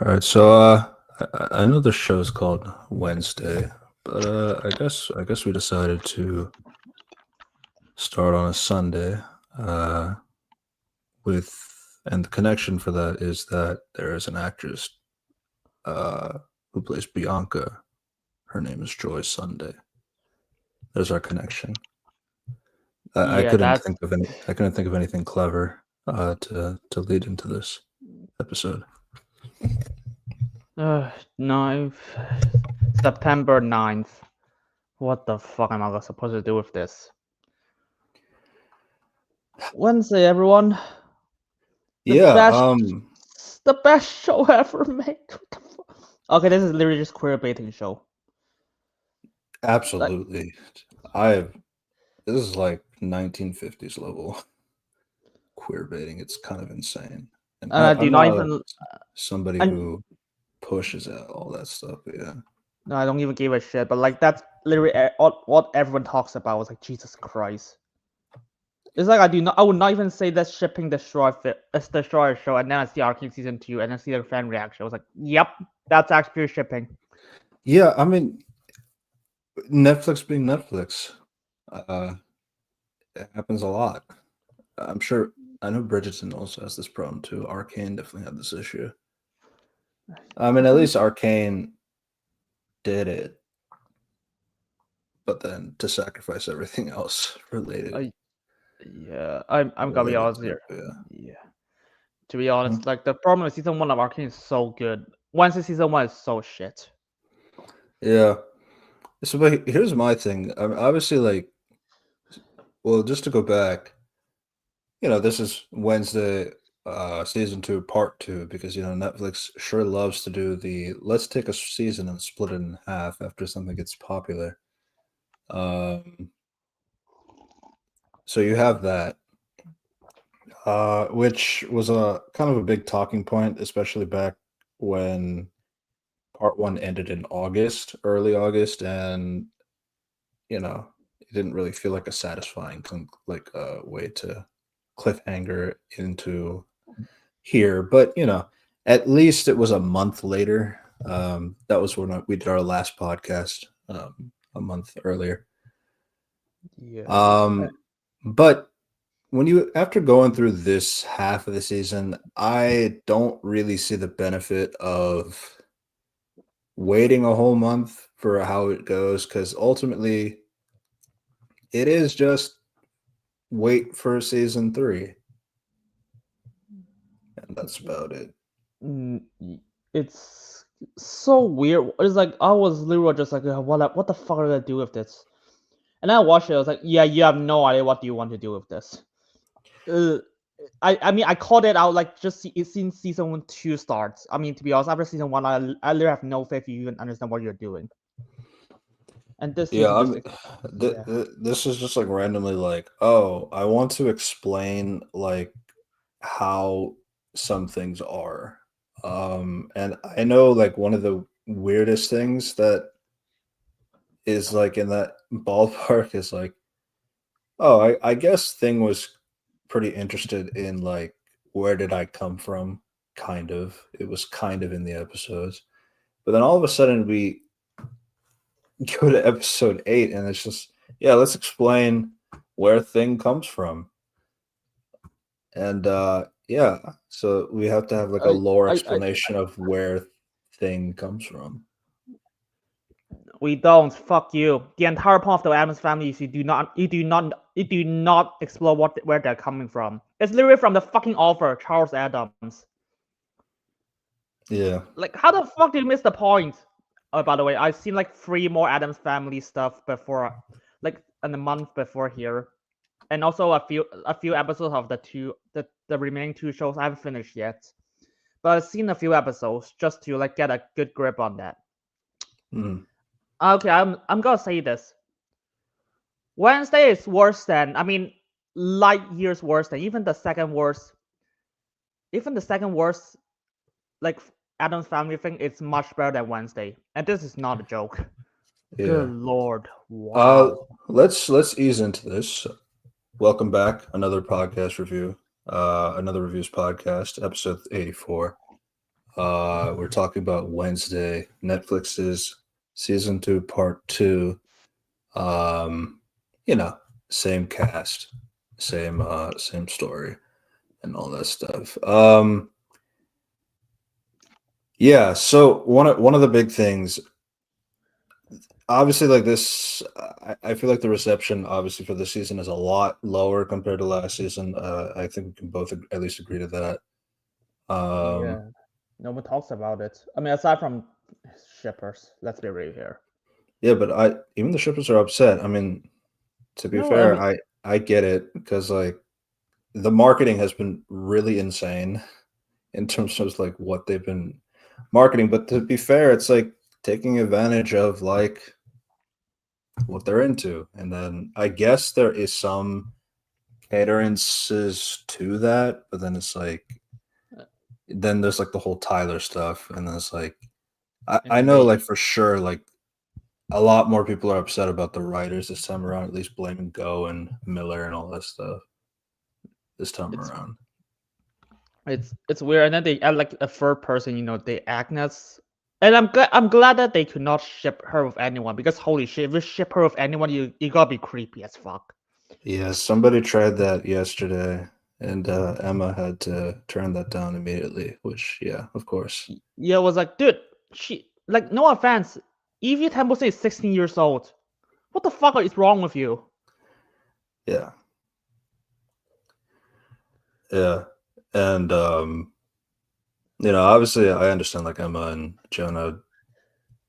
All right, so I know the show's called Wednesday, but I guess we decided to start on a Sunday. Uh, with and the connection for that is that there is an actress who plays Bianca. Her name is Joy Sunday. There's our connection. I Yeah, couldn't that's think of any. I couldn't think of anything clever to lead into this episode. ninth September 9th. What the fuck am I supposed to do with this? Wednesday, everyone. The Yeah. best show ever made. What the fuck? Okay, this is literally just queer baiting show. Like, Absolutely. I. This is like 1950s level queer baiting. It's kind of insane. And and I do I'm not not even. somebody And who pushes at all that stuff. But yeah. no, I don't even give a shit. But like, that's literally what everyone talks about. It's like Jesus Christ. It's like I would not even say that's shipping Destroyer show, and then I see Arcane season 2, and then see the fan reaction. I was like, yep, that's actually shipping. Yeah, I mean, Netflix being Netflix, it happens a lot. I'm sure. I know Bridgerton also has this problem too. Arcane definitely had this issue. I mean, at least Arcane did it, but then to sacrifice everything else Yeah, I'm gonna be related honest to it. here. Yeah. Yeah, to be honest, like the problem with season 1 of Arcane is so good. Wednesday season 1 is so shit. Yeah. So, but here's my thing. I mean, obviously, like, well, just to go back, this is Wednesday, season 2, part 2, because Netflix sure loves to do the let's take a season and split it in half after something gets popular. Um, so you have that, which was a kind of a big talking point, especially back when part 1 ended in August, early August, and it didn't really feel like a satisfying way to cliffhanger into here, but at least it was a month later. That was when we did our last podcast, a month earlier. Yeah, But when you after going through this half of the season, I don't really see the benefit of waiting a whole month for how it goes, because ultimately it is just wait for season 3, and that's about it. it's so weird. It's like I was literally just like, what the fuck are they do with this? And I watched it. I was like, yeah, you have no idea what do you want to do with this. Uh, I mean, I called it out like just since season 2 starts. I mean, to be honest, after season 1, I literally have no faith you even understand what you're doing. And this Yeah, season I just mean, yeah. this is just like randomly like, oh, I want to explain like how some things are. And I know like one of the weirdest things that is like in that ballpark is like, oh, I guess Thing was pretty interested in like where did I come from? Kind of. It was kind of in the episodes. But then all of a sudden we go to episode 8 and it's just, yeah, let's explain where Thing comes from. And yeah, so we have to have like a I, lore I explanation of where Thing comes from. we don't fuck you. The entire point of the Adams family is you do not explore where they're coming from. It's literally from the fucking author Charles Adams. Yeah. Like, how the fuck did you miss the point? Oh, by the way, I've seen like 3 more Adams family stuff before, like in the month before here, and also a few episodes of the remaining 2 shows I haven't finished yet. But I've seen a few episodes just to like get a good grip on that. Mm. Okay, I'm gonna say this. Wednesday is worse than, I mean, light years worse than even the second worst. Even the second worst, like Adam's Family thing, it's much better than Wednesday, and this is not a joke. Yeah. Good lord, Uh, wow. let's ease into this. Welcome back, another podcast review. Another reviews podcast, episode 84. We're talking about Wednesday, Netflix's season 2, part 2. Um, you know, same cast, same story, and all that stuff. Yeah. So one of the big things, obviously, like this, I feel like the reception, obviously, for this season is a lot lower compared to last season. I think we can both at least agree to that. Um, Yeah, no one talks about it. I mean, aside from shippers, let's be real here. yeah, but I even the shippers are upset. I mean, to be No, I fair, mean, I get it because like the marketing has been really insane in terms of like what they've been marketing. But to be fair, it's like taking advantage of like what they're into, and then I guess there is some caterances to that, but then it's like then there's like the whole Tyler stuff, and then it's like I and know they like for sure like a lot more people are upset about the writers this time around, at least blaming Go and Miller and all that stuff this time it's around. it's weird, and then they add like a third person. They Agnes, and I'm glad that they could not ship her with anyone because holy shit, if you ship her with anyone, you gotta be creepy as fuck. Yeah, somebody tried that yesterday, and Emma had to turn that down immediately. Which, yeah, of course, Yeah, it was like, dude, she like no offense, Evie Templeton is 16 years old. What the fuck is wrong with you? yeah, yeah, and obviously, I understand like Emma and Jonah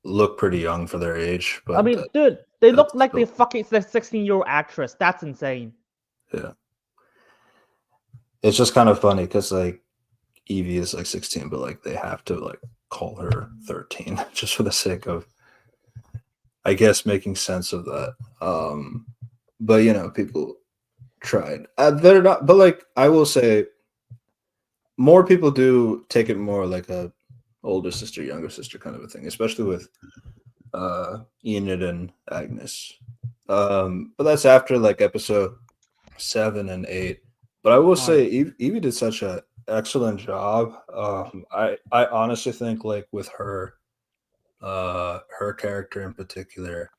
look pretty young for their age, I but mean, dude, they look that's like they still, fucking the 16-year-old actress. That's insane. yeah. It's just kind of funny because like Evie is like 16, but like they have to like call her 13 just for the sake of, I guess, making sense of that. But people tried. They're not, but like I will say, more people do take it more like a older sister, younger sister kind of a thing, especially with Enid and Agnes. But that's after like episode 7 and 8. But I will Fine. say Evie did such an excellent job. I honestly think like with her character in particular,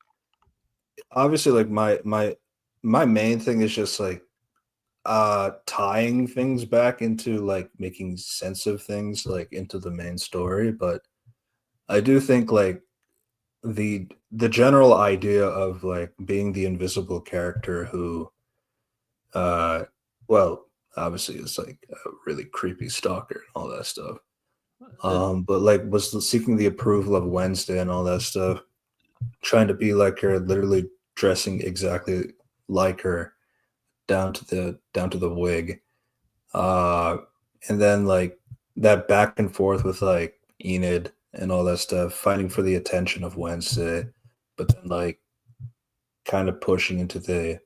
obviously like my main thing is just like tying things back into like making sense of things like into the main story. But I do think like the general idea of like being the invisible character who uh well obviously is like a really creepy stalker and all that stuff, It, but like was seeking the approval of Wednesday and all that stuff, trying to be like her, literally dressing exactly like her down to the wig. Uh, and then like that back and forth with like Enid and all that stuff, fighting for the attention of Wednesday, but then like kind of pushing into the.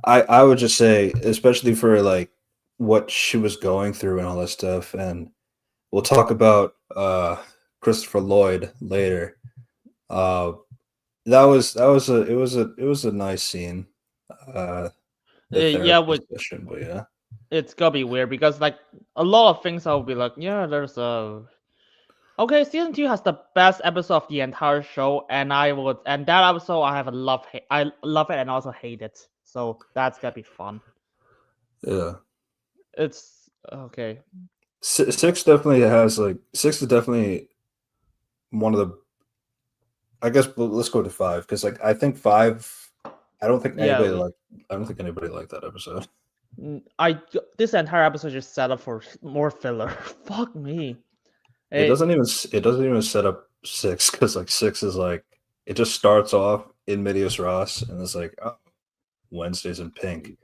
I would just say, especially for like what she was going through and all that stuff, and we'll talk about Christopher Lloyd later. Uh, that was a nice scene. Uh, the yeah, therapy with session, but yeah. it's gonna be weird because like a lot of things I'll be like, yeah, there's a okay. Season 2 has the best episode of the entire show, and that episode I have a I love it and also hate it. So that's gonna be fun. Yeah. It's okay. Six is definitely one of the. I guess let's go to five because like I think five. I don't think Yeah, anybody like. I don't think anybody liked that episode. this entire episode just set up for more filler. Fuck me. It It, doesn't even it doesn't even set up six because like six is like it just starts off in Medias Ras and it's like, oh, Wednesdays in pink.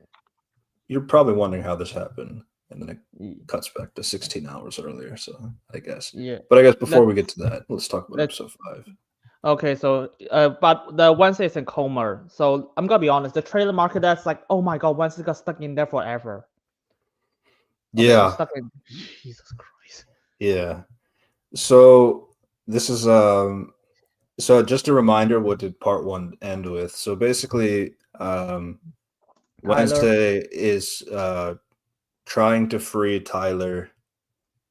You're probably wondering how this happened, and then it cuts back to 16 hours earlier. So I guess, yeah. but I guess before Let we get to that, let's talk about let episode 5. Okay, so but the Wednesday is in coma. So I'm gonna be honest, the trailer market that's like, oh my god, Wednesday got stuck in there forever. Okay, so Yeah, stuck in Jesus Christ. yeah. So this is so just a reminder, what did part 1 end with? So basically, Tyler. Wednesday is trying to free Tyler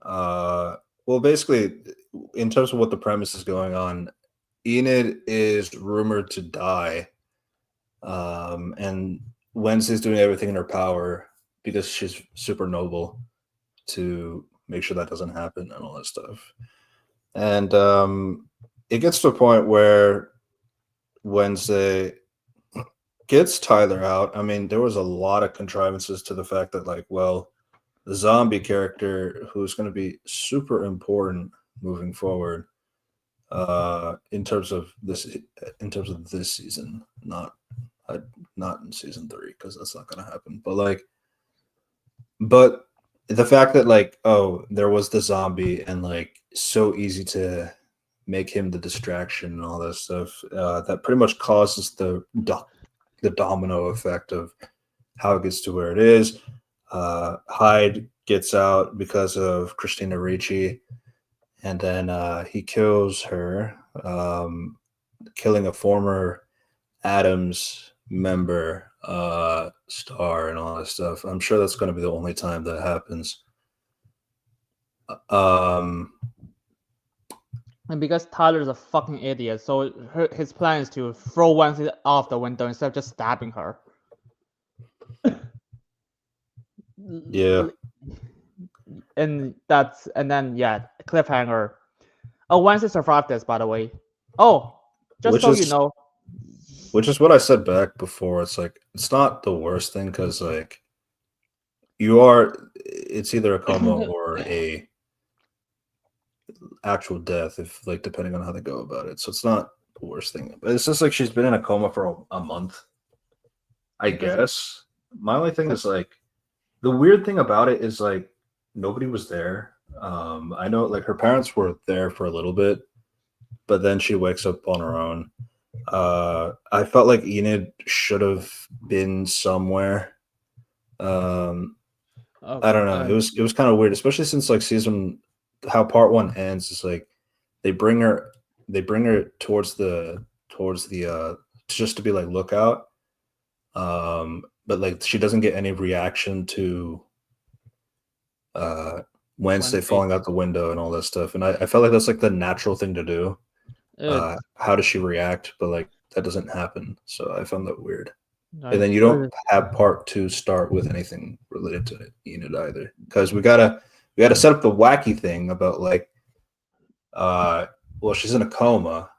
Well, basically, in terms of what the premise is going on, Enid is rumored to die, and Wednesday's doing everything in her power because she's super noble to make sure that doesn't happen and all that stuff. And it gets to a point where Wednesday gets Tyler out. I mean, there was a lot of contrivances to the fact that, like, well, the zombie character who's going to be super important moving forward, in terms of this season, not in season 3 because that's not going to happen. But the fact that, like, oh, there was the zombie and like so easy to make him the distraction and all that stuff, that pretty much causes the domino effect of how it gets to where it is. Hyde gets out because of Christina Ricci, and then he kills her, killing a former Adams member, Star, and all that stuff. I'm sure that's going to be the only time that happens. And because Tyler's a fucking idiot, so his plan is to throw Wednesday off the window instead of just stabbing her. Yeah. And then cliffhanger. Oh, Wednesday survived this, by the way. Oh, just Which so is- you know. Which is what I said back before. It's like, it's not the worst thing because, like, it's either a coma or a actual death, if, like, depending on how they go about it. So it's not the worst thing. But it's just like she's been in a coma for a month, I guess. My only thing is, like, the weird thing about it is, like, nobody was there. I know, like, her parents were there for a little bit, but then she wakes up on her own. I felt like Enid should have been somewhere. I don't know. It was kind of weird, especially since, like, how part 1 ends is like they bring her towards the just to be like lookout. But like she doesn't get any reaction to Wednesday falling out the window and all that stuff. And I felt like that's like the natural thing to do. How does she react? But like that doesn't happen. So I found that weird. And then you don't have part 2 start with anything related to Enid either, because we gotta set up the wacky thing about, like, well, she's in a coma.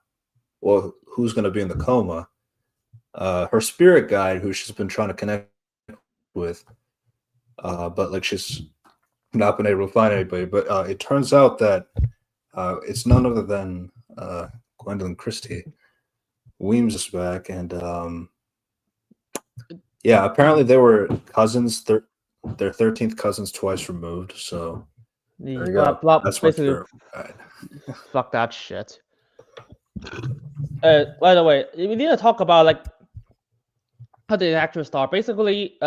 Well, who's gonna be in the coma? Her spirit guide, who she's been trying to connect with, but like she's not been able to find anybody. But it turns out that it's none other than Gwendolyn Christie. Weems is back, and yeah, apparently they were cousins. Their 13th cousins twice removed. So there you go. That's basically fuck that shit. By the way, we need to talk about like how the actor start. Basically,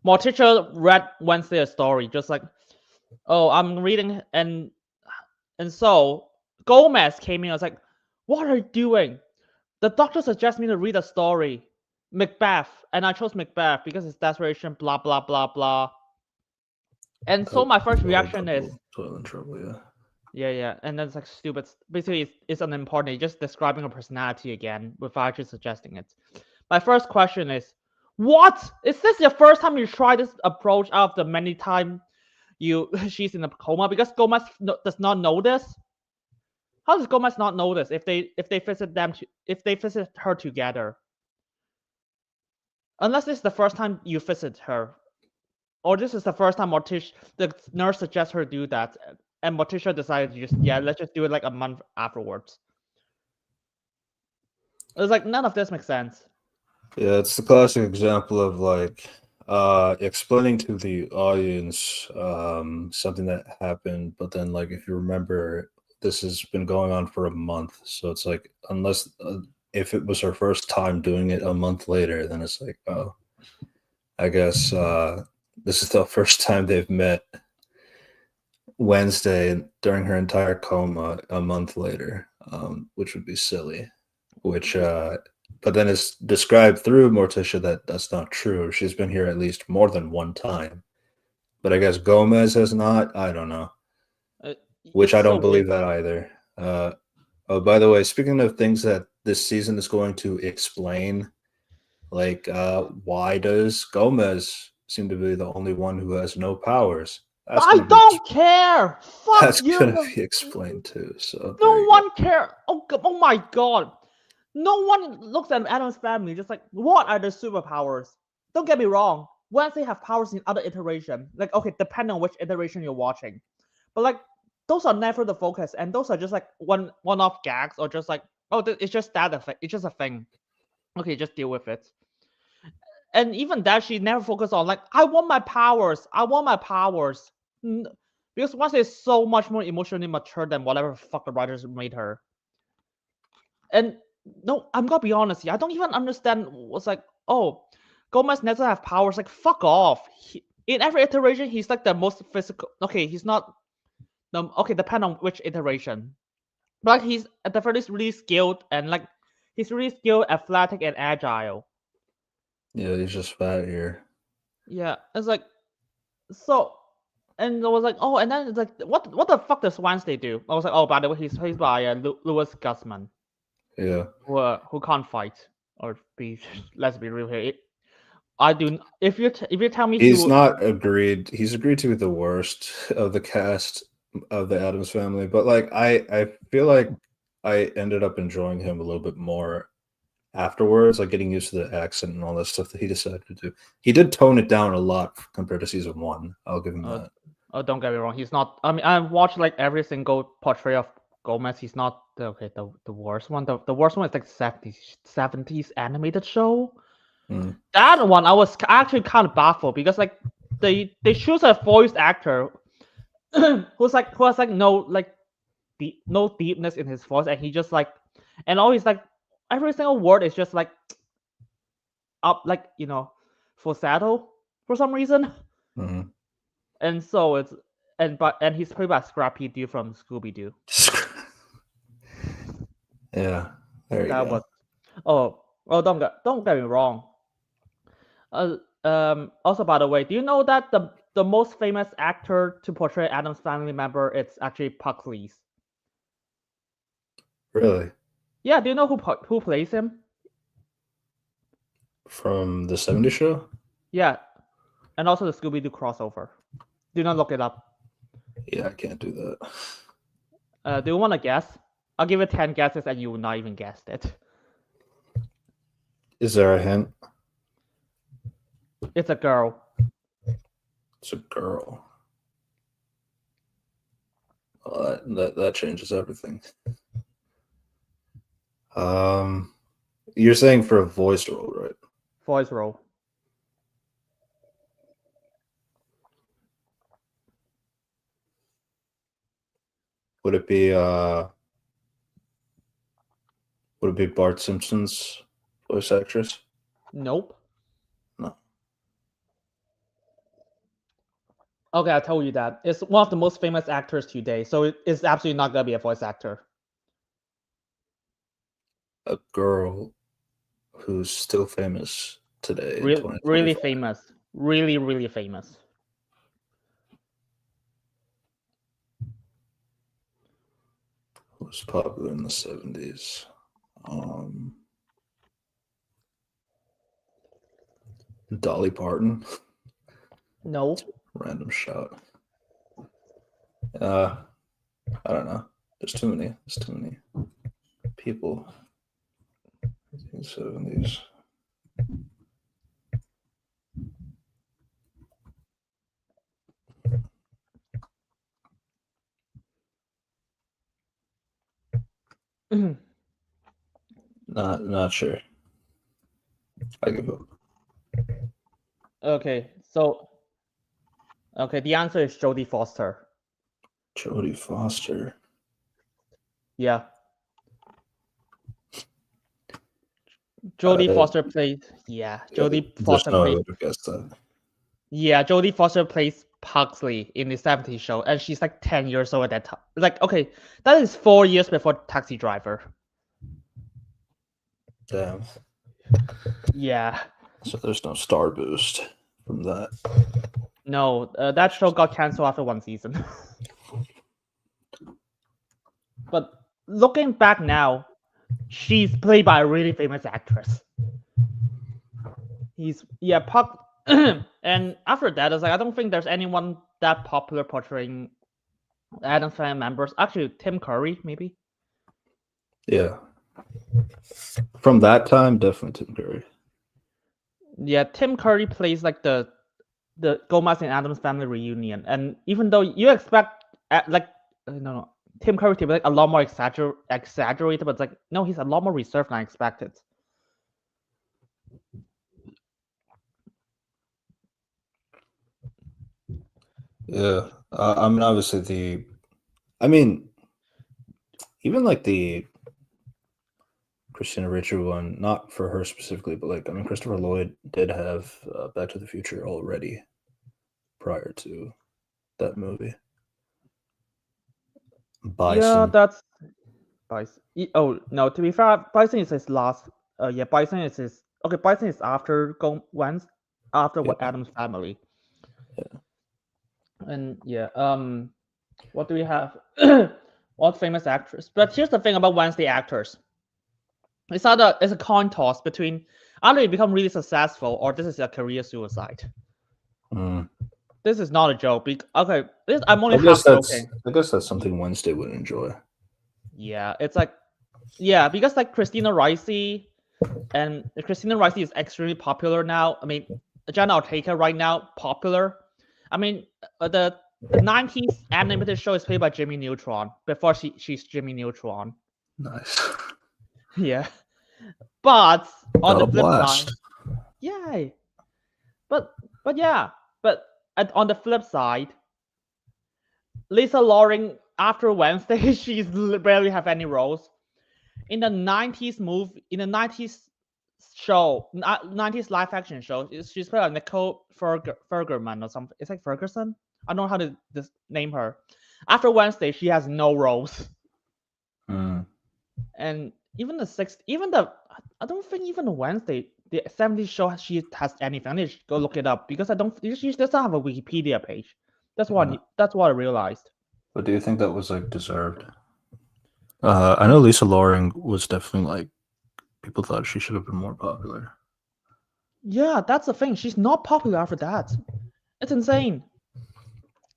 Morticia read Wednesday a story, just like, oh, I'm reading, and so Gomez came in. I was like, what are you doing? The doctor suggests me to read a story, Macbeth, and I chose Macbeth because it's desperation, blah blah blah blah. And so my first reaction is total trouble, yeah, and then it's like stupid. Basically, it's unimportant. It's just describing her personality again without actually suggesting it. My first question is, what? Is this your first time you try this approach after many times she's in a coma? Because Gomez does not know this. How does Gomez not know this if they visit her together? Unless this is the first time you visit her, or this is the first time the nurse suggests her do that, and Morticia decided to let's just do it like a month afterwards. It's like none of this makes sense. Yeah, it's the classic example of like explaining to the audience something that happened, but then, like, if you remember, this has been going on for a month, so it's like, unless if it was her first time doing it a month later, then it's like, oh, I guess this is the first time they've met Wednesday during her entire coma a month later, which would be silly. But then it's described through Morticia that that's not true. She's been here at least more than one time, but I guess Gomez has not. I don't know. which It's I so don't believe weird. that either. Oh, by the way, speaking of things that this season is going to explain, like why does Gomez seem to be the only one who has no powers? That's I gonna be don't care. Fuck that's you. gonna be explained too. So there No you go. one care. Oh my god. No one looks at Adam's family just like, what are the superpowers? Don't get me wrong. Wednesday have powers in other iteration. Like, okay, depending on which iteration you're watching. But like, those are never the focus, and those are just like one-off gags, or just like, oh, it's just that effect. It's just a thing. Okay, just deal with it. And even that, she never focused on like, I want my powers. I want my powers. Because Wednesday is so much more emotionally mature than whatever fuck the writers made her. And no, I'm gonna be honest here. I don't even understand what's like, oh, Gomez doesn't have powers. Like, fuck off. In every iteration, he's like the most physical. Okay, he's not the okay, depend on which iteration. But he's at the very least really skilled, and like he's really skilled, athletic, and agile. Yeah, he's just fat here. Yeah, it's like so. And I was like, oh, and then it's like, what the fuck does Wednesday do? I was like, oh, by the way, he's played by Louis Guzman, Yeah. who can't fight or be. Let's be real here. I do. If you tell me He's to, not agreed. He's agreed to be the worst of the cast of the Adams Family, but like I feel like I ended up enjoying him a little bit more afterwards, like getting used to the accent and all that stuff that he decided to do. He did tone it down a lot compared to season 1. I'll give him that. oh, don't get me wrong, he's not. I mean, I watched like every single portrait of Gomez. He's not the worst one. The worst one is like 70s animated show. Mm. That one I was actually kind of baffled because like they choose a voice actor who has like no deepness in his voice, and he just like, and always like every single word is just like up, like, falsetto for some reason. Mhm. And so it's and he's played by Scrappy Doo from Scooby Doo. Yeah, there you That go. was don't get me wrong. Also, by the way, do you know that the most famous actor to portray Adam's family member, it's actually Puck Lees? Really? Yeah, do you know who plays him? From the 70s show? Yeah, and also the Scooby Doo crossover. Do not look it up. Yeah, I can't do that. Do you want to guess? I'll give it 10 guesses, and you will not even guess it. Is there a hint? It's a girl. It's a girl. Well, that changes everything. You're saying for a voice role, right? Voice role. Would it be Bart Simpson's voice actress? Nope. No. Okay, I told you that. It's one of the most famous actors today, so it's absolutely not gonna be a voice actor. A girl who's still famous today in Really 2025. famous. Really famous. Who was popular in the 70s. Dolly Parton. No. Random shout. I don't know. There's too many people in the 70s. Not sure. I give up. Okay, so the answer is Jodie Foster. Jodie Foster. Yeah. Jodie Foster plays. Yeah, Jodie Foster no way I plays. would have guessed that. Yeah, Jodie Foster plays Pugsley in the 70s show, and she's like 10 years old at that time. Like, okay, that is 4 years before Taxi Driver. Damn. Yeah. So there's no star boost from that. No, that show got canceled after 1 season. But looking back now, she's played by a really famous actress. Puck. And after that, it's like I don't think there's anyone that popular portraying Addams Family members. Actually, Tim Curry maybe. Yeah. From that time, definitely Tim Curry. Yeah, Tim Curry plays like the Gomez and Addams Family reunion, and even though you expect no, Tim Curry to be like a lot more exaggerated, but it's like no, he's a lot more reserved than I expected. Yeah, I mean, obviously even like the Christina Ricci one, not for her specifically, but like, I mean, Christopher Lloyd did have Back to the Future already prior to that movie. Bison. Yeah, that's Bison. Oh no, to be fair, Bison is his last. Bison is his. Okay, Bison is after what Addams Family. Yeah. And what do we have? What famous actress? But here's the thing about Wednesday actors. It's a coin toss between either you become really successful or this is a career suicide. Mm. This is not a joke. Okay, I'm only I guess half joking. I guess that's something Wednesday would enjoy. Yeah, it's like because like Christina Ricci is extremely popular now. I mean, Jenna Ortega right now popular. I mean, the 90s animated show is played by Jimmy Neutron before she's Jimmy Neutron. Nice. Yeah, but on Got the a flip blast. side, yay. But on the flip side, Lisa Loring after Wednesday, she's barely have any roles. In the 90s show, 90s live action show, she's played like Nicole Fergerman or something. It's like Ferguson. I don't know how to name her. After Wednesday, she has no roles. Mm. And even I don't think even the Wednesday, the 70s show, she has anything. I need to go look it up because she doesn't have a Wikipedia page. That's what I realized. But do you think that was like deserved? I know Lisa Loring was definitely like, people thought she should have been more popular. Yeah, that's the thing. She's not popular after that. It's insane.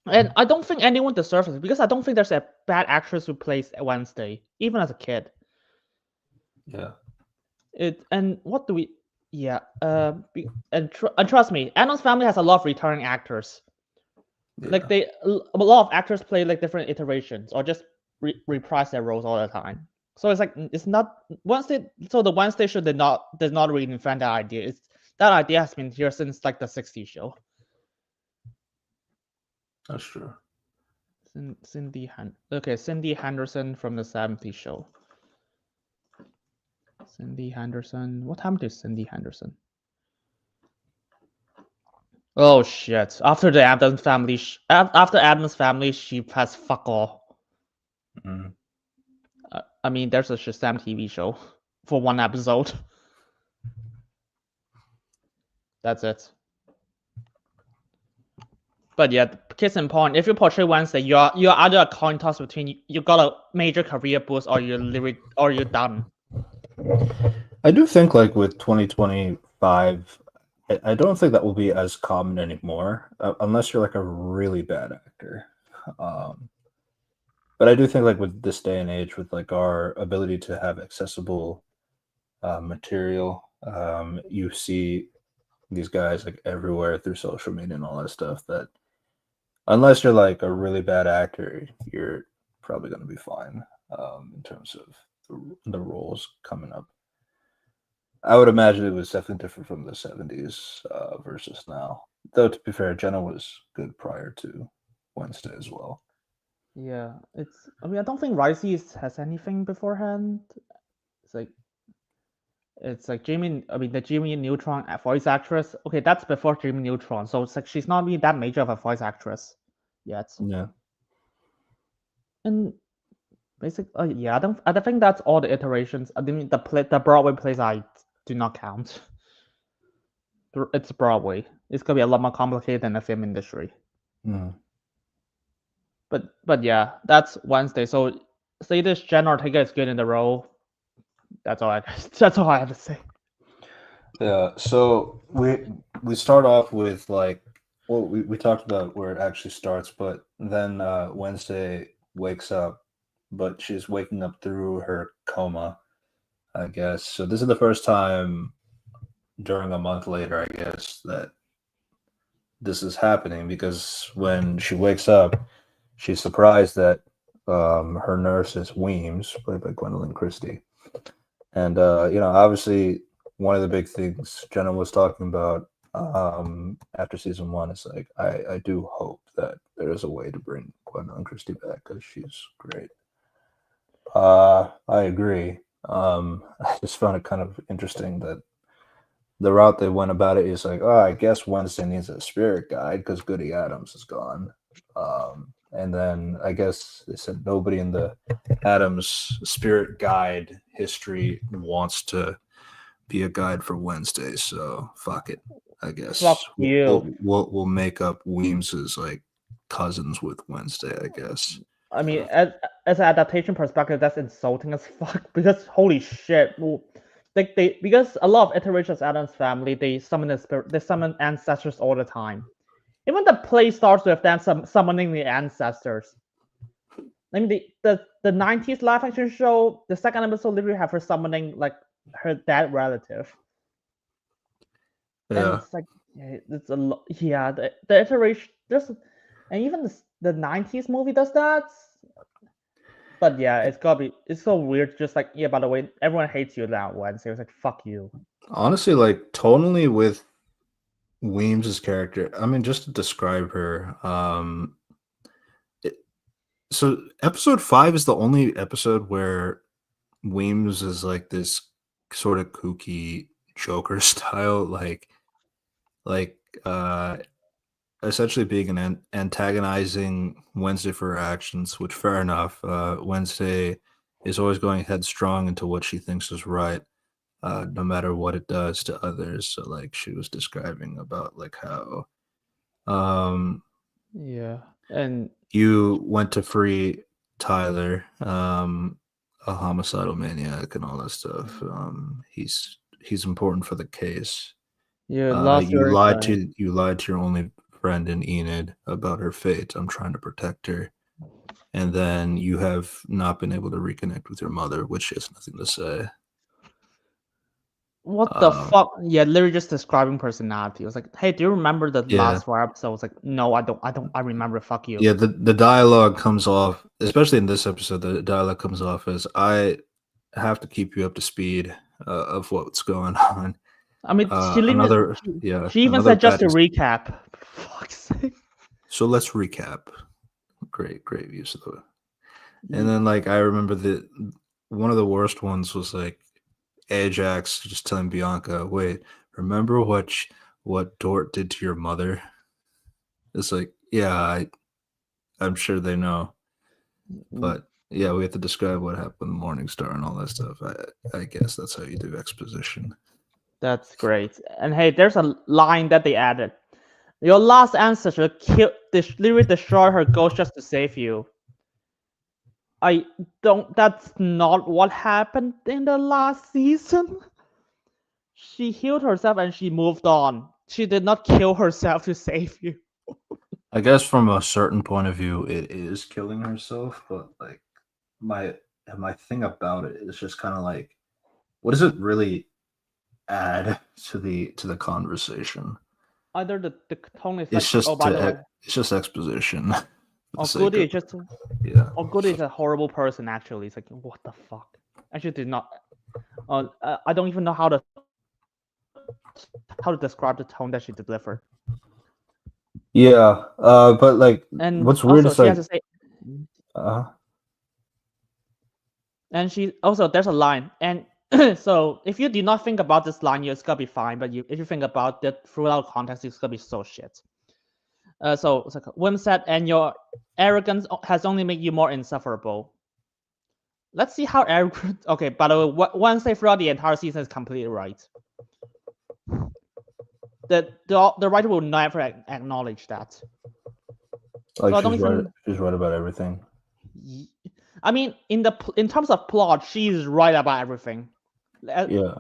And I don't think anyone deserves it because I don't think there's a bad actress who plays Wednesday, even as a kid. Yeah. What do we? Yeah. And trust me, Addams Family has a lot of returning actors. Yeah. Like a lot of actors play like different iterations or just reprise their roles all the time. So it's like it's not Wednesday. So the Wednesday show did not reinvent that idea. That idea has been here since like the '60s show. That's true. Cindy Henderson from the '70s show. Cindy Henderson. What happened to Cindy Henderson? Oh shit! After the Addams Family, she has fuck all. Mm. I mean, there's a Shazam TV show for one episode. That's it. But yeah, case in point, if you portray Wednesday, you're either a coin toss between you got a major career boost or you're done. I do think like with 2025, I don't think that will be as common anymore, unless you're like a really bad actor. But I do think like with this day and age, with like our ability to have accessible material, you see these guys like everywhere through social media and all that stuff, that unless you're like a really bad actor, you're probably going to be fine in terms of the roles coming up. I would imagine it was definitely different from the 70s versus now. Though, to be fair, Jenna was good prior to Wednesday as well. Yeah, I mean, I don't think Ricey has anything beforehand. It's like Jimmy. I mean, the Jimmy Neutron voice actress. Okay, that's before Jimmy Neutron, so it's like she's not really that major of a voice actress yet. Yeah. And basically, yeah, I think that's all the iterations. I mean, the Broadway plays I do not count. It's Broadway. It's gonna be a lot more complicated than the film industry. Mm. But yeah, that's Wednesday. So say this Jenna Ortega is good in the role. That's all I that's all I have to say. Yeah, so we start off with like, well, we talked about where it actually starts, but then Wednesday wakes up, but she's waking up through her coma, I guess. So this is the first time during a month later, I guess, that this is happening, because when she wakes up, she's surprised that her nurse is Weems, played by Gwendolyn Christie. And obviously, one of the big things Jenna was talking about after season one is like, I do hope that there is a way to bring Gwendolyn Christie back, because she's great. I agree. I just found it kind of interesting that the route they went about it is like, oh, I guess Wednesday needs a spirit guide because Goody Adams is gone. And then I guess they said nobody in the Adams spirit guide history wants to be a guide for Wednesday, so fuck it. I guess Fuck you. we'll make up Weems's like cousins with Wednesday, I guess. I mean, as an adaptation perspective, that's insulting as fuck. Because holy shit, because a lot of iterations of Adam's family, they summon the spirit, they summon ancestors all the time. Even the play starts with them summoning the ancestors. I mean, the 90s live action show, the second episode literally have her summoning like her dead relative. And Yeah, it's like, it's a lot. Yeah, the iteration, there's, and even the 90s movie does that. But yeah, it's so weird. Just like, yeah, by the way, everyone hates you now, Wednesday. It's like, fuck you. honestly, like tonally with Weems's character, I mean, just to describe her, so episode 5 is the only episode where Weems is like this sort of kooky Joker style, like essentially being an antagonizing Wednesday for her actions, which fair enough. Wednesday is always going headstrong into what she thinks is right, no matter what it does to others. So like she was describing about like how Yeah, and you went to free Tyler, a homicidal maniac and all that stuff. He's important for the case. you lost You your lied son. to your only friend in Enid about her fate. I'm trying to protect her. And then you have not been able to reconnect with your mother, which she has nothing to say. What the Um, fuck? Yeah, literally just describing personality. I was like, hey, do you remember the yeah, last 4 episodes? I was like, no, I don't. I remember. Fuck you. yeah. The dialogue comes off, especially in this episode. The dialogue comes off as, I have to keep you up to speed of what's going on. I mean, she even Another said just bad. to recap. For fuck's sake. So let's recap. Great use of the. And then like I remember one of the worst ones was like Ajax just telling Bianca, "Wait, remember what Dort did to your mother?" It's like, yeah, I'm sure they know, but yeah, we have to describe what happened in Morningstar and all that stuff. I guess that's how you do exposition. That's great. And hey, there's a line that they added. Your last ancestor literally destroy her ghost just to save you. I don't. That's not what happened in the last season. She healed herself and she moved on. She did not kill herself to save you. I guess from a certain point of view, it is killing herself, but like my my thing about it is just kind of like, what does it really add to the conversation? Either the tone is It's like, oh, just by the way, it's just exposition. For the or sake Goody of is just, yeah. or Goody is a horrible person. Actually, it's like, what the fuck? Actually, did not. I don't even know how to describe the tone that she delivered. Yeah, but like, And what's weird also, is she like, has to say, uh, and she also there's a line, and so if you do not think about this line, it's gonna be fine. But if you think about it throughout context, it's gonna be so shit. So it's like Wim said, and your arrogance has only made you more insufferable. Let's see how arrogant. Okay, by the way, Wednesday throughout the entire season is completely right. The writer will never acknowledge that. like So I don't even. she's right about everything. I mean, in terms of plot, she's right about everything. Yeah.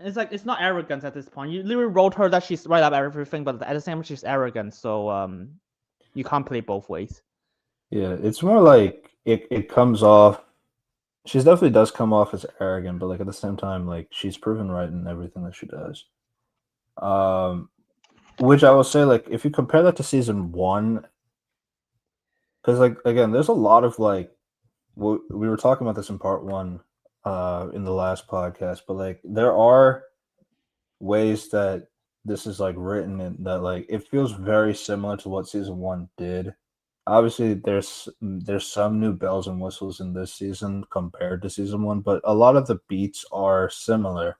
It's like it's not arrogance at this point. You literally wrote her that she's right about everything, but at the same time she's arrogant. So you can't play both ways. Yeah, it's more like it comes off. She definitely does come off as arrogant, but like at the same time, like she's proven right in everything that she does. Which I will say, like, if you compare that to season 1, because like again, there's a lot of like we were talking about this in part 1 in the last podcast, but like there are ways that this is like written and that like it feels very similar to what season 1 did. Obviously there's some new bells and whistles in this season compared to season 1, but a lot of the beats are similar.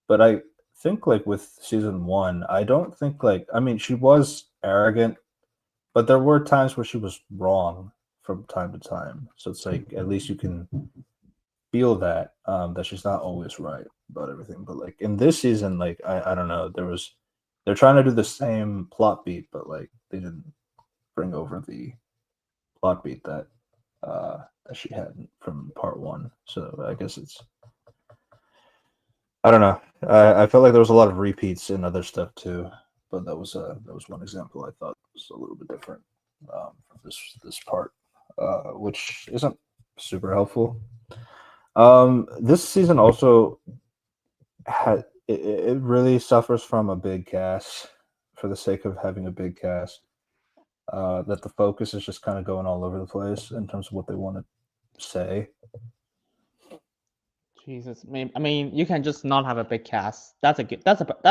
But I think like with season 1, I don't think like, I mean, she was arrogant, but there were times where she was wrong from time to time. So it's like at least you can feel that that she's not always right about everything. But like in this season, like I don't know, they're trying to do the same plot beat, but like they didn't bring over the plot beat that she had from part 1. So I guess it's, I don't know. I felt like there was a lot of repeats in other stuff too, but that was one example I thought was a little bit different from this part, which isn't super helpful. This season also had it really suffers from a big cast for the sake of having a big cast. That the focus is just kind of going all over the place in terms of what they want to say. Jesus, I mean, you can just not have a big cast. That's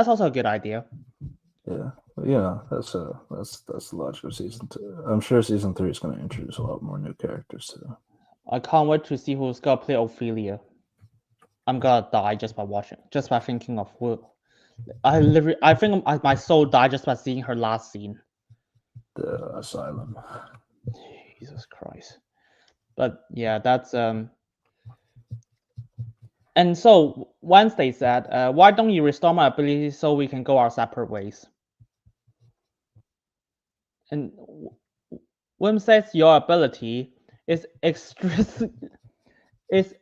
also a good idea. Yeah, that's the logic of season 2. I'm sure season 3 is going to introduce a lot more new characters too. I can't wait to see who's gonna play Ophelia. I'm gonna die just by thinking of who. I think my soul died just by seeing her last scene. The asylum. Jesus Christ. But yeah, that's And so Wednesday said, "Why don't you restore my ability so we can go our separate ways?" And Wim says your ability is is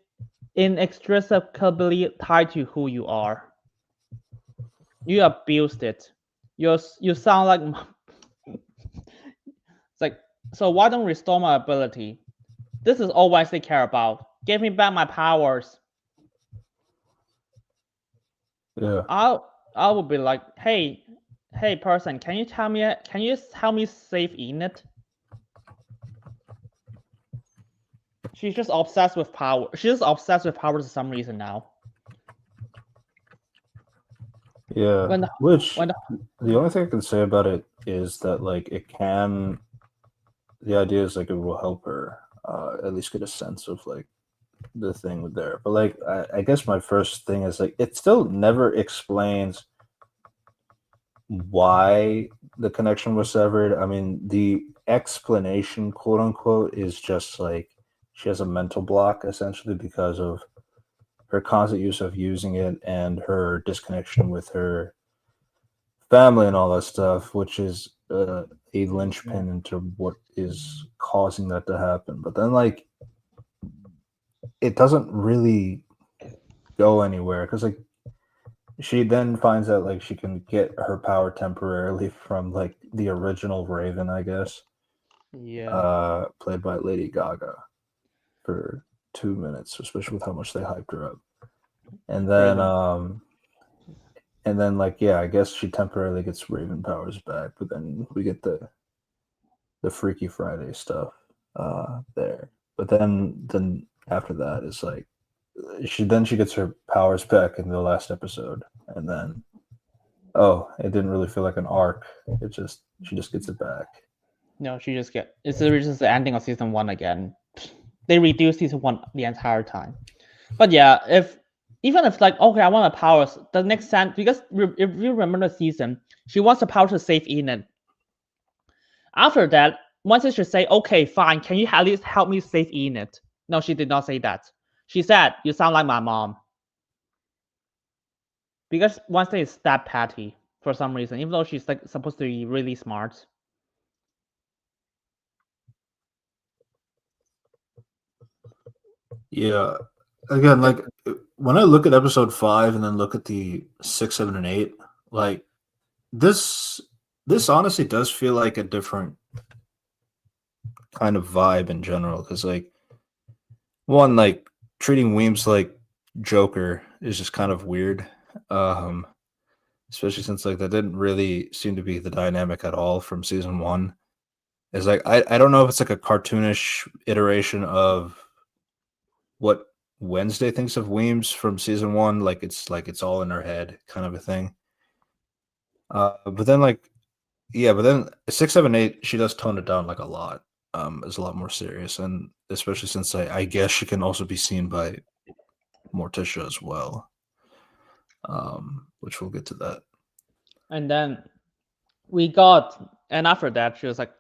inextricably tied to who you are. You abused it. You sound like it's like, so why don't restore my ability? This is all Wednesday care about. Give me back my powers. Yeah. I would be like, hey person, can you help me save Enid? She's just obsessed with power. She's just obsessed with power for some reason now. Yeah. The only thing I can say about it is that like the idea is like it will help her at least get a sense of like the thing with there. But like I guess my first thing is like it still never explains why the connection was severed. I mean, the explanation, quote unquote, is just like she has a mental block essentially because of her constant use of using it and her disconnection with her family and all that stuff, which is a linchpin into what is causing that to happen. But then, like, it doesn't really go anywhere because, like, she then finds out like she can get her power temporarily from like the original Raven, I guess. Yeah. Played by Lady Gaga for 2 minutes, especially with how much they hyped her up. And then like yeah, I guess she temporarily gets Raven powers back, but then we get the Freaky Friday stuff there. But then after that it's like she gets her powers back in the last episode, and then it didn't really feel like an arc. She just gets it back. No, it's just the ending of season 1 again. They reduced season 1 the entire time. But yeah, even if like, okay, I want the powers, the next time, because if you remember the season, she wants the power to save Enid. After that, once she should say, okay, fine, can you at least help me save Enid? No, she did not say that. She said, you sound like my mom. Because Wednesday is that petty for some reason, even though she's like supposed to be really smart. Yeah. Again, like when I look at episode 5 and then look at the 6, 7, and 8, like this this honestly does feel like a different kind of vibe in general. Because like one, like treating Weems like Joker is just kind of weird. Um, Especially since like that didn't really seem to be the dynamic at all from season one. It's like I don't know if it's like a cartoonish iteration of what Wednesday thinks of Weems from season one, like it's all in her head kind of a thing. But then like yeah, but then 6, 7, 8, she does tone it down like a lot. Is a lot more serious, and especially since I guess she can also be seen by Morticia as well. Which we'll get to that. And then we got, and after that, she was like,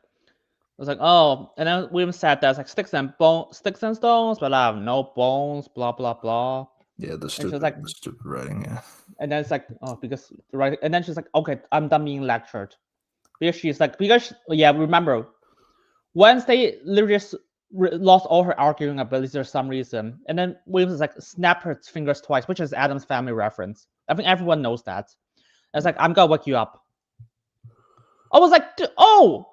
oh, and then William said there's like sticks and stones, but I have no bones, blah blah blah. Yeah, And she was like, the stupid writing. Yeah, and then it's like, oh, because right, and then she's like, okay, I'm done being lectured, because she's like, yeah, remember, Wednesday literally just lost all her arguing abilities for some reason, and then Williams like snapped her fingers twice, which is Adam's Family reference. I think everyone knows that. And it's like, I'm gonna wake you up. I was like, oh,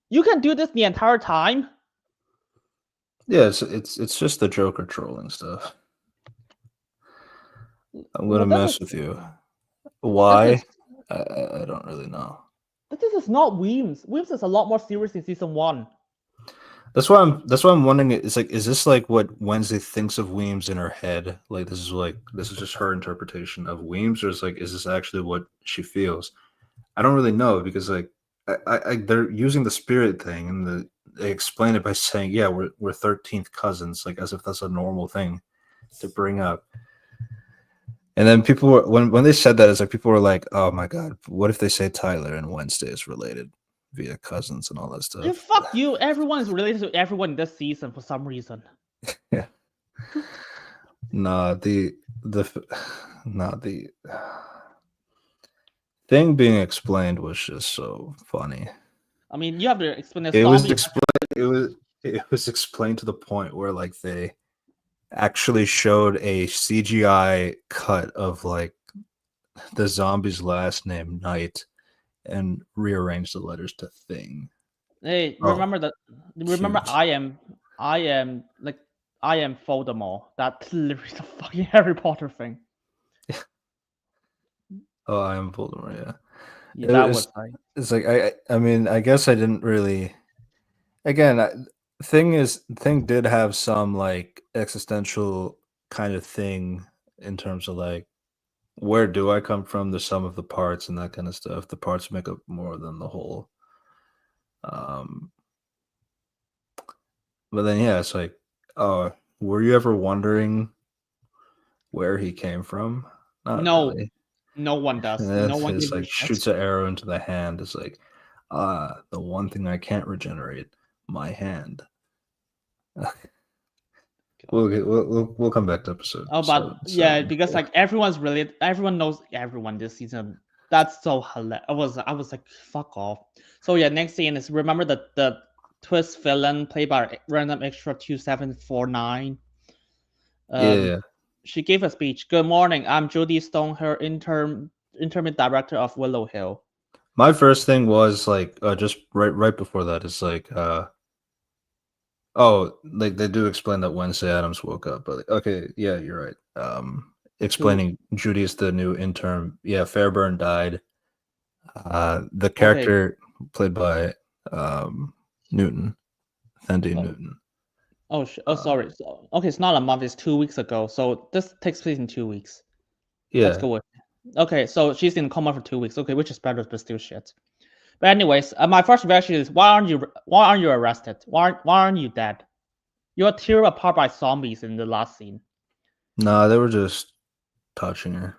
you can do this the entire time. yeah, it's just the Joker trolling stuff. I'm gonna mess with you. Why? I don't really know. But this is not Weems. Weems is a lot more serious in season 1. That's why I'm wondering. It's like, is this like what Wednesday thinks of Weems in her head? Like this is just her interpretation of Weems, or is this actually what she feels? I don't really know because like they're using the spirit thing and they explain it by saying, yeah, we're 13th cousins, like as if that's a normal thing to bring up. And then people were when they said that, it's like people were like, "Oh my god, what if they say Tyler and Wednesday is related via cousins and all that stuff?" And fuck you! Everyone is related to everyone in this season for some reason. Yeah. Nah, the thing being explained was just so funny. I mean, you have to explain this. It was explained. It was explained to the point where like they actually showed a CGI cut of like the zombie's last name, Knight, and rearranged the letters to Thing. Hey, remember that? Remember, Cute. I am Voldemort. That's literally the fucking Harry Potter thing. Oh, I am Voldemort. Yeah. Yeah, that was like. It's like I mean I guess I didn't really. Again, Thing did have some like existential kind of thing in terms of like where do I come from, the sum of the parts and that kind of stuff. The parts make up more than the whole. Um, but then yeah, it's like, oh, were you ever wondering where he came from? Not No, really. no one does. And No one it's gives a like shit. shoots an arrow into the hand. It's like, the one thing I can't regenerate, my hand. We'll come back to episode. Oh, but yeah, because like everyone's related. Everyone knows everyone this season. That's so hilarious. I was like, fuck off. So yeah, next scene is, remember the twist villain played by random extra 2749. Yeah. She gave a speech. Good morning. I'm Judy Stonehill, interim director of Willow Hill. My first thing was like just right before that is like oh, like they do explain that Wednesday Adams woke up, but like, okay, yeah, you're right. Explaining Judy is the new intern. Yeah, Fairburn died. The character played by Newton, Thandie Newton. Oh, sorry. So, okay, it's not a month. It's 2 weeks ago. So this takes place in 2 weeks. Yeah. Let's go with it. Okay, so she's in coma for 2 weeks. Okay, which is better, but still shit. But anyways, my first reaction is, why aren't you arrested? Why aren't you dead? You're tear apart by zombies in the last scene. Nah, they were just touching her.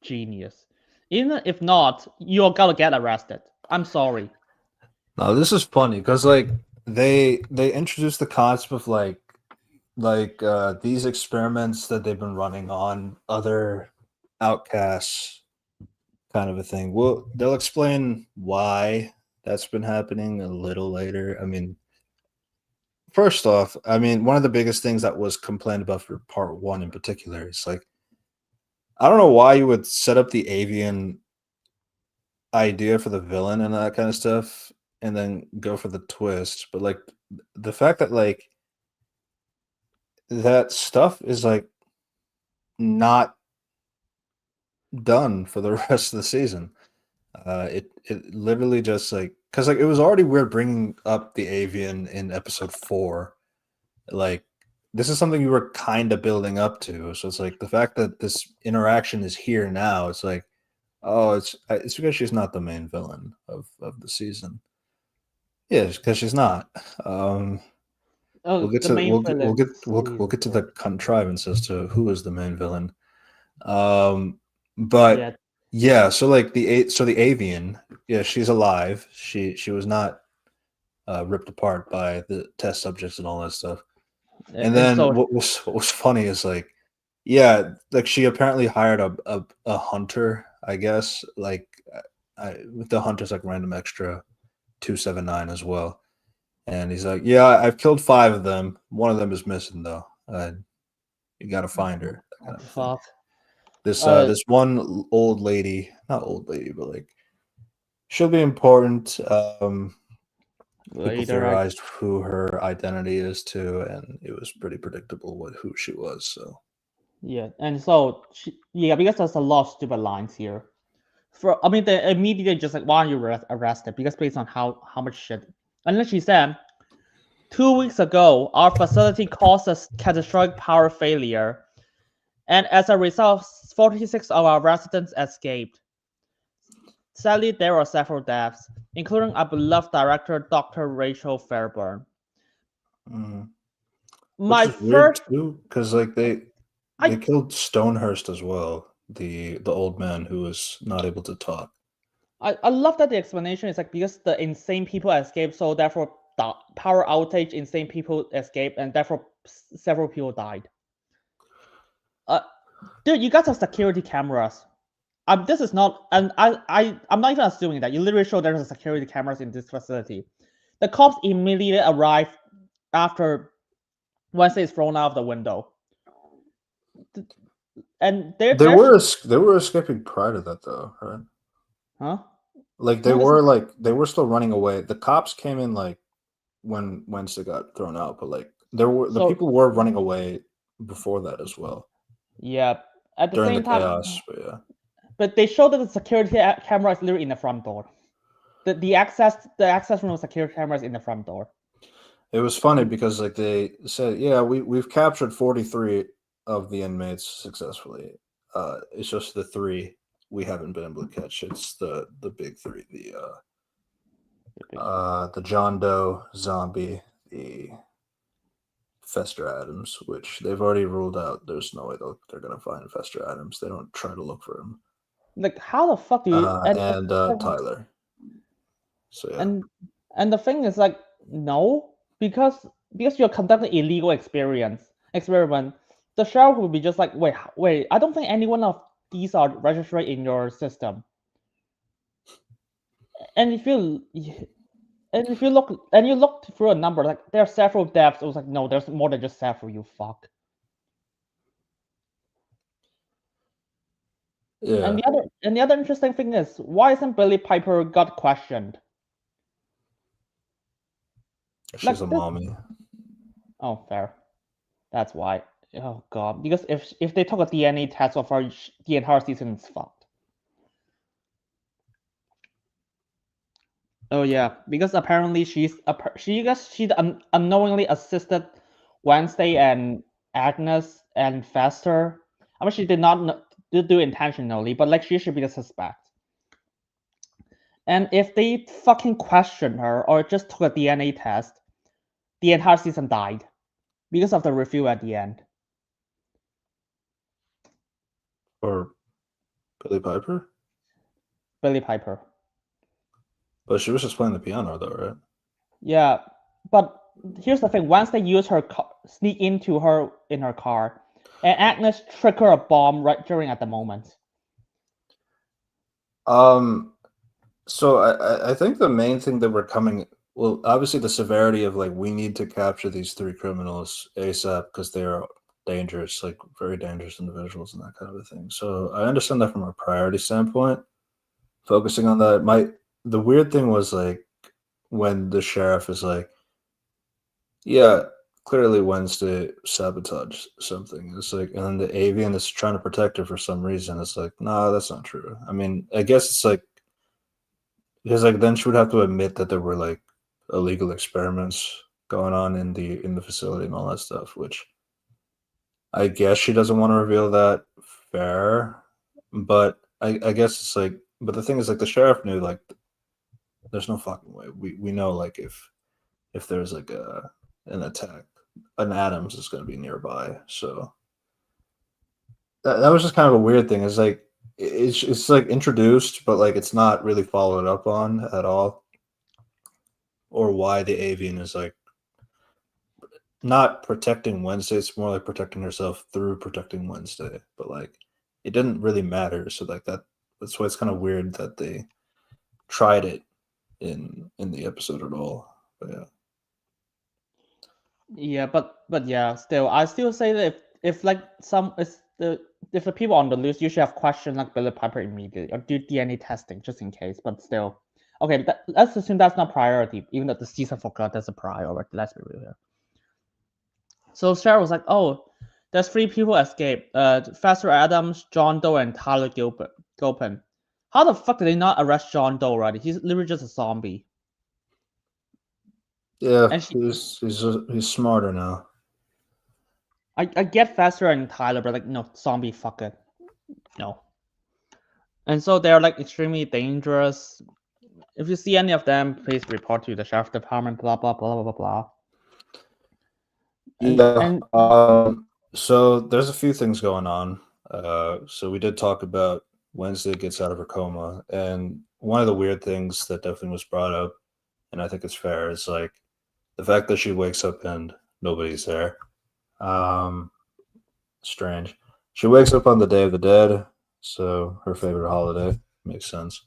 Genius. Even if not, you're gonna get arrested. I'm sorry. No, this is funny because like they introduced the concept of like these experiments that they've been running on other outcasts, kind of a thing. Well, they'll explain why that's been happening a little later. I mean, first off, I mean, one of the biggest things that was complained about for part one in particular is like, I don't know why you would set up the avian idea for the villain and that kind of stuff, and then go for the twist. But like the fact that like that stuff is like not done for the rest of the season. It literally just like because like it was already weird bringing up the avian in episode 4. Like this is something you were kind of building up to, so it's like the fact that this interaction is here now. It's like, oh, it's because she's not the main villain of the season. Yeah, because she's not. We'll get the to main villain we'll get to the contrivance as to who is the main villain. Yeah, But yeah, so like the avian, yeah, she's alive. She was not ripped apart by the test subjects and all that stuff. And then so what was funny is like, yeah, like she apparently hired a hunter, I guess. Like, the hunter's like random extra 279 as well. And he's like, yeah, I've killed 5 of them. One of them is missing though. You got to find her. That kind of thing. fuck. This one old lady, not old lady, but like she'll be important. People Later, theorized who her identity is too, and it was pretty predictable who she was. So yeah, and so because there's a lot of stupid lines here. I mean, they immediately just like, why are you arrested? Because based on how much shit. And then she said, 2 weeks ago, our facility caused a catastrophic power failure, and as a result, 46 of our residents escaped. Sadly, there were several deaths, including our beloved director, Dr. Rachel Fairburn. My which is weird too, because like they I killed Stonehurst as well, the old man who was not able to talk. I love that the explanation is like because the insane people escaped, so therefore the power outage, insane people escaped, and therefore several people died. Dude, you guys have security cameras. This is not, and I'm not even assuming that. You literally show there's a security cameras in this facility. The cops immediately arrive after Wednesday is thrown out of the window, and They were escaping prior to that though, right? huh? Like they were still running away. The cops came in like when Wednesday got thrown out, but like the people were running away before that as well. Yeah, at the during same the time, chaos, but yeah. But they show that the security camera is literally in the front door. The access from the security camera is in the front door. It was funny because like they said, yeah, we've captured 43 of the inmates successfully. It's just the 3 we haven't been able to catch. It's the big 3, the John Doe zombie, the Fester Adams, which they've already ruled out. There's no way they're gonna find Fester Adams. They don't try to look for him. Like, how the fuck do you and Tyler? So yeah. And the thing is like, no, because you're conducting illegal experiment. The sheriff will be just like, wait, I don't think any one of these are registered in your system. And if you look through a number, like there are several deaths, it was like, no, there's more than just several, you fuck. Yeah. And the other interesting thing is, why isn't Billie Piper got questioned? She's a mommy. Oh, fair. That's why. Oh god, because if they took a DNA test of her, the entire season is fucked. Oh yeah, because apparently she unknowingly assisted Wednesday and Agnes and Fester. I mean, she did not do intentionally, but like she should be the suspect. And if they fucking questioned her or just took a DNA test, the entire season died because of the review at the end. Or Billie Piper? Billie Piper. But she was just playing the piano though, right? Yeah, but here's the thing. Once they use her sneak into her in her car, and Agnes trigger a bomb right during at the moment. So I think the main thing that we're coming Well, obviously the severity of like we need to capture these three criminals ASAP because they are dangerous, like very dangerous individuals and that kind of a thing. So I understand that from a priority standpoint. Focusing on that, the weird thing was like when the sheriff is like, yeah, clearly Wednesday sabotaged something. It's like, and then the avian is trying to protect her for some reason. It's like, nah, that's not true. I mean, I guess it's like because like then she would have to admit that there were like illegal experiments going on in the facility and all that stuff, which I guess she doesn't want to reveal that. Fair, but I guess it's like, but the thing is like the sheriff knew like there's no fucking way. We know like if there's like an attack, an Adams is going to be nearby. So that was just kind of a weird thing. It's like it's like introduced, but like it's not really followed up on at all, or why the avian is like not protecting Wednesday. It's more like protecting herself through protecting Wednesday. But like it didn't really matter. So like that's why it's kind of weird that they tried it in the episode at all. But yeah. Yeah, but yeah, still, I still say that if like if the people on the list, you should have questioned like Billy Piper immediately or do DNA testing just in case. But still, okay, let's assume that's not priority, even though the season forgot that's a priority. Let's be real here. So Sarah was like, "Oh, there's 3 people escaped. Fester Adams, John Doe, and Tyler Gilpin. How the fuck did they not arrest John Doe already? He's literally just a zombie." Yeah, And he's smarter now. I get Fester and Tyler, but like no zombie, fuck it, no. And so they're like extremely dangerous. If you see any of them, please report to the sheriff department. Blah blah blah blah blah. Yeah. So there's a few things going on. So we did talk about Wednesday gets out of her coma, and one of the weird things that definitely was brought up, and I think it's fair, is like the fact that she wakes up and nobody's there. Strange. She wakes up on the Day of the Dead, so her favorite holiday makes sense.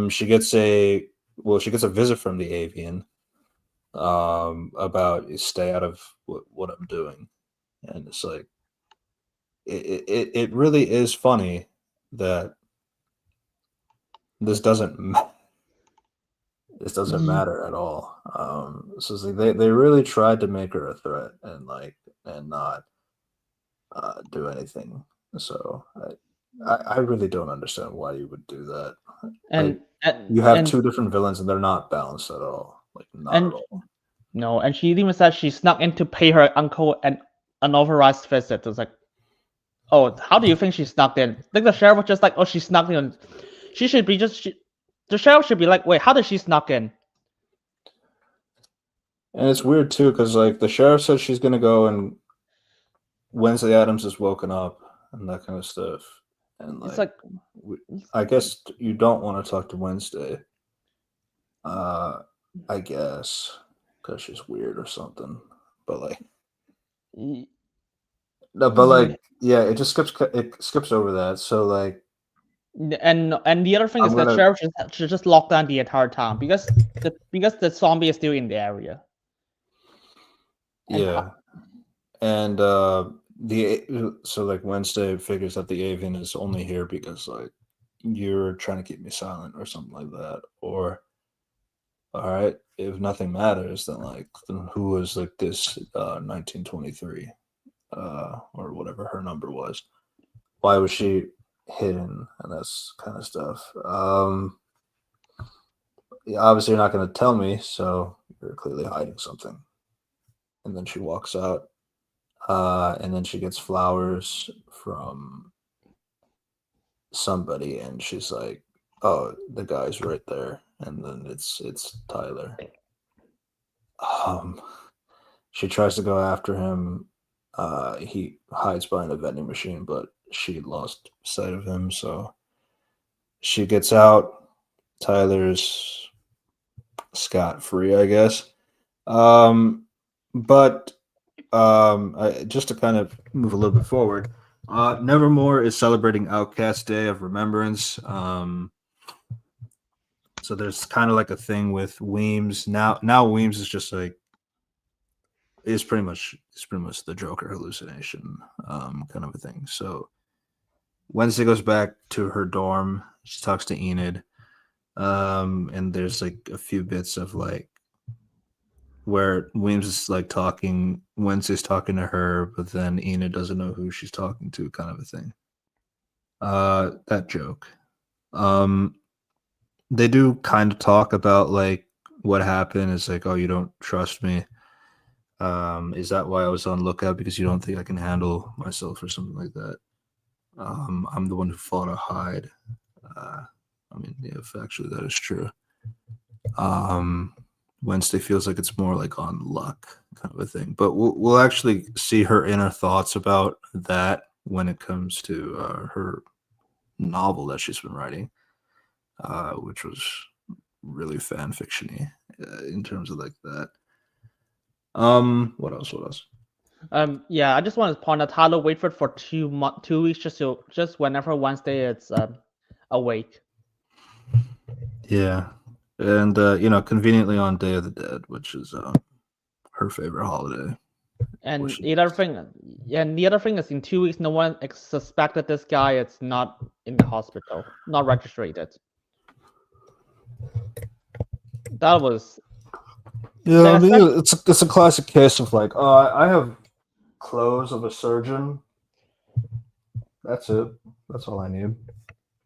She gets a visit from the avian about stay out of what I'm doing, and it's like it really is funny that this doesn't matter at all. So it's like they really tried to make her a threat and not do anything. So I really don't understand why you would do that. and You have two different villains and they're not balanced at all. Like not at all. No, and she even said she snuck in to pay her uncle an unauthorized visit. It's like, oh, how do you think she snuck in? I think the sheriff was just like, oh, she snuck in. She should be the sheriff should be like, wait, how did she snuck in? And it's weird too, because like the sheriff said she's gonna go and Wednesday Adams is woken up and that kind of stuff. And It's like I guess you don't want to talk to Wednesday. I guess because she's weird or something. But like, no, but like, yeah, it skips over that. So like, and the other thing is that sheriff should just lock down the entire town because the zombie is still in the area. Yeah, and so like Wednesday figures that the avian is only here because like you're trying to keep me silent or something like that, or all right, if nothing matters, then who was like this 1923 or whatever her number was? Why was she hidden and that's kind of stuff? Yeah, obviously you're not going to tell me, so you're clearly hiding something. And then she walks out, and then she gets flowers from somebody, and she's like, "Oh, the guy's right there." And then it's Tyler. She tries to go after him. He hides behind a vending machine, but she lost sight of him, so she gets out. Tyler's scot-free, I guess. But just to kind of move a little bit forward, Nevermore is celebrating Outcast Day of Remembrance. So there's kind of like a thing with Weems now. Now Weems is just like is pretty much the Joker hallucination, kind of a thing. So Wednesday goes back to her dorm. She talks to Enid, and there's like a few bits of like where Weems is like talking, Wednesday's talking to her, but then Enid doesn't know who she's talking to, kind of a thing. That joke. They do kind of talk about like what happened. It's like, oh, you don't trust me. Is that why I was on lookout? Because you don't think I can handle myself or something like that. I'm the one who fought a Hyde. I mean, yeah, factually that is true. Wednesday feels like it's more like on luck kind of a thing, but we'll actually see her inner thoughts about that when it comes to her novel that she's been writing, which was really fan fictiony in terms of like that. What else? Yeah, I just want to point out Tyler waited for 2 weeks just whenever Wednesday is awake. Yeah, and conveniently on Day of the Dead, which is her favorite holiday. And the other thing is, in 2 weeks, no one suspected this guy. It's not in the hospital, not registered. That was. Yeah, I mean, it's a classic case of like, oh, I have clothes of a surgeon. That's it. That's all I need.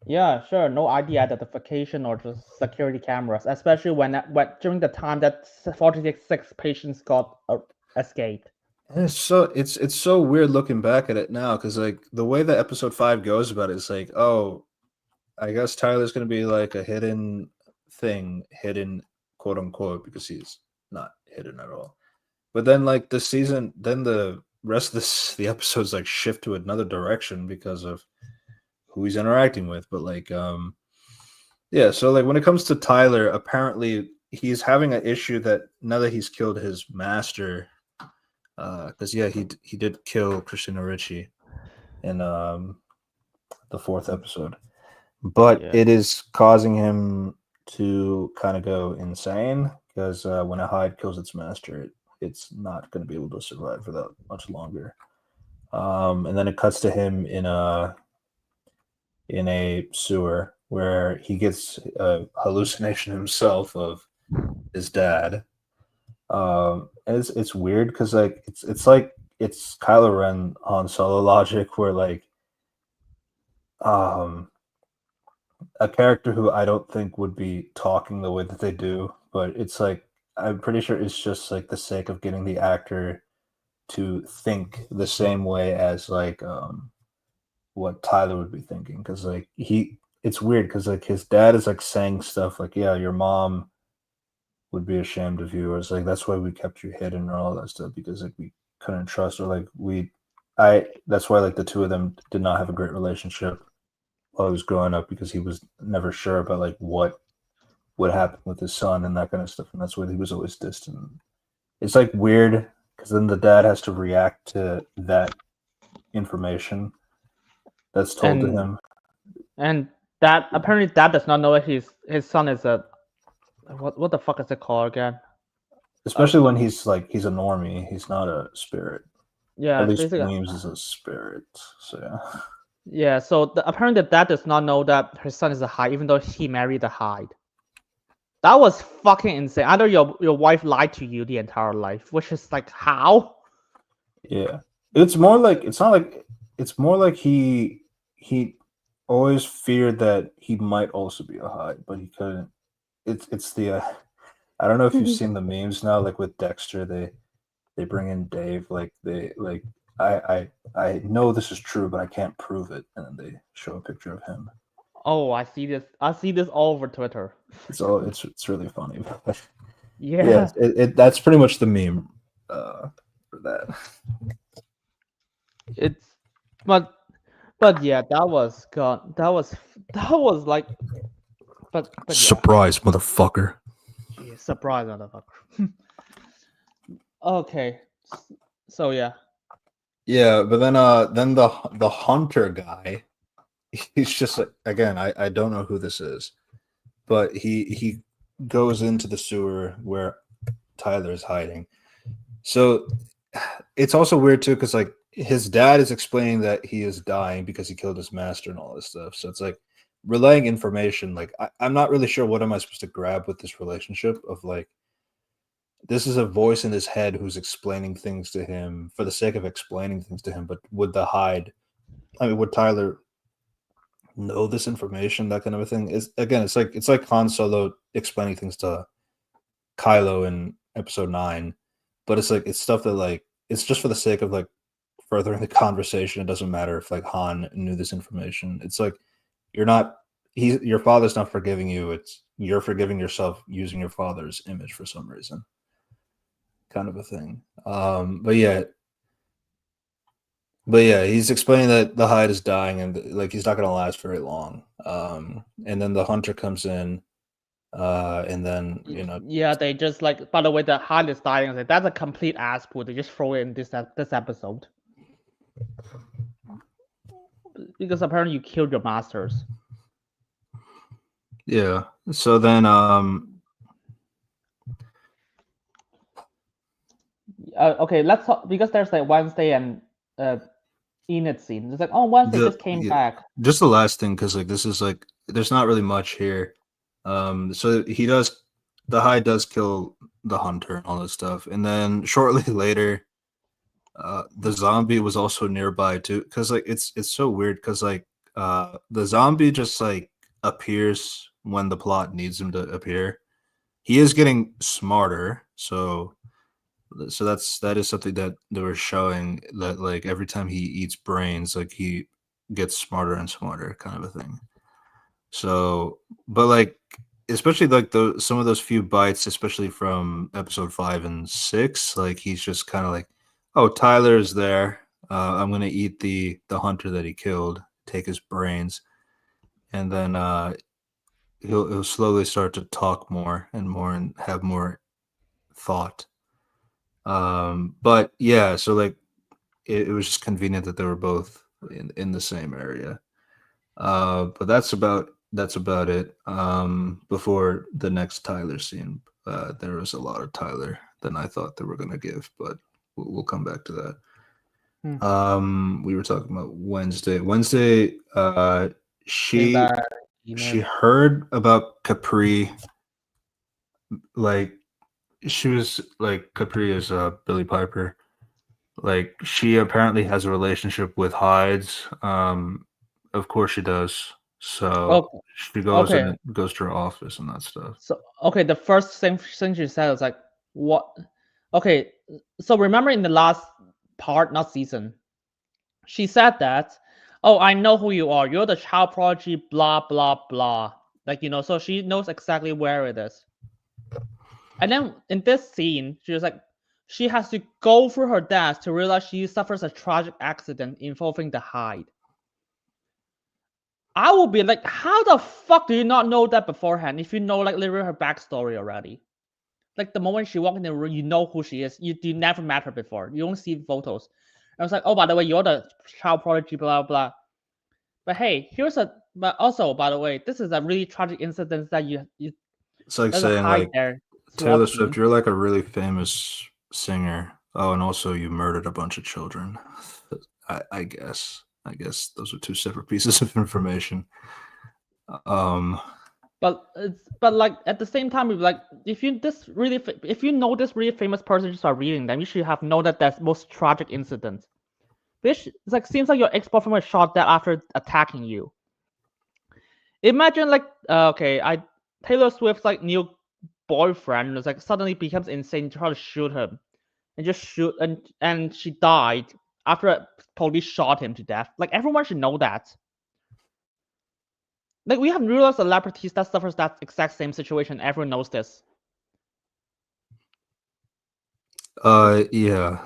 Yeah, sure. No ID identification or just security cameras, especially when during the time that 46 patients got escaped. And it's so weird looking back at it now because like the way that episode 5 goes about it is like, oh, I guess Tyler's gonna be like a hidden thing, hidden quote unquote, because he's not hidden at all. But then like the season, then the rest of the episodes like shift to another direction because of who he's interacting with. But like yeah, so like when it comes to Tyler, apparently he's having an issue that now that he's killed his master, because yeah, he did kill Christina Ricci in the 4th episode, but it is causing him to kind of go insane because when a Hyde kills its master, it's not going to be able to survive for that much longer. And then it cuts to him in a sewer where he gets a hallucination himself of his dad. And it's weird because like it's like it's Kylo Ren Han Solo logic where like a character who I don't think would be talking the way that they do, but it's like I'm pretty sure it's just like the sake of getting the actor to think the same way as like what Tyler would be thinking, because like it's weird because like his dad is like saying stuff like, yeah, your mom would be ashamed of you, or it's like that's why we kept you hidden or all that stuff, because like we couldn't trust, or like that's why like the two of them did not have a great relationship while he was growing up, because he was never sure about like what would happen with his son and that kind of stuff, and that's why he was always distant. It's like weird because then the dad has to react to that information that's told to him, and that apparently dad does not know that his son is a what the fuck is it called again? Especially when he's a normie, he's not a spirit. Yeah, at least Weems is a spirit. So yeah. Yeah, so apparently the dad does not know that her son is a Hyde, even though he married a Hyde. That was fucking insane. Either your wife lied to you the entire life, which is like how? Yeah, it's more like it's more like he always feared that he might also be a Hyde, but he couldn't. It's the I don't know if you've seen the memes now, like with Dexter, they bring in Dave, like they like I know this is true, but I can't prove it, and then they show a picture of him. Oh, I see this all over Twitter. It's really funny. Yeah, that's pretty much the meme for that. It's but yeah, that was like but surprise, motherfucker. Yeah, surprise, motherfucker. Okay, so yeah. Yeah, but then the hunter guy, he's just like, again, I don't know who this is, but he goes into the sewer where Tyler's hiding. So it's also weird too, because like his dad is explaining that he is dying because he killed his master and all this stuff. So it's like relaying information. Like I'm not really sure what am I supposed to grab with this relationship of like this is a voice in his head who's explaining things to him for the sake of explaining things to him. But would would Tyler know this information? That kind of a thing is again, it's like Han Solo explaining things to Kylo in Episode 9, but it's like it's stuff that like it's just for the sake of like furthering the conversation. It doesn't matter if like Han knew this information. It's like you're not your father's not forgiving you. It's you're forgiving yourself using your father's image for some reason. Kind of a thing. But yeah, he's explaining that the hide is dying and like he's not gonna last very long. And then the hunter comes in, and then Yeah, they just like. By the way, the hide is dying. I was like, that's a complete ass pull. They just throw it in this episode because apparently you killed your masters. Yeah. So then okay, let's talk because there's like Wednesday and Enid scene. It's like, oh, Wednesday just came back. Just the last thing, because like this is like there's not really much here. So the hide does kill the hunter and all this stuff, and then shortly later, the zombie was also nearby too. Because like it's so weird. Because like the zombie just like appears when the plot needs him to appear. He is getting smarter, so that is something that they were showing, that like every time he eats brains, like he gets smarter and smarter, kind of a thing. So, but like especially like some of those few bites, especially from episode 5 and 6, like he's just kind of like, oh, Tyler's there. I'm gonna eat the hunter that he killed, take his brains, and then he'll slowly start to talk more and more and have more thought. But yeah, so like it was just convenient that they were both in the same area. But that's about it. Before the next Tyler scene, there was a lot of Tyler than I thought they were gonna give, but we'll come back to that. We were talking about Wednesday. She heard about Capri, like she was like Capri is Billy Piper. Like she apparently has a relationship with Hides. Of course she does. So she goes and goes to her office and that stuff. So okay, the first thing she said was like, what? Okay, so remember in the last part, not season, she said that, oh, I know who you are. You're the child prodigy, blah blah blah. Like so she knows exactly where it is. And then in this scene, she was like, she has to go through her desk to realize she suffers a tragic accident involving the hide. I will be like, how the fuck do you not know that beforehand if you know like literally her backstory already? Like the moment she walked in the room, you know who she is. You never met her before. You only see photos. I was like, oh, by the way, you're the child prodigy, blah blah. But hey, but also, by the way, this is a really tragic incident that you. It's like saying like Taylor Swift, you're like a really famous singer. Oh, and also you murdered a bunch of children. I guess those are two separate pieces of information. But like at the same time, like if you know this really famous person just by reading them, you should have known that that's most tragic incident. Which like seems like your ex-boyfriend was shot dead after attacking you. Imagine like Taylor Swift's like new boyfriend was like suddenly becomes insane, try to shoot him, and she died after police shot him to death. Like everyone should know that. Like we have real celebrities that suffers that exact same situation. Everyone knows this. Yeah.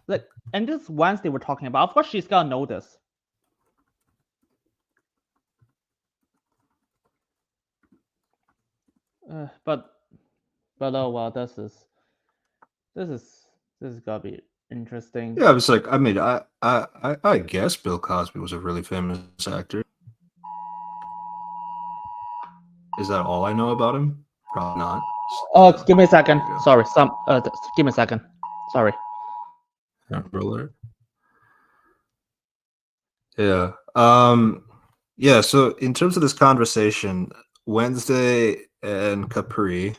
Like, and this Wednesday we're talking about. Of course, she's gonna know this. But oh well, this is gonna be interesting. Yeah, I was like, I mean, I guess Bill Cosby was a really famous actor. Is that all I know about him? Probably not. Give me a second. There you go. Sorry, give me a second. Sorry. Amber Alert. Yeah. Yeah, so in terms of this conversation, Wednesday and Capri,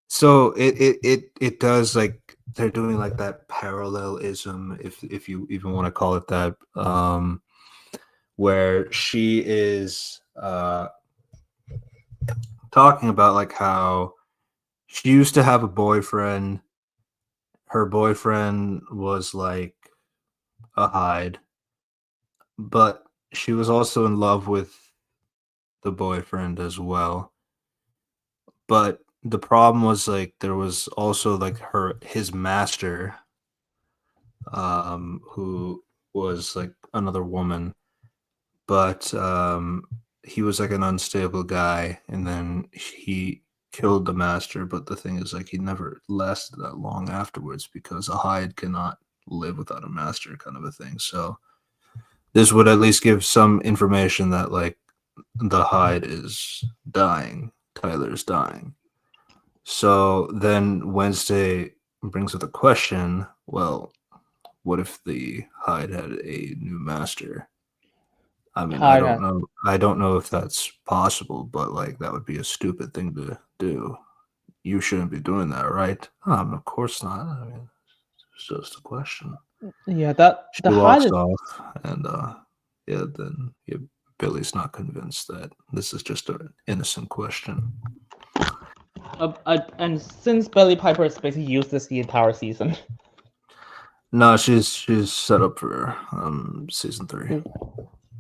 so it does like they're doing like that parallelism, if you even want to call it that, where she is talking about like how she used to have a boyfriend. Her boyfriend was like a Hyde, but she was also in love with the boyfriend as well. But the problem was like there was also like his master, who was like another woman, but he was like an unstable guy, and then he killed the master. But the thing is, like, he never lasted that long afterwards because a Hyde cannot live without a master, kind of a thing. So this would at least give some information that like the Hyde is dying, Tyler's dying. So then Wednesday brings up the question, well, what if the Hyde had a new master? I mean, I don't know. I don't know if that's possible, but like that would be a stupid thing to do. You shouldn't be doing that, right? Of course not. I mean, it's just a question. Yeah, that She the walks Hyde. off, and then Billy's not convinced that this is just an innocent question. And since Billy Piper is basically used this the entire season. No, she's set up for season 3.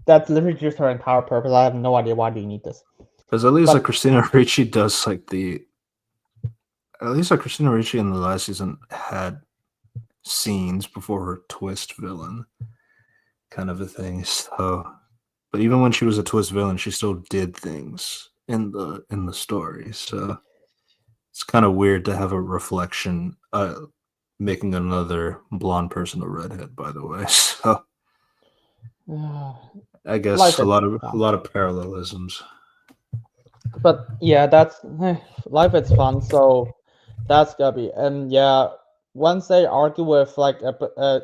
That's literally just her entire purpose. I have no idea why do you need this. Because at least like Christina Ricci does like at least like Christina Ricci in the last season had scenes before her twist villain, kind of a thing. So, but even when she was a twist villain, she still did things in the story. So it's kind of weird to have a reflection, making another blonde person a redhead. By the way, so I guess a lot of parallelisms. But yeah, that's life is fun, so that's gonna be. And yeah, once they argue with like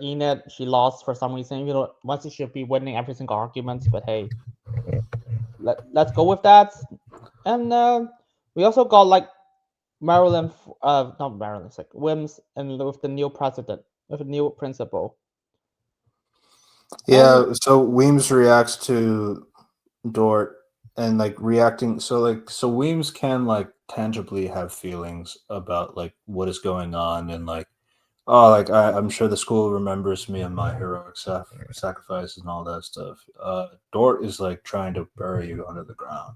Enid, she lost for some reason. You know, once she should be winning every single argument, but hey, let's go with that. And we also got like Marilyn, not Marilyn, it's like Wims, and with the new president, with the new principal. Yeah, so Weems reacts to Dort and like reacting. So Weems can like tangibly have feelings about like what is going on, and like, oh, like I'm sure the school remembers me and my heroic sacrifices and all that stuff. Dort is like trying to bury you under the ground.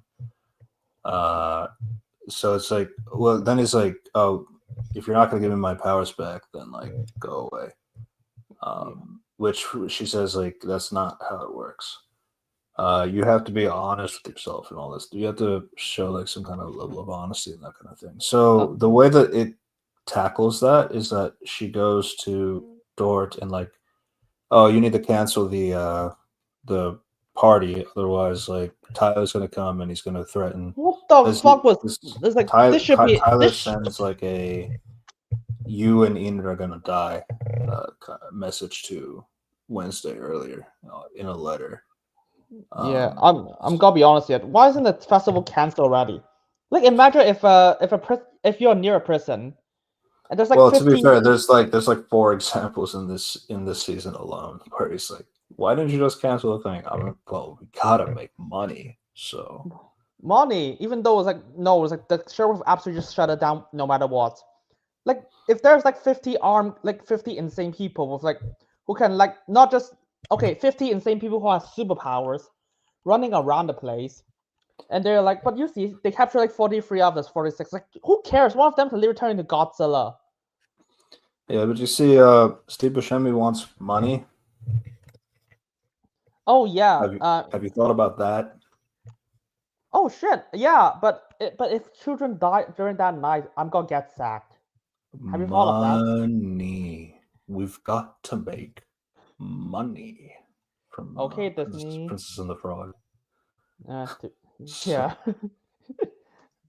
So it's like, well, then he's like, oh, if you're not gonna give me my powers back, then like go away. Which she says like that's not how it works. You have to be honest with yourself and all this. You have to show like some kind of level of honesty and that kind of thing. So the way that it tackles that is that she goes to Dort and like, oh, you need to cancel the party, otherwise like Tyler's gonna come and he's gonna threaten. What the fuck was this? Like this should be Tyler sends like a you and Enid are gonna die message to Wednesday earlier in a letter. Yeah, I'm gonna be honest yet. Why isn't the festival canceled already? Like, imagine if you're near a prison, and there's like. Well, to be fair, there's like 4 examples in this season alone where he's like, "Why didn't you just cancel the thing?" I'm like, "Well, we gotta make money, so." Money, even though it's like the sheriff absolutely just shut it down no matter what. Like, if there's like 50 insane people with like who can like not just 50 insane people who have superpowers running around the place, and they're like, but you see, they capture like 43 of this 46. Like, who cares? One of them can literally turn into Godzilla. Yeah, but you see, Steve Buscemi wants money. Oh yeah. Have you thought about that? Oh shit! Yeah, but if children die during that night, I'm gonna get sacked. Have you thought of that? Money. We've got to make money from Disney. Princess and the Frog. Yeah.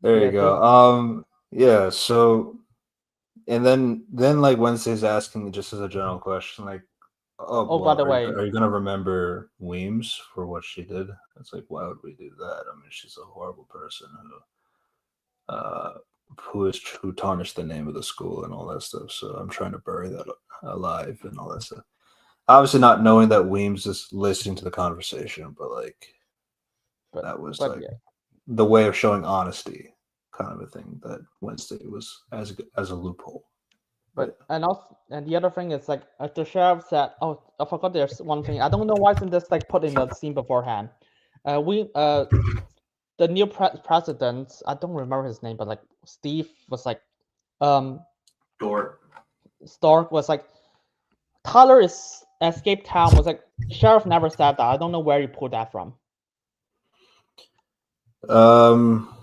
There you Yeah. go. Yeah. So, and then like Wednesday's asking just as a general question, like, oh Oh, by well, the way, are you gonna remember Weems for what she did? It's like, why would we do that? I mean, she's a horrible person uh who tarnished the name of the school and all that stuff. So I'm trying to bury that alive and all that stuff. Obviously, not knowing that Weems is listening to the conversation, but like that was but like yeah. the way of showing honesty, kind of a thing that Wednesday was as a loophole. But and also, and the other thing is like the sheriff said, oh, I forgot there's one thing. I don't know why isn't this like put in the scene beforehand. We the new president, I don't remember his name, but like Steve was like, Dort. Stark was like, Tyler is escaped town. Was like, the sheriff never said that. I don't know where he pulled that from. Um,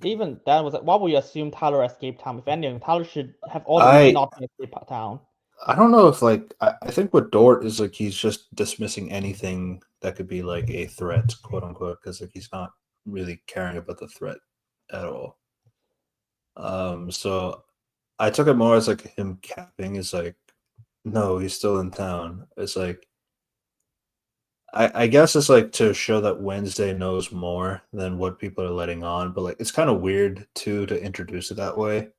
Even that was like, why would you assume Tyler escaped town? If anything, Tyler should have all the reason I not to escape town. I don't know if like I think what Dort is like he's just dismissing anything that could be like a threat, quote unquote, because like he's not really caring about the threat at all. So I took it more as like him capping is like, no, he's still in town. It's like I guess it's like to show that Wednesday knows more than what people are letting on, but like it's kind of weird too to introduce it that way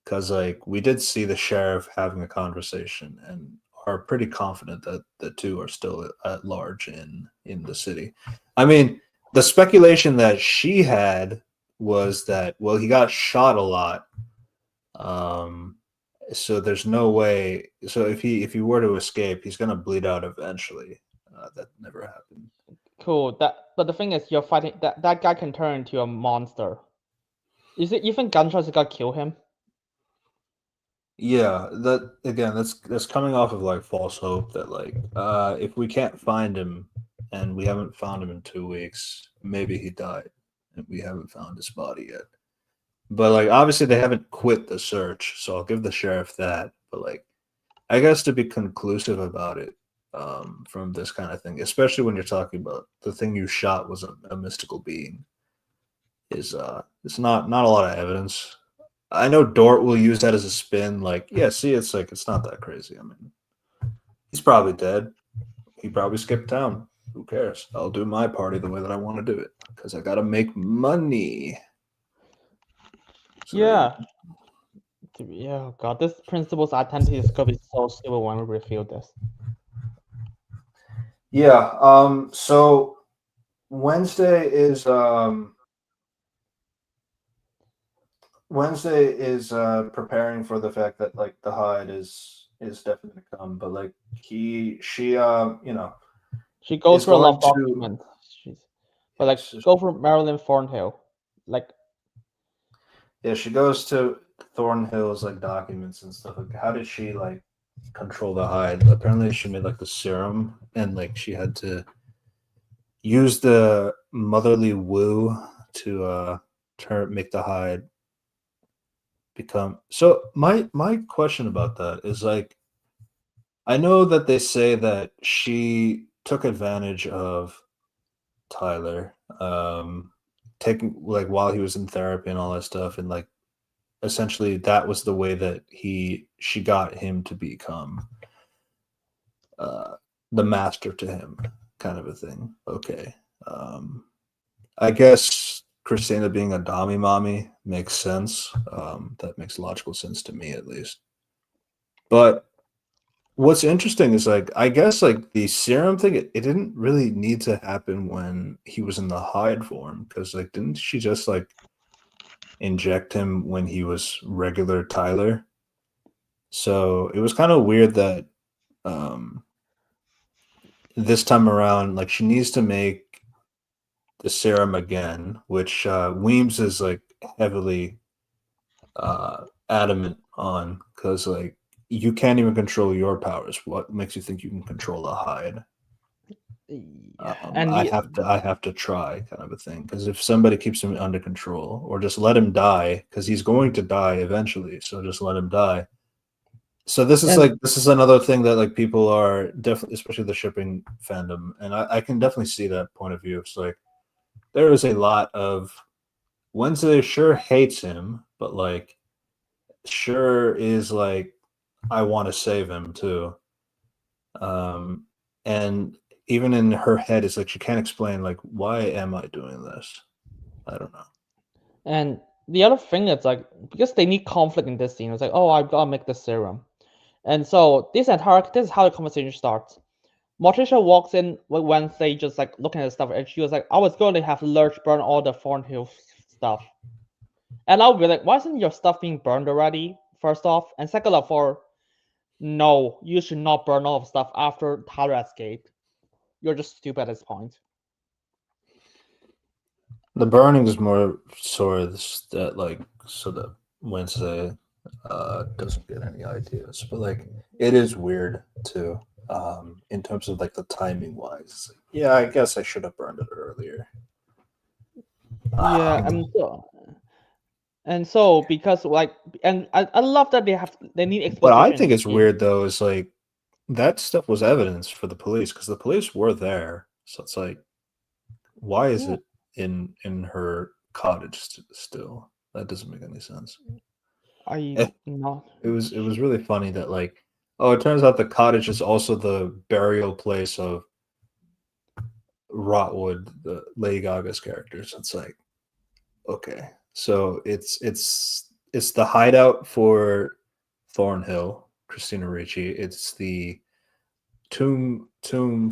because like we did see the sheriff having a conversation and are pretty confident that the two are still at large in the city. I mean, the speculation that she had was that well he got shot a lot, um, so there's no way. So if he were to escape, he's gonna bleed out eventually. That never happened. Cool. But the thing is, you're fighting that guy can turn into a monster. Is it even gunshots gonna kill him? Yeah, that again, that's coming off of like false hope that like if we can't find him and we haven't found him in 2 weeks, maybe he died and we haven't found his body yet. But like obviously they haven't quit the search, so I'll give the sheriff that. But like I guess to be conclusive about it, from this kind of thing, especially when you're talking about the thing you shot was a mystical being, is it's not a lot of evidence. I know Dort will use that as a spin, like, yeah, see, it's like it's not that crazy. I mean, he's probably dead. He probably skipped town. Who cares? I'll do my party the way that I want to do it because I gotta make money. So Yeah. Yeah, God, this principal's identity is gonna be so stupid when we reveal this. yeah. So Wednesday is preparing for the fact that like the Hyde is definitely gonna come, but like she She goes is through a lot going of to documents. But like, yes, go for Marilyn Thornhill. Like, yeah, she goes to Thornhill's like documents and stuff. Like, how did she like control the Hyde? Apparently, she made like the serum, and like she had to use the motherly woo to make the Hyde become. So my question about that is like, I know that they say that she took advantage of Tyler, taking like while he was in therapy and all that stuff, and like essentially that was the way that she got him to become uh, the master to him, kind of a thing. Okay, I guess Christina being a Dami mommy makes sense. That makes logical sense to me, at least. But what's interesting is like I guess like the serum thing, it didn't really need to happen when he was in the Hyde form because like didn't she just like inject him when he was regular Tyler? So it was kind of weird that um this time around like she needs to make the serum again, which Weems is like heavily adamant on because like you can't even control your powers. What makes you think you can control the Hyde? yeah, and I have to try kind of a thing because if somebody keeps him under control or just let him die because he's going to die eventually, so just let him die. So this is another thing that like people are definitely, especially the shipping fandom, and I can definitely see that point of view. It's like there is a lot of Wednesday sure hates him, but like sure is like I want to save him too. And even in her head, it's like she can't explain like why am I doing this? I don't know. And the other thing is like because they need conflict in this scene, it's like, oh, I've got to make this serum. And so this is how the conversation starts. Morticia walks in with Wednesday just like looking at the stuff, and she was like, I was going to have Lurch burn all the Thornhill stuff. And I'll be like, why isn't your stuff being burned already? First off. And second of all, no, you should not burn all of stuff after Tyler escaped. You're just stupid at this point. The burning is more sort of that like so that Wednesday doesn't get any ideas. But like it is weird too. In terms of like the timing wise. Yeah, I guess I should have burned it earlier. Yeah, and so because like and I love that they need exposition. What I think is weird though is like that stuff was evidence for the police because the police were there. So it's like, why is it in her cottage still? That doesn't make any sense. Not. It was really funny that like, oh, it turns out the cottage is also the burial place of Rotwood, the Lady Gaga's character. So it's like, okay, so it's the hideout for Thornhill, Christina Ricci. It's the tomb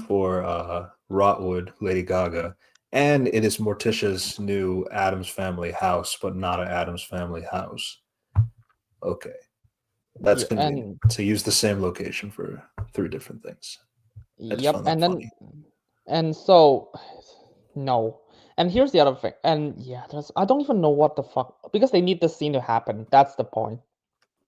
for Rotwood, Lady Gaga, and it is Morticia's new Addams Family house, but not an Addams Family house. Okay, that's convenient to use the same location for 3 different things. Yep, and then funny. And so no. And here's the other thing. And yeah, I don't even know what the fuck because they need this scene to happen. That's the point.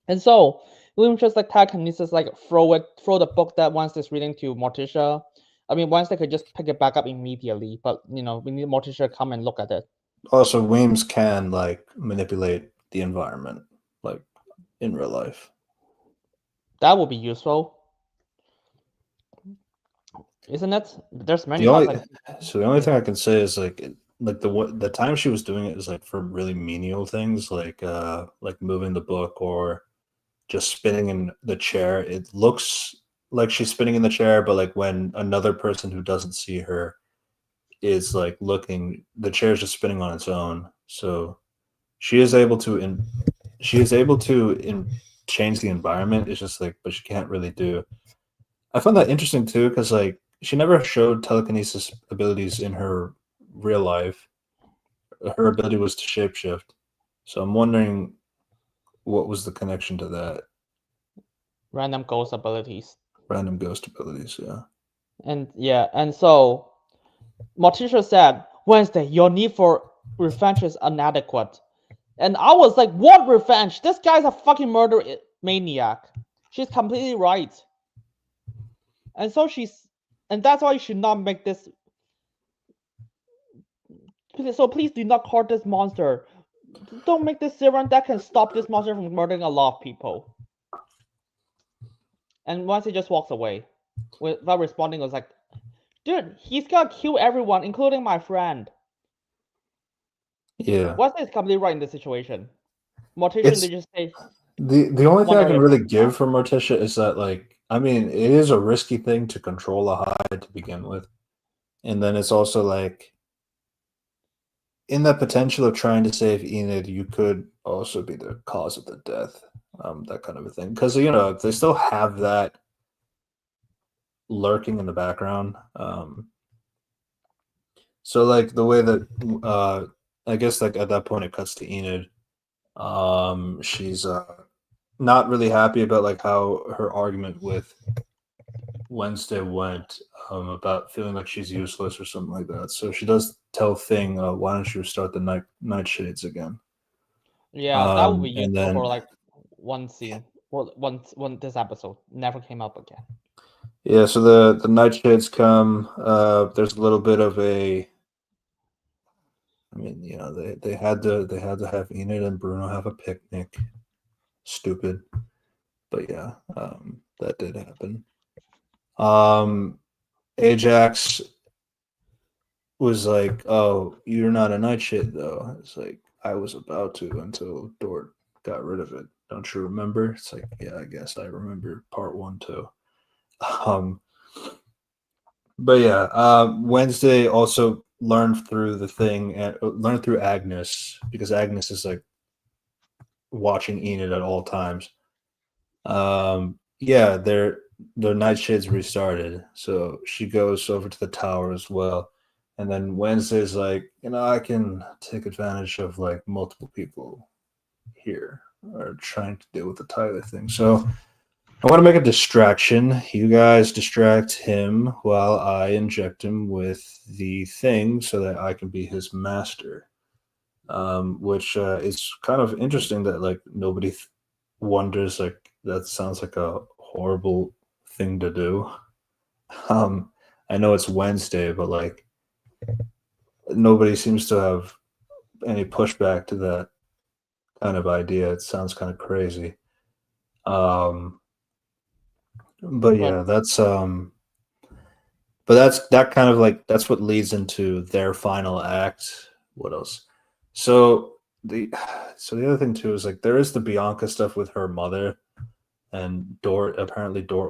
And so William just like telekinesis, like throw the book that Wednesday's reading to Morticia. I mean, Wednesday could just pick it back up immediately, but you know, we need Morticia to come and look at it. Also, Weems can like manipulate the environment, like in real life. That would be useful, isn't it? There's many. So the only thing I can say is like the time she was doing it is like for really menial things, like moving the book or just spinning in the chair. It looks like she's spinning in the chair, but like when another person who doesn't see her is like looking, the chair's just spinning on its own. So she is able to change the environment. It's just like, but she can't really do. I found that interesting too, because like she never showed telekinesis abilities in her real life. Her ability was to shapeshift. So I'm wondering what was the connection to that? Random ghost abilities. Random ghost abilities, yeah. And so Morticia said, Wednesday, your need for revenge is inadequate. And I was like, what revenge? This guy's a fucking murder maniac. She's completely right. And so and that's why you should not make this. So please do not court this monster. Don't make this serum that can stop this monster from murdering a lot of people. And once he just walks away, without responding, was like, dude, he's gonna kill everyone, including my friend. Yeah. What's is completely right in this situation? Morticia, they just say the only thing I can really give for Morticia is that like, I mean, it is a risky thing to control a hide to begin with. And then it's also like in the potential of trying to save Enid, you could also be the cause of the death. That kind of a thing. Because you know, they still have that lurking in the background. So like the way that I guess like at that point it cuts to Enid. She's not really happy about like how her argument with Wednesday went, about feeling like she's useless or something like that. So she does tell Thing, why don't you start the nightshades again? Yeah, that would be useful for like one scene. Or one this episode never came up again. Yeah, so the nightshades come. There's a little bit of a. I mean, you know, they had to have Enid and Bruno have a picnic. Stupid, but yeah, that did happen. Ajax was like, "Oh, you're not a nightshade, though." It's like I was about to until Dort got rid of it. Don't you remember? It's like, yeah, I guess I remember part one too. Um, but yeah, Wednesday also learned through the thing and learned through Agnes because Agnes is like watching Enid at all times. Yeah, their nightshades restarted, so she goes over to the tower as well. And then Wednesday's like, I can take advantage of like multiple people here are trying to deal with the Tyler thing. So I want to make a distraction. You guys distract him while I inject him with the thing so that I can be his master. Which is kind of interesting that like nobody wonders like that sounds like a horrible thing to do. Um, I know it's Wednesday, but like nobody seems to have any pushback to that kind of idea. It sounds kind of crazy. Um, but But yeah, that's that kind of like that's what leads into their final act. What else? So the so the other thing too is like there is the Bianca stuff with her mother and Dort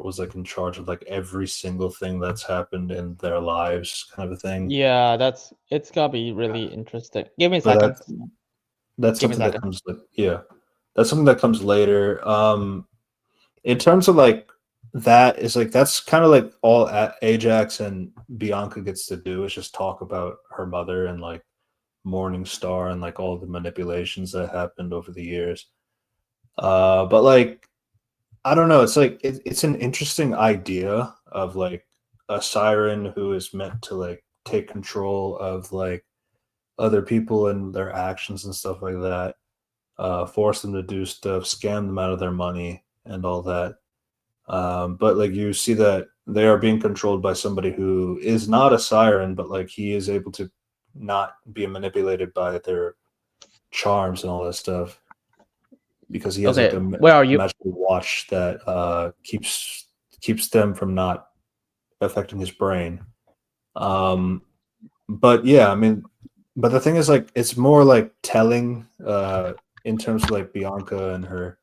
was like in charge of like every single thing that's happened in their lives kind of a thing. yeah, it's gonna be really interesting. Give me a But second. that's Give me a something that second. comes like yeah. That's something that comes later. In terms of like that is like that's kind of like all Ajax and Bianca gets to do is just talk about her mother and like Morning Star and like all the manipulations that happened over the years. But like I don't know, it's like it's an interesting idea of like a siren who is meant to like take control of like other people and their actions and stuff like that, force them to do stuff, scam them out of their money and all that. But like you see that they are being controlled by somebody who is not a siren, but like he is able to not be manipulated by their charms and all that stuff because he has like Okay, a where are you? magical watch that keeps them from not affecting his brain. Um, but yeah, I mean, but the thing is, like, it's more like telling in terms of like Bianca and her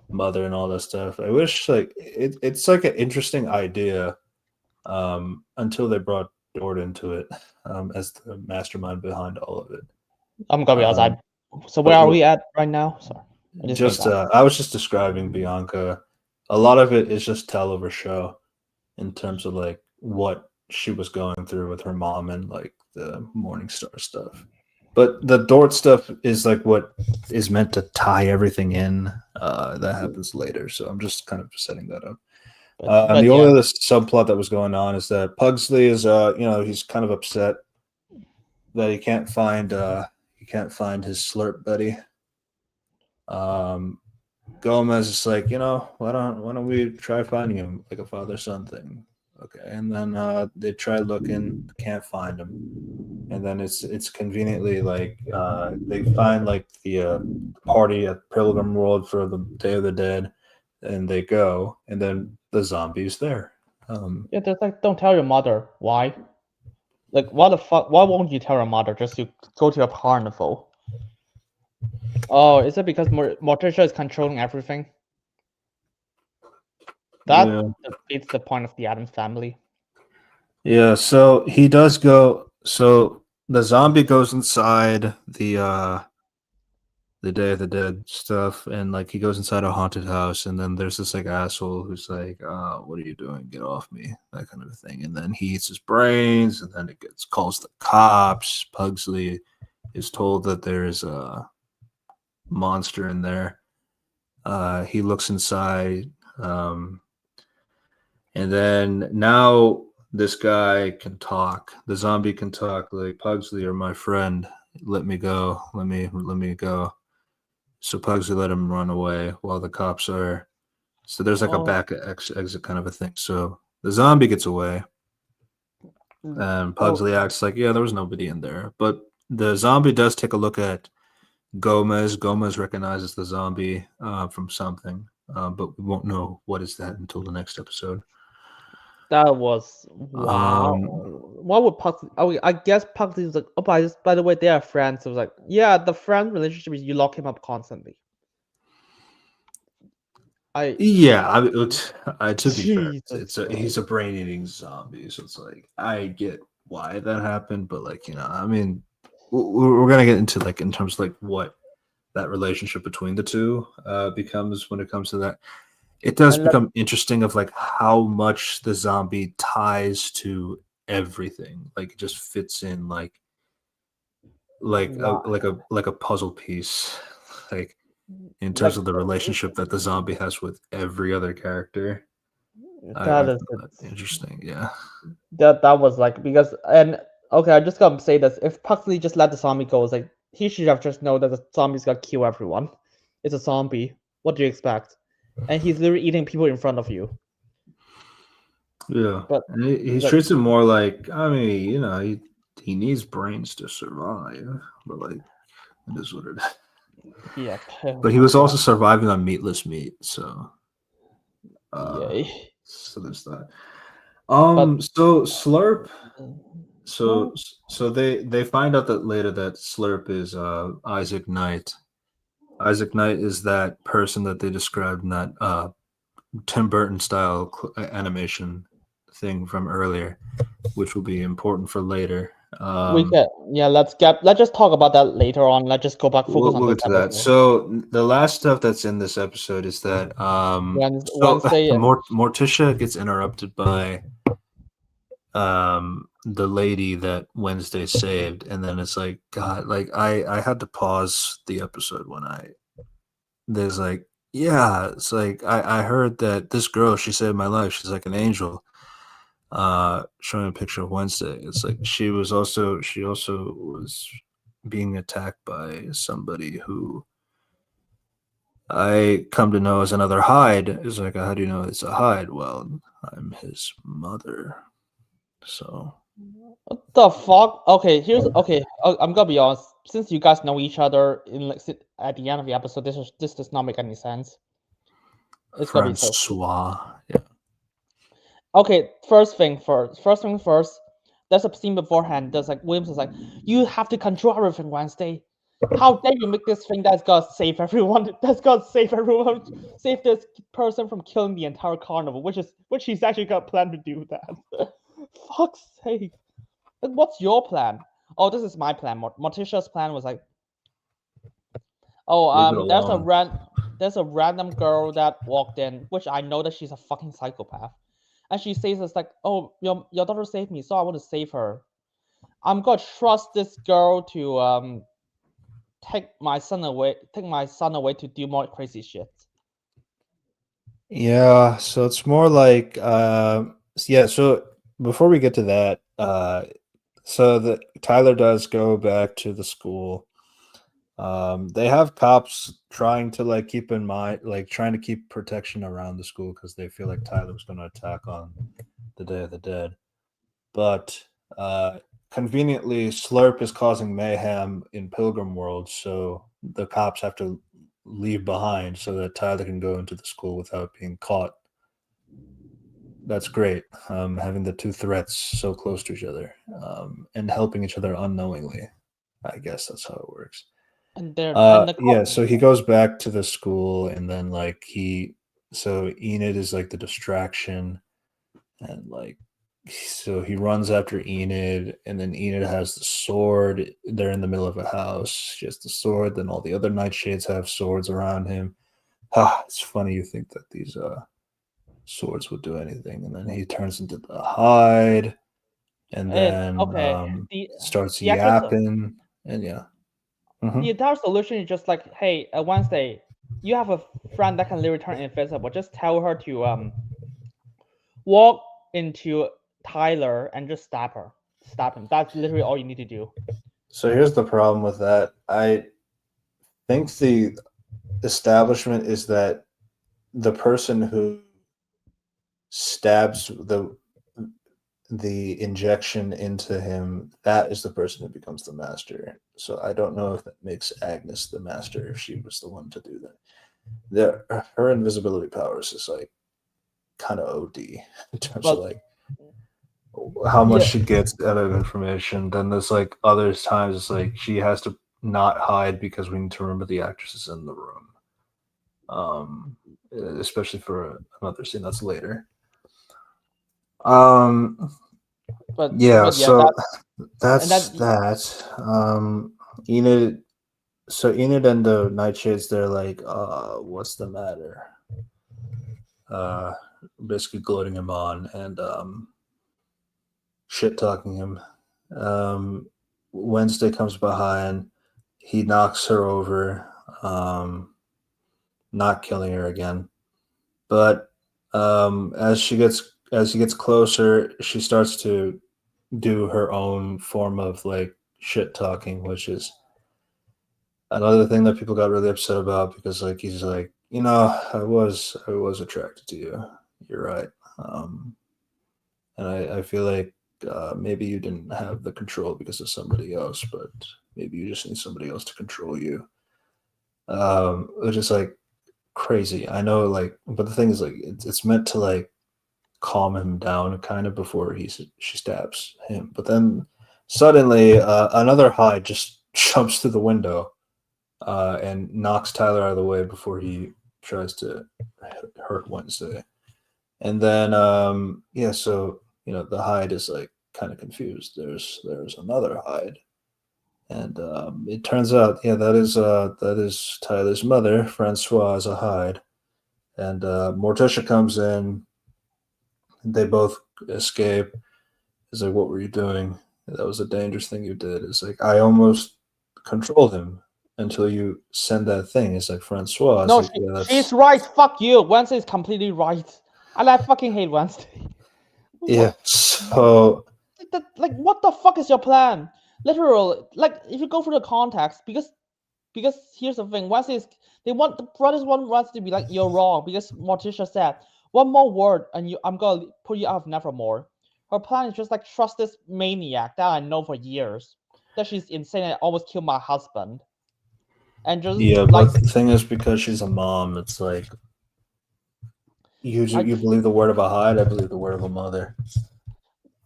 mother and all that stuff. I wish like it's like an interesting idea until they brought Dort into it as the mastermind behind all of it. I'm gonna be Um, outside. So where but are we at right now? Sorry, I just came just back. I was just describing Bianca. A lot of it is just tell over show in terms of like what she was going through with her mom and like the Morningstar stuff. But the Dort stuff is like what is meant to tie everything in. That happens later, so I'm just kind of setting that up. And But the only yeah, other subplot that was going on is that Pugsley is, he's kind of upset that he can't find his Slurp buddy. Um, Gomez is like, why don't we try finding him like a father son thing? Okay, and then they try looking, can't find him, and then it's conveniently like they find like the party at Pilgrim World for the Day of the Dead, and they go, and then the zombies there. yeah. There's like, don't tell your mother. Why? Like, what the fuck? Why won't you tell your mother just to go to a carnival? Oh, is it because Morticia is controlling everything? That Yeah, defeats the point of the Adams family. yeah. So he does go. So the zombie goes inside the Day of the Dead stuff, and like he goes inside a haunted house, and then there's this like asshole who's like, "What are you doing? Get off me!" That kind of a thing, and then he eats his brains, and then it gets calls the cops. Pugsley is told that there's a monster in there. He looks inside, and then now this guy can talk. The zombie can talk like Pugsley or my friend. Let me go. Let me go. So Pugsley let him run away while the cops are. So there's like a Oh, back exit kind of a thing. So the zombie gets away, and oh, Pugsley acts like, yeah, there was nobody in there. But the zombie does take a look at Gomez. Gomez recognizes the zombie from something, but we won't know what is that until the next episode. That was wow. Um, What would Puxley? I guess Puxley was like, oh, by the way, they are friends. So it was like, yeah, the friend relationship is you lock him up constantly. yeah, to be fair, Jesus he's Christ. a brain eating zombie, so it's like I get why that happened, but like I mean, we're gonna get into like in terms of like what that relationship between the two becomes when it comes to that. It does And let become interesting of like how much the zombie ties to everything. Like it just fits in wow. like a puzzle piece. Like in terms Like of the relationship that the zombie has with every other character. I that found is that interesting. Yeah. that was like because and okay, I just gotta say this. If Puxley just let the zombie go, it's like he should have just known that the zombie's gonna kill everyone. It's a zombie. What do you expect? And he's literally eating people in front of you. Yeah. But And he like treats it more like I mean, he needs brains to survive, but like it is what it is. yeah, oh But he my was god. also surviving on meatless meat, so uh Yay. so there's that. But So Slurp, huh? so they find out that later that Slurp is Isaac Knight. Isaac Knight is that person that they described in that Tim Burton style animation thing from earlier, which will be important for later. We can yeah, let's just talk about that later on. Let's just go back focus on We'll this get to that. episode. So the last stuff that's in this episode is that Wednesday and Morticia gets interrupted by the lady that Wednesday saved, and then it's like God, like I had to pause the episode when there's like yeah, it's like I heard that this girl, she saved my life, she's like an angel. Showing a picture of Wednesday, it's like she also was being attacked by somebody who I come to know as another Hyde. Is like, how do you know it's a Hyde? Well, I'm his mother. So what the fuck? Okay, here's okay. I'm gonna be honest. Since you guys know each other in like at the end of the episode, this does not make any sense. It's gonna be so stupid. Francois, yeah, Okay, first thing first. First thing first. There's a scene beforehand. There's like Williams is like, you have to control everything, Wednesday. How dare you make this thing that's gonna save everyone? That's gonna save everyone. Save this person from killing the entire carnival, which he's actually got planned to do that. Fuck's sake. Like, what's your plan? Oh, this is my plan. Morticia's plan was like, oh, leave it alone. there's a random girl that walked in, which I know that she's a fucking psychopath, and she says it's like, oh, your daughter saved me, so I want to save her. I'm gonna trust this girl to take my son away to do more crazy shit. Yeah, so it's more like yeah, so before we get to that, so the Tyler does go back to the school. They have cops trying to like keep in mind, like trying to keep protection around the school because they feel like Tyler was going to attack on the Day of the Dead. But conveniently, Slurp is causing mayhem in Pilgrim World, so the cops have to leave behind so that Tyler can go into the school without being caught. That's great. Having the two threats so close to each other and helping each other unknowingly. I guess that's how it works. And the Yeah, so he goes back to the school and then like so Enid is like the distraction and like so he runs after Enid and then Enid has the sword. They're in the middle of a house. She has the sword, then all the other nightshades have swords around him. It's funny you think that these swords would do anything, and then he turns into the Hyde and then okay, starts the actual yapping and yeah. the Mhm. entire solution is just like, hey, Wednesday, you have a friend that can literally turn invisible. Just tell her to walk into Tyler and just stab him. That's literally all you need to do. So here's the problem with that. I think the establishment is that the person who stabs the injection into him, that is the person who becomes the master. So I don't know if that makes Agnes the master if she was the one to do that. Her invisibility powers is like kind of OD in terms of But like how much Yeah, she gets out of information. Then there's like other times it's like she has to not hide because we need to remember the actress is in the room. Um, especially for another scene that's later. Um, yeah, but yeah, so and that's that that. Enid. So Enid and the Nightshades, they're like, what's the matter? Uh, basically gloating him on and shit talking him. Um, Wednesday comes behind. He knocks her over, not killing her again. But as he gets closer, she starts to do her own form of like shit talking, which is another thing that people got really upset about because like he's like, I was attracted to you. You're right. Um, and I feel like maybe you didn't have the control because of somebody else, but maybe you just need somebody else to control you. Which is like crazy. I know, like, but the thing is, like, it's meant to like calm him down kind of before she stabs him, but then suddenly another Hyde just jumps through the window and knocks Tyler out of the way before he tries to hurt Wednesday. And then yeah, so the Hyde is like kind of confused. There's another Hyde, and it turns out yeah that is Tyler's mother, Francoise Hyde, and Morticia comes in. They both escape. He's like, "What were you doing? That was a dangerous thing you did." It's like I almost controlled him until you send that thing. It's like Francois. It's no, like yeah, she's that's right. Fuck you. Wednesday is completely right. I fucking hate Wednesday. yeah. What? So Like what the fuck is your plan? Literal, like if you go through the context, because here's the thing, Wednesday is the brothers want Wednesday to be like you're wrong because Morticia said one more word and I'm gonna put you out of Nevermore. Her plan is just like trust this maniac that I know for years, that she's insane and almost killed my husband, and just yeah, like but the thing is, because she's a mom, it's like like you believe the word of a Hyde. I believe the word of a mother.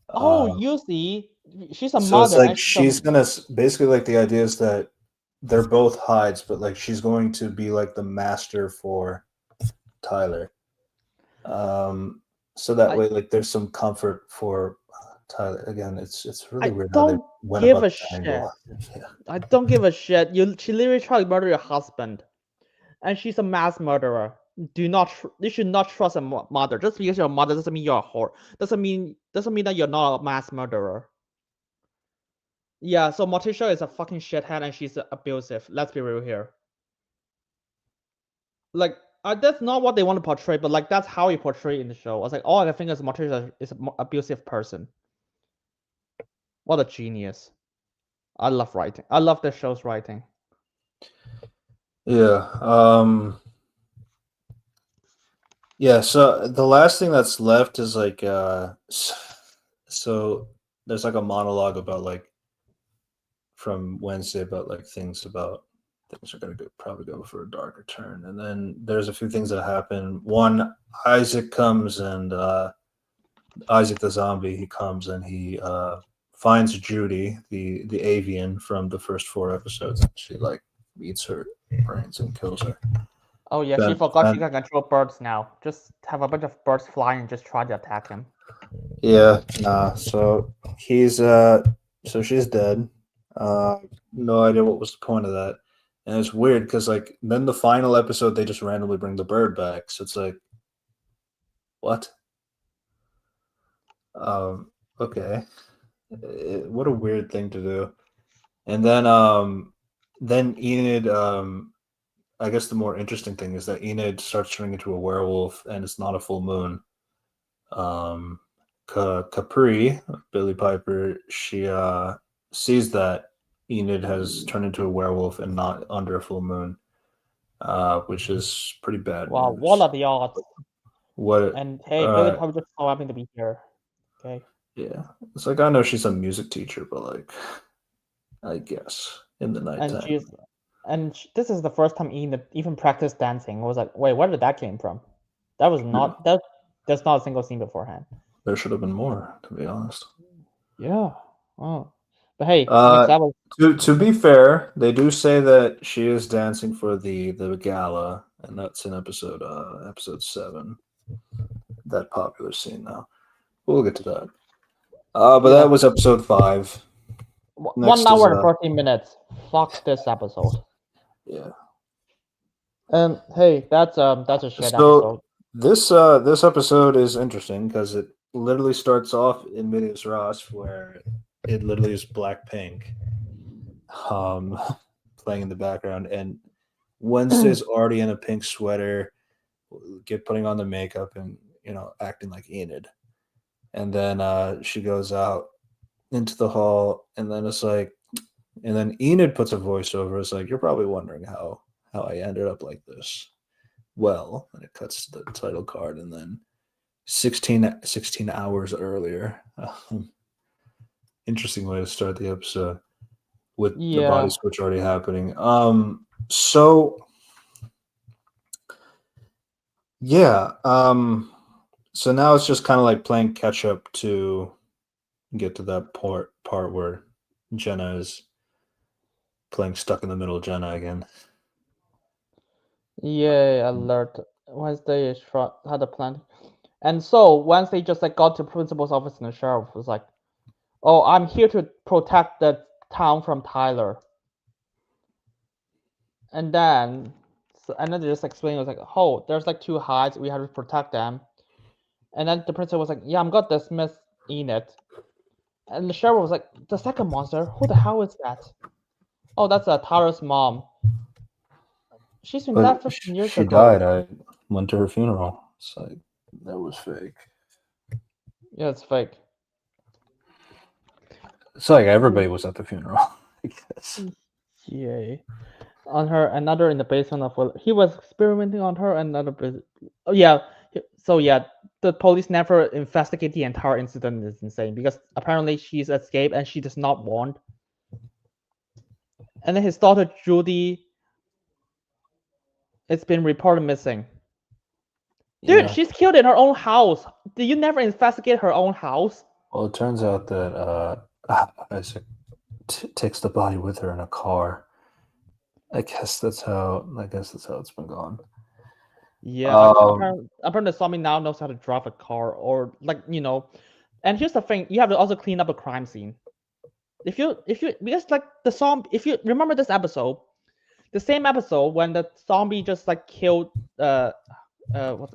oh, Uh, you see, she's a so it's mother like and she's a she's gonna basically like the idea is that they're both Hydes, but like she's going to be like the master for Tyler. Um, so that I way, like, there's some comfort for Tyler. Again, it's really I weird how they don't went give about a the angle. shit. Yeah, I don't give a shit. She literally tried to murder your husband, and she's a mass murderer. You should not trust a mother. Just because you're a mother doesn't mean you're a whore. Doesn't mean that you're not a mass murderer. Yeah, so Morticia is a fucking shithead and she's abusive. Let's be real here. Like, that's not what they want to portray, but like that's how you portray in the show. I was like, all I can think is Morticia is an abusive person. What a genius! I love writing. I love the show's writing. yeah. Yeah. So the last thing that's left is like, so there's like a monologue about like from Wednesday about like things are gonna probably go for a darker turn, and then there's a few things that happen. One, Isaac comes and Isaac the zombie. He comes and he finds Judy, the avian from the first 4 episodes. She like eats her brains and kills her. Oh yeah, she Then, forgot she then can control birds now. Just have a bunch of birds flying and just try to attack him. yeah, nah. So so she's dead. No idea what was the point of that. And it's weird because like then the final episode they just randomly bring the bird back. So it's like, what? Okay. What a weird thing to do. And then Enid I guess the more interesting thing is that Enid starts turning into a werewolf and it's not a full moon. Um Capri, Billy Piper, she sees that Enid has turned into a werewolf and not under a full moon, which is pretty bad Wow, what news. are the odds? What And hey, Billy uh probably just so happy to be here. Okay. yeah. It's like I know she's a music teacher, but like I guess in the And nighttime. this is the first time Ian even practiced dancing. I was like, wait, where did that came from? That was Yeah. not that. There's not a single scene beforehand. There should have been more, to be honest. Yeah. Oh. But hey, next Uh, episode. to be fair, they do say that she is dancing for the gala, and that's in episode 7. That popular scene now. We'll get to that. But Yeah. that was episode 5. One Next is hour and 14 minutes. Fuck this episode. yeah. And hey, that's a shit So episode. this episode is interesting because it literally starts off in Medias Ras, where it literally is Blackpink, playing in the background, and Wednesday's already in a pink sweater, putting on the makeup, and acting like Enid, and then she goes out into the hall, and then it's like, and then Enid puts a voiceover. It's like, you're probably wondering how I ended up like this. Well, and it cuts to the title card, and then 16 hours earlier. Interesting way to start the episode with the body switch already happening. So yeah, so now it's just kind of like playing catch up to get to that part where Jenna is playing stuck in the middle of Jenna again. Yeah, alert. Wednesday is had a plan. And so Wednesday just like got to principal's office, and the sheriff was like, "Oh, I'm here to protect the town from Tyler." And then they just explained, it was like, "Oh, there's like 2 hides, we have to protect them." And then the principal was like, "Yeah, I'm gonna dismiss Enid." And the sheriff was like, "The second monster? Who the hell is that?" "Oh, that's Tyler's mom. She's been dead 15 years she ago." died. I went to her funeral. It's like, that was fake. Yeah, it's fake. It's like everybody was at the funeral, I guess. Yay. On her, another in the basement of he was experimenting on her, another. Oh yeah. So yeah, the police never investigate the entire incident. Is insane because apparently she's escaped and she does not want. And then his daughter Judy, it's been reported missing. Dude, Yeah. she's killed in her own house. Did you never investigate her own house? Well, it turns out that Isaac takes the body with her in a car. I guess that's how it's been gone. Yeah, apparently Zombie now knows how to drive a car, or like, And here's the thing: you have to also clean up a crime scene. If you because like the zombie, if you remember this episode, the same episode when the zombie just like killed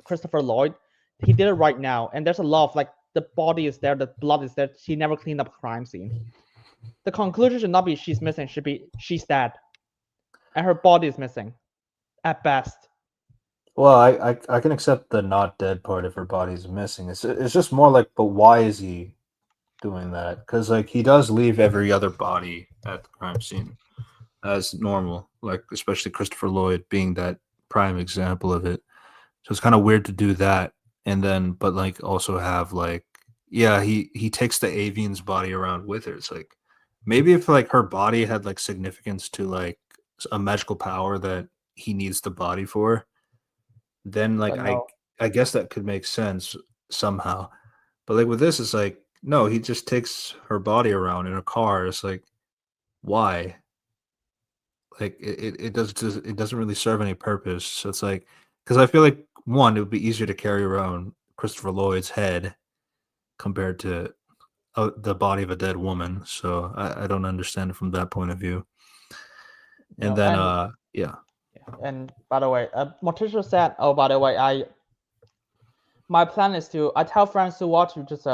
Christopher Lloyd, he did it right now, and there's a lot of like the body is there, the blood is there. She never cleaned up a crime scene. The conclusion should not be she's missing; should be she's dead, and her body is missing, at best. Well, I can accept the not dead part if her body's missing. It's just more like, but why is he doing that? Because like he does leave every other body at the crime scene as normal, like especially Christopher Lloyd being that prime example of it. So it's kind of weird to do that, and then but like also have like, yeah, he takes the Avian's body around with her. It's like, maybe if like her body had like significance to like a magical power that he needs the body for, then like I guess that could make sense somehow. But like with this, it's like, no, he just takes her body around in a car. It's like, why? Like it doesn't really serve any purpose. So it's like, because I feel like, one, it would be easier to carry around Christopher Lloyd's head compared to the body of a dead woman. So I don't understand it from that point of view. And then yeah. And by the way, Morticia said, "Oh, by the way, my plan is I tell friends to watch you just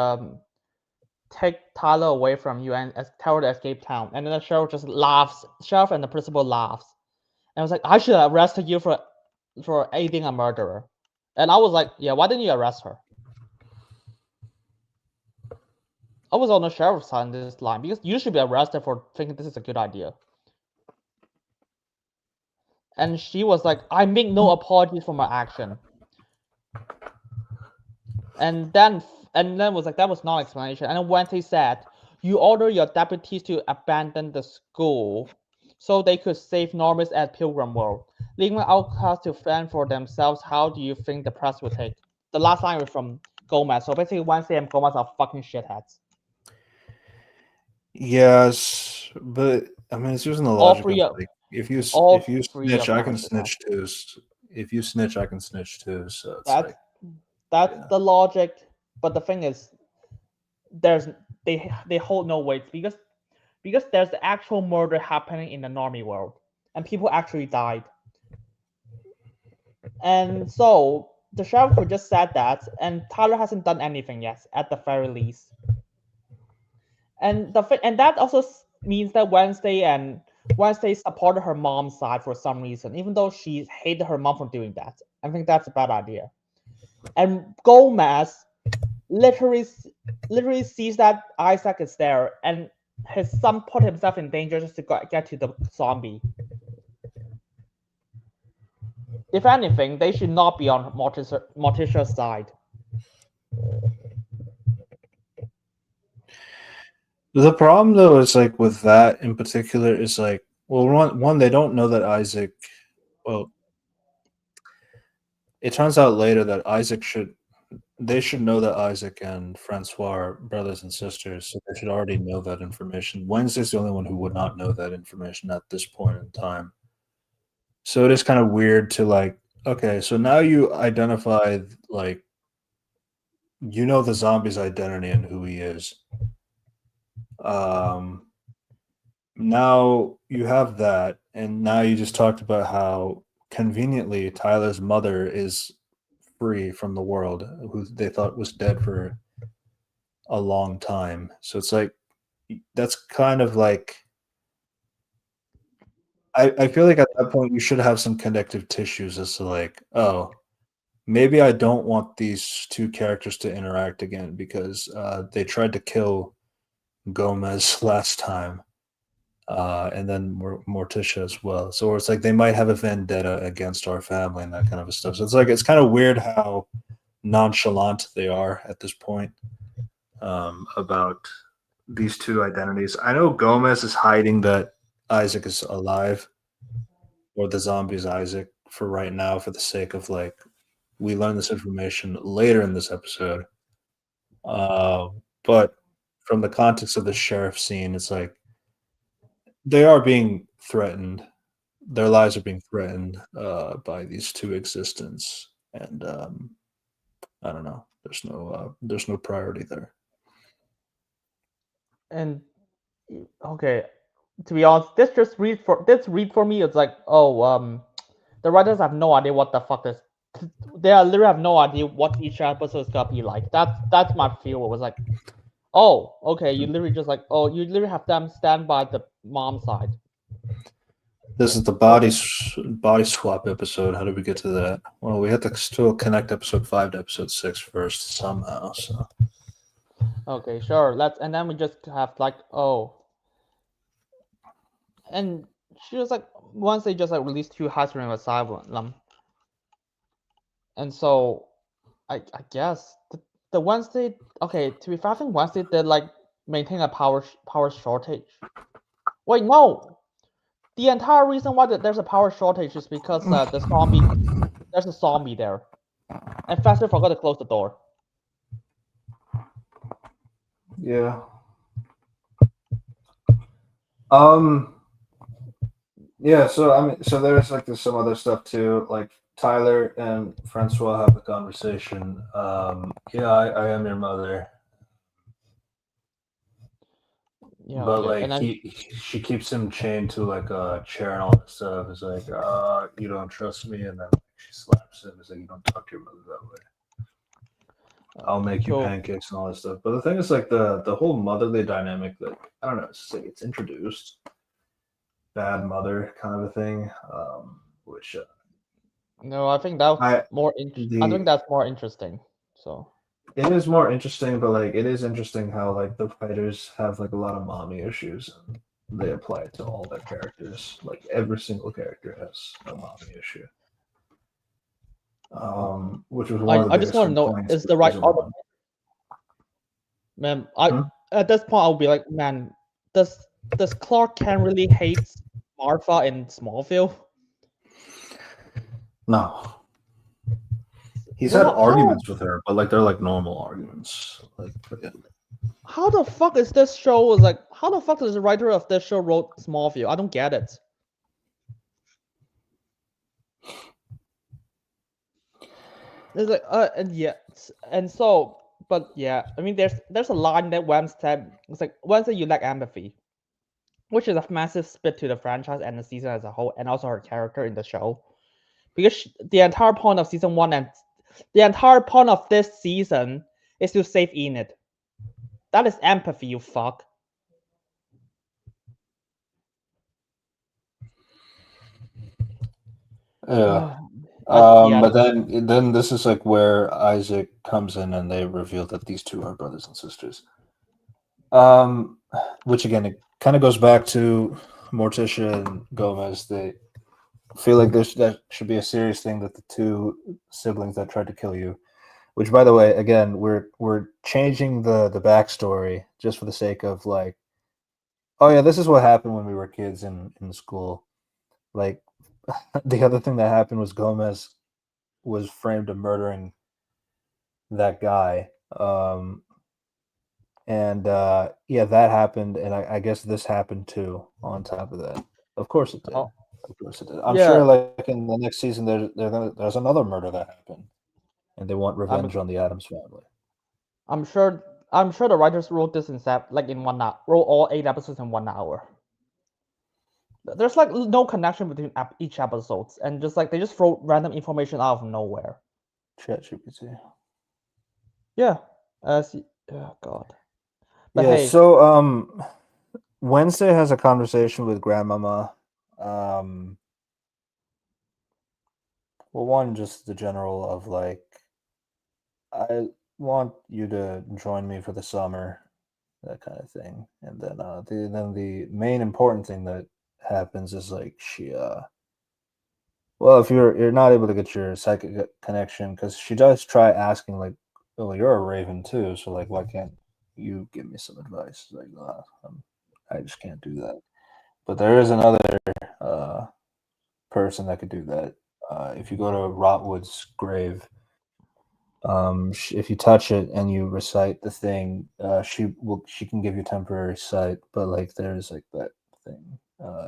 take Tyler away from you and tell her to escape town." And then the sheriff just laughs. Sheriff and the principal laughs, and I was like, "I should have arrested you for aiding a murderer." And I was like, "Yeah, why didn't you arrest her?" I was on the sheriff's side in this line because you should be arrested for thinking this is a good idea. And she was like, "I make no apologies for my action." And then was like, that was not an explanation. And then Wednesday said, "You order your deputies to abandon the school so they could save normies at Pilgrim World, leaving outcasts to fend for themselves. How do you think the press will take?" The last line was from Gomez. So basically, Wednesday and Gomez are fucking shitheads. Yes, but I mean, it's using the All logic of three of like if you all if you three snitch, of I them can are shitheads. snitch too. If you snitch, I can snitch too. So it's That's like, that's yeah. the logic. But the thing is, they hold no weight because there's the actual murder happening in the normie world, and people actually died. And so the sheriff could just said that, and Tyler hasn't done anything yet, at the very least. And that also means that Wednesday supported her mom's side for some reason, even though she hated her mom for doing that. I think that's a bad idea. And Gomez literally sees that Isaac is there, and his son put himself in danger just to get to the zombie. If anything, they should not be on Morticia's side. The problem though is like with that in particular is like, well, one they don't know that Isaac. Well, it turns out later that they should know that Isaac and Francois are brothers and sisters, so they should already know that information. Wednesday's the only one who would not know that information at this point in time. So it is kind of weird to like, okay, so now you identify like you know the zombie's identity and who he is. Now you have that, and now you just talked about how conveniently Tyler's mother is free from the world, who they thought was dead for a long time. So it's like that's kind of like I feel like at that point you should have some connective tissues as to like, oh, maybe I don't want these two characters to interact again because they tried to kill Gomez last time, and then Morticia as well. So it's like they might have a vendetta against our family and that kind of stuff. So it's like it's kind of weird how nonchalant they are at this point about these two identities. I know Gomez is hiding that Isaac is alive, or the zombie is Isaac for right now, for the sake of like we learn this information later in this episode. But from the context of the sheriff scene, it's like they are being threatened. Their lives are being threatened by these two existence, and I don't know. There's no priority there. And okay, to be honest, this read for me. It's like, oh, the writers have no idea what the fuck is. They literally have no idea what each episode is gonna be like. That's my feel. It was like, oh, okay, you literally just like, oh, you literally have them stand by the mom side. This is the body swap episode. How did we get to that? Well, we had to still connect episode 5 to episode 6 first somehow. So okay, sure. And then we just have like, oh, and she was like, once they just like released 2 High Asylum, and so I guess the Wednesday. Okay, to be fair, I think Wednesday did like maintain a power shortage. Wait, no. The entire reason why there's a power shortage is because there's a zombie there, and Fester forgot to close the door. yeah. Yeah, so I mean, so there's like there's some other stuff too. Like Tyler and Francois have a conversation. Yeah, I am your mother. Yeah, But okay. like And then she keeps him chained to like a chair and all that stuff. It's like, you don't trust me, and then she slaps him. It's like you don't talk to your mother that way. I'll make you cool. pancakes and all that stuff. But the thing is, like the whole motherly dynamic that I don't know, it's like it's introduced. Bad mother kind of a thing, which No, I think that's I think that's more interesting. So it is more interesting, but like it is interesting how like the writers have like a lot of mommy issues and they apply it to all their characters. Like every single character has a mommy issue. Which was one of the I just want to know, complaints is with the right season order? one. Man, Hmm? at this point I'll be like, man, does Clark Kent really hate Martha in Smallville? No. He's Then had how arguments with her, but like they're like normal arguments. Like, yeah. how the fuck is this show is like how the fuck does the writer of this show wrote Smallville? I don't get it. It's like and yeah, and so but yeah, I mean there's a line that Wednesday it's like Wednesday you lack empathy, which is a massive spit to the franchise and the season as a whole, and also her character in the show. Because the entire point of season one and the entire point of this season is to save Enid. That is empathy, you fuck. Yeah. Yeah, But then this is like where Isaac comes in and they reveal that these two are brothers and sisters. Which again, it kind of goes back to Morticia and Gomez. They feel like that should be a serious thing that the two siblings that tried to kill you. Which, by the way, again, we're changing the backstory just for the sake of like, oh yeah, this is what happened when we were kids in school. Like, the other thing that happened was Gomez was framed of murdering that guy. And yeah, that happened, and I guess this happened too. On top of that, of course it did. oh, Of course it did. I'm yeah. sure, like in the next season, there's another murder that happened, and they want I'm revenge on the Adams family. I'm sure the writers wrote this in like in 1 hour. Wrote all 8 episodes in 1 hour. There's like no connection between each episodes, and just like they just throw random information out of nowhere. ChatGPT. Yeah. Oh god. But Yeah. hey, So Wednesday has a conversation with Grandmama. Well, one just the general of like, I want you to join me for the summer, that kind of thing. And then the main important thing that happens is like she well, if you're not able to get your psychic connection, because she does try asking like, oh, you're a raven too, so like why can't you give me some advice? Like, I just can't do that. But there is another uh person that could do that. If you go to Rotwood's grave, if you touch it and you recite the thing, she can give you temporary sight, but like there's like that thing.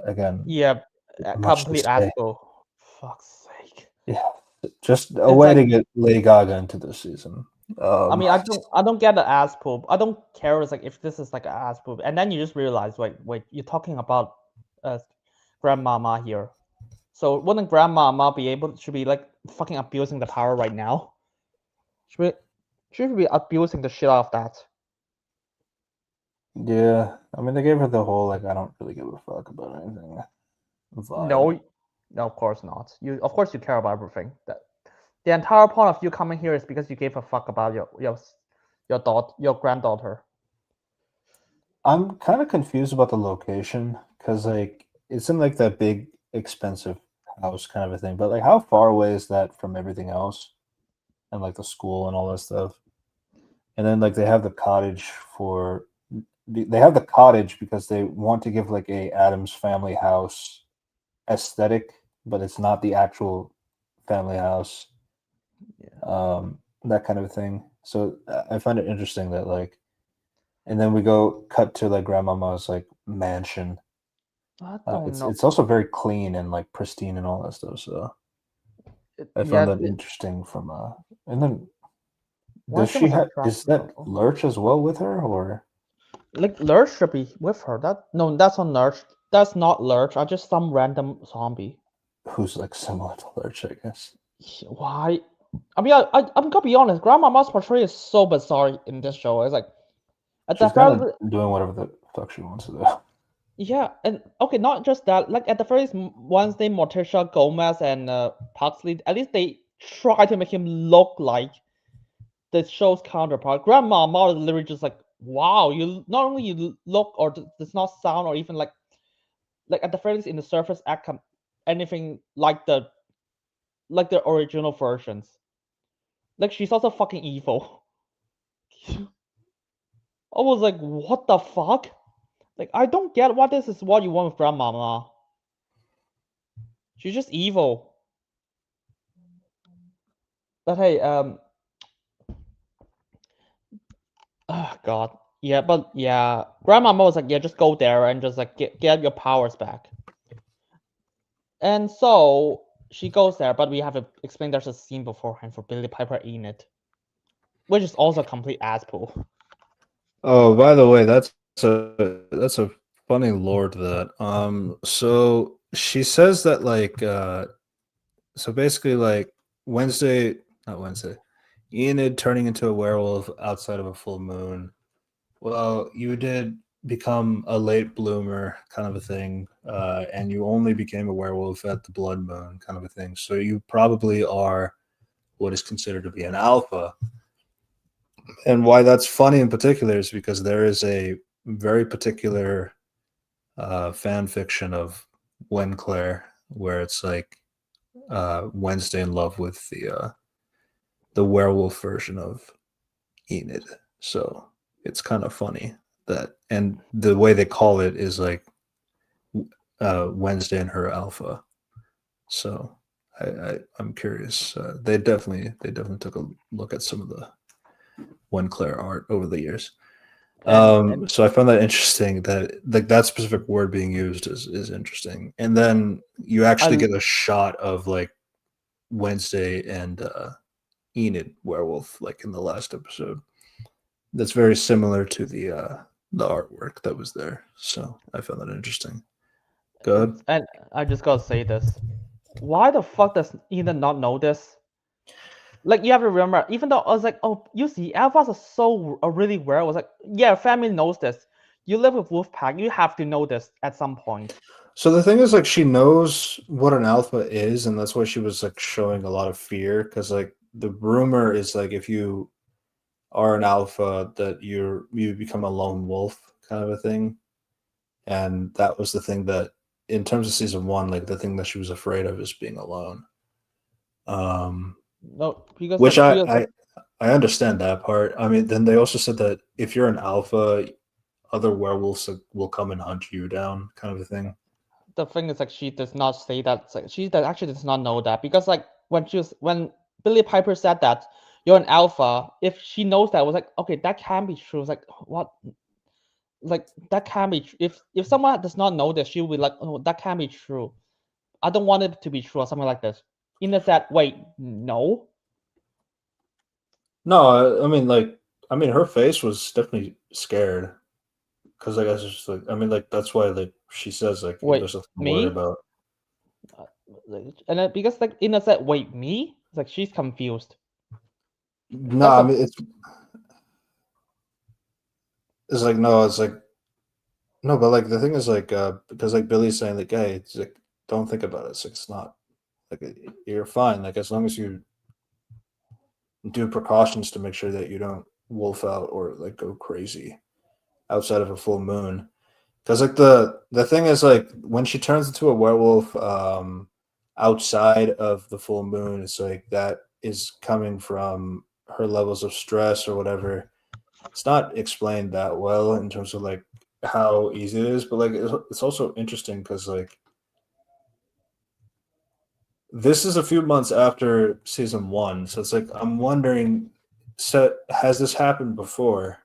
Again, yeah, much to complete say. asshole. Fuck's sake. Yeah, just a It's way to like get Lady Gaga into this season. I mean I don't get the ass poop. I don't care it's like if this is like an ass poop. And then you just realize wait, you're talking about grandmama here. So wouldn't grandmama be able should be like fucking abusing the power right now? Should be abusing the shit out of that. Yeah, I mean they gave her the whole like I don't really give a fuck about anything vibe. No, of course not. Of course you care about everything. The entire point of you coming here is because you gave a fuck about your granddaughter. I'm kind of confused about the location because like it's in like that big expensive house kind of a thing, but like how far away is that from everything else and like the school and all that stuff? And then like they have the cottage for they have the cottage because they want to give like a Adams family house aesthetic, but it's not the actual family house. Yeah. That kind of thing. So I find it interesting that like, and then we go cut to like grandmama's like mansion. I don't know. It's also very clean and like pristine and all that stuff. So I found that interesting from and then Why does so she much have is attraction? that Lurch as well with her or Like Lurch should be with her. That's not Lurch. That's not Lurch. I just some random zombie. who's like similar to Lurch, I guess. Why? I mean, I'm gonna be honest. Grandmama's portrayal is so bizarre in this show. It's like at the She's kind very of doing whatever the fuck she wants to do. yeah, and okay, not just that. Like at the first Wednesday, Morticia, Gomez, and Huxley, at least they try to make him look like the show's counterpart. Grandmama is literally just like, wow, you not only you look or does not sound or even like at the very least in the surface act anything like the original versions. Like she's also fucking evil. I was like, what the fuck? Like I don't get what this is what you want with grandmama. She's just evil. But hey, oh god, yeah, but yeah, Grandmama was like, yeah, just go there and just like get your powers back. And so she goes there, but we have to explain there's a scene beforehand for Billy Piper in it, which is also a complete ass pull. Oh, by the way, that's a funny lore to that. So she says that like so basically like Wednesday, not Wednesday, Enid turning into a werewolf outside of a full moon. Well, you did become a late bloomer kind of a thing, and you only became a werewolf at the blood moon kind of a thing. So you probably are what is considered to be an alpha. And why that's funny in particular is because there is a very particular fan fiction of Claire where it's like Wednesday in love with the werewolf version of Enid. So it's kind of funny that, and the way they call it is like Wednesday and her alpha. So I'm curious. They definitely took a look at some of the Claire art over the years. And So I found that interesting that like that specific word being used is interesting. And then you actually I get a shot of like Wednesday and Enid werewolf like in the last episode. That's very similar to the artwork that was there. So I found that interesting. Go ahead. and I just gotta say this. Why the fuck does Ethan not know this? Like you have to remember, even though I was like, oh, you see, alphas are so really rare. I was like, yeah, family knows this. You live with Wolfpack, you have to know this at some point. So the thing is, like, she knows what an alpha is, and that's why she was like showing a lot of fear. Because like the rumor is like if you are an alpha, that you become a lone wolf kind of a thing, and that was the thing that, in terms of season one, like the thing that she was afraid of is being alone. Um, No, because which like she was like, I understand that part. I mean, then they also said that if you're an alpha, other werewolves will come and hunt you down, kind of a thing. the thing is like she does not say that. Like, actually does not know that because like when Billy Piper said that you're an alpha, if she knows that, I was like, okay, that can be true. It's like what, like that can be if someone does not know this, she will be like, oh, that can be true. I don't want it to be true or something like this. In the set, wait, no. No, I mean, like, I mean, her face was definitely scared because I guess it's just like, I mean, like that's why like she says like Wait, there's nothing to worry me? about. And then, because like in the set, wait, me? It's like she's confused. No, That's I a mean it's like no, it's like no, but like the thing is like because like Billy's saying like, hey, it's like don't think about it. It's not like you're fine. Like as long as you do precautions to make sure that you don't wolf out or like go crazy outside of a full moon. Because like the thing is like when she turns into a werewolf outside of the full moon, it's like that is coming from her levels of stress or whatever. It's not explained that well in terms of like how easy it is, but like it's also interesting because like this is a few months after season one, so it's like I'm wondering, so has this happened before,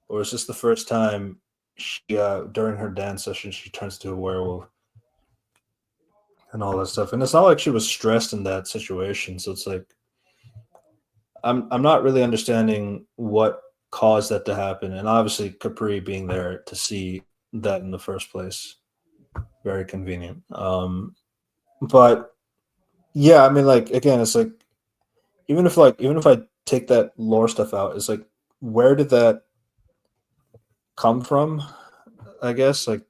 or is this the first time she during her dance session she turns into a werewolf and all that stuff? And it's not like she was stressed in that situation, so it's like I'm not really understanding what caused that to happen, and obviously Capri being there to see that in the first place, very convenient. But yeah, I mean, like again, it's like even if I take that lore stuff out, it's like where did that come from? I guess like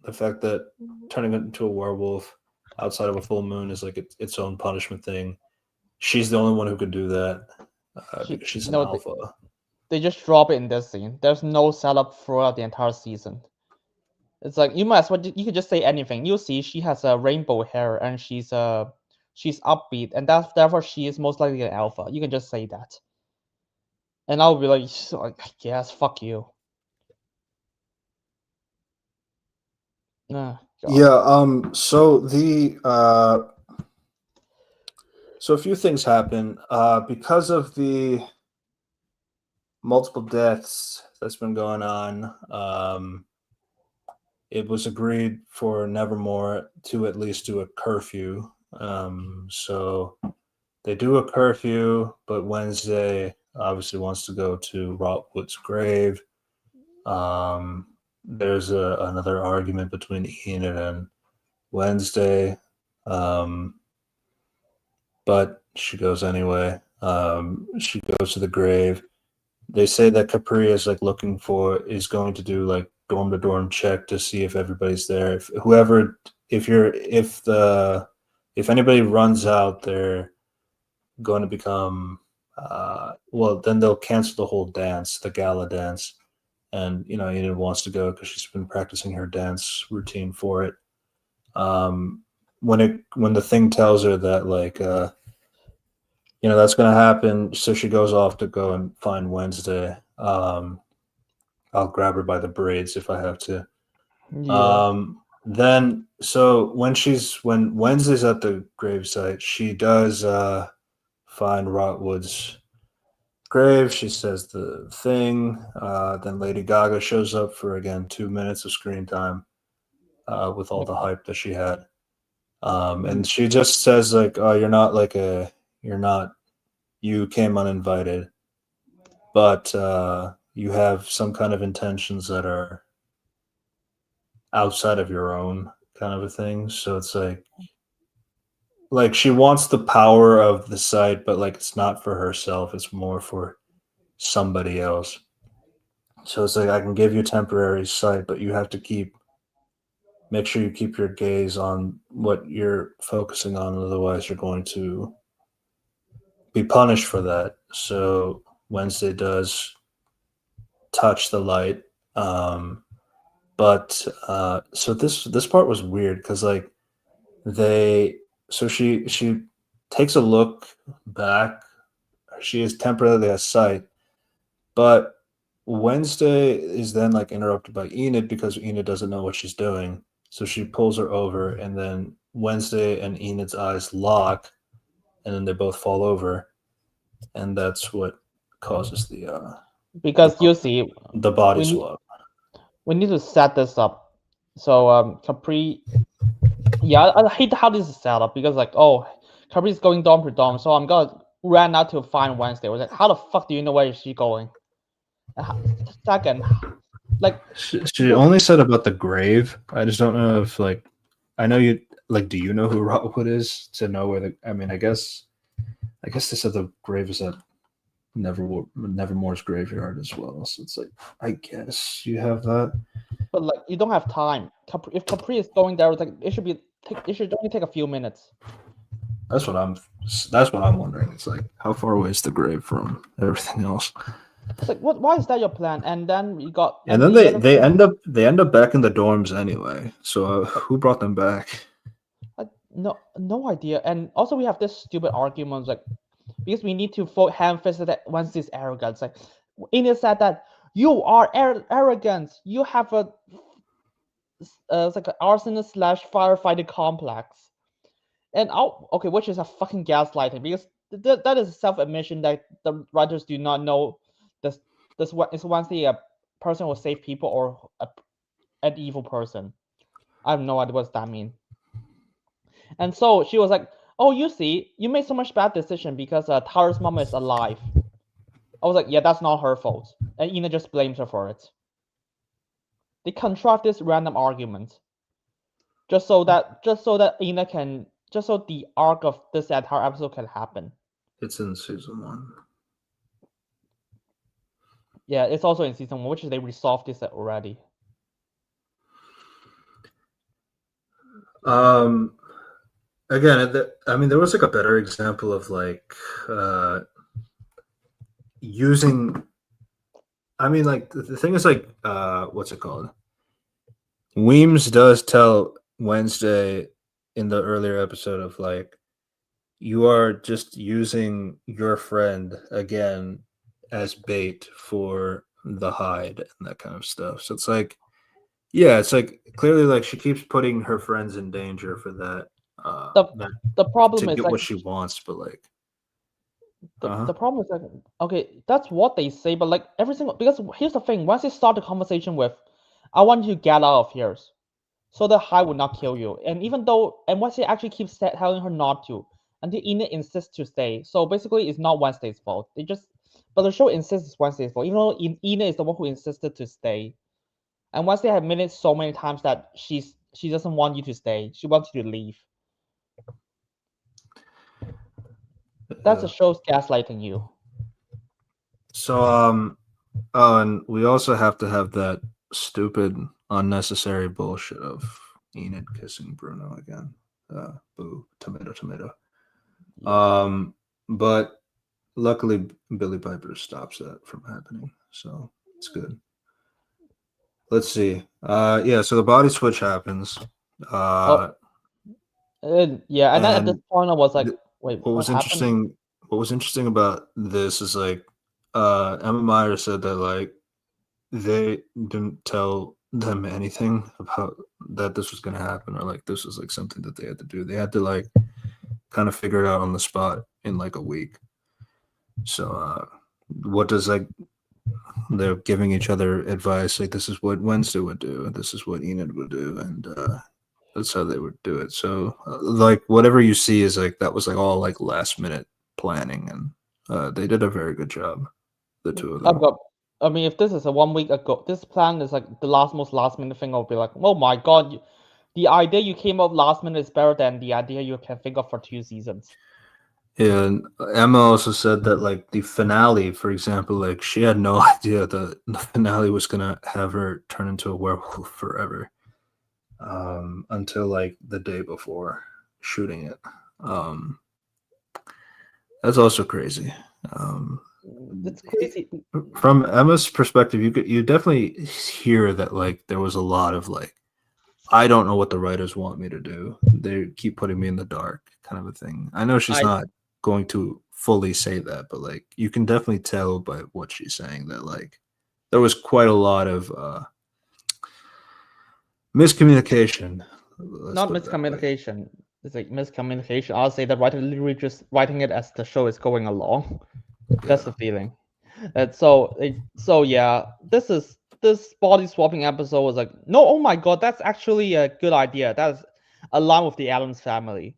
the fact that turning it into a werewolf outside of a full moon is like its own punishment thing. She's the only one who could do that because she's an no. alpha. They just drop it in this scene. There's no setup throughout the entire season. It's like you might as well you could just say anything. You see, she has a rainbow hair and she's upbeat, and that's therefore she is most likely an alpha. You can just say that, and I'll be like, yes, fuck you. God. Yeah. So So a few things happen because of the multiple deaths that's been going on. It was agreed for Nevermore to at least do a curfew. So they do a curfew, but Wednesday obviously wants to go to Rotwood's grave. There's another argument between Enid and Wednesday, but she goes anyway. She goes to the grave. They say that Capri is like is going to do like dorm to dorm check to see if everybody's there. If anybody runs out, they're going to become well, then they'll cancel the whole dance, the gala dance. And Enid wants to go because she's been practicing her dance routine for it. When the thing tells her that like that's going to happen, so she goes off to go and find Wednesday. I'll grab her by the braids if I have to. Yeah. Then so when Wednesday's at the gravesite, she does find Rotwood's grave. She says the thing. Then Lady Gaga shows up for again 2 minutes of screen time with all the hype that she had. And she just says like, "Oh, you came uninvited, but you have some kind of intentions that are outside of your own," kind of a thing. So it's like she wants the power of the site, but like it's not for herself, it's more for somebody else. So it's like, I can give you temporary sight, but you have to make sure you keep your gaze on what you're focusing on, otherwise you're going to be punished for that. So Wednesday does touch the light. But so this part was weird because like she takes a look back. She is temporarily at sight, but Wednesday is then like interrupted by Enid because Enid doesn't know what she's doing. So she pulls her over, and then Wednesday and Enid's eyes lock, and then they both fall over, and that's what causes Because you see, the body we need, swap. we need to set this up. So Capri, yeah, I hate how this is set up because like, oh, Capri's going dorm to dorm, so I'm gonna run out to find Wednesday. I was like, how the fuck do you know where is she going? Second, like, She only said about the grave. I just don't know if like, I know you like. Do you know who Rotwood is to know where the? I mean, I guess they said the grave is at Nevermore's graveyard as well. So it's like, I guess you have that. but like you don't have time. If Capri is going there, it's like it should only take a few minutes. That's what I'm wondering. It's like, how far away is the grave from everything else? It's like, what? Why is that your plan? And then we got. And then they end up back in the dorms anyway. So who brought them back? No idea. And also we have this stupid argument like, because we need to ham-fist that Wednesday's arrogance. Like, Enid said that you are arrogant. You have it's like an arsonist / firefighter complex. And okay, which is a fucking gaslighting, because that is a self-admission that the writers do not know this is Wednesday a person who will save people or an evil person. I have no idea what that means. And so she was like, "Oh, you see, you made so much bad decision because Tara's mom is alive." I was like, "Yeah, that's not her fault," and Ina just blames her for it. They contrive this random argument just so that Ina can, just so the arc of this entire episode can happen. It's in season 1. Yeah, it's also in season 1, which they resolved this already. Again, I mean, there was like a better example of like using. I mean, like the thing is like, what's it called? Weems does tell Wednesday in the earlier episode of like, you are just using your friend again as bait for the Hyde and that kind of stuff. So it's like, yeah, it's like clearly like she keeps putting her friends in danger for that. the that the problem to is get like what she wants, but like, the problem is like okay, that's what they say, but like every single because here's the thing: once you start the conversation with, "I want you to get out of here," so the high would not kill you, and even though and once he actually keeps telling her not to, until Enid insists to stay. So basically, it's not Wednesday's fault. They just but the show insists it's Wednesday's fault, even though Enid is the one who insisted to stay. And Wednesday had made it so many times that she doesn't want you to stay. She wants you to leave. That's the show's gaslighting you. So oh, and we also have to have that stupid, unnecessary bullshit of Enid kissing Bruno again. Boo, tomato, tomato. But luckily Billy Piper stops that from happening, so it's good. Let's see. Yeah, so the body switch happens. Yeah, and then at this And point I was like, wait, what what was happened? interesting about this is like Emma Meyer said that like they didn't tell them anything about that this was going to happen, or like this was like something that they had to do. They had to like kind of figure it out on the spot in like a week. So what does like they're giving each other advice, like this is what Wednesday would do, and this is what Enid would do, and that's how they would do it. So like whatever you see is like that was like all like last minute planning, and they did a very good job, the two of them. I mean, if this is a 1 week ago, this plan is like the most last minute thing. I'll be like, oh my god, the idea you came up last minute is better than the idea you can think of for 2 seasons. Yeah, and Emma also said that like the finale, for example, like she had no idea that the finale was gonna have her turn into a werewolf forever, until like the day before shooting it. That's also crazy. It's crazy. From Emma's perspective, you definitely hear that like there was a lot of like, I don't know what the writers want me to do. They keep putting me in the dark, kind of a thing. I know she's not going to fully say that, but like you can definitely tell by what she's saying that like there was quite a lot of miscommunication. Not miscommunication. It's like miscommunication. I'll say the writer literally just writing it as the show is going along. That's the feeling. And so yeah, this body swapping episode was like, no, oh my god, that's actually a good idea. That's along with the Adams family.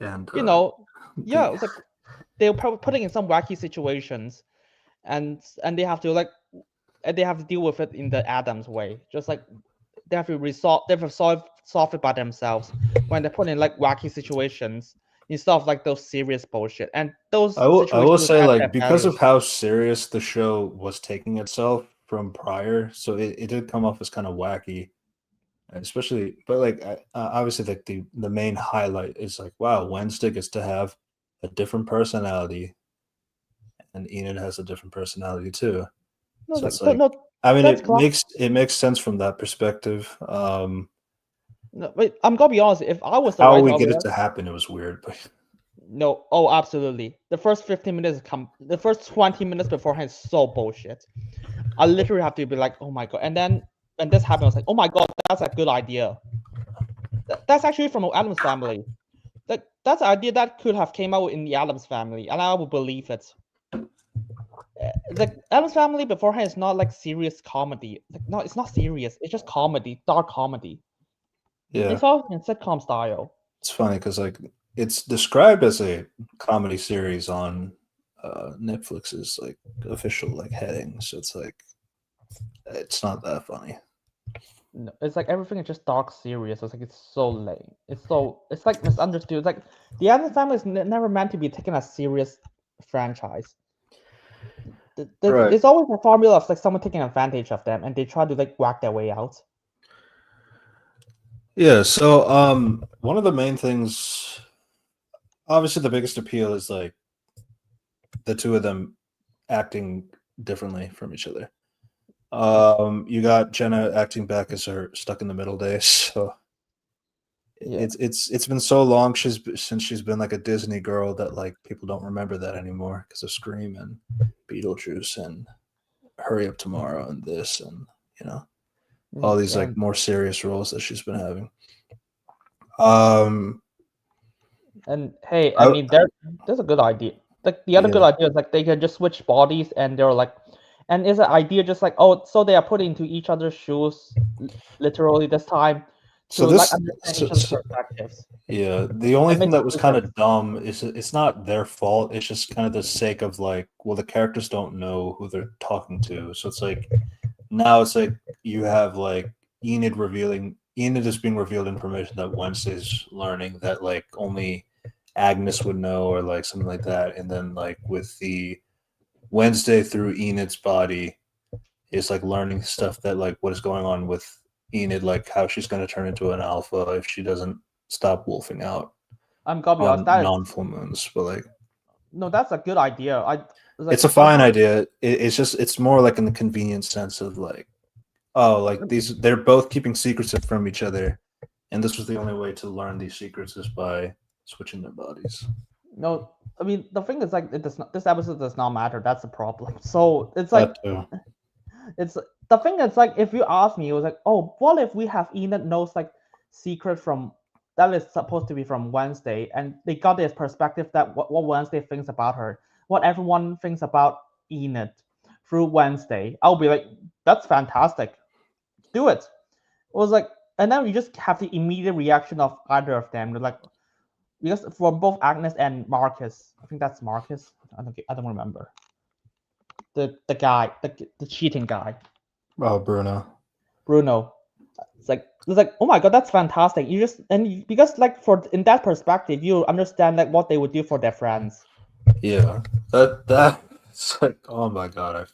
And You know, yeah, it was like they're probably putting in some wacky situations, and they have to like, and they have to deal with it in the Adams way. Just like they have to solve it by themselves when they're put in like wacky situations instead of like those serious bullshit. And those I will situations say have like because values. of how serious the show was taking itself from prior, so it did come off as kind of wacky, especially. But like obviously, like the main highlight is like, wow, Wednesday gets to have a different personality, and Enid has a different personality too. No, So it's no, like, no, I mean, that's it makes sense from that perspective. No, wait, I'm gonna be honest. If I was the How writer, we I'll be get it like, to happen, it was weird, but no, oh, absolutely. The first 15 minutes the first 20 minutes beforehand is so bullshit. I literally have to be like, oh my god. And then when this happened, I was like, oh my god, that's a good idea. That's actually from Adam's family. That's an idea that could have came out in the Adams family, and I would believe it. The Adams family beforehand is not like serious comedy. Like, no, it's not serious. It's just comedy, dark comedy. yeah, It's all in sitcom style. it's funny because like it's described as a comedy series on Netflix's like official like heading, so it's like it's not that funny. No, it's like everything is just dark serious. It's like it's so lame. It's like misunderstood. It's like the Adams family is never meant to be taken as serious franchise. Right. There's always a formula of like someone taking advantage of them, and they try to like whack their way out. Yeah. So one of the main things, obviously, the biggest appeal is like the two of them acting differently from each other. You got Jenna acting back as her stuck in the middle days. So Yeah. it's been so long since she's been like a Disney girl that like people don't remember that anymore because of Scream and Beetlejuice and Hurry Up Tomorrow and this and you know all these like more serious roles that she's been having. And hey, I I, mean, there's a good idea. Like the other good yeah. idea is like they can just switch bodies, and they're like, and is an idea just like, oh, so they are put into each other's shoes, literally this time, So to like this, understand so, each other's so, perspectives. yeah. The only It thing makes that was complete kind sense. of dumb is it's not their fault. It's just kind of the sake of like, well, the characters don't know who they're talking to, so it's like now it's like you have like Enid is being revealed information that Wednesday's learning that like only Agnes would know or like something like that, and then like with the Wednesday through Enid's body is like learning stuff that like what is going on with Enid, like how she's going to turn into an alpha if she doesn't stop wolfing out I'm gonna be honest. on That is non-full moons. But like, no, that's a good idea. I it's it's like a I fine want. idea. It's just it's more like in the convenient sense of like, oh, like they're both keeping secrets from each other, and this was the only way to learn these secrets is by switching their bodies. No, I mean the thing is like it does not. This episode does not matter. That's the problem. So it's like That too. it's the thing is like if you ask me, it was like, oh, what if we have Enid knows like secret from that is supposed to be from Wednesday, and they got this perspective that what Wednesday thinks about her, what everyone thinks about Enid through Wednesday. I'll be like, that's fantastic. Do it. It was like, and then you just have the immediate reaction of either of them. They're like, because for both Agnes and Marcus, I think that's Marcus. I don't remember the guy, the cheating guy. Oh, Bruno. Bruno. It's like oh my god, that's fantastic. You just because like for in that perspective, you understand like what they would do for their friends. Yeah, that's like, oh my god,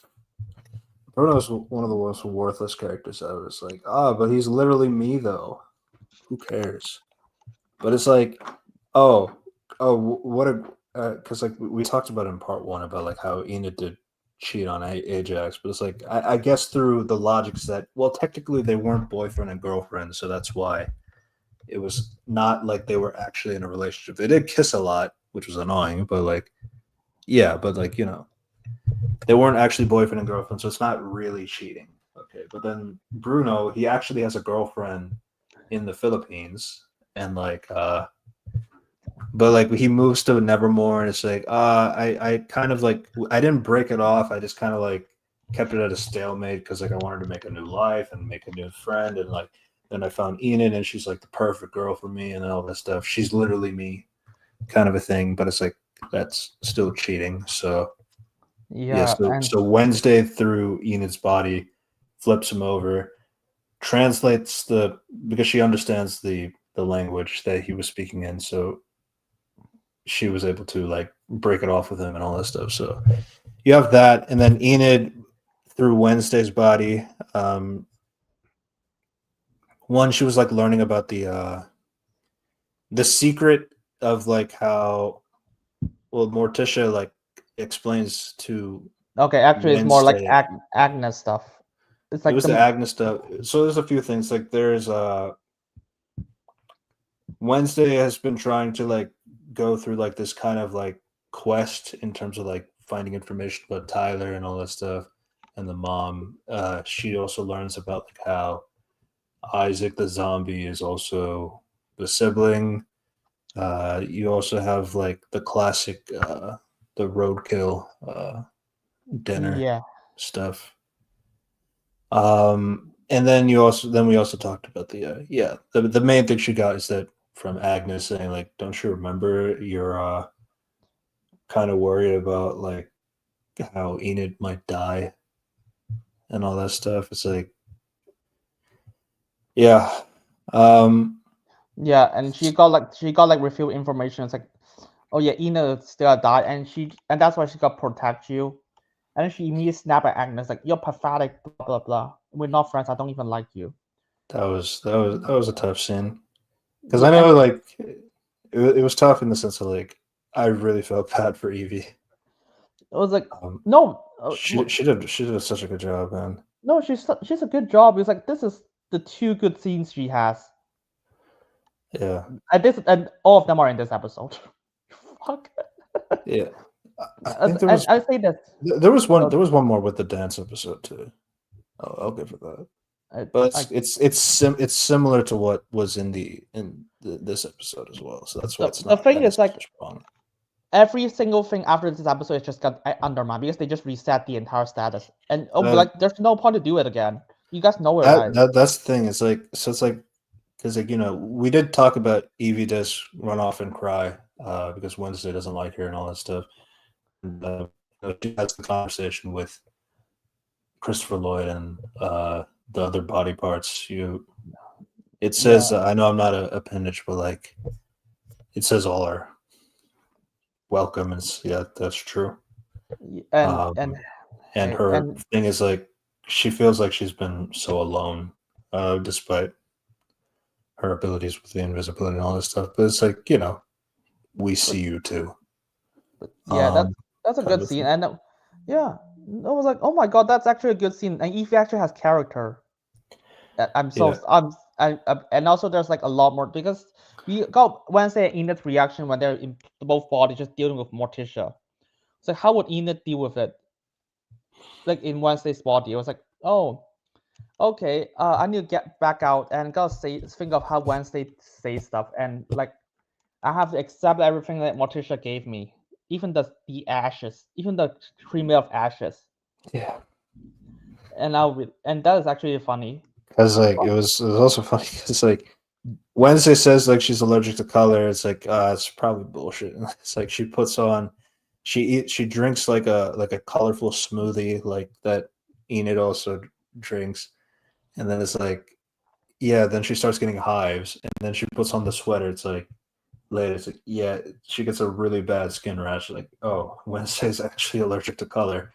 Bruno's one of the most worthless characters ever. It's like, but he's literally me though. Who cares? But it's like, oh, what a, because like we talked about in part one about like how Enid did cheat on Ajax, but it's like I guess through the logics that well, technically they weren't boyfriend and girlfriend, so that's why it was not like they were actually in a relationship. They did kiss a lot, which was annoying, but like yeah, but like they weren't actually boyfriend and girlfriend, so it's not really cheating. Okay, but then Bruno, he actually has a girlfriend in the Philippines, and like but like he moves to Nevermore, and it's like I kind of like I didn't break it off. I just kind of like kept it at a stalemate because like I wanted to make a new life and make a new friend, and like then I found Enid, and she's like the perfect girl for me, and all this stuff. She's literally me, kind of a thing. But it's like that's still cheating. So yeah, Yeah, so Wednesday through Enid's body flips him over, translates because she understands the language that he was speaking in, so she was able to like break it off with him and all that stuff. So you have that, and then Enid through Wednesday's body. One, she was like learning about the secret of like how well Morticia like explains to okay. Actually, it's more like Wednesday. Agnes stuff. It's It like was the the Agnes stuff. So there's a few things like there's Wednesday has been trying to like go through like this kind of like quest in terms of like finding information about Tyler and all that stuff. And the mom, she also learns about like how Isaac the zombie is also the sibling. You also have like the classic the roadkill dinner yeah. stuff. And then we also talked about the main thing she got is that from Agnes saying like, don't you remember you're kind of worried about like how Enid might die and all that stuff. It's like yeah. Um Yeah, and she got like revealed information. It's like, oh yeah, Ina still died, and that's why she got protect you. And then she immediately snapped at Agnes like, "You're pathetic, blah blah blah. We're not friends. I don't even like you." that was a tough scene because Yeah, I know and like it was tough in the sense of like I really felt bad for Evie. it was like, Um, no, she did such a good job, man. no, she's a good job. It's like this is the two good scenes she has, Yeah, and all of them are in this episode. Fuck. yeah. I think And I say this. there was uh, one more with the dance episode too. I'll give it that. But it's similar to what was in this episode as well. So that's why it's the not thing as is like strong. every single thing after this episode is just got undermined because they just reset the entire status, and like there's no point to do it again. You guys know it, right? That's the thing. It's like it's like because like we did talk about Evie does run off and cry because Wednesday doesn't like her and all that stuff. And, she has the conversation with Christopher Lloyd and the other body parts. It says I know I'm not a appendage, but like it says all are welcome. And yeah, that's true. And her thing is like she feels like she's been so alone, despite her abilities with the invisibility and all this stuff. But it's like we see you too. Yeah, that's a good scene, and yeah, I was like, oh my god, that's actually a good scene, and Evie actually has character. And also there's like a lot more because we got Wednesday and Enid's reaction when they're in both bodies just dealing with Morticia. So how would Enid deal with it? Like in Wednesday's body, it was like, oh, okay, I need to get back out and gotta think of how Wednesday says stuff, and like I have to accept everything that Morticia gave me, even the ashes, even the cream of ashes. Yeah. And that is actually funny. Because like it was also funny because like Wednesday says like she's allergic to color. It's like it's probably bullshit. It's like she puts on, she drinks like a colorful smoothie like that Enid also drinks, and then it's like yeah, then she starts getting hives, and then she puts on the sweater. It's like later, it's like yeah, she gets a really bad skin rash. Like oh, Wednesday's actually allergic to color.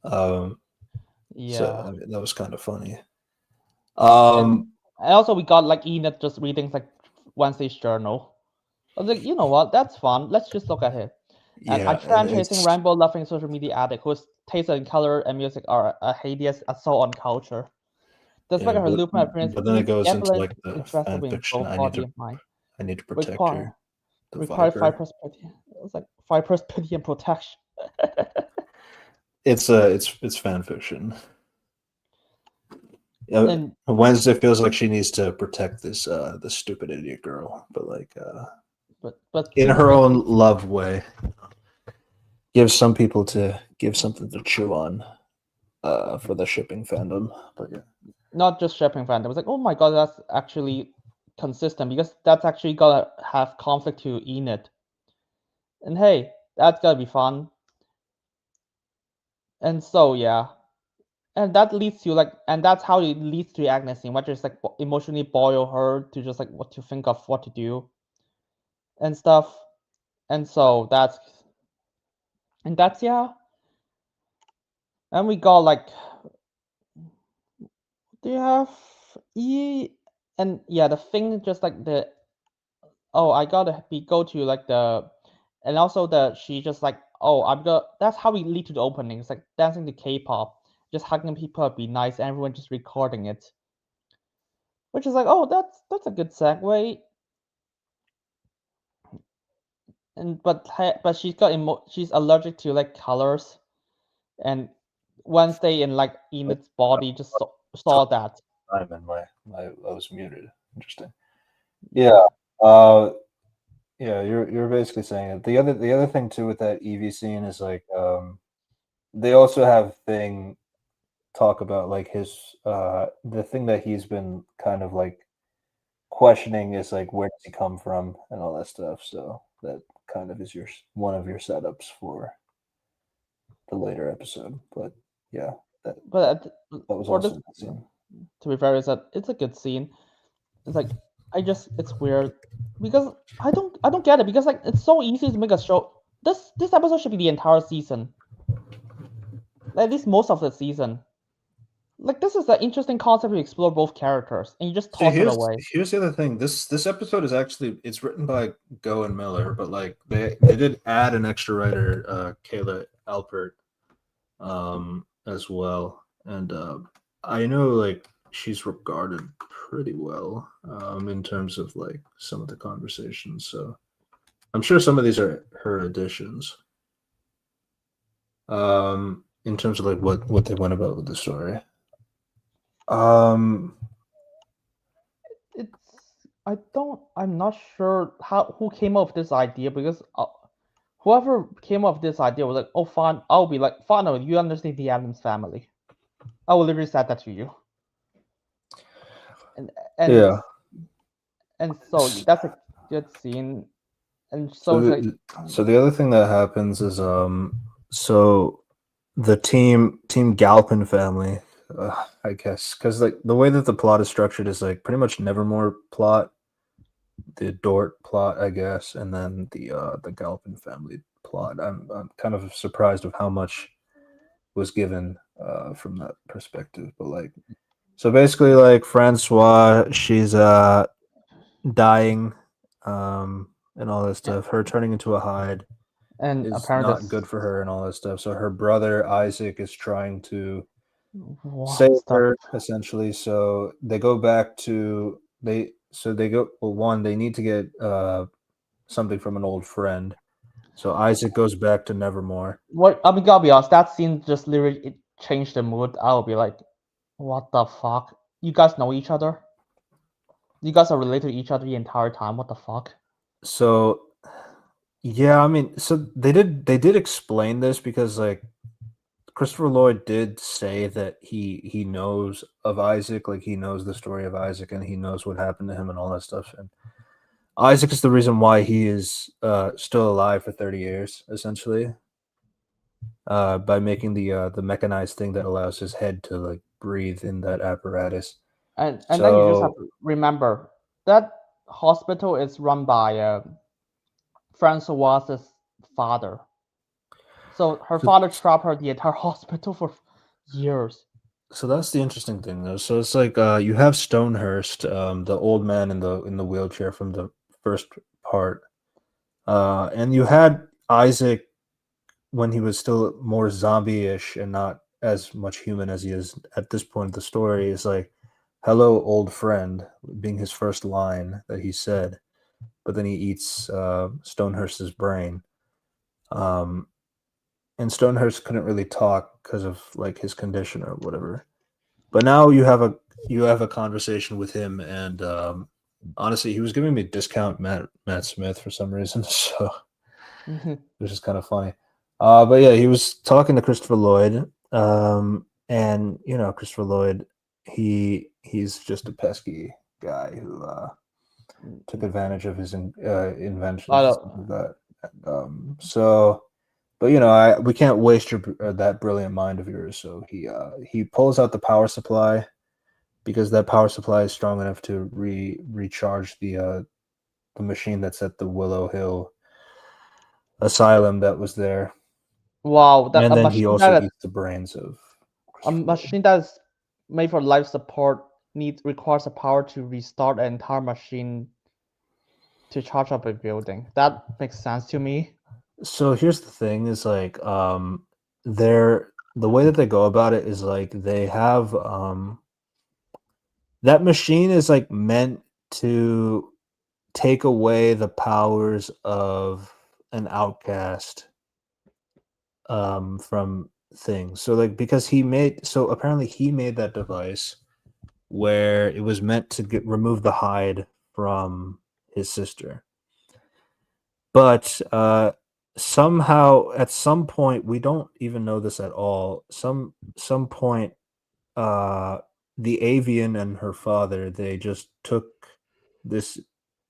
Yeah, so I mean, that was kind of funny. And also we got like Enid just reading like Wednesday's journal. I was like, you know what? That's fun. Let's just look at it. And Yeah, a trend chasing rainbow loving social media addict whose taste in color and music are a hideous assault on culture. Despite her lupin appearance, but then it goes into like the interested fan in fiction. both body and mind. I need to protect her. The Require Viper. 5% pity. It was like 5% pity and protection. It's fan fiction. And Wednesday feels like she needs to protect this stupid idiot girl, but like but in her own love way. Give some people to give something to chew on for the shipping fandom. But yeah. Not just shipping fandom. It's like, oh my god, that's actually consistent because that's actually gonna have conflict to Enid. And hey, that's gonna be fun. And so yeah. And that leads to like, and that's how it leads to Agnes scene, which is like emotionally boil her to just like what to think of what to do and stuff. And so that's yeah. And we got like, do you have and yeah, the thing just like I gotta go to like and also she just like, that's how we lead to the opening. It's like dancing to K-pop, just hugging people up, be nice, and everyone just recording it. Which is like, oh, that's a good segue. And but she's allergic to like colors, and Wednesday in like Enid's body just saw that. I'm in I was muted. Interesting. Yeah. Yeah, you're basically saying it. The other thing too with that Evie scene is like they also have talk about like his the thing that he's been kind of like questioning is like where does he come from and all that stuff. So that kind of is one of your setups for the later episode. But yeah, that was also a good scene. To be fair, it's a good scene. It's like it's weird because I don't get it because like it's so easy to make a show. This episode should be the entire season, at least most of the season. Like this is an interesting concept to explore both characters, and you just toss it away. Here's the other thing. This episode is actually it's written by Go and Miller, but like they did add an extra writer, Kayla Alpert, as well, and I know like she's regarded pretty well in terms of like some of the conversations. So I'm sure some of these are her additions. In terms of like what they went about with the story. Um, It's I'm not sure who came up with this idea, because whoever came up with this idea was like, oh fine, I'll be like, fine, no, you understand the Adams family. I will literally say that to you. And and yeah. and so that's a good scene. And so So it's like, so the other thing that happens is so the team Galpin family, I guess, because like the way that the plot is structured is like pretty much Nevermore plot, the Dort plot, I guess, and then the Galpin family plot. I'm kind of surprised of how much was given from that perspective, but like so basically like Francois, she's dying, and all that stuff. Her turning into a Hyde and is apparently not this, good for her and all that stuff. So her brother Isaac is trying to what save stuff. her essentially. So they go back to they go well, one, they need to get something from an old friend. So Isaac goes back to Nevermore. What, I mean, gotta be honest, that scene just literally it changed the mood. I'll be like, what the fuck? You guys know each other? You guys are related to each other the entire time. What the fuck? So yeah, I mean, so they did explain this because like Christopher Lloyd did say that he knows of Isaac, like he knows the story of Isaac and he knows what happened to him and all that stuff. And Isaac is the reason why he is still alive for 30 years, essentially, by making the mechanized thing that allows his head to like breathe in that apparatus. And then you just have So to remember that hospital is run by Francoise's father. So her so, father trapped her the entire hospital for years. so that's the interesting thing though. So it's like you have Stonehurst, the old man in the wheelchair from the first part. And you had Isaac when he was still more zombie-ish and not as much human as he is at this point of the story. Is like, "Hello, old friend," being his first line that he said, but then he eats Stonehurst's brain. Um, and Stonehurst couldn't really talk because of like his condition or whatever. But now you have a conversation with him, and honestly, he was giving me discount Matt Smith for some reason, so which is kind of funny. But yeah, he was talking to Christopher Lloyd, and Christopher Lloyd, he's just a pesky guy who took advantage of his I inventions and stuff don't. like that. So, but we can't waste that brilliant mind of yours. So he pulls out the power supply because that power supply is strong enough to recharge the machine that's at the Willow Hill asylum that was there. Wow, that And then he also eats the brains of a Christopher Lloyd. machine that is made for life support requires the power to restart an entire machine to charge up a building. That makes sense to me. So here's the thing: is like they're the way that they go about it is like they have that machine is like meant to take away the powers of an outcast from things. So like because apparently he made that device where it was meant to remove the hide from his sister. But somehow at some point, we don't even know this at all. Some point the avian and her father, they just took this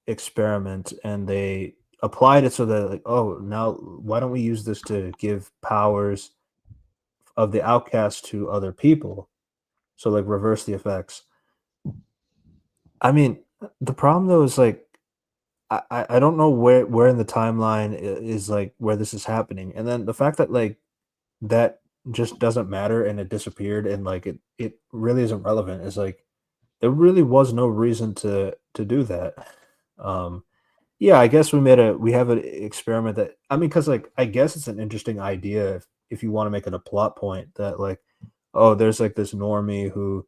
experiment and they applied it so that like, oh, now why don't we use this to give powers of the outcast to other people? So like reverse the effects. I mean, the problem though is like I don't know where in the timeline is like where this is happening, and then the fact that like that just doesn't matter and it disappeared and like it really isn't relevant is like there really was no reason to do that. Um, yeah, I guess we have an experiment that I mean because like I guess it's an interesting idea if you want to make it a plot point that like oh there's like this normie who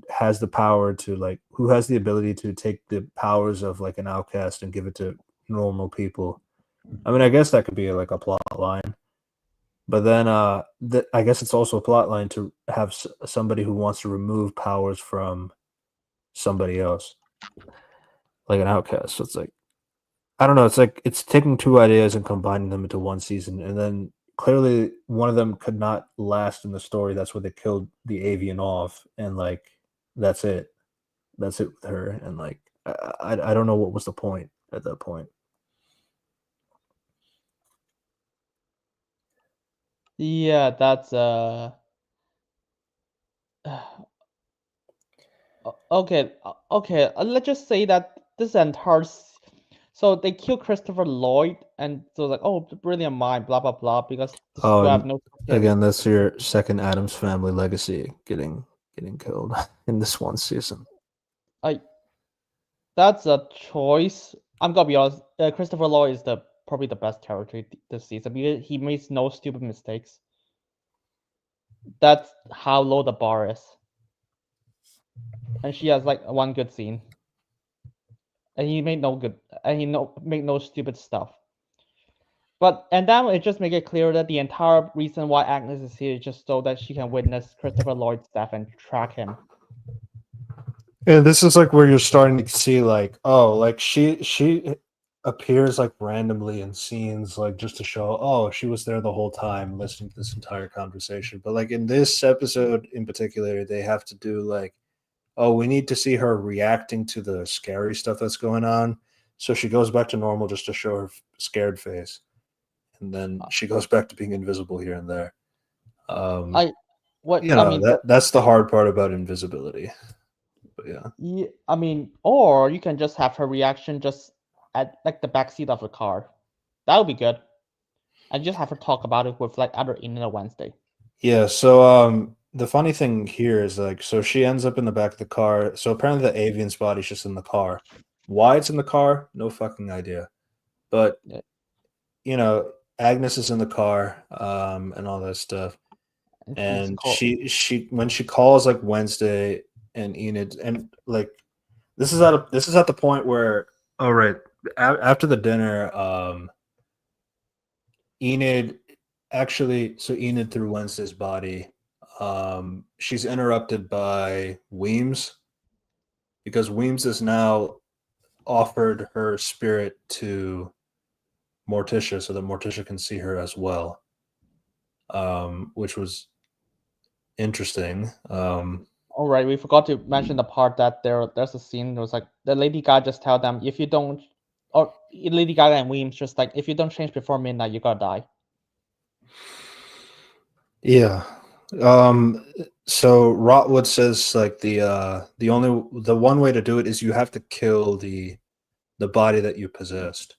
has the power to like who has the ability to take the powers of like an outcast and give it to normal people. I mean, I guess that could be like a plot line. But then, I guess it's also a plot line to have somebody who wants to remove powers from somebody else, like an outcast. So it's like, I don't know. It's like it's taking two ideas and combining them into one season, and then clearly one of them could not last in the story. That's where they killed the avian off, and like that's it. That's it with her. And like I don't know what was the point at that point. Yeah, that's okay. Okay, let's just say that this entire so they kill Christopher Lloyd, and so like, oh, brilliant mind, blah blah blah, because the Oh, school have and no. again, that's your second Adams Family legacy getting killed in this one season. That's a choice. I'm gonna be honest. Christopher Lloyd is probably the best character this season because he makes no stupid mistakes. That's how low the bar is, and she has like one good scene, and he made no good, and he make no stupid stuff. But and then it just make it clear that the entire reason why Agnes is here is just so that she can witness Christopher Lloyd's death and track him. And this is like where you're starting to see like, oh, like she appears like randomly in scenes like just to show, oh, she was there the whole time listening to this entire conversation. But like in this episode in particular, they have to do like, oh, we need to see her reacting to the scary stuff that's going on. So she goes back to normal just to show her scared face. And then she goes back to being invisible here and there. That's the hard part about invisibility. But yeah. I mean, or you can just have her reaction just at like the backseat of the car. That would be good. And just have her talk about it with like other Enid Wednesday. Yeah, so the funny thing here is like, so she ends up in the back of the car. So apparently the avian's body's just in the car. Why it's in the car, no fucking idea. But you know, Agnes is in the car, and all that stuff. And she when she calls like Wednesday and Enid, and like this is at the point where, oh right, after the dinner, Enid actually, so Enid through Wednesday's body, she's interrupted by Weems because Weems has now offered her spirit to Morticia so that Morticia can see her as well, which was interesting. All right, we forgot to mention the part that there's a scene that was like the Lady Gaga just tell them if you don't, or Lady Gaga and Weems just like if you don't change before midnight, you gotta die. Yeah. So Rotwood says like the one way to do it is you have to kill the body that you possessed.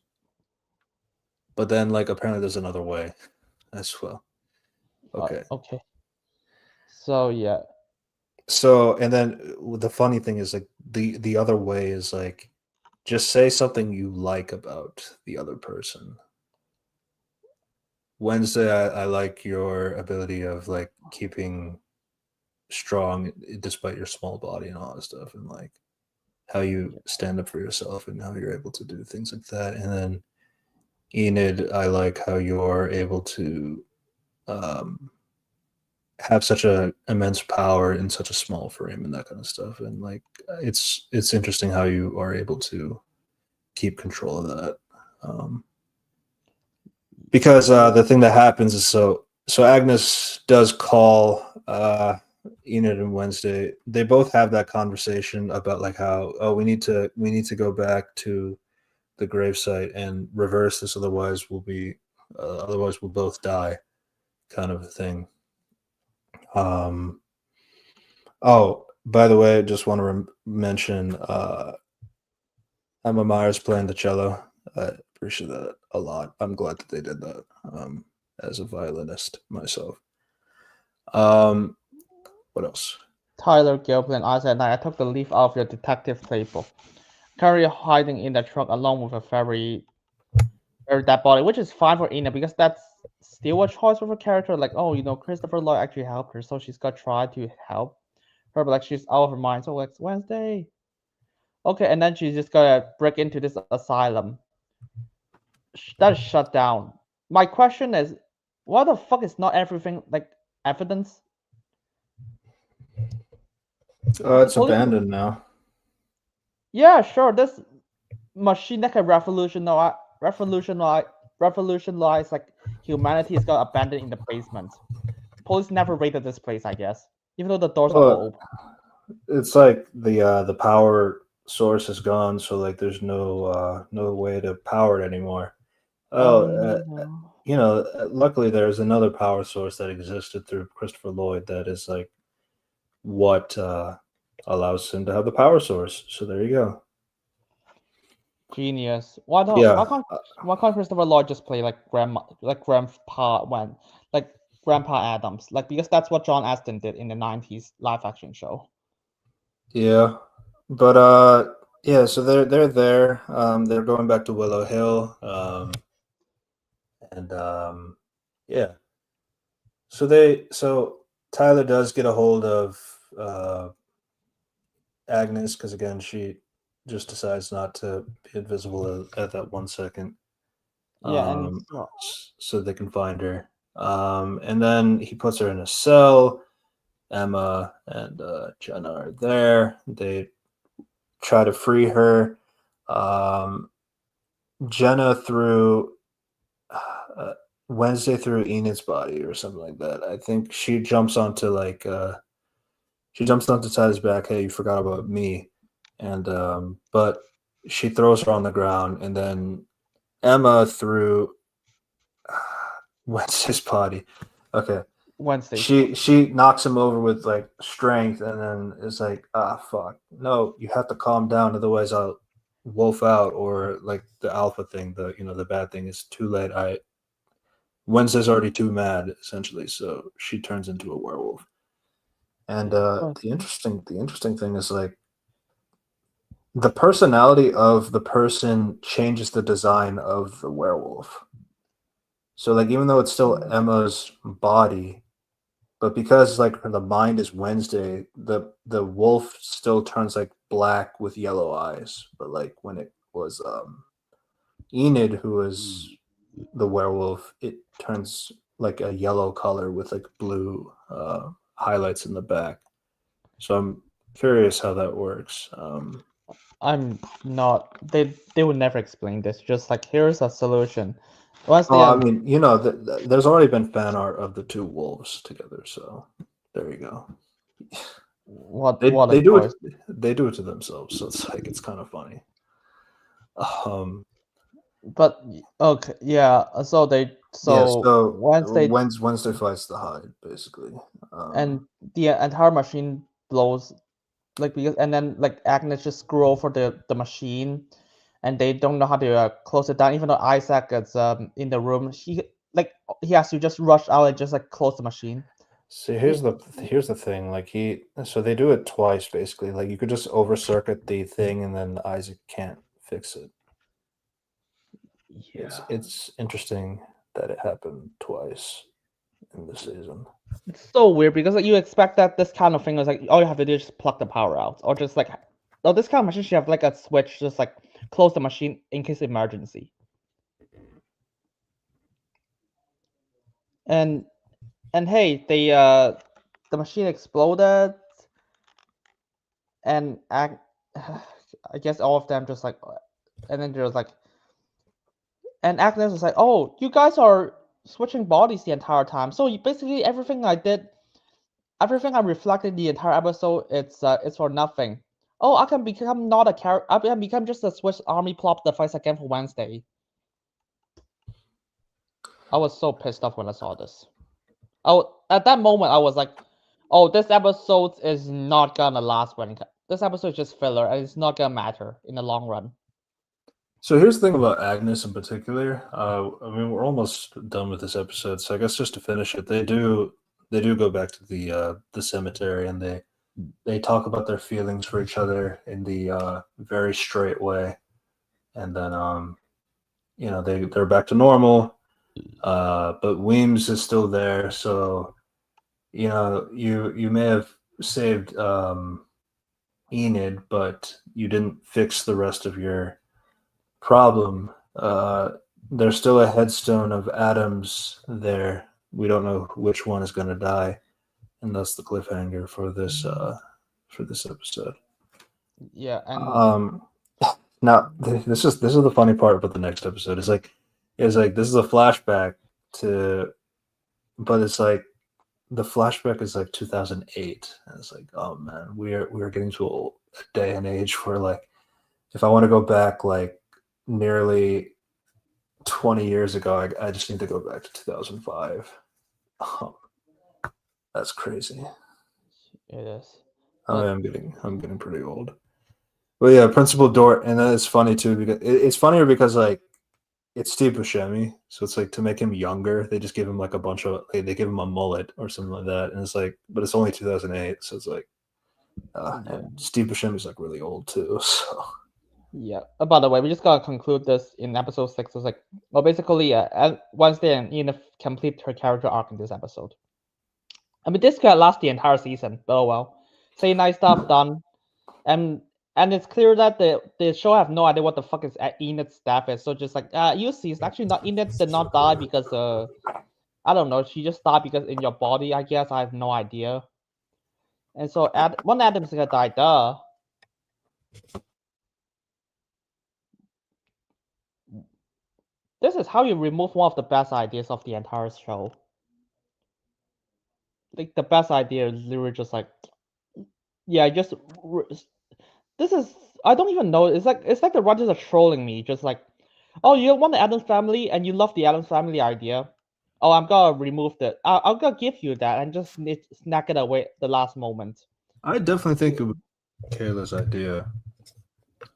But then like apparently there's another way as well. Okay. Okay. So yeah. So and then the funny thing is like the other way is like just say something you like about the other person. Wednesday, I like your ability of like keeping strong despite your small body and all that stuff, and like how you stand up for yourself and how you're able to do things like that. And then Enid, I like how you're able to have such a immense power in such a small frame and that kind of stuff. And like it's interesting how you are able to keep control of that. Because the thing that happens is so Agnes does call Enid and Wednesday. They both have that conversation about like how, oh, we need to go back to the gravesite and reverse this, otherwise we'll both die, kind of a thing. Oh, by the way, I just want to mention Emma Myers playing the cello. I appreciate that a lot. I'm glad that they did that, as a violinist myself. What else? Tyler Gilpin, I said, I took the leaf out of your detective playbook. Currently hiding in the truck along with a very dead body, which is fine for Ina because that's still a choice for her character. Like, oh, Christopher Lloyd actually helped her, so she's got to try to help her, but like she's out of her mind. So like Wednesday, okay, and then she's just gonna break into this asylum that is shut down. My question is, Why the fuck is not everything like evidence? It's Police- abandoned now. Yeah, sure. This machine that can revolutionize like humanity is got abandoned in the basement. Police never raided this place, I guess, even though the doors are all Well, open. it's like the power source is gone, so like there's no way to power it anymore. Oh, No. you know, luckily there's another power source that existed through Christopher Lloyd that is like what allows him to have the power source. So there you go. Genius. Why don't? Yeah. Why can't Christopher Lloyd just play like Grandpa Adams? Like because that's what John Aston did in the '90s live action show. Yeah, but yeah. So they're there. They're going back to Willow Hill. And yeah. So Tyler does get a hold of Agnes because again she just decides not to be invisible at that 1 second. Yeah, and So they can find her. And then he puts her in a cell. Emma and Jenna are there. They try to free her. Jenna through Wednesday through Enid's body or something like that. I think she jumps onto Tyler's back. Hey, you forgot about me, and but she throws her on the ground, and then Emma through Wednesday's body. Okay, Wednesday. she knocks him over with like strength, and then it's like, fuck, no, you have to calm down, otherwise I'll wolf out, or like the alpha thing, the bad thing is too late. Wednesday's already too mad, essentially, so she turns into a werewolf. And the interesting thing is like the personality of the person changes the design of the werewolf. So like even though it's still Emma's body, but because like the mind is Wednesday, the wolf still turns like black with yellow eyes. But like when it was Enid, who was the werewolf, it turns like a yellow color with like blue highlights in the back. So I'm curious how that works. I'm not. They would never explain this. Just like here's a solution. I mean, there's already been fan art of the two wolves together, so there you go. They do it. They do it to themselves, so it's like it's kind of funny. But okay, yeah. So Wednesday fights the Hyde, basically, and the entire machine blows, like because and then like Agnes just screw over the machine, and they don't know how to close it down. Even though Isaac is in the room, he has to just rush out and just like close the machine. See, here's the thing. Like so they do it twice, basically. Like you could just over circuit the thing, and then Isaac can't fix it. Yeah. It's interesting that it happened twice in the season. It's so weird because like you expect that this kind of thing is like all you have to do is just plug the power out, or just like this kind of machine should have like a switch, just like close the machine in case of emergency. And hey, the machine exploded, and I guess all of them just like, and then there's like, and Agnes was like, "Oh, you guys are switching bodies the entire time. So basically everything I did, everything I reflected the entire episode, it's for nothing. Oh, I can become not a character. I can become just a Swiss Army plop that fights again for Wednesday." I was so pissed off when I saw this. At that moment, I was like, "Oh, this episode is not gonna last this episode is just filler, and it's not gonna matter in the long run." So here's the thing about Agnes in particular. I mean, we're almost done with this episode, so I guess just to finish it, they do go back to the cemetery, and they talk about their feelings for each other in the very straight way, and then they're back to normal. But Weems is still there, so you may have saved Enid, but you didn't fix the rest of your problem. There's still a headstone of Adams there we don't know which one is going to die, and that's the cliffhanger for this episode. Yeah, and Now this is the funny part about the next episode. It's like this is a flashback to, but it's like the flashback is like 2008, and it's like, oh man, we're getting to a day and age where like if I want to go back like nearly 20 years ago, I just need to go back to 2005. Oh, that's crazy. it is. I'm getting pretty old. But yeah, Principal Dort, and then it's funny too because it's funnier because like it's Steve Buscemi, so it's like to make him younger, they just give him like a bunch of they give him a mullet or something like that, and it's like, but it's only 2008, so it's like, and Steve Buscemi's like really old too, so. Yeah. By the way, we just gotta conclude this in episode 6. It's like, well, basically, Wednesday and Enid complete her character arc in this episode. I mean, this could last the entire season, but oh well. Say nice stuff done, and it's clear that the show have no idea what the fuck is Enid's staff is. So just like, you see, it's actually not Enid did not die because I don't know, she just died because in your body. I guess I have no idea. And so one Adam's gonna die, duh. This is how you remove one of the best ideas of the entire show. Like the best idea is literally just like, yeah, just this is, I don't even know. It's like the writers are trolling me, just like, oh, you want the Addams Family and you love the Addams Family idea. Oh, I'm gonna remove that. I'm gonna give you that and just snack it away at the last moment. I definitely think it was Kayla's idea,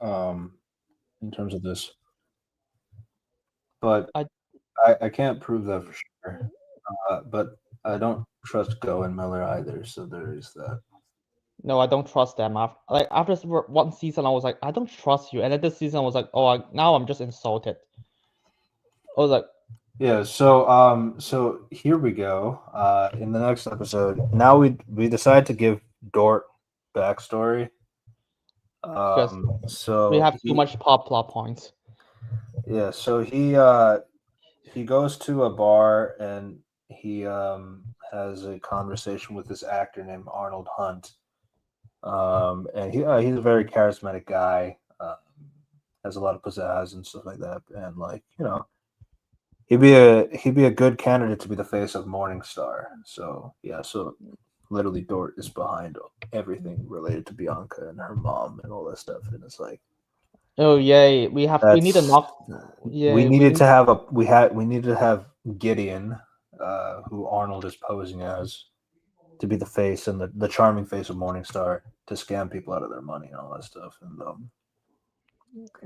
in terms of this, but I can't prove that for sure. But I don't trust Go and Miller either, so there is that. No, I don't trust them. After one season, I was like, I don't trust you, and then this season I was like, oh, now I'm just insulted. I was like, yeah. So here we go. In the next episode, now we decide to give Dort backstory. So we have too much plot points. Yeah. So he goes to a bar and he has a conversation with this actor named Arnold Hunt. And he's a very charismatic guy, has a lot of pizzazz and stuff like that, and like, you know, he'd be a good candidate to be the face of Morningstar. So yeah, so literally Dort is behind everything related to Bianca and her mom and all that stuff, and it's like, oh yay, we need to knock. Yeah, we needed to have Gideon, who Arnold is posing as, to be the face and the charming face of Morningstar to scam people out of their money and all that stuff. And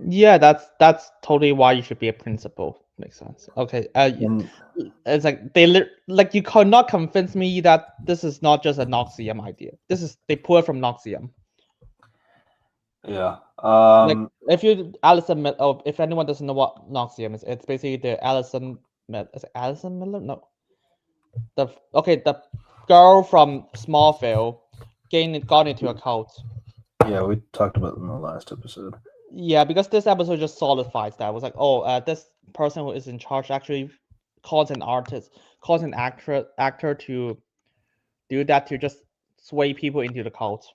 yeah, that's totally why you should be a principal. Makes sense. Okay. It's like you cannot convince me that this is not just a Noxium idea. They pull it from Noxium. Yeah. Like if anyone doesn't know what Noxium is, it's basically the Allison Miller? No. The girl from Smallville got into a cult. Yeah, we talked about it in the last episode. Yeah, because this episode just solidifies that. It was like, oh, this person who is in charge actually calls an actor to do that, to just sway people into the cult.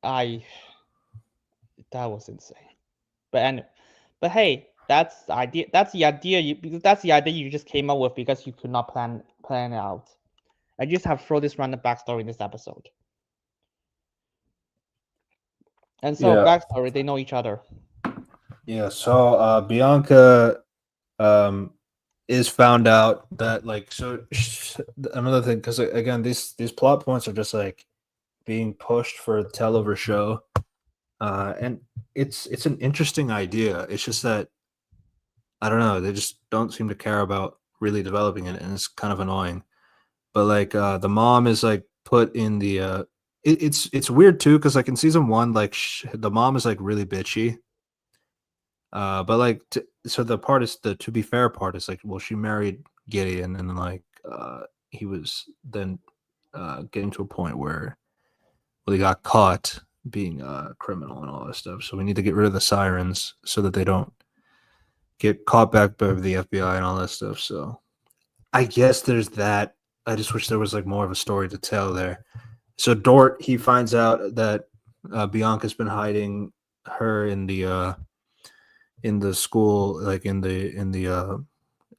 That was insane. But hey, that's the idea. That's the idea you just came up with because you could not plan it out. I just have to throw this random backstory in this episode. And so backstory, they know each other. Yeah. So Bianca is found out that like, so another thing, because again, these plot points are just like being pushed for a television show, and it's an interesting idea. It's just that I don't know, they just don't seem to care about really developing it, and it's kind of annoying. But like the mom is like put in the it's weird too, because like in season 1, like the mom is like really bitchy, but like so the part is the to be fair part is like, well, she married Gideon, and then like he was then getting to a point where, well, he got caught being a criminal and all that stuff. So we need to get rid of the sirens so that they don't get caught back by the FBI and all that stuff. So I guess there's that. I just wish there was like more of a story to tell there. So Dort, he finds out that Bianca's been hiding her in the school, like in the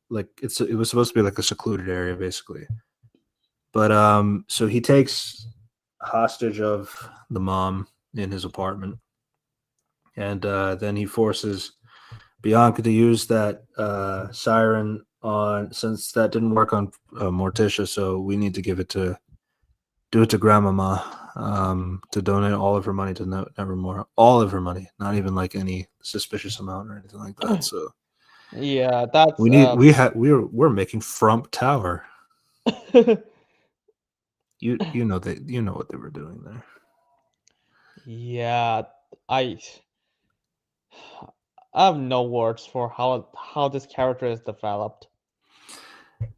like it was supposed to be like a secluded area basically. But so he takes hostage of the mom in his apartment, and then he forces Bianca to use that siren on, since that didn't work on Morticia, so we need to do it to Grandmama, to donate all of her money to Nevermore, all of her money, not even like any suspicious amount or anything like that. So Yeah, that's we're making Frump Tower. You know what they were doing there. yeah. I have no words for how this character is developed.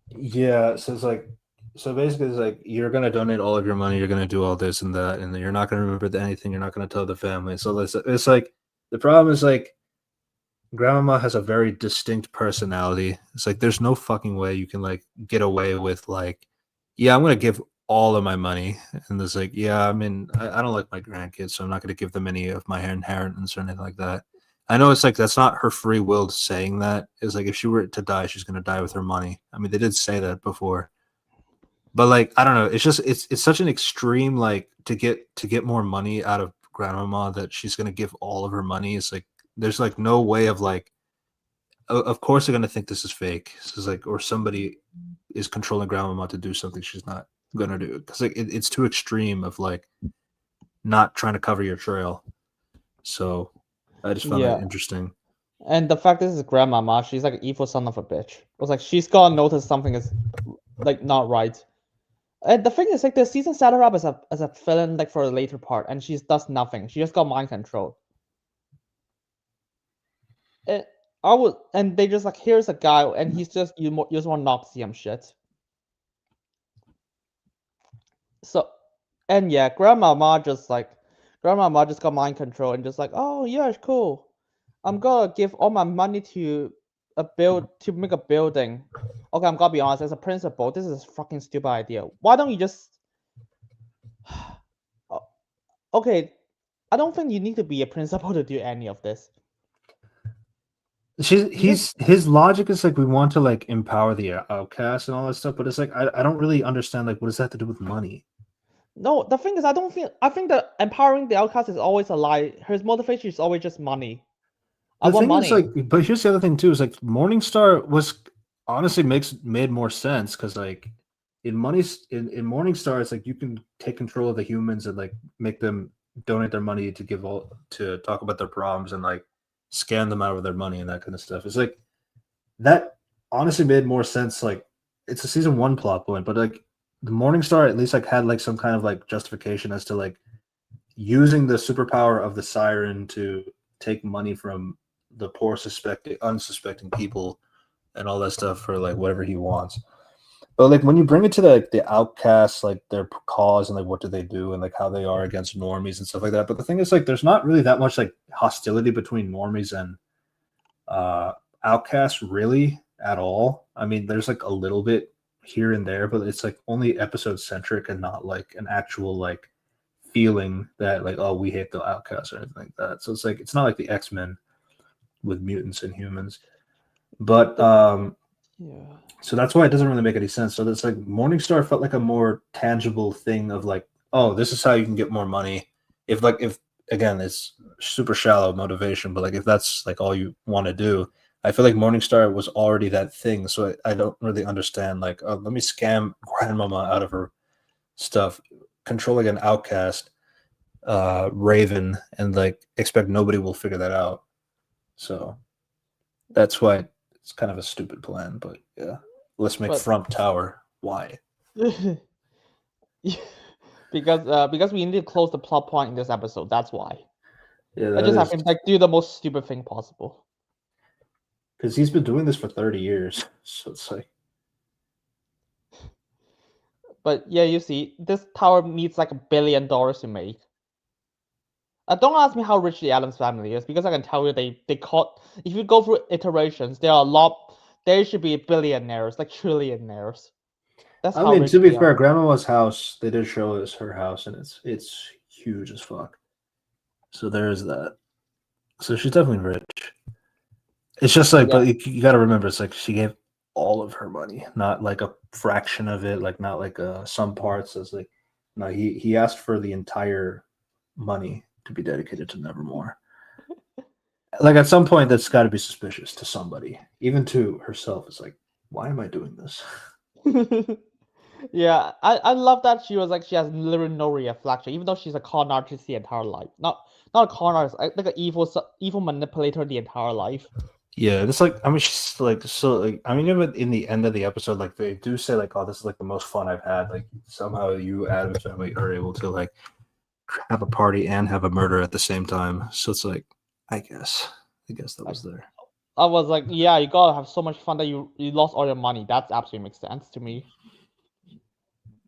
Yeah, so it's like, so basically it's like you're gonna donate all of your money, you're gonna do all this and that, and then you're not gonna remember anything, you're not gonna tell the family. So it's like the problem is like Grandmama has a very distinct personality. It's like there's no fucking way you can like get away with like, yeah, I'm gonna give all of my money, and it's like, yeah, I mean, I don't like my grandkids, so I'm not gonna give them any of my inheritance or anything like that. I know it's like that's not her free will saying that. It's like if she were to die, she's gonna die with her money. I mean, they did say that before, but like I don't know. It's just it's such an extreme like to get more money out of Grandmama that she's gonna give all of her money. It's like there's like no way of like. Of course, they're gonna think this is fake. This is like, or somebody is controlling Grandmama to do something she's not gonna do, because like it's too extreme of like not trying to cover your trail. So I just found that interesting. And the fact this is Grandmama, she's like an evil son of a bitch. It was like she's gotta notice something is like not right. And the thing is, like the season set her up as a villain, like for the later part, and she does nothing. She just got mind control. And they just like, here's a guy, and he's just you just want to knock him shit. So, and yeah, Grandmama just got mind control and just like, oh yeah, cool. I'm gonna give all my money to make a building. Okay, I'm gonna be honest, as a principal, this is a fucking stupid idea. Why don't you just okay, I don't think you need to be a principal to do any of this. His logic is like we want to like empower the outcasts and all that stuff, but it's like I don't really understand like what does that have to do with money? No, the thing is, I think that empowering the outcast is always a lie. His motivation is always just money. I want money. Is like, but here's the other thing too: is like Morningstar was honestly made more sense because like in Morningstar, it's like you can take control of the humans and like make them donate their money to talk about their problems and like scam them out of their money and that kind of stuff. It's like that honestly made more sense. Like it's a season 1 plot point, but like the Morningstar at least like had like some kind of like justification as to like using the superpower of the siren to take money from the poor unsuspecting people and all that stuff for like whatever he wants. But like when you bring it to the outcasts, like their cause and like what do they do and like how they are against normies and stuff like that. But the thing is like there's not really that much like hostility between normies and outcasts really at all. I mean, there's like a little bit here and there, but it's like only episode centric and not like an actual like feeling that like, oh, we hate the outcasts or anything like that. So it's like it's not like the X-Men with mutants and humans. But yeah. So that's why it doesn't really make any sense. So that's like Morningstar felt like a more tangible thing of like, oh, this is how you can get more money. If again, it's super shallow motivation, but like if that's like all you want to do, I feel like Morningstar was already that thing. So I don't really understand like, oh, let me scam Grandmama out of her stuff, controlling an outcast, Raven, and like expect nobody will figure that out. So that's why it's kind of a stupid plan, but yeah. Let's make Frump Tower. Why? because we need to close the plot point in this episode. That's why. Yeah, I just have him like do the most stupid thing possible. Because he's been doing this for 30 years, so it's like. But yeah, you see, this tower needs like $1 billion to make. Don't ask me how rich the Adams family is, because I can tell you they caught. If you go through iterations, there are a lot. They should be billionaires, like trillionaires. That's I how mean, rich to be they fair, are. Grandmama's house, they did show us her house, and it's huge as fuck. So there is that. So she's definitely rich. It's just like, Yeah. but you got to remember, it's like she gave all of her money, not like a fraction of it, like not like some parts. It's like, no, he asked for the entire money to be dedicated to Nevermore. Like at some point, that's got to be suspicious to somebody, even to herself. It's like, why am I doing this? Yeah, I love that she was like she has literally no reflection, even though she's a con artist the entire life. Not a con artist, like an evil manipulator the entire life. Yeah, it's like I mean she's like so like I mean even in the end of the episode like they do say like oh this is like the most fun I've had like somehow you Adam's family are able to like have a party and have a murder at the same time. So it's like I guess that was there. I was like, yeah, you gotta have so much fun that you lost all your money. That's absolutely makes sense to me.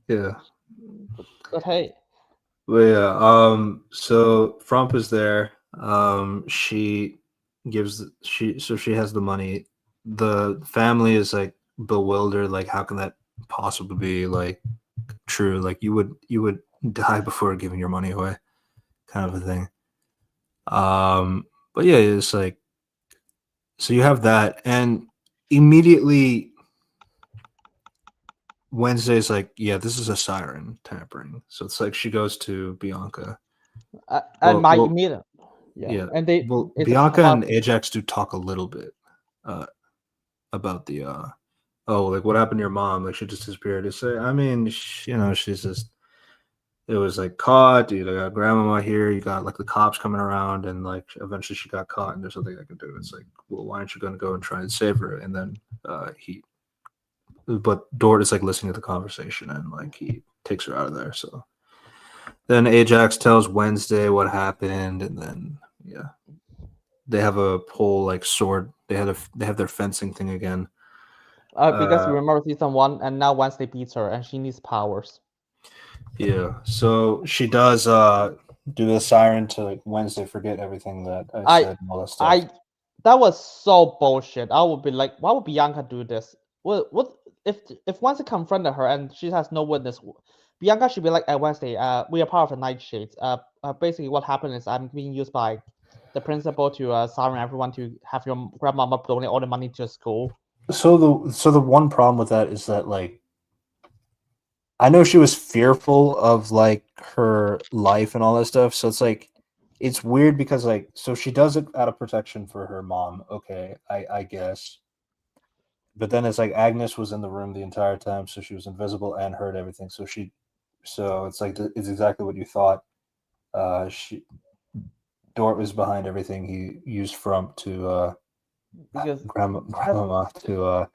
Yeah. But hey, But yeah, so Frump is there. She she has the money. The family is like bewildered, like how can that possibly be like true? Like you would die before giving your money away, kind of a thing. But yeah, it's like so you have that, and immediately Wednesday's like, yeah, this is a siren tampering. So it's like she goes to Bianca. and my Well, immediate, yeah. and they Well, it's Bianca about, and Ajax do talk a little bit about the oh, like what happened to your mom? Like she just disappeared. It's like, I mean, you know, she's just it was like caught. You got grandmama here. You got like the cops coming around, and like eventually she got caught, and there's nothing I can do. It's like, well, why aren't you going to go and try and save her? And then but Dort is like listening to the conversation, and like he takes her out of there. So then Ajax tells Wednesday what happened, and then yeah, they have a whole like sword. They have their fencing thing again. because you remember season 1, and now Wednesday beats her, and she needs powers. Yeah, so she does do the siren to like Wednesday forget everything that I said and all that stuff. That was so bullshit. I would be like, why would Bianca do this? What if Wednesday confronted her and she has no witness? Bianca should be like, Wednesday, we are part of the Nightshades. Basically what happened is I'm being used by the principal to siren everyone to have your grandmama donate all the money to school. So the one problem with that is that like I know she was fearful of like her life and all that stuff. So it's like it's weird because like so she does it out of protection for her mom. Okay, I guess. But then it's like Agnes was in the room the entire time, so she was invisible and heard everything. So it's like it's exactly what you thought. Dort was behind everything. He used Frump to Because grandma to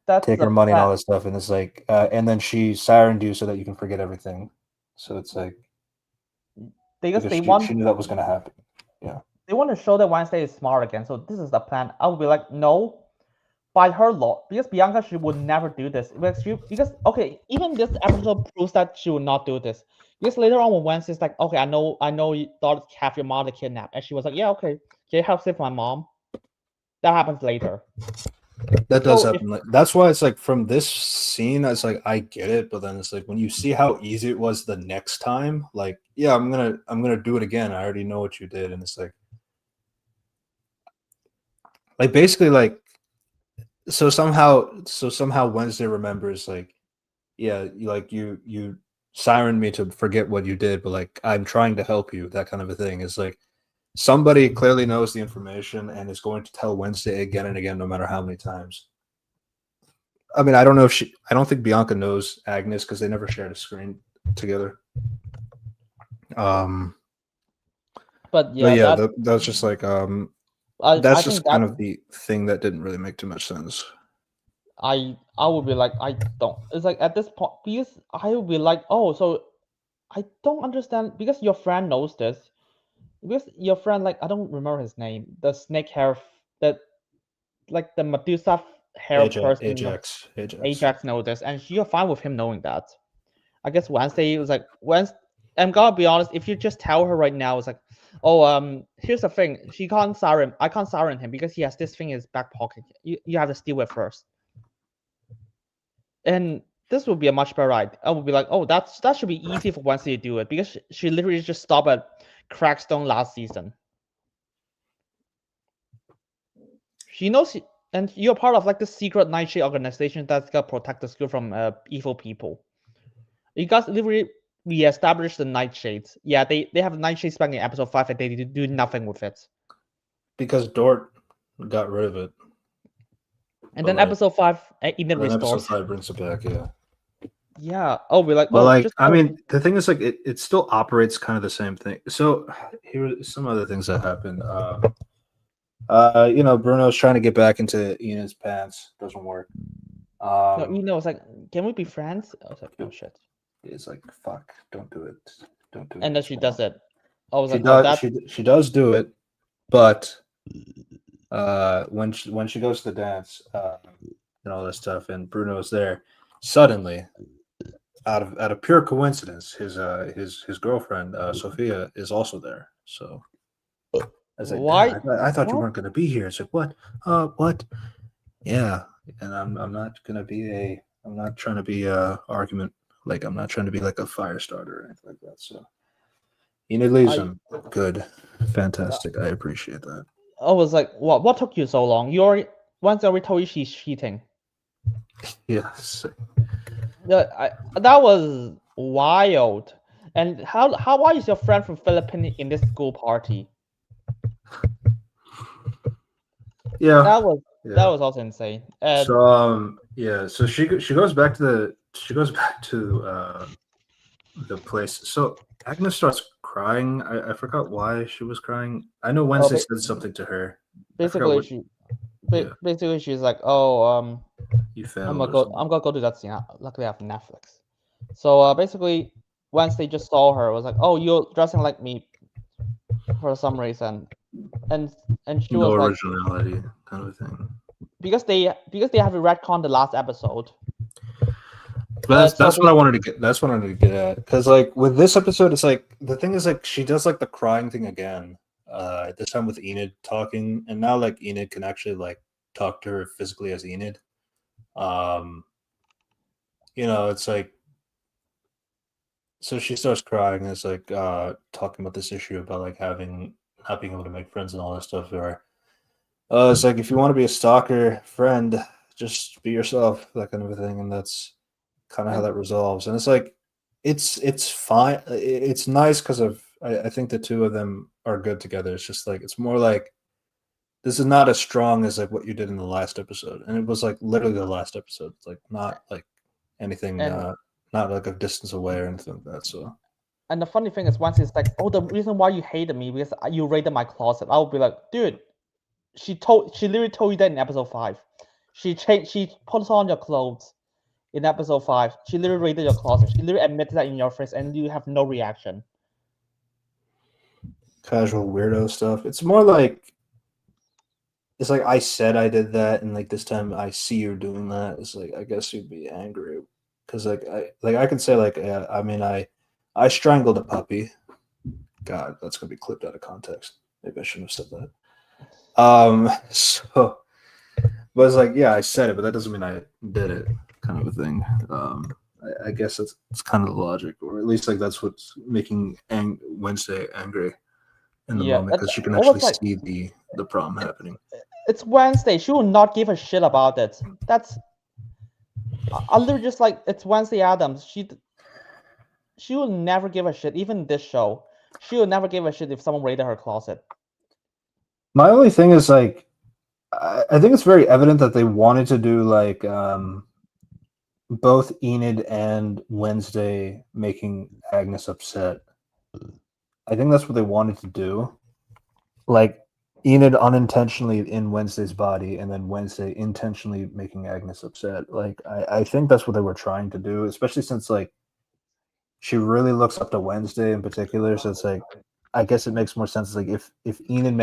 that's take the her money and all plan. this stuff, and it's like, and then she sirened you so that you can forget everything. So it's like Because she knew that was going to happen. Yeah, they want to show that Wednesday is smart again. So this is the plan. I would be like, no, by her law, because Bianca she would never do this. Because okay, even this episode proves that she would not do this. Because later on when Wednesday's like, okay, I know you thought have your mother kidnapped, and she was like, yeah, okay, can you help save my mom? That happens later. that does happen. Like, that's why it's like from this scene, it's like I get it, but then it's like when you see how easy it was the next time, like yeah, I'm gonna do it again. I already know what you did, and it's like basically like so somehow Wednesday remembers like yeah, you siren me to forget what you did, but like I'm trying to help you, that kind of a thing. It's like somebody clearly knows the information and is going to tell Wednesday again and again, no matter how many times. I mean, I don't know if I don't think Bianca knows Agnes because they never shared a screen together. But yeah, that's just like that's just kind of the thing that didn't really make too much sense. I would be like, I don't. It's like at this point, because I would be like, oh, so I don't understand because your friend knows this. Because your friend, like, I don't remember his name, the snake hair, that like the Medusa hair person. Ajax knows this, and you're fine with him knowing that. I guess Wednesday was like, I'm gonna be honest, if you just tell her right now, it's like, here's the thing. She can't siren. I can't siren him because he has this thing in his back pocket. You have to steal it first. And this would be a much better idea. I would be like, oh, that should be easy for Wednesday to do it because she literally just stopped at Crackstone last season. She knows, and you're part of like the secret Nightshade organization that's gonna protect the school from evil people. You guys literally re-established the Nightshades. Yeah, they have Nightshades back in episode 5 and they do nothing with it. Because Dort got rid of it. And then episode 5, Enid Then restores. episode 5 brings it back, yeah. Yeah. Oh, we're like, But oh, like, just I mean, the thing is, like, it still operates kind of the same thing. So here are some other things that happen. Bruno's trying to get back into Enid's pants. Doesn't work. no, Enid was like, can we be friends? I was like, oh shit. It's like, fuck, don't do it. Don't do it. And then she does it. I was She like, oh, does. that She does do it, but when she goes to the dance and all this stuff, and Bruno's there, suddenly, out of pure coincidence, his girlfriend Sophia is also there. So I was like, Why- "Damn, I thought you what? weren't going to be here." It's like, what? What? Yeah, and I'm not gonna be I'm not trying to be a argument. Like, I'm not trying to be like a fire starter or anything like that. So Enid leaves him. Good. Fantastic. I appreciate that. I was like, what took you so long? Once I already told you she's cheating. Yes. That was wild. And why is your friend from Philippines in this school party? Yeah. That was also insane. And So she goes back to the place. So Agnes starts crying. I forgot why she was crying. I know Wednesday said something to her. basically yeah. basically she's like, oh, You failed. I'm gonna go to that scene. Luckily I have Netflix. So basically Wednesday just saw her, was like, oh, you're dressing like me for some reason. And she no was like, originality kind of thing. because they have a retcon the last episode. But that's so what I wanted to get. That's what I wanted to get at. Because like with this episode, it's like the thing is like she does like the crying thing again. This time with Enid talking, and now like Enid can actually like talk to her physically as Enid. It's like, so she starts crying. And it's like talking about this issue about like not being able to make friends and all that stuff. Or it's like, if you want to be a stalker friend, just be yourself, that kind of a thing. And that's kind of how that resolves. And it's like, it's fine. It's nice because I think the two of them are good together. It's just like, it's more like, this is not as strong as like what you did in the last episode. And it was like literally the last episode. It's like not like anything, not like a distance away or anything like that. So. And the funny thing is, once it's like, oh, the reason why you hated me because you raided my closet. I would be like, dude, she literally told you that in episode 5. She puts on your clothes in episode 5. She literally raided your closet. She literally admitted that in your face, and you have no reaction. Casual weirdo stuff. It's more like, it's like I said I did that, and like this time I see you doing that. It's like, I guess you'd be angry because like I can say like, I mean I strangled a puppy. God, that's gonna be clipped out of context. Maybe I shouldn't have said that. So, but it's like, yeah, I said it, but that doesn't mean I did it, kind of a thing. I guess it's kind of the logic, or at least like that's what's making Wednesday angry in the moment, because she can actually see the problem happening. It's Wednesday. She will not give a shit about it. That's I literally just like, it's Wednesday Addams. She will never give a shit. Even this show, she will never give a shit if someone raided her closet. My only thing is like, I think it's very evident that they wanted to do like both Enid and Wednesday making Agnes upset. I think that's what they wanted to do. Like Enid unintentionally in Wednesday's body, and then Wednesday intentionally making Agnes upset. Like I think that's what they were trying to do, especially since like she really looks up to Wednesday in particular. So it's like, I guess it makes more sense. Like if Enid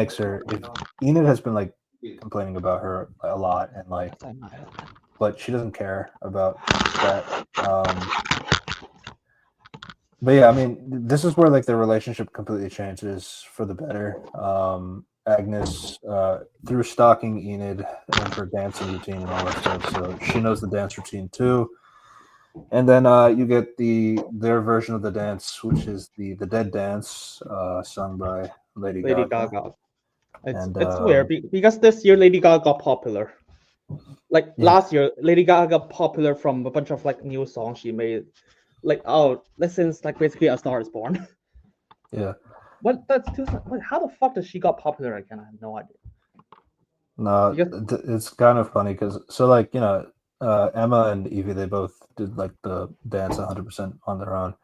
has been like complaining about her a lot, and like, but she doesn't care about that. But yeah, I mean, this is where like the relationship completely changes for the better. Agnes, through stalking Enid and her dancing routine and all that stuff, so she knows the dance routine too. And then you get their version of the dance, which is the dead dance, sung by Lady Lady Gaga. Gaga. And It's weird because this year Lady Gaga got popular. Like Yeah. last year, Lady Gaga got popular from a bunch of like new songs she made. Like since like basically A Star Is Born. yeah, What that's too. Like, how the fuck does she got popular again? I have no idea. no, Because it's kind of funny because like Emma and Evie, they both did like the dance 100% on their own,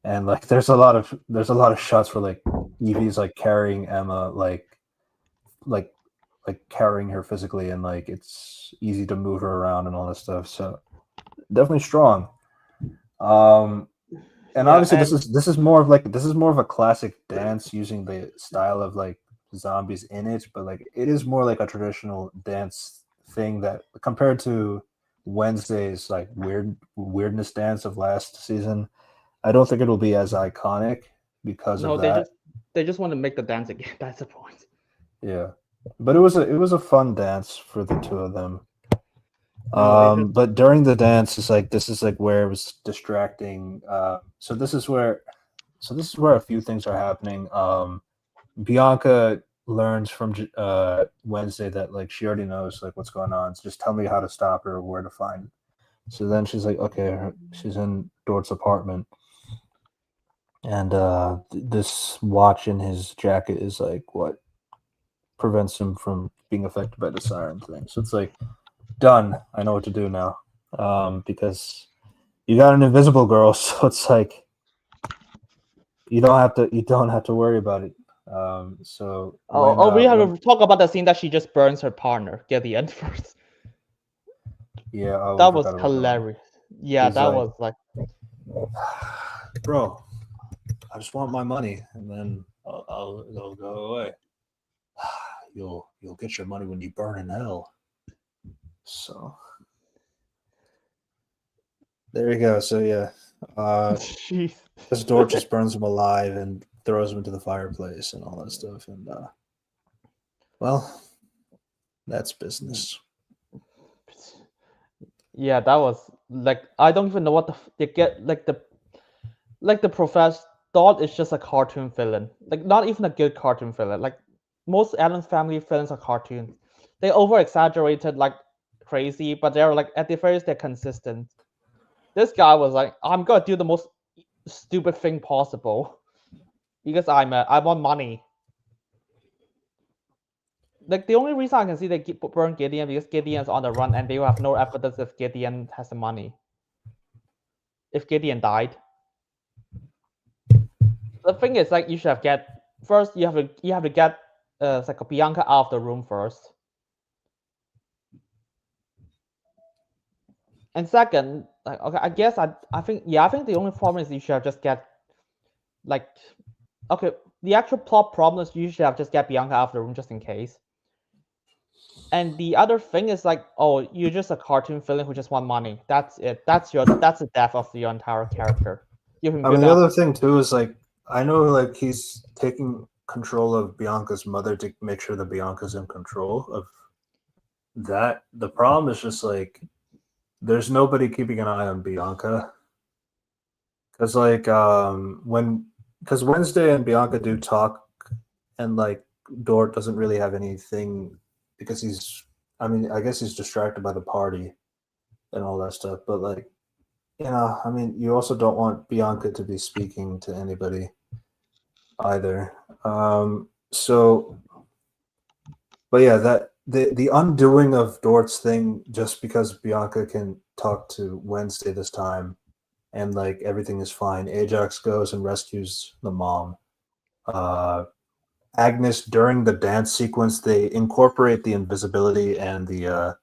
and like there's a lot of shots where like Evie's like carrying Emma like carrying her physically, and like it's easy to move her around and all that stuff. So definitely strong. And yeah, obviously and this is more of a classic dance using the style of like zombies in it, but like it is more like a traditional dance thing that compared to Wednesday's like weirdness dance of last season, I don't think it'll be as iconic because no, of that. they just want to make the dance again. That's the point. Yeah. But it was a fun dance for the two of them. No, they just But during the dance, this is like where it was distracting. So this is where a few things are happening. Bianca learns from Wednesday that like she already knows like what's going on. So just tell me how to stop her or where to find. So then she's like, okay, she's in Dort's apartment, and this watch in his jacket is like what prevents him from being affected by the siren thing. So it's like, done. I know what to do now. Because you got an invisible girl, so it's like you don't have to worry about it. So we have to talk about the scene that she just burns her partner. Get the end first. yeah, That was hilarious. Yeah, He's that like, was like, bro, I just want my money, and then it'll go away. You'll get your money when you burn in hell. So there you go. So yeah, jeez. this door just burns him alive and throws him into the fireplace and all that stuff. And well, that's business. Yeah, that was like I don't even know what they get the professor thought it's just a cartoon villain. Like not even a good cartoon villain. Like most Adams Family villains are cartoons. They over exaggerated like crazy, but they're like at the very least they're consistent. This guy was like, I'm gonna do the most stupid thing possible because I want money. Like the only reason I can see they burn Gideon because Gideon's on the run and they will have no evidence if Gideon has the money. If Gideon died. The thing is like you should have you have to get like Bianca out of the room first. And second, like okay, I guess I think the only problem is you should have just get like okay, the actual plot problem is you should have just get Bianca out of the room just in case. And the other thing is like, oh, you're just a cartoon villain who just want money. That's it. That's the death of your entire character. I mean, the other thing too is like I know like he's taking control of Bianca's mother to make sure that Bianca's in control of that. The problem is just like there's nobody keeping an eye on Bianca because like because Wednesday and Bianca do talk, and like Dort doesn't really have anything because I guess he's distracted by the party and all that stuff. But like, I mean, you also don't want Bianca to be speaking to anybody either. So, but yeah, that the undoing of Dort's thing just because Bianca can talk to Wednesday this time, and like everything is fine. Ajax goes and rescues the mom. Agnes, during the dance sequence, they incorporate the invisibility and the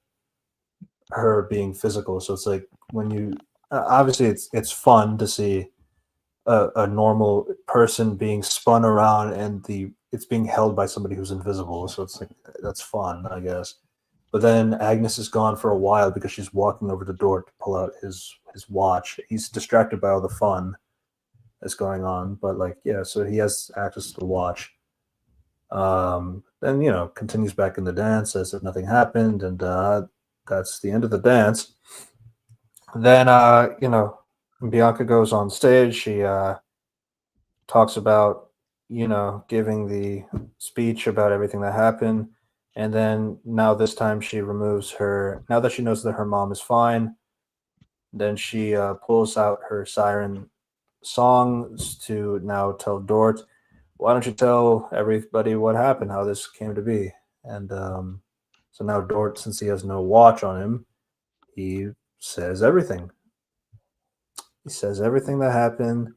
her being physical. So it's like when you obviously it's fun to see a normal person being spun around and it's being held by somebody who's invisible. So it's like that's fun, I guess. But then Agnes is gone for a while because she's walking over the door to pull out his watch. He's distracted by all the fun. is going on. But like, yeah, so he has access to the watch. Then continues back in the dance as if nothing happened, and that's the end of the dance. Then Bianca goes on stage. She talks about giving the speech about everything that happened, and then now this time she removes her. Now that she knows that her mom is fine, then she pulls out her siren songs to now tell Dort, why don't you tell everybody what happened, how this came to be? And so now Dort, since he has no watch on him, he says everything. He says everything that happened,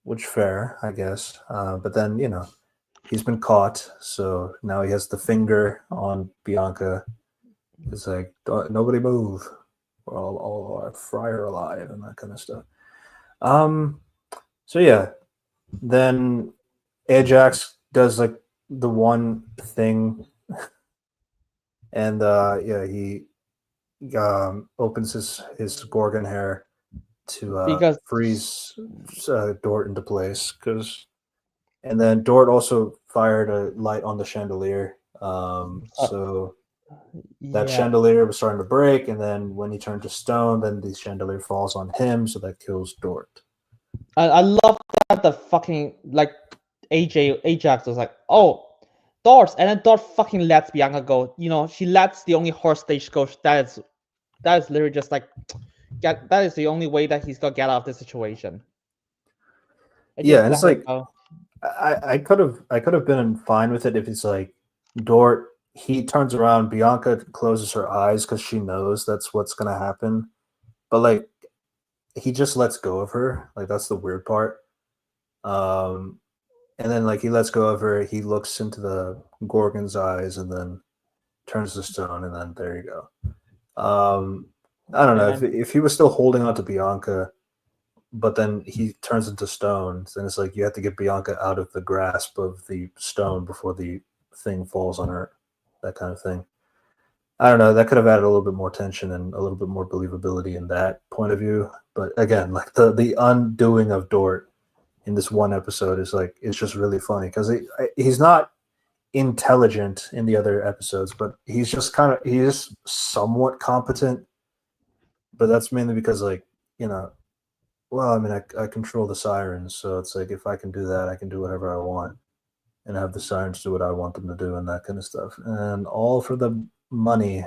which fair, I guess. But then, he's been caught, so now he has the finger on Bianca. It's like, nobody move, or I'll fry her alive, and that kind of stuff. So yeah, then Ajax does like the one thing, and he opens his Gorgon hair to Because freeze Dort into place. And then Dort also fired a light on the chandelier. So that yeah, chandelier was starting to break, and then when he turned to stone, then the chandelier falls on him, so that kills Dort. I love that the fucking like Ajax was like, oh, Dort, and then Dort fucking lets Bianca go. She lets the only horse stagecoach that is literally just like that is the only way that he's gonna get out of this situation. Yeah, and it's like I could have been fine with it if it's like Dort, he turns around, Bianca closes her eyes because she knows that's what's gonna happen, but like he just lets go of her. Like that's the weird part. And then like he lets go of her, he looks into the Gorgon's eyes and then turns to stone, and then there you go. I don't know if he was still holding on to Bianca, but then he turns into stone, then it's like you have to get Bianca out of the grasp of the stone before the thing falls on her, that kind of thing. I don't know. That could have added a little bit more tension and a little bit more believability in that point of view. But again, like the undoing of Dort in this one episode is like it's just really funny because he's not intelligent in the other episodes, but he's just somewhat competent. But that's mainly because well, I mean, I control the sirens, so it's like if I can do that, I can do whatever I want, and have the sirens do what I want them to do, and that kind of stuff, and all for the money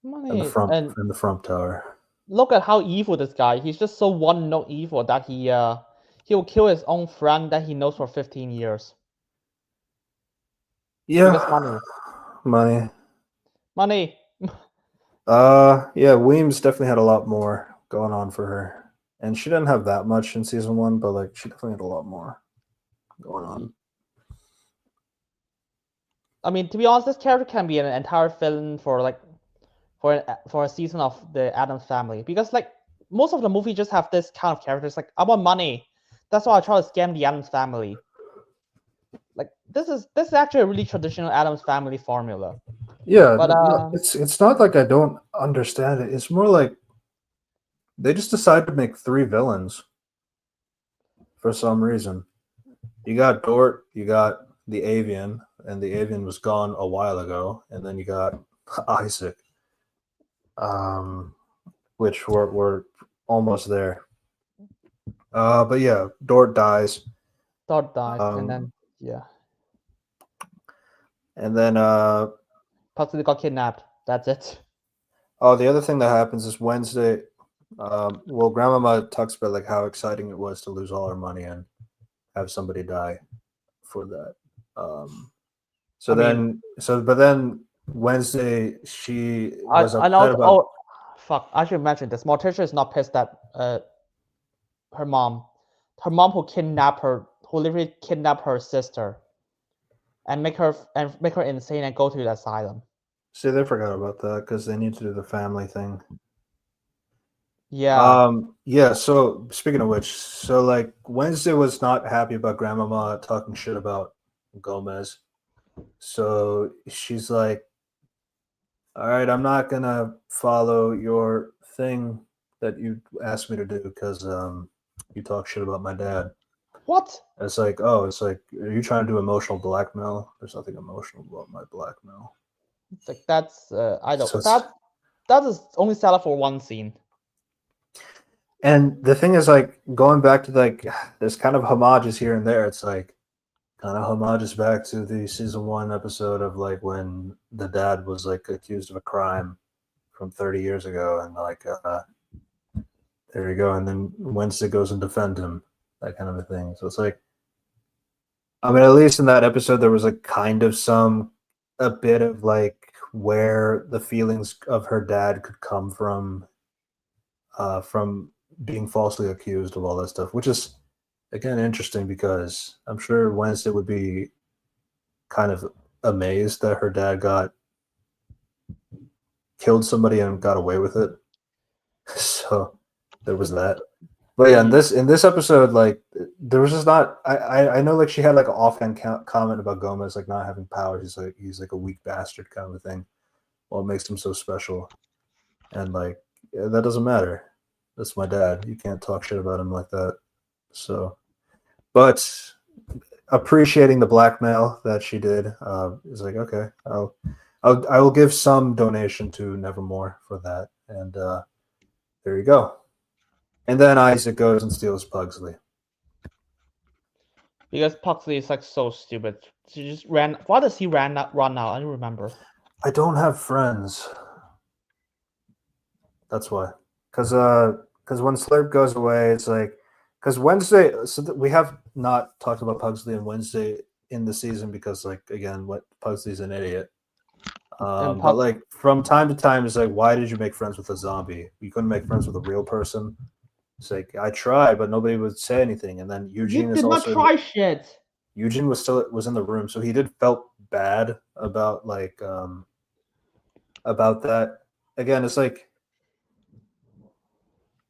in the front tower. Look at how evil this guy. He's just so one-note evil that he'll kill his own friend that he knows for 15 years. Yeah, because money. Yeah, Weems definitely had a lot more going on for her. And she didn't have that much in season 1, but like she definitely had a lot more going on. I mean, to be honest, this character can be an entire film for a season of the Addams Family, because like most of the movie just have this kind of characters like I want money, that's why I try to scam the Addams Family. Like this is actually a really traditional Addams Family formula. Yeah, but it's not like I don't understand it. It's more like they just decided to make 3 villains for some reason. You got Dort, you got the Avian, and the Avian was gone a while ago, and then you got Isaac, which we're almost there. But yeah, Dort dies. And then and then possibly got kidnapped. That's it. Oh, the other thing that happens is Wednesday. Well, Grandmama talks about like how exciting it was to lose all her money and have somebody die for that. But then Wednesday she was upset about. Oh, fuck! I should mention this. Morticia is not pissed that her mom who literally kidnapped her sister, and make her insane and go to the asylum. See, they forgot about that because they need to do the family thing. Yeah. Yeah. So speaking of which, so like Wednesday was not happy about Grandmama talking shit about Gomez. So she's like, all right, I'm not gonna follow your thing that you asked me to do because You talk shit about my dad. What? It's like, oh, it's like, are you trying to do emotional blackmail? There's nothing emotional about my blackmail. It's like that's I don't So it's- that is only set up for one scene. And the thing is, like, going back to like, there's kind of homages here and there. It's like kind of homages back to the season 1 episode of like when the dad was like accused of a crime from 30 years ago, and like, there you go. And then Wednesday goes and defend him, that kind of a thing. So it's like, I mean, at least in that episode, there was like kind of a bit of like where the feelings of her dad could come from being falsely accused of all that stuff, which is again interesting because I'm sure Wednesday would be kind of amazed that her dad killed somebody and got away with it. So there was that. But yeah, in this episode, like there was just not. I know like she had like an offhand comment about Gomez like not having power. He's like a weak bastard kind of a thing. Well, it makes him so special, and like yeah, that doesn't matter. That's my dad. You can't talk shit about him like that. So, but appreciating the blackmail that she did is like okay, I will give some donation to Nevermore for that, and there you go. And then Isaac goes and steals Pugsley. Because Pugsley is like so stupid. She just ran. Why does he run out? I don't remember. I don't have friends. That's why. Because when Slurp goes away, it's like because Wednesday. So we have not talked about Pugsley and Wednesday in the season because like again, what Pugsley's an idiot. But like from time to time, it's like, why did you make friends with a zombie? You couldn't make friends with a real person. It's like I tried, but nobody would say anything. And then Eugene you did not try shit. Eugene was in the room, so he felt bad about like about that. Again, it's like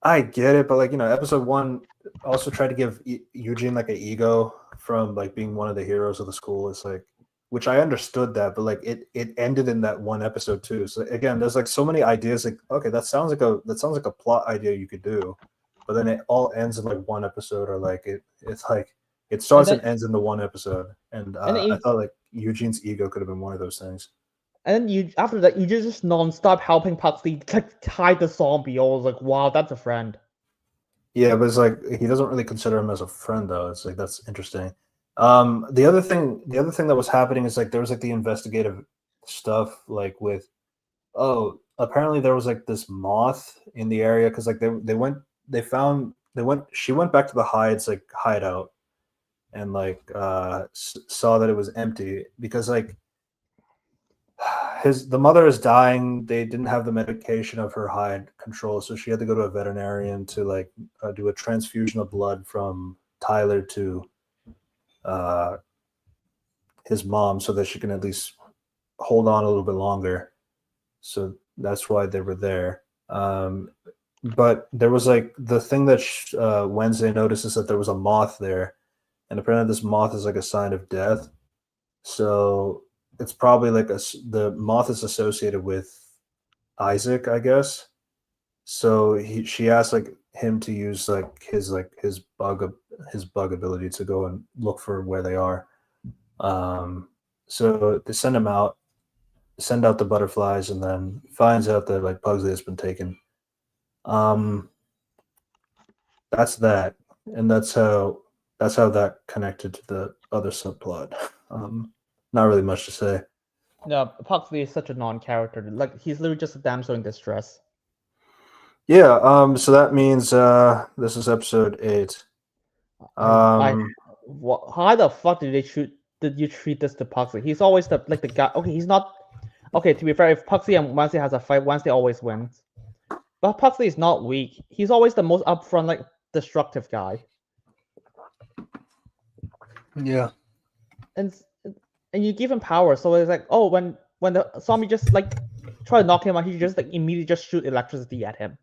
I get it, but like episode 1 also tried to give Eugene like an ego from like being one of the heroes of the school. It's like, which I understood that, but like it ended in that one episode too. So again, there's like so many ideas. Like okay, that sounds like a plot idea you could do. But then it all ends in like one episode, or like it's like it starts and ends in the one episode. And I thought like Eugene's ego could have been one of those things. And then after that, you just nonstop helping Pugsley hide the zombie. I was like, wow, that's a friend. Yeah, but it's like he doesn't really consider him as a friend though. It's like that's interesting. The other thing that was happening is like there was like the investigative stuff, like with apparently there was like this moth in the area because like she went back to the hideout and like saw that it was empty because like the mother is dying. They didn't have the medication of her hide control, so she had to go to a veterinarian to like do a transfusion of blood from Tyler to his mom so that she can at least hold on a little bit longer. So that's why they were there. But there was like the thing that Wednesday notices that there was a moth there, and apparently this moth is like a sign of death. So it's probably like the moth is associated with Isaac, I guess. So she asked like him to use like his bug ability to go and look for where they are. So they send out the butterflies, and then finds out that like Pugsley has been taken. That's that, and that's how that connected to the other subplot. Not really much to say. No, Pugsley is such a non-character. Like he's literally just a damsel in distress. Yeah. So that means this is episode 8. How the fuck did you treat this to Pugsley? He's always the guy. Okay, he's not. Okay, to be fair, if Pugsley and Wednesday has a fight, Wednesday always wins. But Pugsley is not weak. He's always the most upfront, like destructive guy. Yeah. And you give him power, so it's like, oh, when the zombie just like try to knock him out, he just like immediately just shoot electricity at him.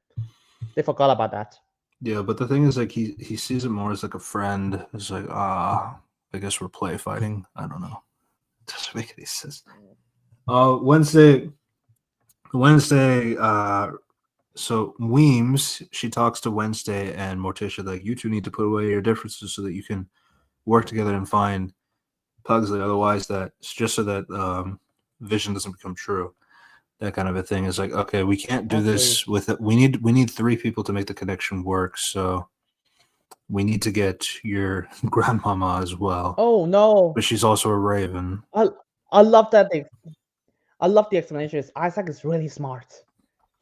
They forgot about that. Yeah, but the thing is, like, he sees it more as like a friend. It's like, I guess we're play fighting. I don't know. It doesn't make any sense. Wednesday so Weems, she talks to Wednesday and Morticia like, you two need to put away your differences so that you can work together and find Pugsley. Otherwise, that just so that Vision doesn't become true. That kind of a thing is like, okay, we can't do this with it. We need 3 people to make the connection work. So we need to get your grandmama as well. Oh no! But she's also a raven. I love that. I love the explanation. Is Isaac is really smart.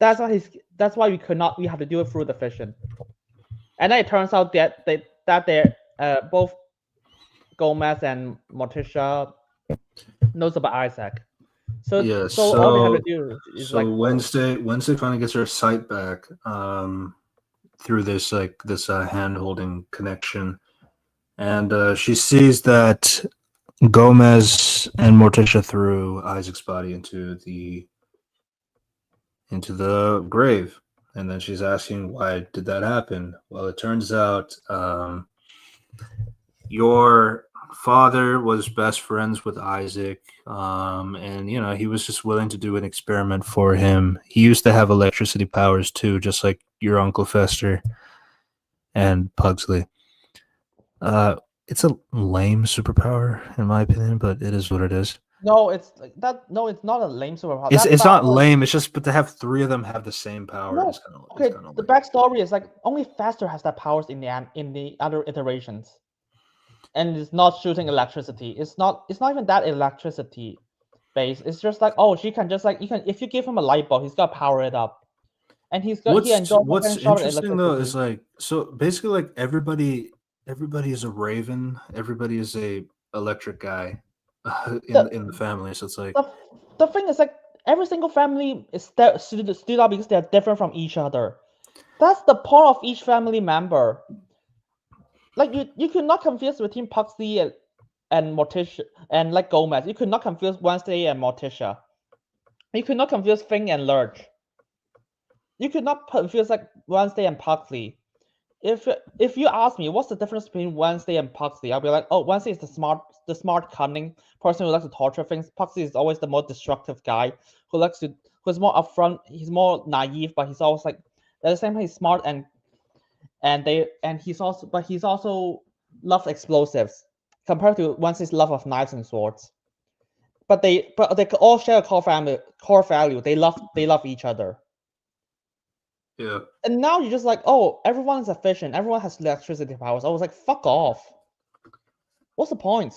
That's why we could not. We have to do it through the fission. And then it turns out that they're both Gomez and Morticia knows about Isaac. So Yeah, so all we have to do is so Wednesday finally gets her sight back through this hand holding connection, and she sees that Gomez and Morticia threw Isaac's body into the grave, and then she's asking, why did that happen? Well, it turns out your father was best friends with Isaac, and he was just willing to do an experiment for him. He used to have electricity powers too, just like your Uncle Fester and Pugsley. It's a lame superpower in my opinion, but it is what it is. No, it's like that. No, it's not a lame superpower. It's not lame. It's just, but to have 3 of them have the same power No, is kind of okay. The backstory is like only Faster has that powers in the other iterations, and it's not shooting electricity. It's not even that electricity based. It's just like, oh, she can just like, you can, if you give him a light bulb, he's got to power it up, and he's got what's interesting though is like, so basically like everybody is a raven, everybody is a electric guy in the family, so it's like the thing is like every single family is stood out because they're different from each other. That's the point of each family member. Like you could not confuse between Pugsley and Morticia and like Gomez. You could not confuse Wednesday and Morticia. You could not confuse Finn and Lurch. You could not confuse like Wednesday and Pugsley. If you ask me what's the difference between Wednesday and Pugsley, I'll be like, oh, Wednesday is the smart, cunning person who likes to torture things. Pugsley is always the more destructive guy who's more upfront. He's more naive, but he's always like, at the same time he's smart and he's also loves explosives compared to Wednesday's love of knives and swords. But they all share a core value. They love each other. Yeah. And now you're just like, oh, everyone's efficient. Everyone has electricity powers. I was like, fuck off. What's the point?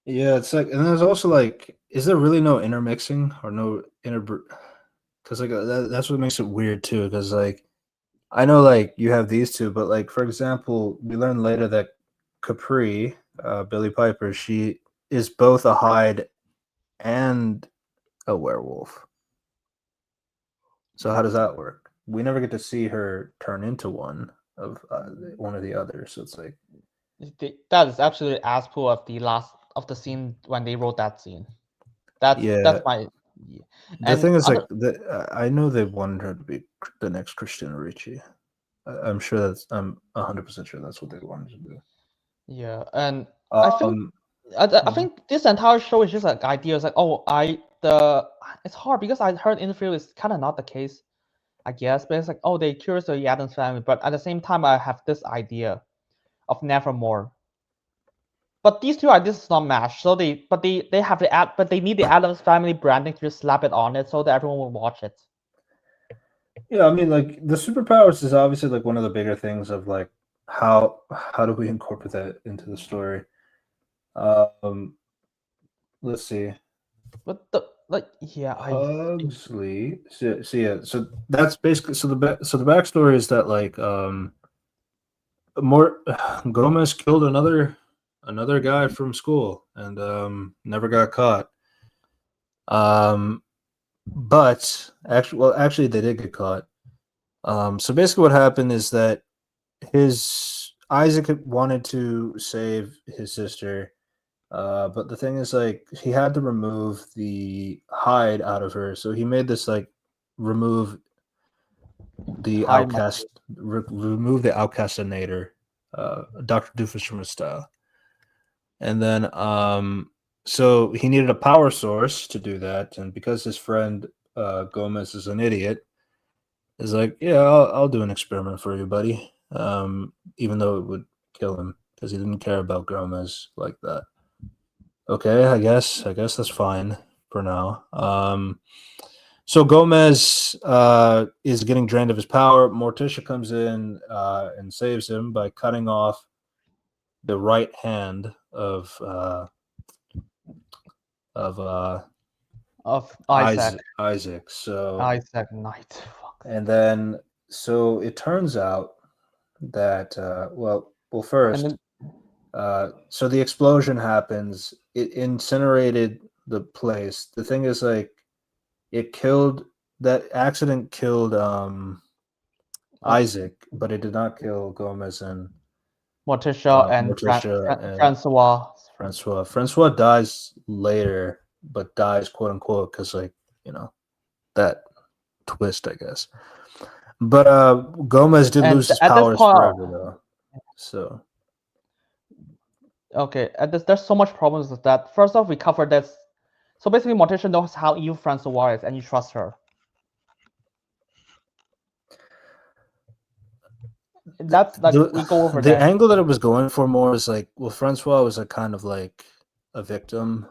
Yeah, it's like, and there's also like, is there really no intermixing or no because like that's what makes it weird too. Because like, I know like you have these two, but like for example, we learn later that Capri, Billy Piper, she is both a Hyde and a werewolf. So how does that work? We never get to see her turn into one of the others. So it's like, that is absolutely as poor of the scene when they wrote that scene. That's my. Yeah. The thing is, like, I know they wanted her to be the next Christina Ricci. I'm 100% sure that's what they wanted to do. Yeah, and I think this entire show is just like ideas like, oh, it's hard because I heard in the field is kind of not the case, I guess, but it's like, oh, they're curious of the Addams family, but at the same time I have this idea of Nevermore. But these two ideas is not matched, so they need the Addams family branding to just slap it on it so that everyone will watch it. Yeah, I mean, like, the superpowers is obviously like one of the bigger things of like how do we incorporate that into the story. Let's see. But Pugsley. So that's basically the backstory is that like Gomez killed another guy from school and never got caught. But actually they did get caught. So basically what happened is that Isaac wanted to save his sister, but the thing is, like, he had to remove the hide out of her, so he made this like remove the outcastinator, Dr. Doofenshmirtz style. And then so he needed a power source to do that, and because his friend Gomez is an idiot, is like, yeah, I'll do an experiment for you, buddy. Even though it would kill him because he didn't care about Gomez like that. Okay, I guess that's fine for now. So Gomez is getting drained of his power. Morticia comes in and saves him by cutting off the right hand of Isaac. Isaac. So Isaac Knight. Fuck. and then so it turns out that well first And then, so the explosion happens. It incinerated the place. The thing is, like, it killed that accident killed Isaac, but it did not kill Gomez and Morticia and Morticia and Francois. Francois dies later, but dies quote unquote because, like, that twist, I guess. But Gomez did And lose his at this powers point- forever, though. So Okay, there's so much problems with that. First off, we covered this. So basically, Morticia knows how evil Francois is, and you trust her. That's like we go over the that. angle that it was going for more is like, well, Francois was like kind of like a victim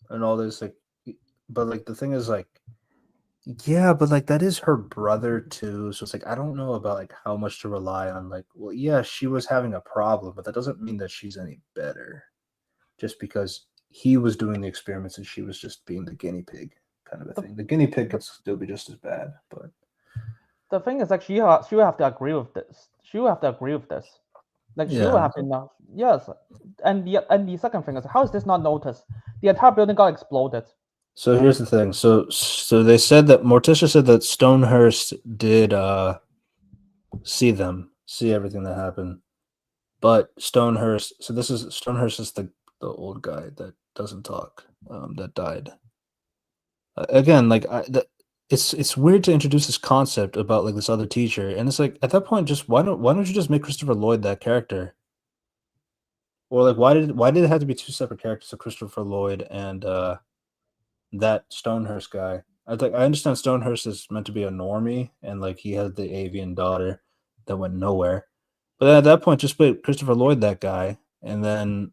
and all this, like, but like the thing is, like, yeah, but like that is her brother too, so it's like I don't know about like how much to rely on. Like, well, yeah, she was having a problem, but that doesn't mean that she's any better just because he was doing the experiments and she was just being the guinea pig kind of a thing. The guinea pig could still be just as bad, but The thing is, like, she will have to agree with this. She will have to agree with this. Like, she will Yeah. have to know. Yes, and the second thing is, how is this not noticed? The entire building got exploded. So here's the thing. So they said that Morticia said that Stonehurst did see everything that happened. But Stonehurst, so Stonehurst is the old guy that doesn't talk, that died. Again, like it's weird to introduce this concept about like this other teacher, and it's like at that point, just why don't you just make Christopher Lloyd that character? Or like why did it have to be two separate characters of Christopher Lloyd and that Stonehurst guy? I understand Stonehurst is meant to be a normie and like he had the avian daughter that went nowhere. But then at that point, just put Christopher Lloyd that guy, and then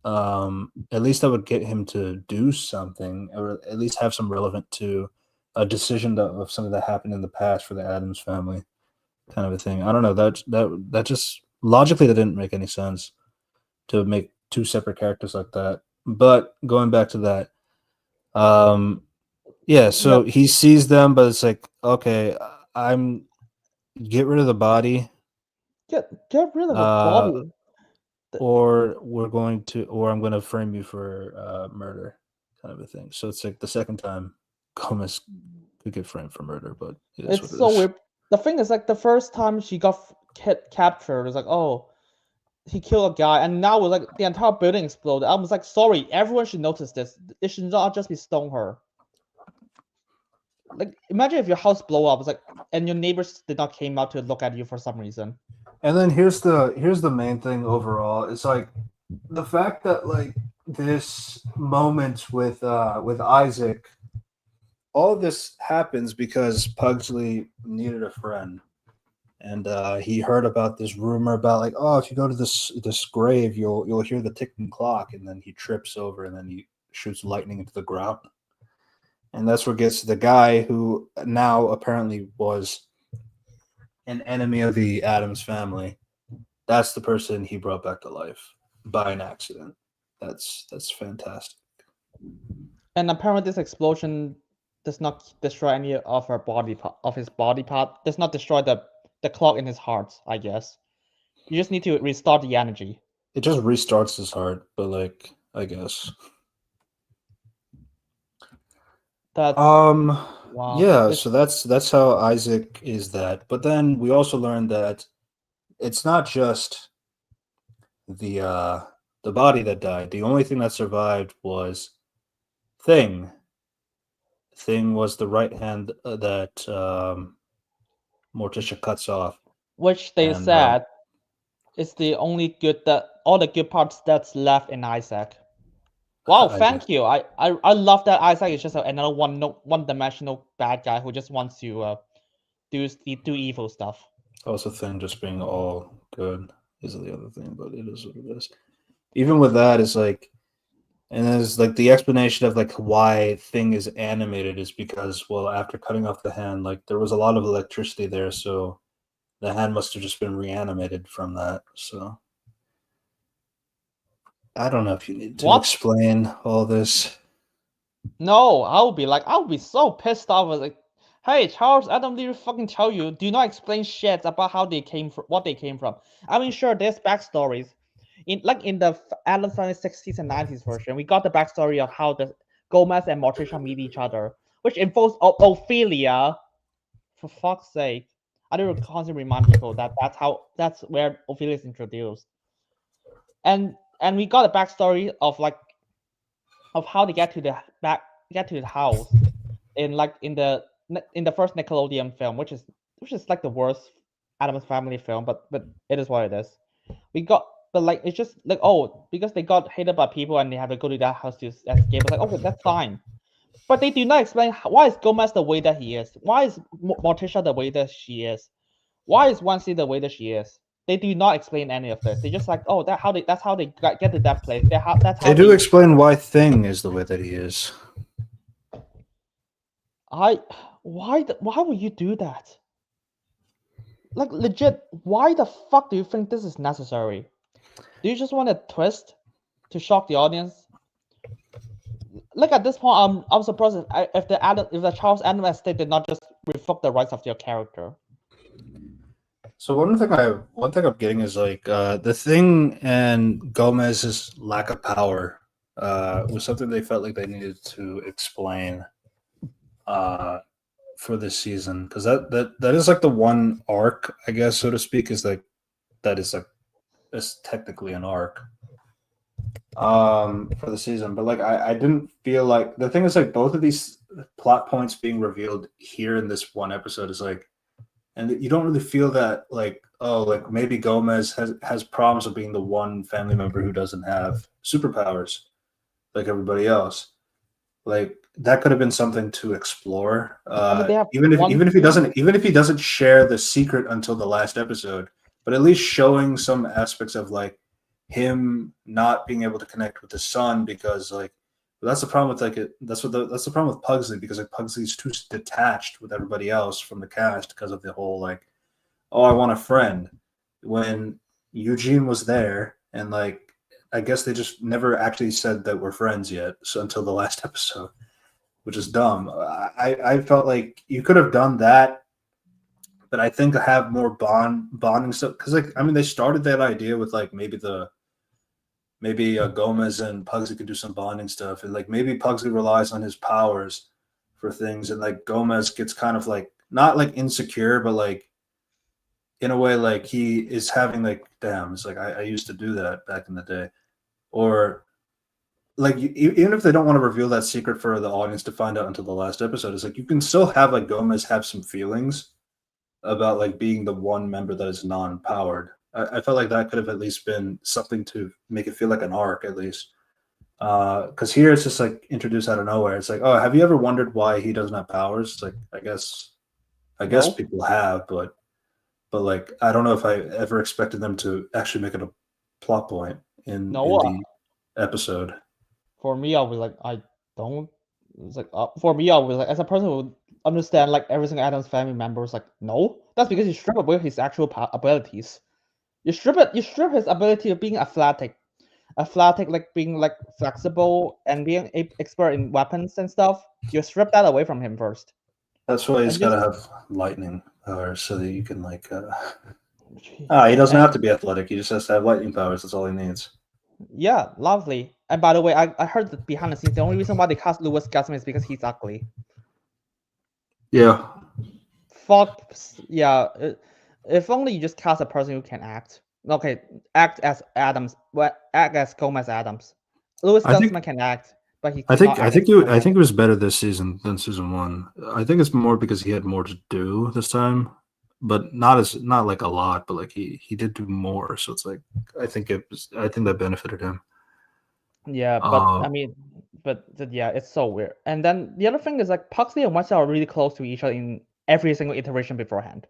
at least that would get him to do something, or at least have some relevant to a decision of something that happened in the past for the Addams family, kind of a thing. I don't know, that just logically that didn't make any sense to make two separate characters like that. But going back to that, yeah. So he sees them, but it's like, okay, get rid of the body. Get rid of the body. Or I'm going to frame you for murder, kind of a thing. So it's like the second time Gomez could get framed for murder, but It's so weird. The thing is, like, the first time she got captured, it was like, oh, he killed a guy, and now it's like the entire building exploded. I was like, sorry, everyone should notice this. It should not just be Stonehurst. Like, imagine if your house blow up, it's like, and your neighbors did not came out to look at you for some reason. And then here's the main thing overall. It's like the fact that like this moment with Isaac, all of this happens because Pugsley needed a friend, and he heard about this rumor about like, oh, if you go to this grave, you'll hear the ticking clock, and then he trips over, and then he shoots lightning into the ground, and that's where it gets to the guy who now apparently was an enemy of the Addams family. That's the person he brought back to life by an accident. That's fantastic. And apparently, this explosion does not destroy any of his body part. Does not destroy the clock in his heart, I guess. You just need to restart the energy. It just restarts his heart, but like, I guess. That's wow. Yeah, so that's how Isaac is that. But then we also learned that it's not just the body that died. The only thing that survived was Thing. Thing was the right hand that Morticia cuts off. Which they said is the only good all the good parts that's left in Isaac. Wow, thank you. I love that Isaac is just another one-dimensional bad guy who just wants to do evil stuff. Also, thing just being all good is the other thing, but it is what it is. Even with that, it's like, and there's like the explanation of like why Thing is animated is because, well, after cutting off the hand, like there was a lot of electricity there, so the hand must have just been reanimated from that. So I don't know if you need to What? explain all this. No, I would be so pissed off. I was like, hey, Charles, Adam didn't fucking tell you. Do not explain shit about how they came from, what they came from. I mean, sure, there's backstories. In the Adam Family 60s and 90s version, we got the backstory of how the Gomez and Morticia meet each other, which involves Ophelia. For fuck's sake, I don't constantly remind people that that's where Ophelia is introduced, and we got a backstory of how they get to the house in the first Nickelodeon film, which is like the worst Addams Family film, but it is what it is. We got, but like it's just like, oh, because they got hated by people and they have to go to that house to escape. It's like, okay, that's fine. But they do not explain why is Gomez the way that he is. Why is Morticia the way that she is? Why is Wednesday the way that she is? They do not explain any of this. They just like, oh, that's how they get to that place. That's how They do explain why Thing is the way that he is. why would you do that? Like legit, why the fuck do you think this is necessary? Do you just want a twist to shock the audience? Like at this point, I'm surprised if the Charles Adam estate did not just reflect the rights of their character. So one thing I'm getting is like the Thing and Gomez's lack of power was something they felt like they needed to explain for this season, because that is like the one arc, I guess, so to speak, is like that is like it's technically an arc for the season. But like I didn't feel like the thing is like both of these plot points being revealed here in this one episode is like, and you don't really feel that like, oh, like maybe Gomez has problems of being the one family member who doesn't have superpowers like everybody else. Like that could have been something to explore. Even if he doesn't share the secret until the last episode, but at least showing some aspects of like him not being able to connect with his son, because like that's the problem with that's the problem with Pugsley, because like Pugsley's too detached with everybody else from the cast because of the whole like, oh, I want a friend, when Eugene was there, and like I guess they just never actually said that we're friends yet, so until the last episode, which is dumb. I felt like you could have done that, but I think have more bonding stuff, because like I mean they started that idea with like maybe Gomez and Pugsley could do some bonding stuff, and like maybe Pugsley relies on his powers for things, and like Gomez gets kind of like not like insecure, but like in a way like he is having like, damn, it's like I used to do that back in the day, or like even if they don't want to reveal that secret for the audience to find out until the last episode, it's like you can still have like Gomez have some feelings about like being the one member that is non-powered. I felt like that could have at least been something to make it feel like an arc, at least. Because here it's just like introduced out of nowhere. It's like, oh, have you ever wondered why he doesn't have powers? It's like, I guess people have, but like I don't know if I ever expected them to actually make it a plot point in the episode. For me, I was like, I don't. It's like for me, I was like, as a person who would understand like every single Addams Family member, was like, no, that's because you strip away his actual abilities. You strip his ability of being athletic, like being like flexible and being expert in weapons and stuff. You strip that away from him first. That's why he's got to have lightning powers, so that you can like. He doesn't have to be athletic. He just has to have lightning powers. That's all he needs. Yeah, lovely. And by the way, I heard that behind the scenes, the only reason why they cast Louis Gassman is because he's ugly. Yeah. Fuck yeah. If only you just cast a person who can act. Okay, act as Adams. Act as Gomez Adams. Louis Gassman can act, but he. I think it was better this season than season one. I think it's more because he had more to do this time, but not like a lot, but like he did do more. So it's like I think that benefited him. Yeah, but I mean, yeah, it's so weird. And then the other thing is like Pugsley and Wesley are really close to each other in every single iteration beforehand.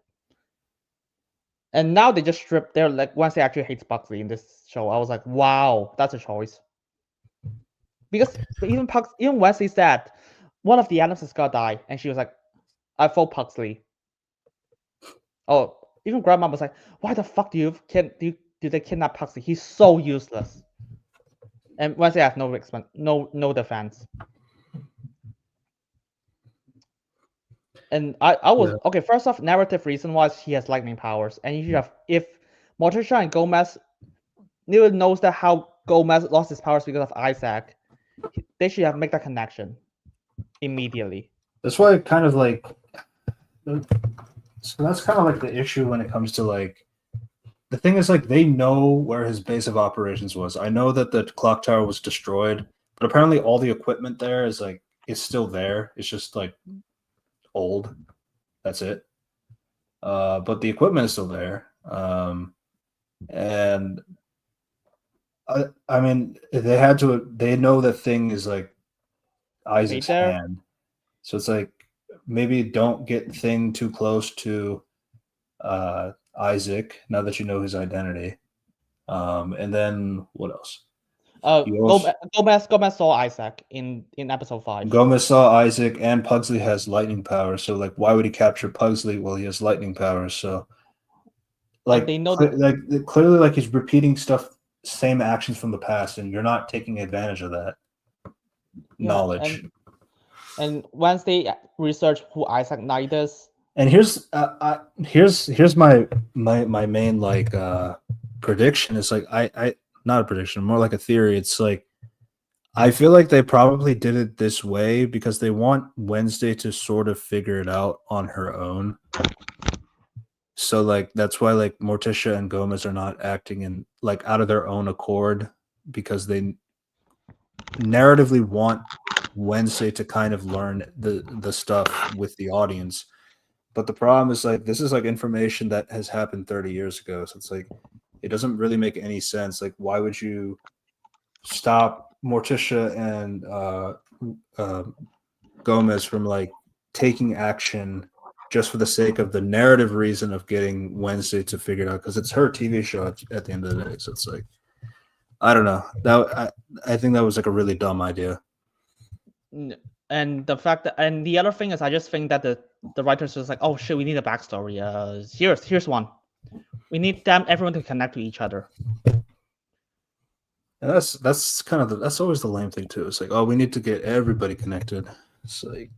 And now they just strip. They're like Wednesday actually hates Buckley in this show. I was like, wow, that's a choice. Because even Wednesday said one of the Adams is gonna die, and she was like, I vote Pugsley. Oh, even Grandma was like, why the fuck do they kidnap Pugsley? He's so useless. And Wednesday has no defense. And I was okay. First off, narrative reason wise, he has lightning powers, and you should have if Morticia and Gomez, neither knows that how Gomez lost his powers because of Isaac. They should have make that connection immediately. That's why kind of like. So that's kind of like the issue when it comes to like. The thing is, like, they know where his base of operations was. I know that the clock tower was destroyed, but apparently all the equipment there is like it's still there. It's just like old. That's it. But the equipment is still there. And I mean, they know that thing is like Isaac's hand. So it's like maybe don't get Thing too close to Isaac now that you know his identity. And then what else? Gomez saw Isaac in episode 5. Gomez saw Isaac, and Pugsley has lightning powers. So like, why would he capture Pugsley? Well, he has lightning powers. So like, they know clearly, like he's repeating stuff, same actions from the past, and you're not taking advantage of that knowledge. And once they research who Isaac Knight is, and here's my main like prediction. It's like I not a prediction, more like a theory. It's like I feel like they probably did it this way because they want Wednesday to sort of figure it out on her own. So like that's why like Morticia and Gomez are not acting in like out of their own accord, because they narratively want Wednesday to kind of learn the stuff with the audience. But the problem is like this is like information that has happened 30 years ago. So it's like it doesn't really make any sense. Like, why would you stop Morticia and Gomez from like taking action just for the sake of the narrative reason of getting Wednesday to figure it out? Because it's her TV show at the end of the day. So it's like, I don't know. I think that was like a really dumb idea. And the fact that, and the other thing is, I just think that the writers was like, oh shit, we need a backstory. Here's one. We need everyone to connect to each other. And that's kind of that's always the lame thing too. It's like, oh, we need to get everybody connected. It's like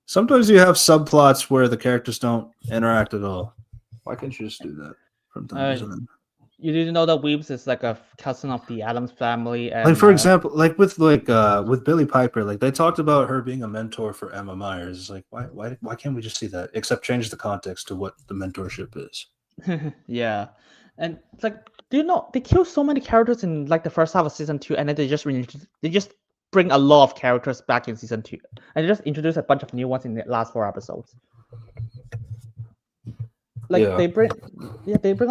sometimes you have subplots where the characters don't interact at all. Why can't you just do that from time to time? You didn't know that Weebs is like a cousin of the Addams family. And, like for example, like with Billie Piper, like they talked about her being a mentor for Emma Myers. It's like why can't we just see that? Except change the context to what the mentorship is. Yeah, and it's like, do you know they kill so many characters in like the first half of season 2, and then they just bring a lot of characters back in season 2, and they just introduce a bunch of new ones in the last 4 episodes. Like they bring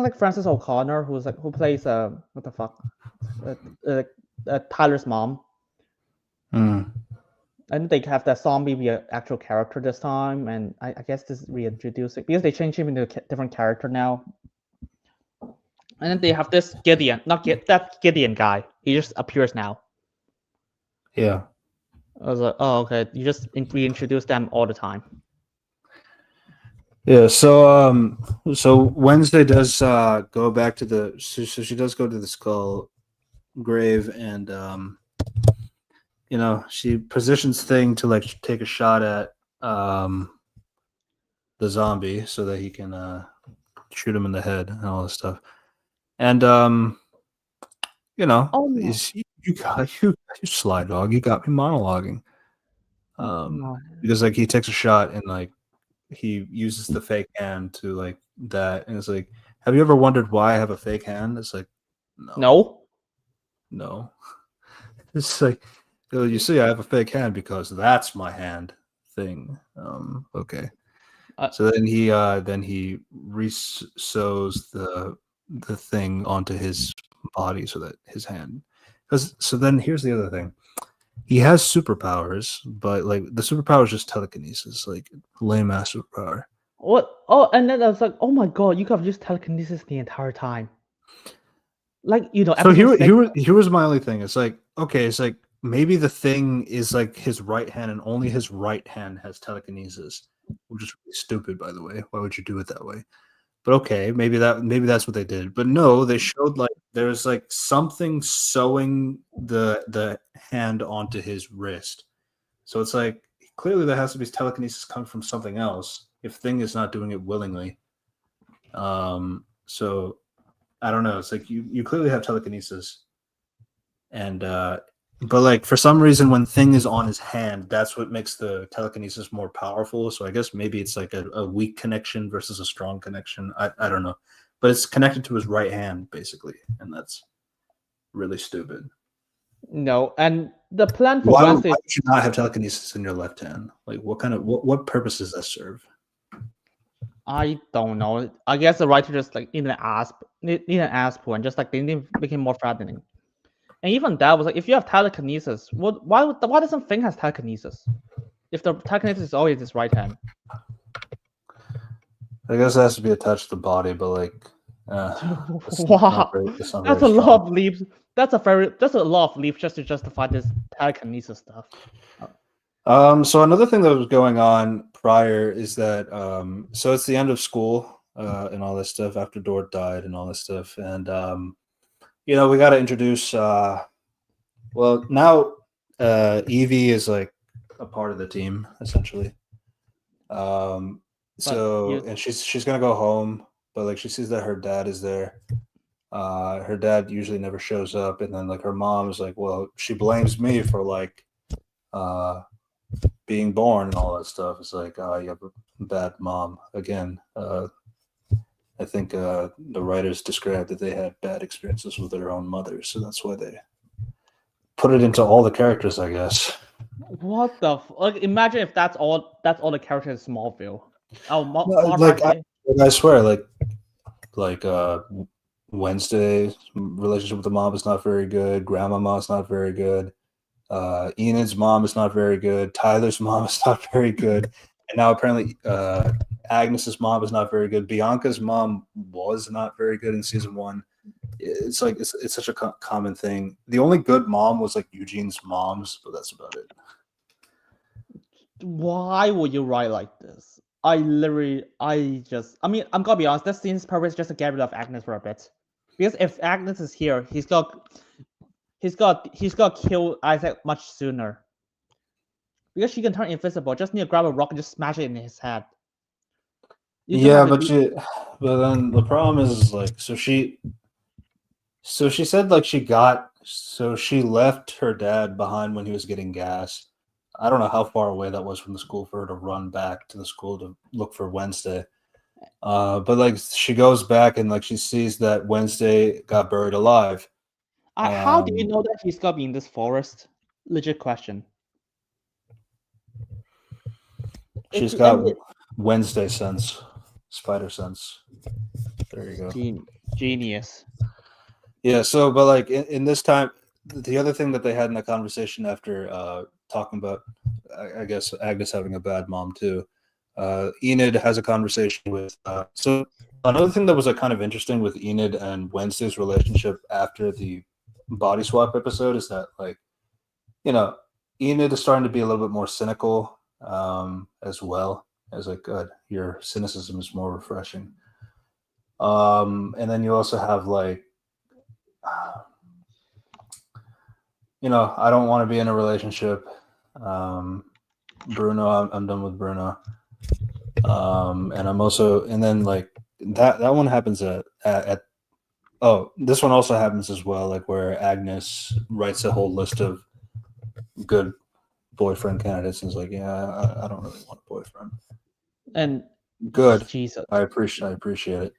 like Frances O'Connor, who plays what the fuck, Tyler's mom. And they have that zombie be an actual character this time, and I guess this is reintroducing because they changed him into a different character now. And then they have this Gideon, that Gideon guy. He just appears now. Yeah. I was like, oh okay, you just reintroduce them all the time. Yeah, so Wednesday does go back to so she does go to the skull grave, and she positions Thing to like take a shot at the zombie so that he can shoot him in the head and all this stuff. And you sly dog, you got me monologuing. Because like he takes a shot and like he uses the fake hand to like that, and it's like, have you ever wondered why I have a fake hand? It's like, no. It's like, you see, I have a fake hand because that's my hand thing. Okay. So then he sews the thing onto his body so that his hand. So then here's the other thing. he has superpowers, but like the superpower is just telekinesis, like lame ass superpower. What? Oh, and then I was like, oh my god, you could have used telekinesis the entire time. Like, So episode 6. here was my only thing. It's like, okay, it's like maybe the thing is like his right hand, and only his right hand has telekinesis, which is really stupid, by the way. Why would you do it that way? But okay, maybe that's what they did. But no, they showed like there's like something sewing the hand onto his wrist. So it's like clearly there has to be telekinesis coming from something else if Thing is not doing it willingly. So I don't know. It's like you clearly have telekinesis, and but like for some reason when Thing is on his hand, that's what makes the telekinesis more powerful. So I guess maybe it's like a weak connection versus a strong connection. I don't know, but it's connected to his right hand basically, and that's really stupid. No, and the plan for Why Wednesday. would you not have telekinesis in your left hand? Like what purpose does that serve? I don't know. I guess the writer just like need an asp and just like they need to make it more threatening. And even that was like, if you have telekinesis, why doesn't Thing has telekinesis? If the telekinesis is always his right hand. I guess it has to be attached to the body, but like, Wow, that's not that's very a lot strong. of leaps. That's a lot of leaps just to justify this telekinesis stuff. So another thing that was going on prior is that so it's the end of school and all this stuff after Dort died and all this stuff, and you know we got to introduce. Well, now Evie is like a part of the team essentially. So and she's gonna go home, but like she sees that her dad is there. Her dad usually never shows up, and then like her mom is like, well, she blames me for like being born and all that stuff. It's like, you have a bad mom again. I think the writers described that they had bad experiences with their own mothers, so that's why they put it into all the characters, I guess. What the like? Imagine if that's all the characters in Smallville. Oh, like I swear, like Wednesday's relationship with the mom is not very good. Grandmama's not very good. Enid's mom is not very good. Tyler's mom is not very good. And now apparently Agnes's mom is not very good. Bianca's mom was not very good in season 1. It's like it's such a common thing. The only good mom was like Eugene's mom's, but that's about it. Why would you write like this? I mean, I'm gonna be honest, this scene's purpose is just to get rid of Agnes for a bit. Because if Agnes is here, he's got kill Isaac much sooner. Because she can turn invisible, just need to grab a rock and just smash it in his head. Yeah, but then the problem is like so she said like she left her dad behind when he was getting gas. I don't know how far away that was from the school for her to run back to the school to look for Wednesday. But like she goes back and like she sees that Wednesday got buried alive. How do you know that he's gonna be in this forest? Legit question. She's got Wednesday sense, spider sense. There you go. Genius. Yeah. So, but like in this time, the other thing that they had in the conversation after talking about, I guess Agnes having a bad mom too. Enid has a conversation with. So another thing that was like kind of interesting with Enid and Wednesday's relationship after the body swap episode is that like, you know, Enid is starting to be a little bit more cynical as well. As like, good, your cynicism is more refreshing. And then you also have like, you know, I don't want to be in a relationship. Bruno, I'm done with Bruno. And I'm also, and then like that one happens at this one also happens as well, like where Agnes writes a whole list of good boyfriend candidates and is like, yeah, I don't really want a boyfriend. And good. Jesus. I appreciate it. I appreciate it.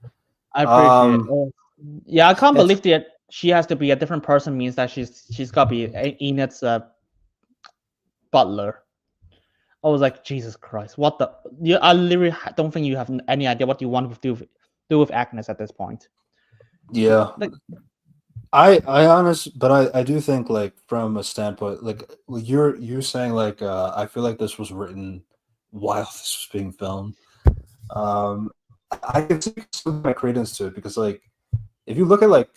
Yeah, I can't believe that she has to be a different person means that she's got to be Enid's butler. I was like, Jesus Christ, what the? I literally don't think you have any idea what you want to do with Agnes at this point. Yeah. Like, But I do think like from a standpoint, like you're saying like I feel like this was written while this was being filmed. Um, I can take some of my credence to it because like if you look at like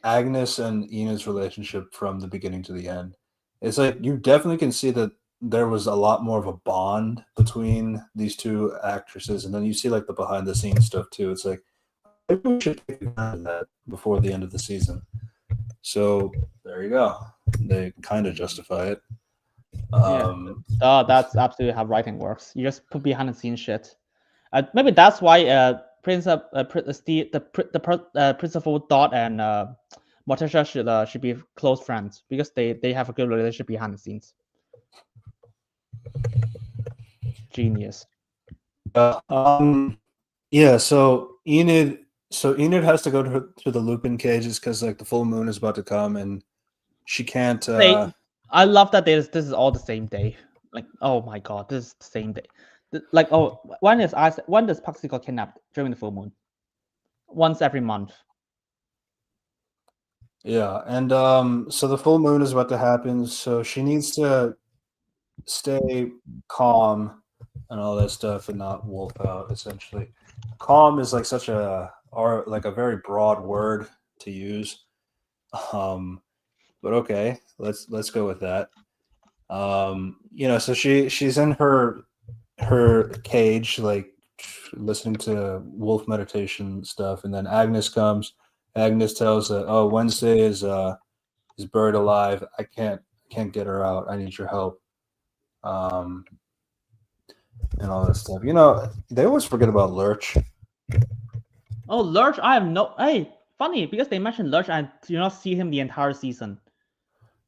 Agnes and Enid's relationship from the beginning to the end, it's like you definitely can see that there was a lot more of a bond between these two actresses, and then you see like the behind the scenes stuff too. It's like maybe we should take advantage of that before the end of the season. So there you go. They kind of justify it. That's absolutely how writing works. You just put behind the scenes shit. Maybe that's why Principal Dot and Morticia should be close friends because they have a good relationship behind the scenes. Genius. Yeah. So Enid has to go to the Lupin cages because like the full moon is about to come and she can't. I love that this is all the same day. Like, oh my god, this is the same day. Like, oh, when does Puxi got kidnapped during the full moon? Once every month. Yeah, and so the full moon is about to happen, so she needs to stay calm and all that stuff and not wolf out essentially. Calm is like such a or like a very broad word to use. But okay, let's go with that. So she's in her cage, like listening to wolf meditation stuff, and then Agnes comes. Agnes tells her, "Oh, Wednesday is buried alive. I can't get her out. I need your help." And all that stuff. They always forget about Lurch. Oh, Lurch! Hey, funny because they mentioned Lurch and you not see him the entire season.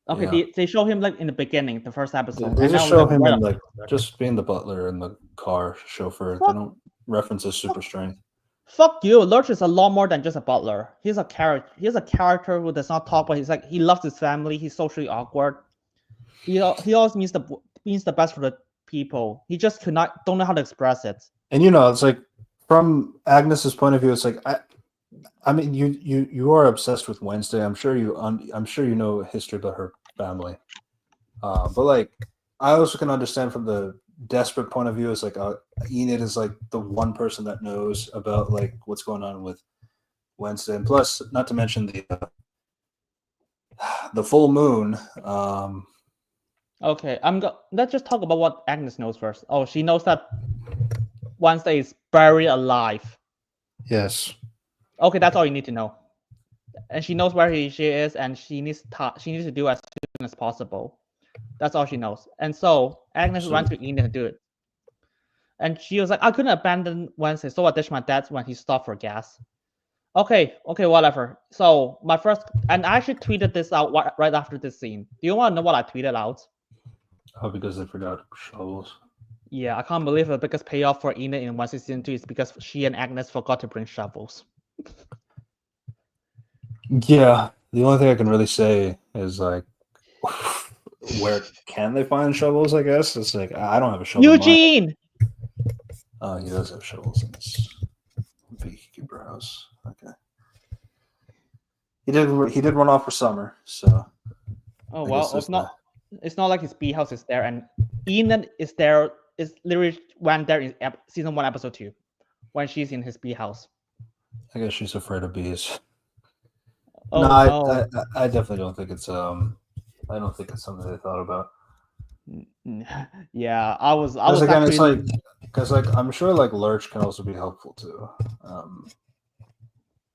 Okay, Yeah. they show him like in the beginning, the first episode. They just show him in like just being the butler and the car chauffeur. They don't reference his super strength. Fuck you! Lurch is a lot more than just a butler. He's a character. He's a character who does not talk, but he's like he loves his family. He's socially awkward. He always means the best for the people. He just don't know how to express it. And it's like from Agnes's point of view, it's like I mean you are obsessed with Wednesday. I'm sure you know history about her family. But like I also can understand from the desperate point of view, it's like Enid is like the one person that knows about like what's going on with Wednesday, and plus, not to mention the full moon. Okay, let's just talk about what Agnes knows first. Oh, she knows that Wednesday is buried alive. Yes. Okay, that's all you need to know. And she knows where she is, and she needs to do as soon as possible. That's all she knows. And so Agnes went to Enid to do it. And she was like, I couldn't abandon Wednesday, so I ditched my dad when he stopped for gas. Okay, whatever. So and I actually tweeted this out right after this scene. Do you want to know what I tweeted out? Oh, because they forgot shovels. Yeah, I can't believe the biggest payoff for Enid in Wednesday season 2 is because she and Agnes forgot to bring shovels. Yeah, the only thing I can really say is like, where can they find shovels? I guess it's like I don't have a shovel. Eugene. Oh, he does have shovels in his beekeeper house. Okay. He did run off for summer, so. Oh well, it's not like his bee house is there, and Enid is literally went there in season 1, episode 2, when she's in his bee house. I guess she's afraid of bees. Oh, no, I definitely don't think it's I don't think it's something they thought about. Yeah, I was again, it's like because like I'm sure like Lurch can also be helpful too,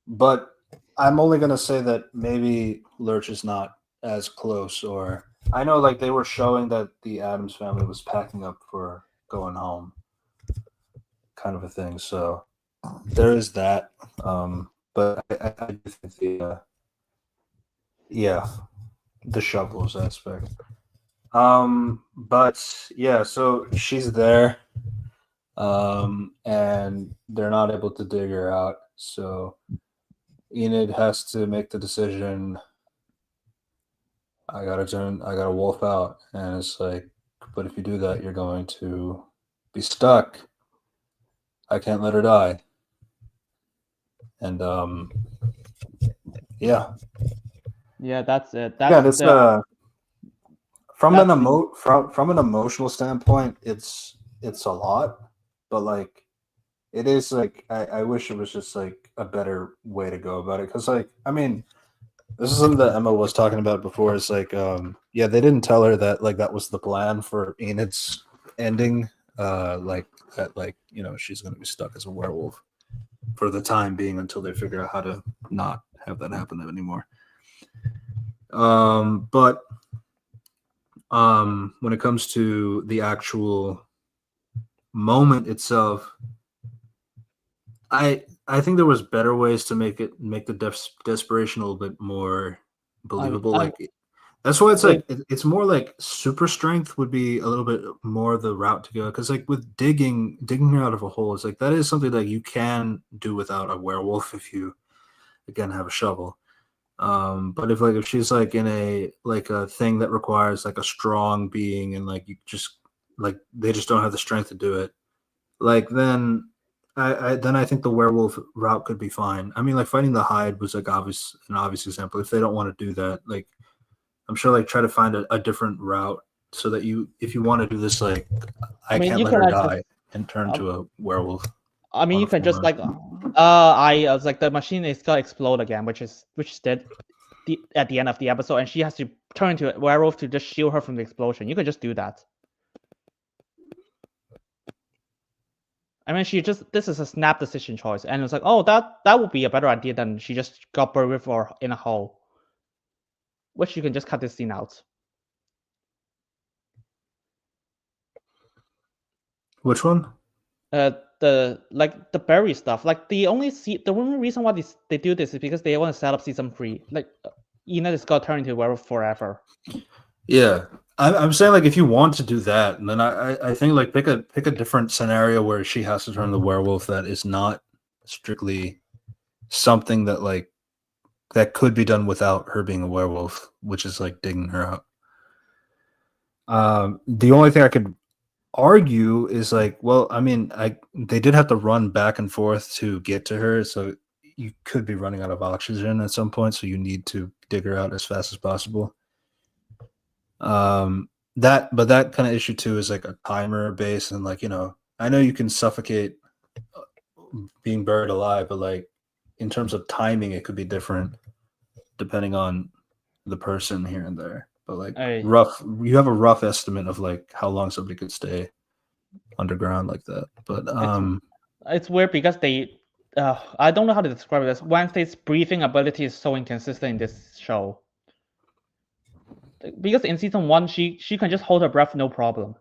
but I'm only gonna say that maybe Lurch is not as close, or I know like they were showing that the Addams family was packing up for going home, kind of a thing. So there is that, but I do think the shovels aspect. But yeah, so she's there, and they're not able to dig her out. So Enid has to make the decision. I gotta wolf out, and it's like, but if you do that, you're going to be stuck. I can't let her die. And Yeah. Yeah, that's it. Yeah, That's it's the from that's from an emotional standpoint, it's a lot, but like it is like I wish it was just like a better way to go about it because like I mean this is something that Emma was talking about before. It's like yeah, they didn't tell her that like that was the plan for Enid's ending. Like that like she's gonna be stuck as a werewolf for the time being until they figure out how to not have that happen anymore. But when it comes to the actual moment itself, I think there was better ways to make the desperation a little bit more believable. I Like that's why it's wait. like it's more like super strength would be a little bit more the route to go because like with digging her out of a hole, it's like that is something that you can do without a werewolf if you again have a shovel. But if she's like in a thing that requires like a strong being and like you just like they just don't have the strength to do it, like then I think the werewolf route could be fine. I mean, like fighting the Hyde was like an obvious example. If they don't want to do that, like I'm sure like try to find a different route so that if you want to do this, like I I mean, can't you let can her just. die and turn to a werewolf I mean, on you a can just full like, I was like the machine is gonna explode again, which did at the end of the episode, and she has to turn into a werewolf to just shield her from the explosion. You could just do that. I mean, this is a snap decision choice, and it's like, oh, that would be a better idea than she just got buried or in a hole, which you can just cut this scene out. Which one? The berry stuff. Like the only reason why they do this is because they want to set up season 3. Like Enid is gonna turn into a werewolf forever. Yeah, I'm saying like if you want to do that, then I think like pick a different scenario where she has to turn the werewolf that is not strictly something that like that could be done without her being a werewolf, which is like digging her out. The only thing I could argue is like, well, I mean, they did have to run back and forth to get to her, so you could be running out of oxygen at some point, so you need to dig her out as fast as possible. That kind of issue too is like a timer base, and like I know you can suffocate being buried alive, but like in terms of timing, it could be different depending on the person here and there. But like you have a rough estimate of like how long somebody could stay underground like that. But it's weird because they I don't know how to describe this. Wednesday's breathing ability is so inconsistent in this show. Because in season 1 she can just hold her breath no problem.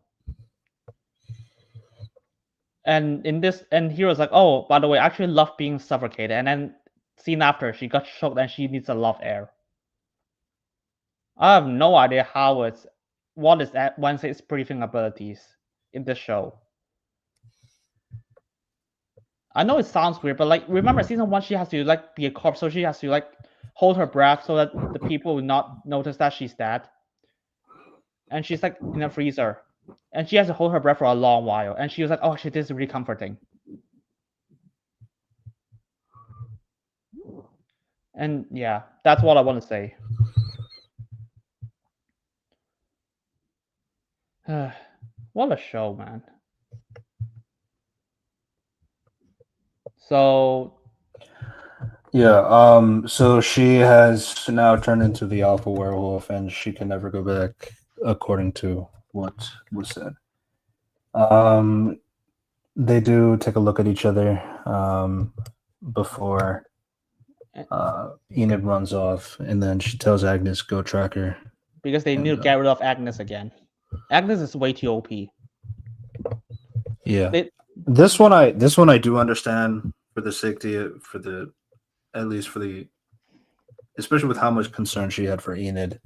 And in this, and Hero's like, oh, by the way, I actually love being suffocated. And then scene after, she got choked and she needs a lot of air. I have no idea what is Wednesday's breathing abilities in this show. I know it sounds weird, but like remember season 1, she has to like be a corpse, so she has to like hold her breath so that the people will not notice that she's dead. And she's like in a freezer. And she has to hold her breath for a long while. And she was like, oh shit, this is really comforting. And yeah, that's what I want to say. What a show, man. So yeah, so she has now turned into the alpha werewolf and she can never go back according to what was said. They do take a look at each other before Enid runs off, and then she tells Agnes, go track her. Because they need to get rid of Agnes again. Agnes is way too OP. Yeah. This one I do understand for the safety, especially with how much concern she had for Enid,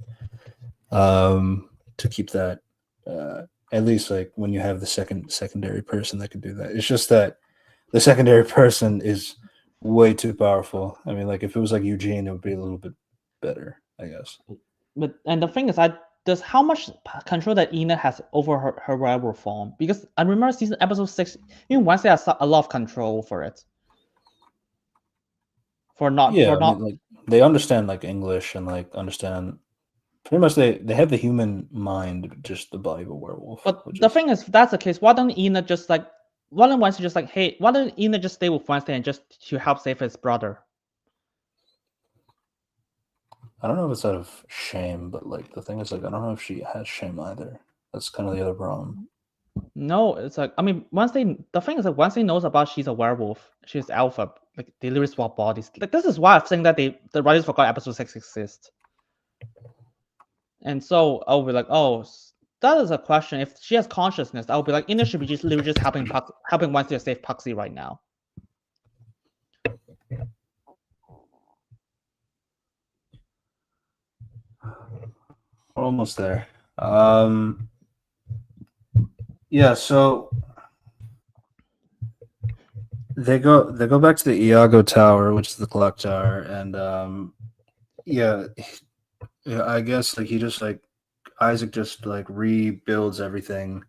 to keep that at least like when you have the secondary person that could do that. It's just that the secondary person is way too powerful. I mean, like if it was like Eugene, it would be a little bit better, I guess. And the thing is, does how much control that Enid has over her werewolf form? Because I remember episode 6, even Wednesday has a lot of control for it. I mean, like they understand like English and like understand pretty much they have the human mind, just the body of a werewolf. But which the is- thing is, if that's the case, why don't Enid just like, why don't Wednesday just like, hey, why don't Enid just stay with Wednesday and just to help save his brother? I don't know if it's out of shame, but like the thing is like I don't know if she has shame either. That's kind of the other problem. No, it's like, I mean, Wednesday, the thing is that Wednesday knows about she's a werewolf. She's alpha. Like, they literally swap bodies. Like, this is why I'm saying that the writers forgot episode 6 exists. And so I'll be like, oh, that is a question. If she has consciousness, I'll be like, Enid should be just literally just helping Wednesday to save Puxy right now. We're almost there. Yeah, so they go back to the Iago Tower, which is the clock tower, and yeah, I guess like he just like Isaac just like rebuilds everything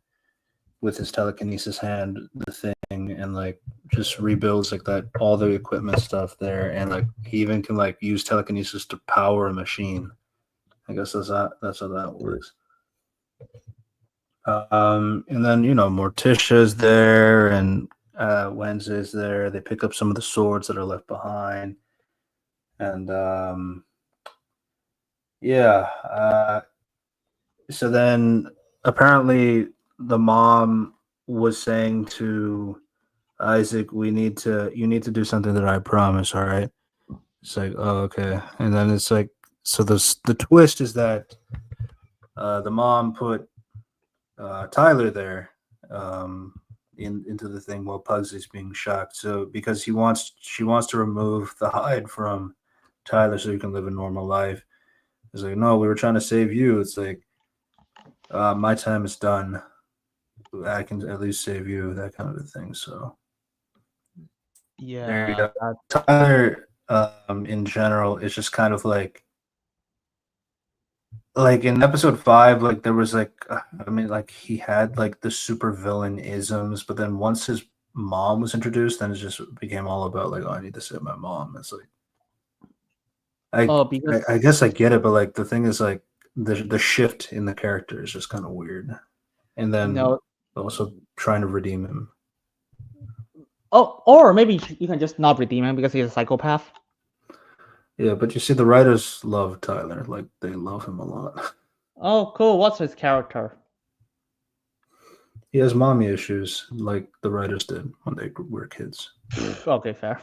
with his telekinesis hand, the thing, and like just rebuilds like that all the equipment stuff there, and like he even can like use telekinesis to power a machine. I guess that's how that works. And then Morticia's there and Wednesday's there. They pick up some of the swords that are left behind, and so then apparently the mom was saying to Isaac, you need to do something that I promise, all right? It's like, oh, okay. And then it's like, so the twist is that the mom put Tyler there into the thing while Pugsy's being shocked. So because she wants to remove the hide from Tyler so he can live a normal life. It's like, no, we were trying to save you. It's like, my time is done. I can at least save you, that kind of a thing. So yeah, there you go. Tyler, in general, is just kind of like in episode 5, like there was like, I mean, like he had like the super villain isms, but then once his mom was introduced, then it just became all about like, oh, I need to save my mom. It's like, I guess I get it, but like the thing is like the shift in the character is just kind of weird, and then also trying to redeem him. Oh, or maybe you can just not redeem him because he's a psychopath. Yeah, but you see, the writers love Tyler. Like, they love him a lot. Oh, cool. What's his character? He has mommy issues, like the writers did when they were kids. Okay, fair.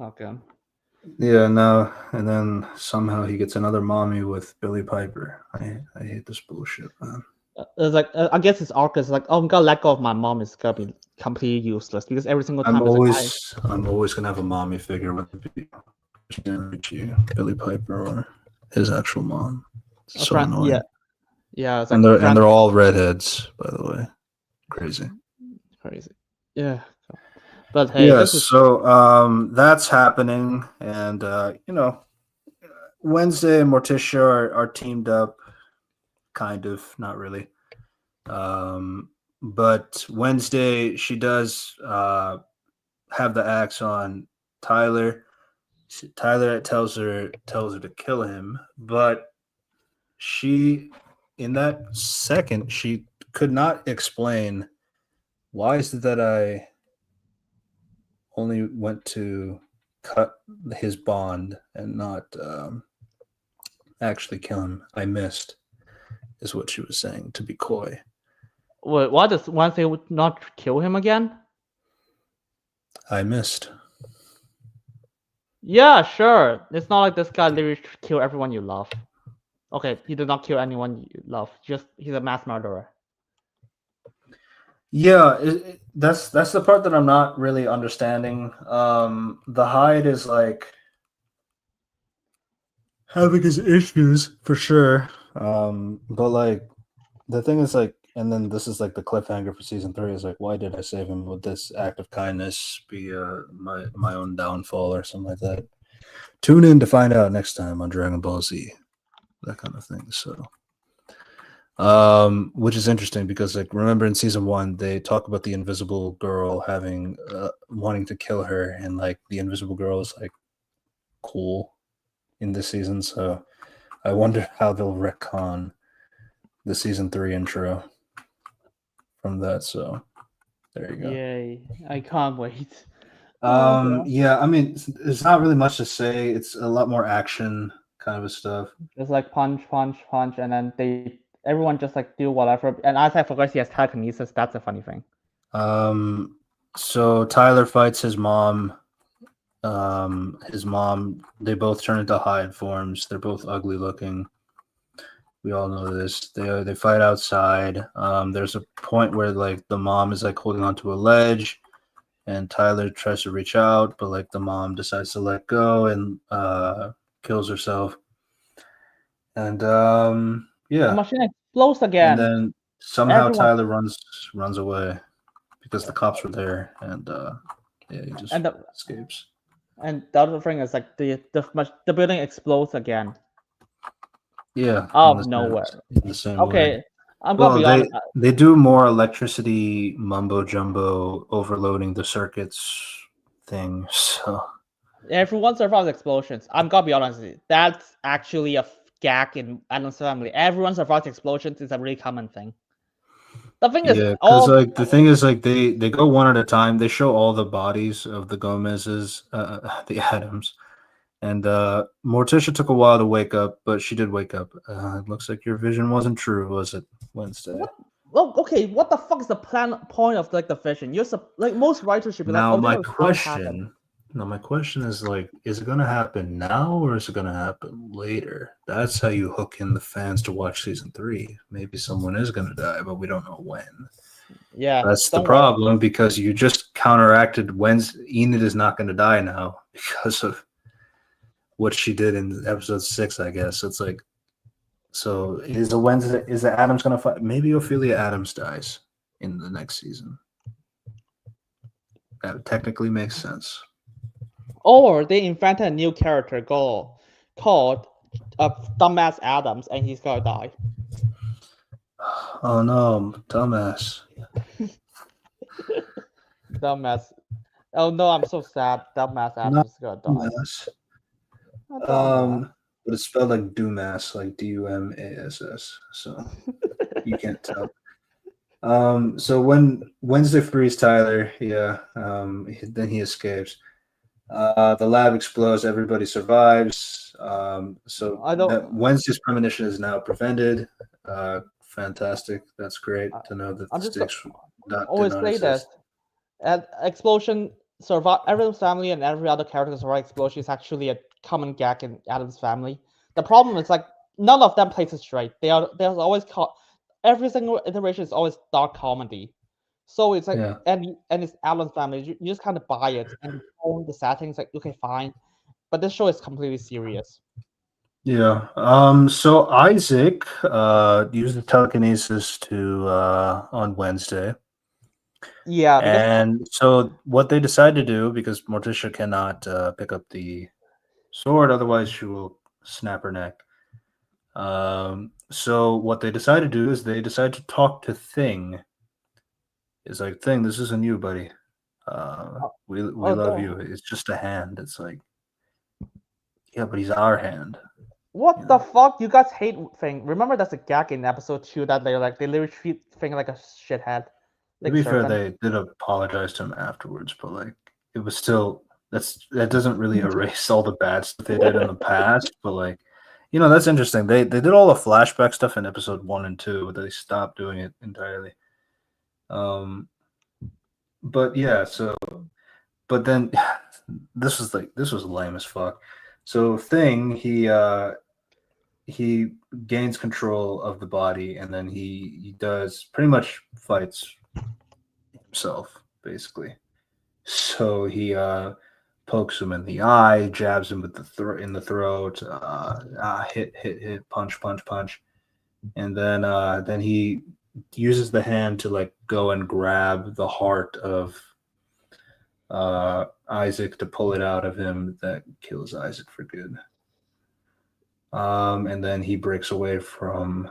Okay. Yeah, no, and then somehow he gets another mommy with Billy Piper. I hate this bullshit, man. It's like, I guess his arc is like, oh, I'm gonna let go of my mom is gonna be completely useless because every single time I'm always gonna have a mommy figure, whether it be Billy Piper or his actual mom. It's so annoying. Yeah. It's like and they're all redheads, by the way. Crazy. Yeah. But hey, so that's happening, and Wednesday and Morticia are teamed up, kind of, not really. But Wednesday, she does have the axe on Tyler. Tyler tells her to kill him, but she, in that second, she could not explain why is it that I only went to cut his bond and not actually kill him. I missed, is what she was saying, to be coy. Wait, why does Wednesday not kill him again? I missed. Yeah, sure. It's not like this guy literally kill everyone you love. Okay, he did not kill anyone you love. Just he's a mass murderer. Yeah, that's the part that I'm not really understanding. The hide is like having his issues for sure. But like the thing is like, and then this is like the cliffhanger for season 3 is like, why did I save him? Would this act of kindness be my own downfall or something like that? Tune in to find out next time on Dragon Ball Z, that kind of thing. So, which is interesting because like remember in season 1 they talk about the invisible girl having wanting to kill her, and like the invisible girl is like cool in this season. So I wonder how they'll retcon the season 3 intro from that. So there you go. Yay! I can't wait. Oh, God. Yeah, I mean, it's not really much to say. It's a lot more action kind of stuff. It's like punch, punch, punch, and then everyone just like do whatever. And Isaac forgets he has telekinesis. That's a funny thing. So Tyler fights his mom. They both turn into Hyde forms. They're both ugly looking. We all know this. They fight outside. There's a point where like the mom is like holding onto a ledge, and Tyler tries to reach out, but like the mom decides to let go and kills herself. And The yeah, machine explodes again. and then somehow Everyone- Tyler runs away because the cops were there, and yeah, he just And escapes. and the other thing is like the building explodes again Yeah, out of nowhere. in the same way. Okay, I'm gonna be honest. They do more electricity mumbo jumbo overloading the circuits thing. So Everyone survives explosions. I'm gonna be honest. That's actually a gag in Addams Family. Everyone survives explosions is a really common thing. The thing is, yeah, because like the thing is like they go one at a time. They show all the bodies of the Gomez's, the Adams, and Morticia took a while to wake up, but she did wake up. It looks like your vision wasn't true, was it, Wednesday? well, okay. What the fuck is the point of like the vision? Like most writers should be Now like, oh, my this is how it happened. question is like, is it gonna happen now or is it gonna happen later? That's how you hook in the fans to watch season 3. Maybe someone is gonna die, but we don't know when. Yeah, That's the don't worry. problem because you just counteracted when's Enid is not gonna die now because of what she did in episode 6, I guess. It's like, so is the Adams gonna fight? Maybe Ophelia Adams dies in the next season. That technically makes sense. Or they invented a new character called Dumbass Adams, and he's gonna die. Oh no, dumbass. Dumbass. Oh no, I'm so sad. Dumbass Adams is gonna die. Dumbass. But it's spelled like Dumas, like Dumass. So you can't tell. So when Wednesday frees Tyler, yeah, then he escapes. The lab explodes. Everybody survives. So Wednesday's premonition is now prevented. Fantastic. That's great to know that I'm the just stakes always say that at explosion survive. Adam's Family and every other character survive explosion is actually a common gag in Adam's Family. The problem is like none of them plays it straight. There's always every single iteration is always dark comedy. So it's like and it's Adam's Family. You just kind of buy it and own the settings. Like okay, fine, but this show is completely serious. Yeah. So Isaac used the telekinesis to on Wednesday. Yeah. And so what they decide to do, because Morticia cannot pick up the sword, otherwise she will snap her neck. So what they decide to do is they decide to talk to Thing. It's like, Thing, this isn't you, buddy. We love you. It's just a hand. It's like, yeah, but he's our hand. What the fuck? You guys hate Thing. Remember that's a gag in episode 2 that they literally treat Thing like a shithead. To be fair, they did apologize to him afterwards, but like it was still that doesn't really erase all the bad stuff they did in the past. But like, you know, that's interesting. They did all the flashback stuff in episode 1 and 2, but they stopped doing it entirely. But yeah, so but then this was lame as fuck. So Thing, he gains control of the body, and then he does pretty much fights himself, basically. So he pokes him in the eye, jabs him with in the throat, hit, punch, and then he uses the hand to like go and grab the heart of Isaac to pull it out of him. That kills Isaac for good. And then he breaks away from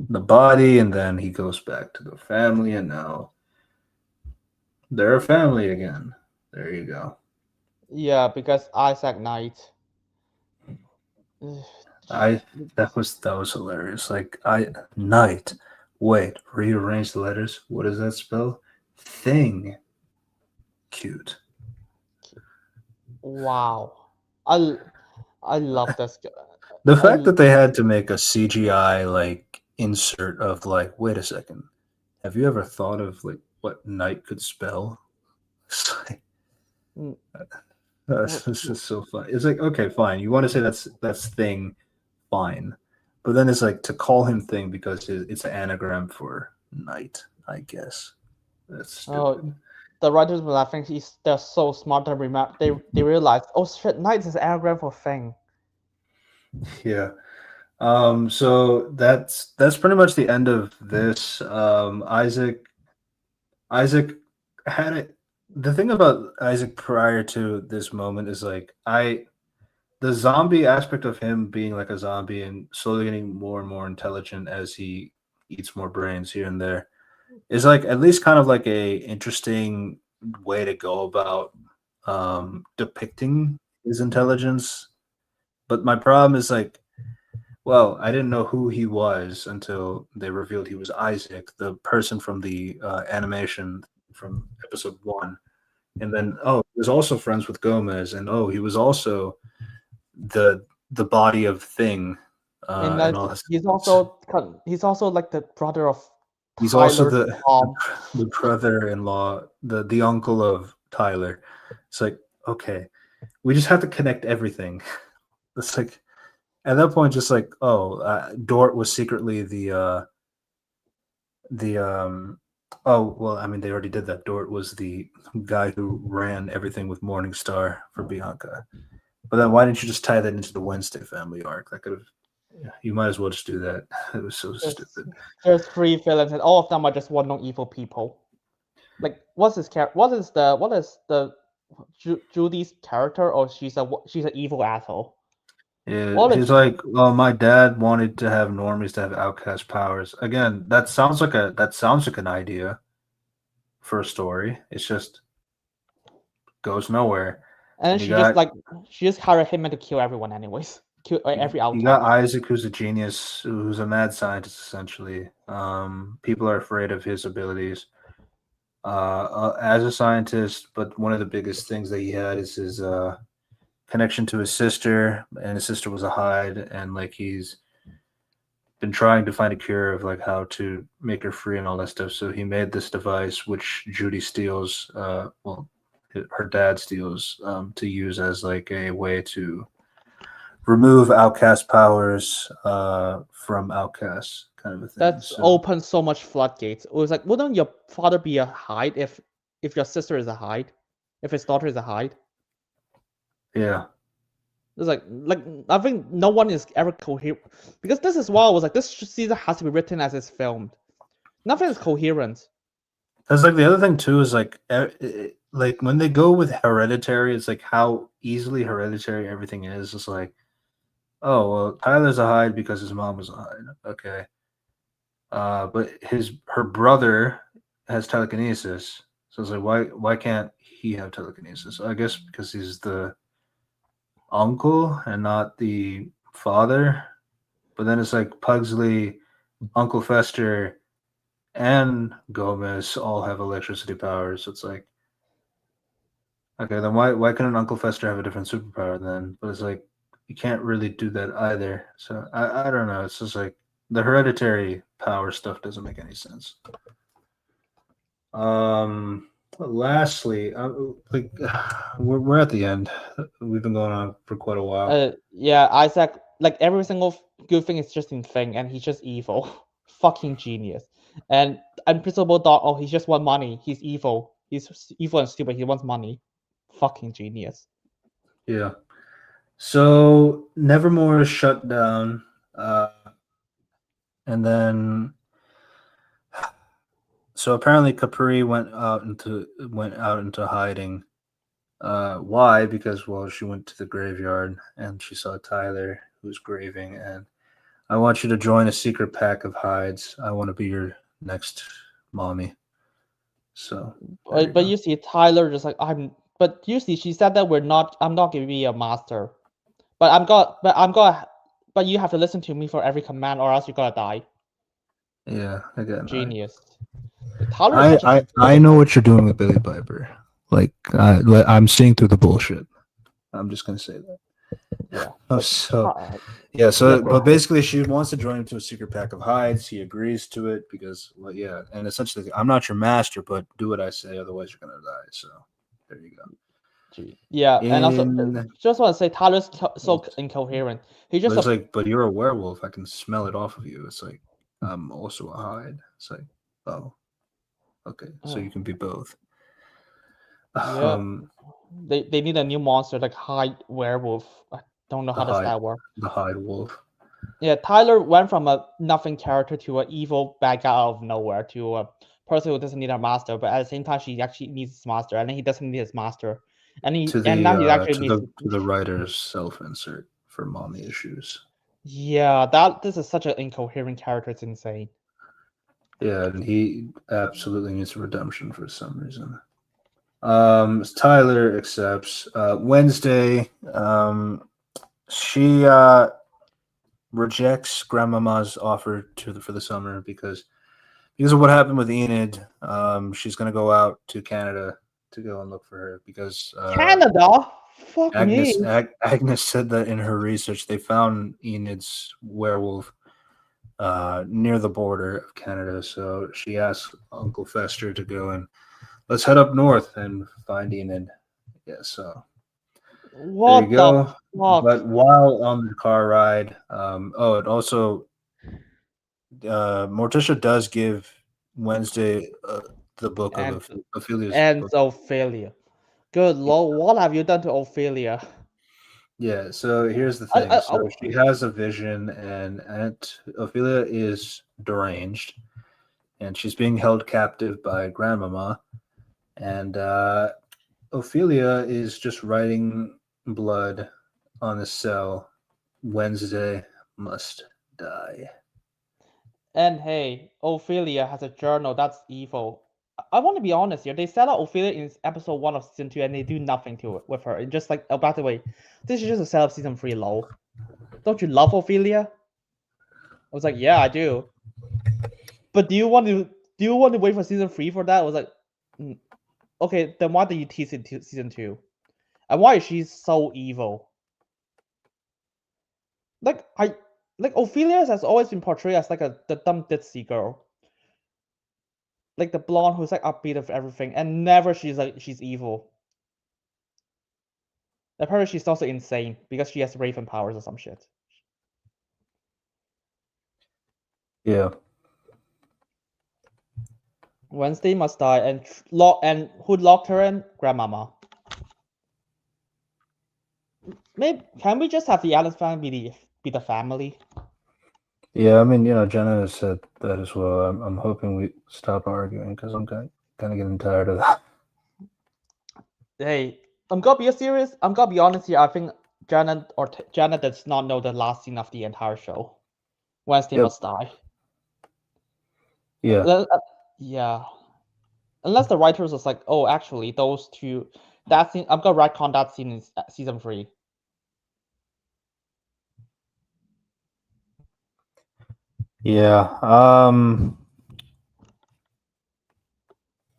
the body, and then he goes back to the family, and now they're a family again. There you go. Yeah, because Isaac Knight. That was hilarious. Like night. Wait, rearrange the letters. What does that spell? Thing. Cute. Wow. I I love this. The I fact that they had to make a CGI like insert of like, wait a second, have you ever thought of like what night could spell? It's like, mm, that's what- it's just so fun. It's like, okay, fine. You want to say that's thing, fine, but then it's like to call him thing because it's an anagram for night. I guess that's oh, stupid. the writers were laughing. They're so smart. They remember. They realized. Oh shit! Knight is anagram for thing. Yeah. So that's pretty much the end of this. Isaac had it. The thing about Isaac prior to this moment is like the zombie aspect of him being like a zombie and slowly getting more and more intelligent as he eats more brains here and there is like at least kind of like a interesting way to go about depicting his intelligence. But my problem is like, well, I didn't know who he was until they revealed he was Isaac, the person from the animation from episode 1. And then, oh, he was also friends with Gomez, and oh, he was also the body of Thing, And and all this. he's also like the brother of He's also Tyler's mom. the brother-in-law, the uncle of Tyler. It's like, okay, we just have to connect everything. It's like at that point, just like, oh, Dort was secretly the oh well, I mean they already did that. Dort was the guy who ran everything with Morningstar for Bianca. But then why didn't you just tie that into the Wednesday family arc? That could have, you might as well just do that. It was so There's, stupid. there's 3 villains, and all of them are just well-known evil people. Like, what's his character? What is the Judy's character? Or she's an evil asshole. Yeah, What is he's like, well, my dad wanted to have normies to have outcast powers. Again, that sounds like an idea for a story. It's just goes nowhere. and then And she just hired him to kill everyone anyways. Kill every you got outcast. Isaac, who's a genius, who's a mad scientist essentially. People are afraid of his abilities. As a scientist, but one of the biggest things that he had is his connection to his sister, and his sister was a Hyde, and like he's been trying to find a cure of like how to make her free and all that stuff. So he made this device, which Judy steals. Well, her dad steals to use as like a way to remove outcast powers from outcasts, kind of a thing. That's So, opened so much floodgates. It was like, wouldn't your father be a Hyde if your sister is a Hyde, if his daughter is a Hyde? yeah. It's like I think no one is ever coherent, because this is why I was like, this season has to be written as it's filmed. Nothing is coherent. That's like the other thing too is like like when they go with Hereditary, it's like how easily hereditary everything is. It's like, oh well, Tyler's a Hyde because his mom was a Hyde. Okay, but her brother has telekinesis, so it's like why can't he have telekinesis? I guess because he's the uncle and not the father. But then it's like Pugsley, Uncle Fester, and Gomez all have electricity powers. So it's like, okay, then why couldn't Uncle Fester have a different superpower then? But it's like you can't really do that either. So I don't know. It's just like the hereditary power stuff doesn't make any sense. Lastly, like we're at the end. We've been going on for quite a while. Yeah, Isaac, like every single good thing is just in Thing, and he's just evil. Fucking genius. And Principal thought, oh, he just want money. He's evil. He's evil and stupid. He wants money. Fucking genius. Yeah. So Nevermore is shut down, and then so apparently Capri went out into hiding. Why? Because well, she went to the graveyard and she saw Tyler who's grieving, and I want you to join a secret pack of Hydes. I want to be your next mommy. So, But you see Tyler just like, But usually she said that I'm not gonna be a master. But you have to listen to me for every command or else you're gonna die. Yeah, again, Genius. Tyler is such a I know what you're doing with Billy Piper. Like, I'm seeing through the bullshit. I'm just gonna say that. Yeah. Oh, so Uh, yeah, so Yeah. but basically, she wants to join him to a secret pack of hides. He agrees to it because, well, yeah, and essentially, I'm not your master, but do what I say, otherwise you're gonna die. So there you go. yeah, and also In just want to say Tyler's so incoherent. He but just it's like, but you're a werewolf. I can smell it off of you. It's like I'm also a hide. It's like, oh, okay, so you can be both. yeah. They need a new monster like Hide Werewolf. I don't know how does that work. The hide wolf. Yeah, Tyler went from a nothing character to an evil bad guy out of nowhere to a person who doesn't need a master, but at the same time she actually needs his master, and then he doesn't need his master, and now he's actually to the writer's self-insert for mommy issues. Yeah, this is such an incoherent character. It's insane. Yeah, and he absolutely needs redemption for some reason. Tyler accepts. Wednesday, she rejects Grandmama's offer for the summer because of what happened with Enid. She's gonna go out to Canada to go and look for her because Canada? Fuck Agnes me. Agnes said that in her research they found Enid's werewolf near the border of Canada. So she asked Uncle Fester to go and let's head up north and find Enid. Yeah, so What there you go. fuck? But while on the car ride, it also Morticia does give Wednesday the book of Ophelia's and book. Ophelia. Good lord, what have you done to Ophelia? Yeah, so here's the thing. So she has a vision, and Aunt Ophelia is deranged, and she's being held captive by Grandmama. And Ophelia is just writing blood on the cell. Wednesday must die. And hey, Ophelia has a journal that's evil. I want to be honest here. They set out Ophelia in episode 1 of season 2 and they do nothing to it with her. It's just like, oh, by the way, this is just a set of season 3 lol. Don't you love Ophelia? I was like, yeah, I do. But do you want to wait for season 3 for that? I was like, okay, then why do you tease it to season 2? And why is she so evil? Like Ophelia has always been portrayed as like the dumb ditzy girl. Like the blonde who's like upbeat of everything, and never she's evil. Apparently she's also insane because she has raven powers or some shit. Yeah. Wednesday must die, and who locked her in? Grandmama. Maybe can we just have the Addams family be the family? Yeah, I mean, Jenna has said that as well. I'm hoping we stop arguing because I'm kind of getting tired of that. Hey, I'm gonna be serious. I'm gonna be honest here. I think Janet does not know the last scene of the entire show. Wednesday must die. Yeah. Yeah. Unless the writers was like, oh, actually, those two, that scene, I'm gonna retcon that scene in season 3. Yeah.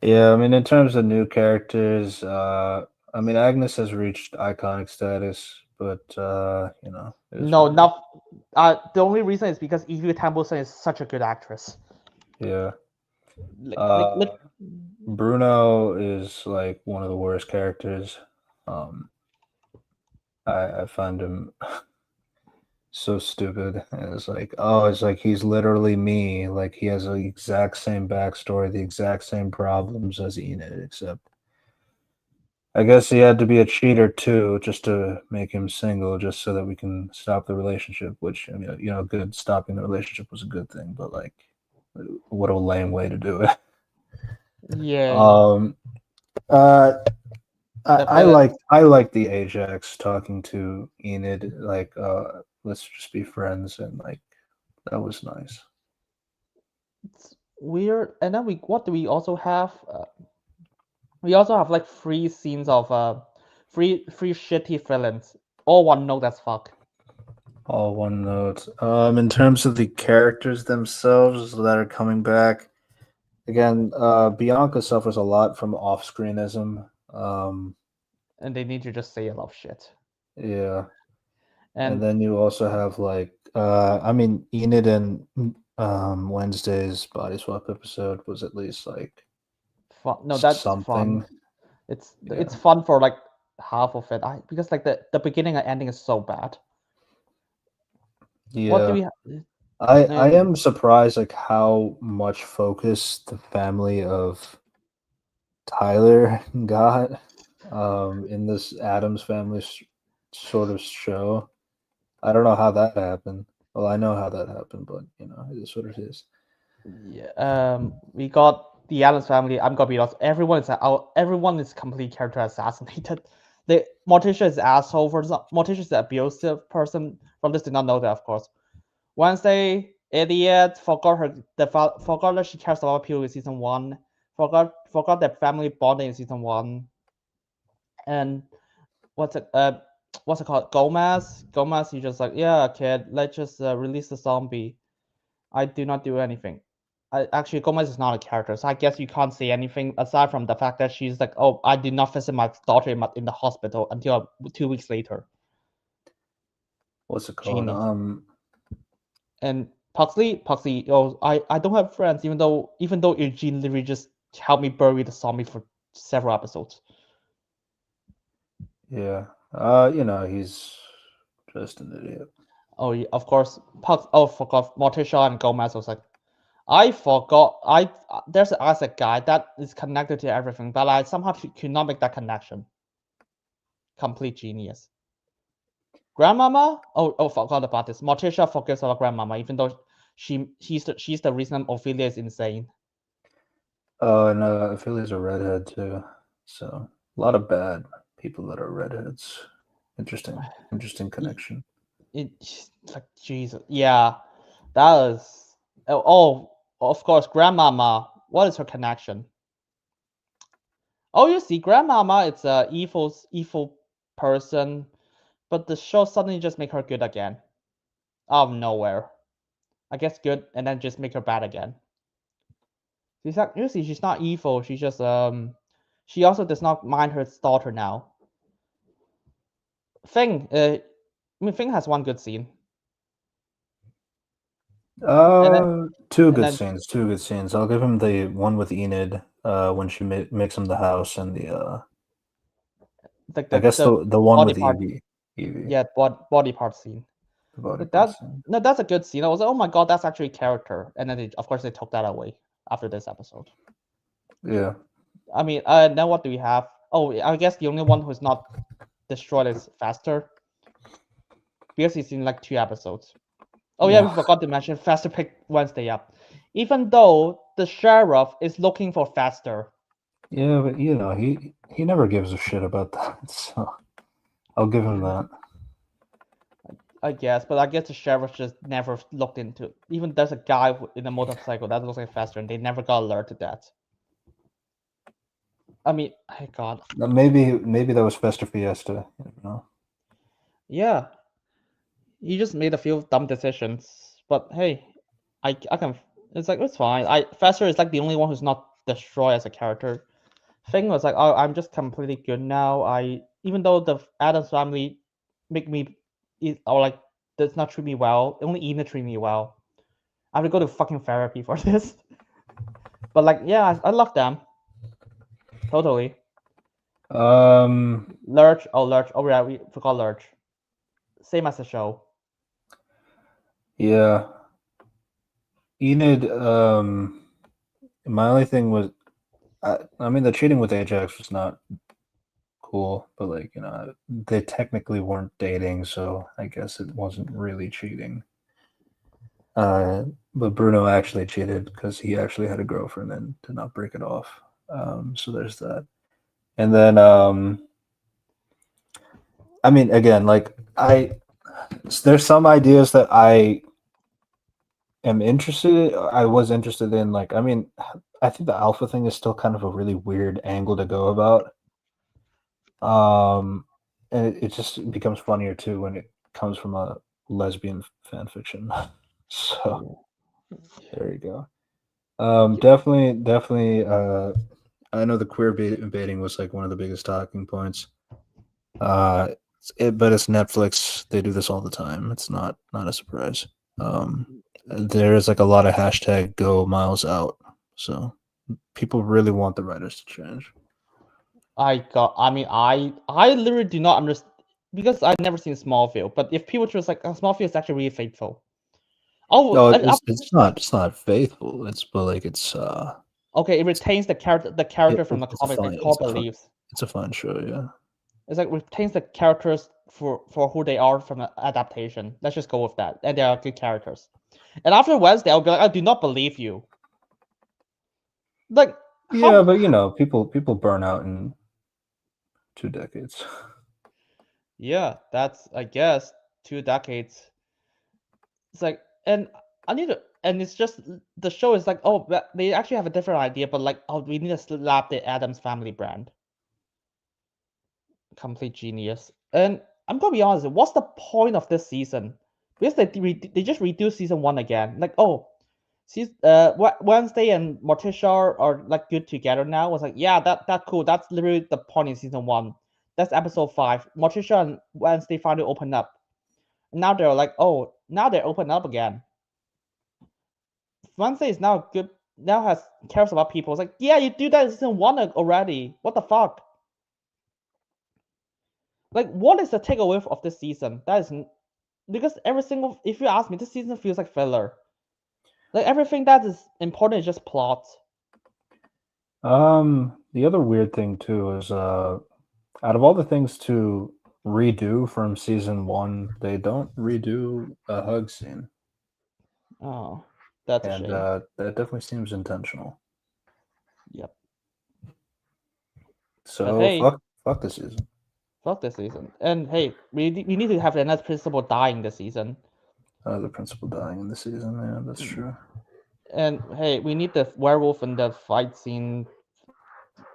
Yeah, I mean, in terms of new characters, I mean, Agnes has reached iconic status, but no, not. The only reason is because Evie Templeton is such a good actress. Yeah. Bruno is like one of the worst characters. I find him so stupid. And it's like he's literally me. Like he has the exact same backstory, the exact same problems as Enid, except I guess he had to be a cheater too, just to make him single, just so that we can stop the relationship. Which, I mean, good, stopping the relationship was a good thing, but like, what a lame way to do it. Yeah. I like the Ajax talking to Enid, like, let's just be friends, and like that was nice. It's weird. And then what do we also have? We also have like 3 scenes of three shitty villains. All one note as fuck. All one note. In terms of the characters themselves that are coming back, again, Bianca suffers a lot from off-screenism. And they need to just say a lot of shit. Yeah. And And then you also have like I mean Enid and Wednesday's body swap episode was at least like fun. No, that's something. fun. It's Yeah. fun for like half of it. Because like the beginning and ending is so bad. What do Yeah. we have? I am surprised like how much focus the family of Tyler got in this Adams Family sort of show. I don't know how that happened. Well, I know how that happened, but you know, it is what it is. Yeah, we got the Adams Family. I'm gonna be honest. Everyone is completely character assassinated. The Morticia is asshole for some. Morticia is an abusive person. From this, did not know that, of course. Wednesday, idiot, forgot that she cares about people in season 1. Forgot that family bonding in season 1. And what's it called? Gomez, you just like, yeah, kid, let's just release the zombie. I do not do anything. Actually, Gomez is not a character, so I guess you can't say anything aside from the fact that she's like, oh, I did not visit my daughter in the hospital until 2 weeks later. What's it called? Genius. And Puxley, oh, I don't have friends, even though Eugene literally just helped me bury the zombie for several episodes. Yeah. You know, he's just an idiot. Oh, yeah, of course. Forgot Morticia and Gomez was like, I forgot. There's an Isaac guy that is connected to everything, but I somehow could not make that connection. Complete genius. Grandmama? Oh, forgot about this. Morticia forgives about Grandmama, even though she's the reason Ophelia is insane. Oh, and Ophelia's a redhead too. So a lot of bad people that are redheads. Interesting connection. It's like Jesus. Yeah, that is. Oh, of course, Grandmama. What is her connection? Oh, you see, Grandmama, it's a evil person, but the show suddenly just make her good again, out of nowhere. I guess good, and then just make her bad again. You see, she's not evil. She's just she also does not mind her daughter now. Thing, Thing has one good scene. Two good scenes. I'll give him the one with Enid when she makes him the house, and the I guess the one with Evie. Yeah, body part scene. No, that's a good scene. I was like, oh my god, that's actually character. And then of course they took that away after this episode. Yeah. I mean, now what do we have? Oh, I guess the only one who's not destroyed is Faster, because he's in like 2 episodes. Oh yeah, we forgot to mention Faster picked Wednesday up, even though the sheriff is looking for Faster. Yeah, but you know, he never gives a shit about that, so I'll give him that. I guess, but I guess the sheriff just never looked into it. Even there's a guy in a motorcycle that looks like Faster, and they never got alerted to that. I mean, oh god. Maybe that was Fester Fiesta. You know? Yeah, he just made a few dumb decisions, but hey, I can. It's like it's fine. Faster is like the only one who's not destroyed as a character. Thing was like, oh, I'm just completely good now. Even though the Addams Family make me, or like does not treat me well. Only Enid treat me well. I have to go to fucking therapy for this. But like, yeah, I love them. Totally. Lurch. Oh yeah, we forgot Lurch. Same as the show. Yeah. Enid. My only thing was, I mean, the cheating with Ajax was not cool, but like, you know, they technically weren't dating, so I guess it wasn't really cheating. But Bruno actually cheated because he actually had a girlfriend and did not break it off. So there's that. And then, I mean, again, like there's some ideas that I was interested in. Like, I mean, I think the alpha thing is still kind of a really weird angle to go about. And it just becomes funnier too when it comes from a lesbian fan fiction. So there you go. Definitely. I know the queer baiting was like one of the biggest talking points. But it's Netflix. They do this all the time. It's not a surprise. There's like a lot of hashtag go miles out. So people really want the writers to change. I literally do not understand because I've never seen Smallville. But if people just like Smallville is actually really faithful. Oh, No, and it's not faithful. But like it's okay, it retains the character from the it's a comic, fine the core beliefs. it's a fun show, yeah. It's like retains the characters for who they are from the adaptation. Let's just go with that, and they are good characters. And after Wednesday, I'll be like, I do not believe you. Like, Yeah, but you know, people burn out in 2 decades. Yeah, that's I guess 2 decades. It's like, and I need to, and it's just the show is like, oh, they actually have a different idea, but like, oh, we need to slap the Addams Family brand. Complete genius. And I'm gonna be honest, what's the point of this season? Because they just redo season 1 again. Like, oh, Wednesday and Morticia are like good together now. I was like, yeah, that cool. That's literally the point in season 1. That's episode 5. Morticia and Wednesday finally open up. Now they're like, oh, now they're open up again. Wednesday is now good. Now cares about people. It's like, yeah, you do that in season 1 already. What the fuck? Like, what is the takeaway of this season? That is because if you ask me, this season feels like filler. Like everything that is important is just plot. The other weird thing too is out of all the things to redo from season 1, they don't redo a hug scene. Oh, that's a shame. That definitely seems intentional. Yep. So hey, fuck this season. Fuck this season. And hey, we need to have another principal dying this season. The principal dying in the season, yeah, that's true. And hey, we need the werewolf in the fight scene.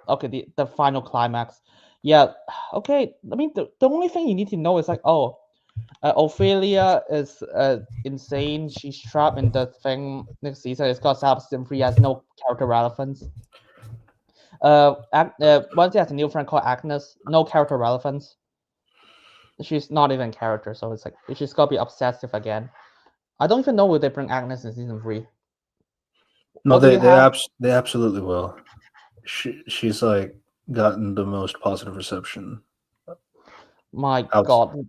Okay, the final climax. Yeah, okay. I mean, the only thing you need to know is like, oh, Ophelia is insane. She's trapped in the thing next season. It's got set up season 3 has no character relevance. Wednesday has a new friend called Agnes. No character relevance. She's not even a character, so it's like she's gotta be obsessive again. I don't even know will they bring Agnes in season 3. No, they absolutely will. She's like gotten the most positive reception. My God,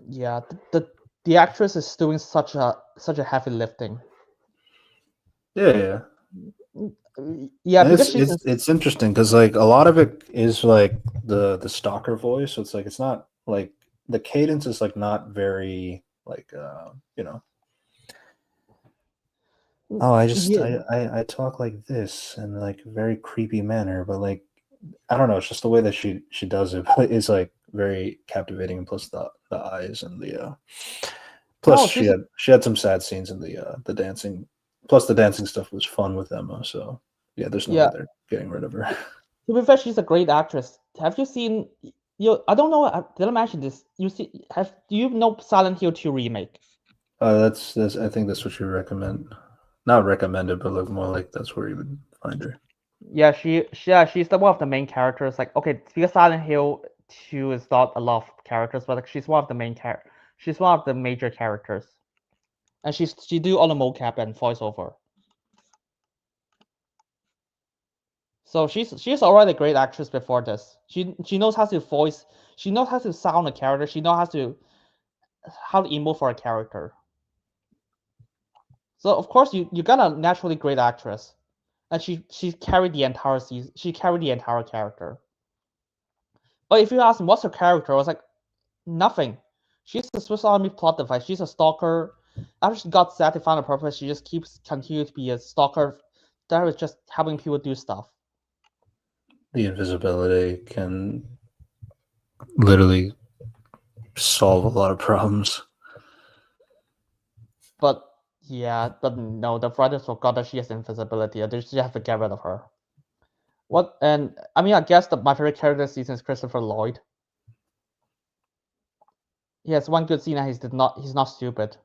yeah, the actress is doing such a heavy lifting. Yeah. Yeah, and because it's interesting because like a lot of it is like the stalker voice, so it's like it's not like the cadence is like not very like you know. Oh, I talk like this in like a very creepy manner, but like I don't know, it's just the way that she does it is like very captivating, and plus the eyes and the plus she had some sad scenes in the dancing. Plus the dancing stuff was fun with Emma, so yeah, there's no way they're getting rid of her. To be fair, she's a great actress. Have you seen I don't know, did I mention this? Do you know Silent Hill 2 remake? That's I think that's what you recommend. Not recommended, but look more like that's where you would find her. Yeah, she's one of the main characters. Like, okay, because Silent Hill 2 is not a lot of characters, but like she's one of the main she's one of the major characters. And she do all the mocap and voiceover. So she's already a great actress before this. She knows how to voice, she knows how to sound a character, she knows how to emote for a character. So of course you got a naturally great actress. And she carried the entire season. She carried the entire character. But if you ask me what's her character, I was like, nothing. She's a Swiss Army plot device. She's a stalker. After she got set to find a purpose, she just continue to be a stalker that is just helping people do stuff. The invisibility can literally solve a lot of problems. But Yeah, but no, the writers forgot that she has invisibility. They just have to get rid of her. What? And I mean, I guess my favorite character this season is Christopher Lloyd. He has one good scene, and he's not stupid.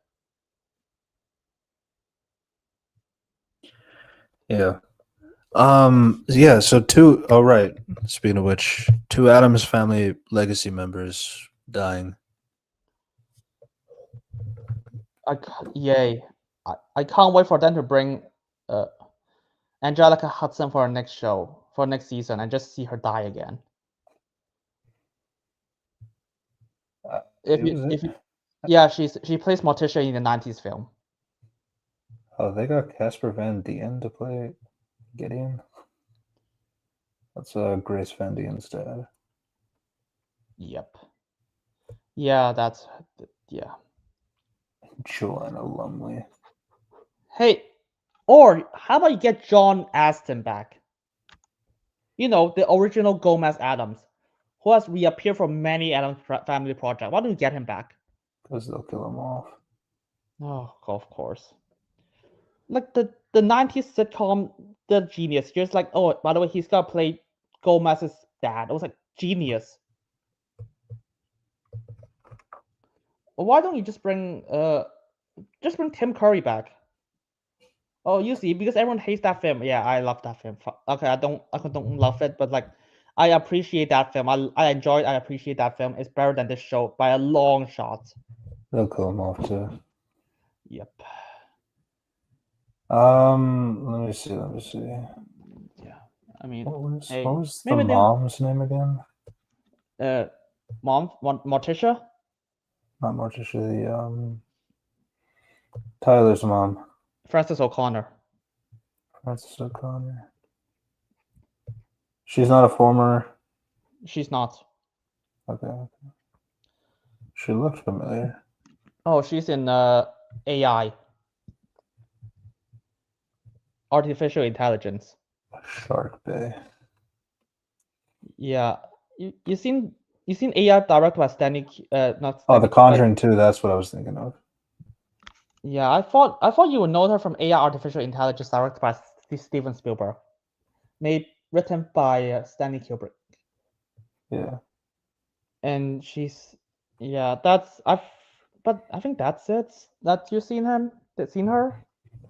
Yeah. Yeah, so right. Speaking of which, two Adams family legacy members dying. Yay! I can't wait for them to bring Angelica Hudson for our next show, for next season, and just see her die again. Yeah, she plays Morticia in the '90s film. Oh, they got Casper Van Dien to play Gideon. That's Grace Van Dien's dad. Yep. Yeah, yeah. Joanna Lumley. Hey, or how about you get John Aston back? You know, the original Gomez Adams, who has reappeared from many Adams family projects. Why don't you get him back? Because they'll kill him off. Oh, of course. Like the '90s sitcom, The Genius. Just like, oh, by the way, he's gonna play Gomez's dad. I was like, genius. Why don't you just bring Tim Curry back? Oh, you see, because everyone hates that film. Yeah, I love that film. Okay, I don't love it, but like, I appreciate that film. I appreciate that film. It's better than this show by a long shot. They'll kill him off too. Yep. Let me see. Yeah, I mean, what was the maybe mom's name again? Morticia? Not Morticia. The Tyler's mom. Frances O'Connor. Frances O'Connor. She's not a former. She's not. Okay. She looked familiar. Oh, she's in AI. Artificial intelligence. Shark Bay. Yeah, you seen AI directed by Stanley? Not. Oh, The Conjuring 2. That's what I was thinking of. Yeah, I thought you would know her from AI Artificial Intelligence, directed by Steven Spielberg, written by Stanley Kubrick. Yeah. And she's but I think that's it. That you've seen her.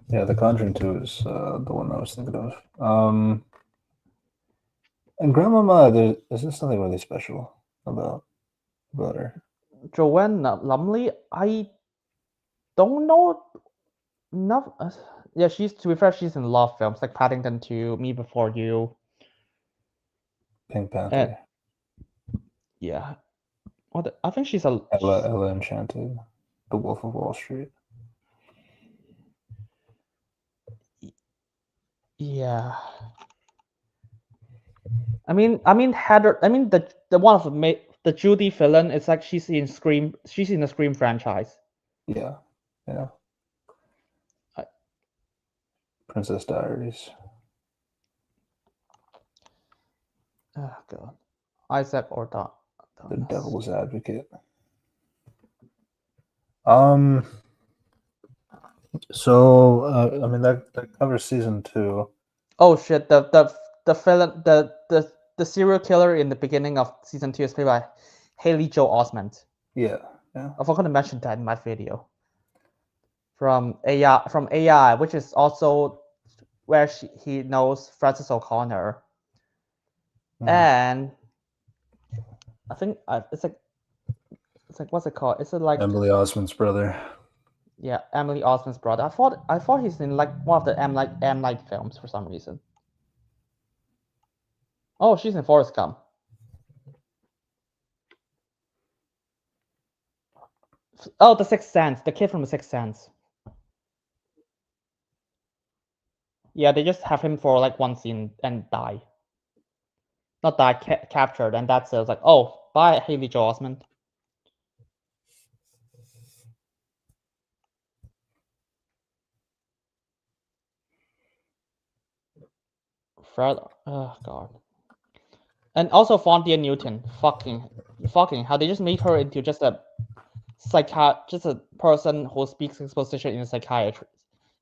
Yeah, The Conjuring 2 is the one I was thinking of. And Grandmama, is there something really special about her? Joanna Lumley, I don't know enough. Yeah, to be fair, she's in love films like Paddington 2, Me Before You, Pink Panther. Yeah, I think she's a Ella Enchanted, The Wolf of Wall Street. Yeah. I mean Heather. I mean the one of the Judy villain. It's like she's in Scream. She's in the Scream franchise. Yeah. Princess Diaries. Oh god, Isaac Orton. The Devil's Advocate. So I mean that covers season 2. Oh shit! The villain, the serial killer in the beginning of season 2 is played by Haley Joel Osment. Yeah. I forgot to mention that in my video. From AI, which is also where he knows Frances O'Connor, and I think it's like what's it called? Is it like Emily Osment's brother? Yeah, Emily Osment's brother. I thought he's in like one of the M Night films for some reason. Oh, she's in Forrest Gump. Oh, The Sixth Sense. The kid from The Sixth Sense. Yeah, they just have him for like one scene and die. Not die, captured, and that's it. It's like, oh, bye, Haley Joel Osment. Fred, oh god. And also Fondia Newton, fucking, how they just made her into just a person who speaks exposition in psychiatry.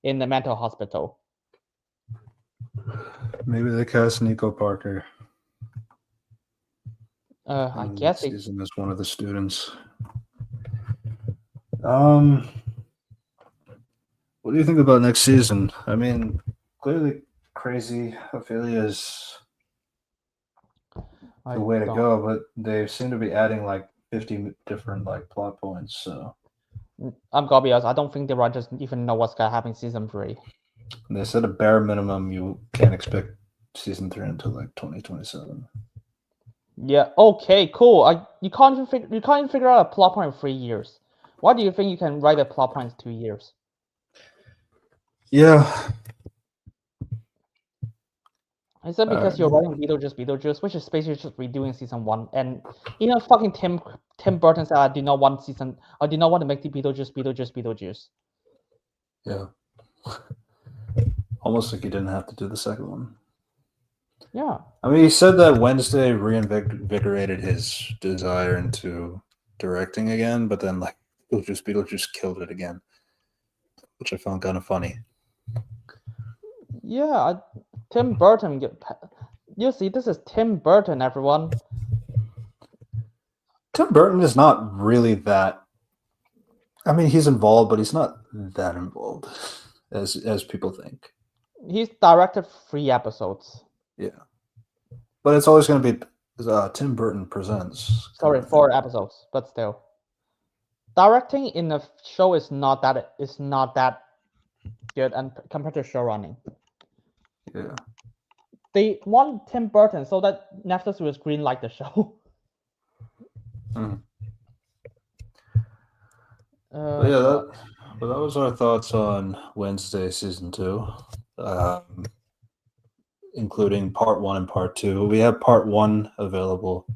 in the mental hospital. Maybe they cast Nico Parker. I in guess this they. season as one of the students. What do you think about next season? I mean, clearly, Crazy Ophelia is I the way to don't- go, but they seem to be adding like 50 different like plot points. So I'm gonna be honest. I don't think the writers even know what's gonna happen in season 3. they said a bare minimum you can't expect season 3 until like 2027. Yeah. Okay. Cool. You can't even figure out a plot point in 3 years. Why do you think you can write a plot point in 2 years? Yeah, Is that because you're writing Beetlejuice, which is basically just redoing season 1, and fucking Tim Burton said I did not want to make the Beetlejuice. yeah. Almost like you didn't have to do the second one. Yeah. I mean, he said that Wednesday reinvigorated his desire into directing again, but then like Beetlejuice killed it again, which I found kind of funny. Yeah. Tim Burton. You see, this is Tim Burton, everyone. Tim Burton is not really that. I mean, he's involved, but he's not that involved as people think. He's directed 3 episodes. Yeah, but it's always going to be Tim Burton presents. Sorry, 4 episodes, but still. Directing in a show is not that good, and compared to show running. Yeah. They want Tim Burton so that Netflix will greenlight the show. But yeah, that was our thoughts on Wednesday season 2, including part 1 and part 2. We have part 1 available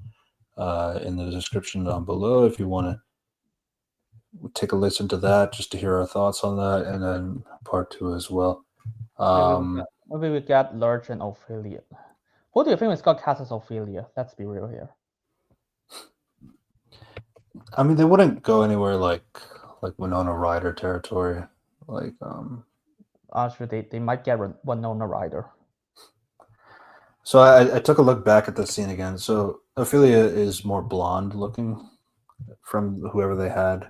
in the description down below if you want to take a listen to that, just to hear our thoughts on that, and then part 2 as well. Maybe we get Lurch and Ophelia. Who do you think is going to cast as Ophelia? Let's be real here. I mean, they wouldn't go anywhere like Winona Ryder territory. Like, Actually, they might get Winona Ryder. So I took a look back at the scene again. So Ophelia is more blonde looking from whoever they had,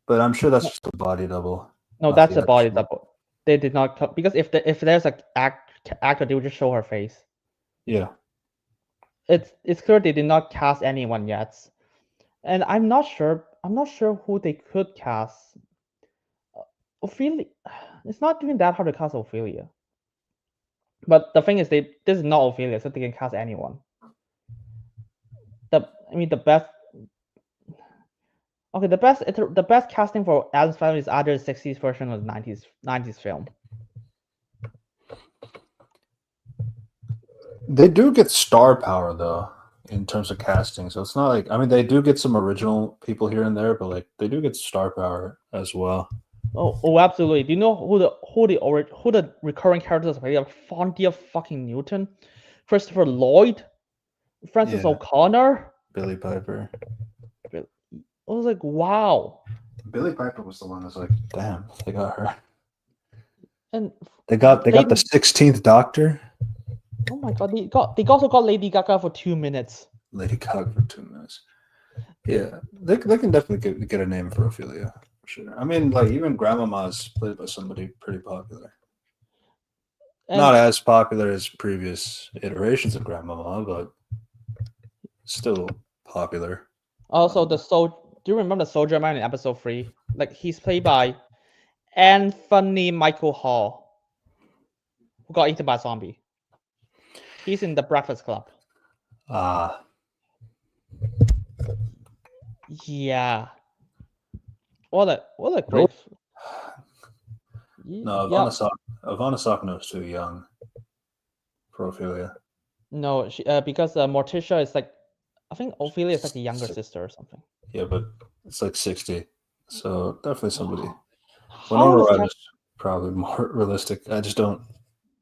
but I'm sure that's just a body double. No, not that's the a body actual- double. They did not cut because if there's an actor, they would just show her face. Yeah. It's clear they did not cast anyone yet, and I'm not sure who they could cast. Ophelia, it's not even that hard to cast Ophelia. But the thing is, this is not Ophelia, so they can cast anyone. The best. Okay, the best casting for Addams Family is either the 60s version or the 90s film. They do get star power though in terms of casting, so it's not like, I mean, they do get some original people here and there, but like they do get star power as well. Oh, absolutely. Do you know who the recurring characters are? Like Fondia fucking Newton, Christopher Lloyd, Francis Yeah. O'Connor, Billy Piper. I was like, wow. Billy Piper was the one that's like, damn, they got her. And They got the 16th Doctor. oh my god, they also got Lady Gaga for 2 minutes. Lady Gaga for 2 minutes. Yeah, they can definitely get a name for Ophelia. For sure. I mean, like even Grandmama's played by somebody pretty popular. And Not as popular as previous iterations of Grandmama, but still popular. also do you remember the Soldier Man in episode 3? Like he's played by Anthony Michael Hall, who got eaten by a zombie. He's in the Breakfast Club. Yeah. What a great. No, Yeah. Ivana Sakano's too young for Ophelia. No, she because Morticia is like, I think Ophelia is like the younger sister or something. Yeah, but it's like 60, so definitely somebody. How Winona is that- Ryder's probably more realistic. I just don't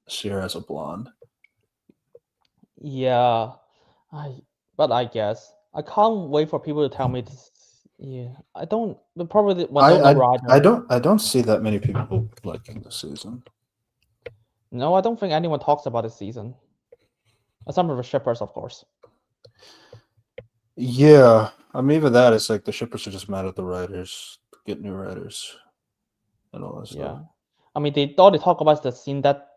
see her as a blonde. Yeah, I guess I can't wait for people to tell me this. Yeah, I don't. But probably I, Winona I Ryder. I don't see that many people liking this season. No, I don't think anyone talks about this season. Some of the shippers, of course. Yeah, I mean even that it's like the shippers are just mad at the writers to get new writers and all that Yeah, stuff. I mean they thought they talk about the scene that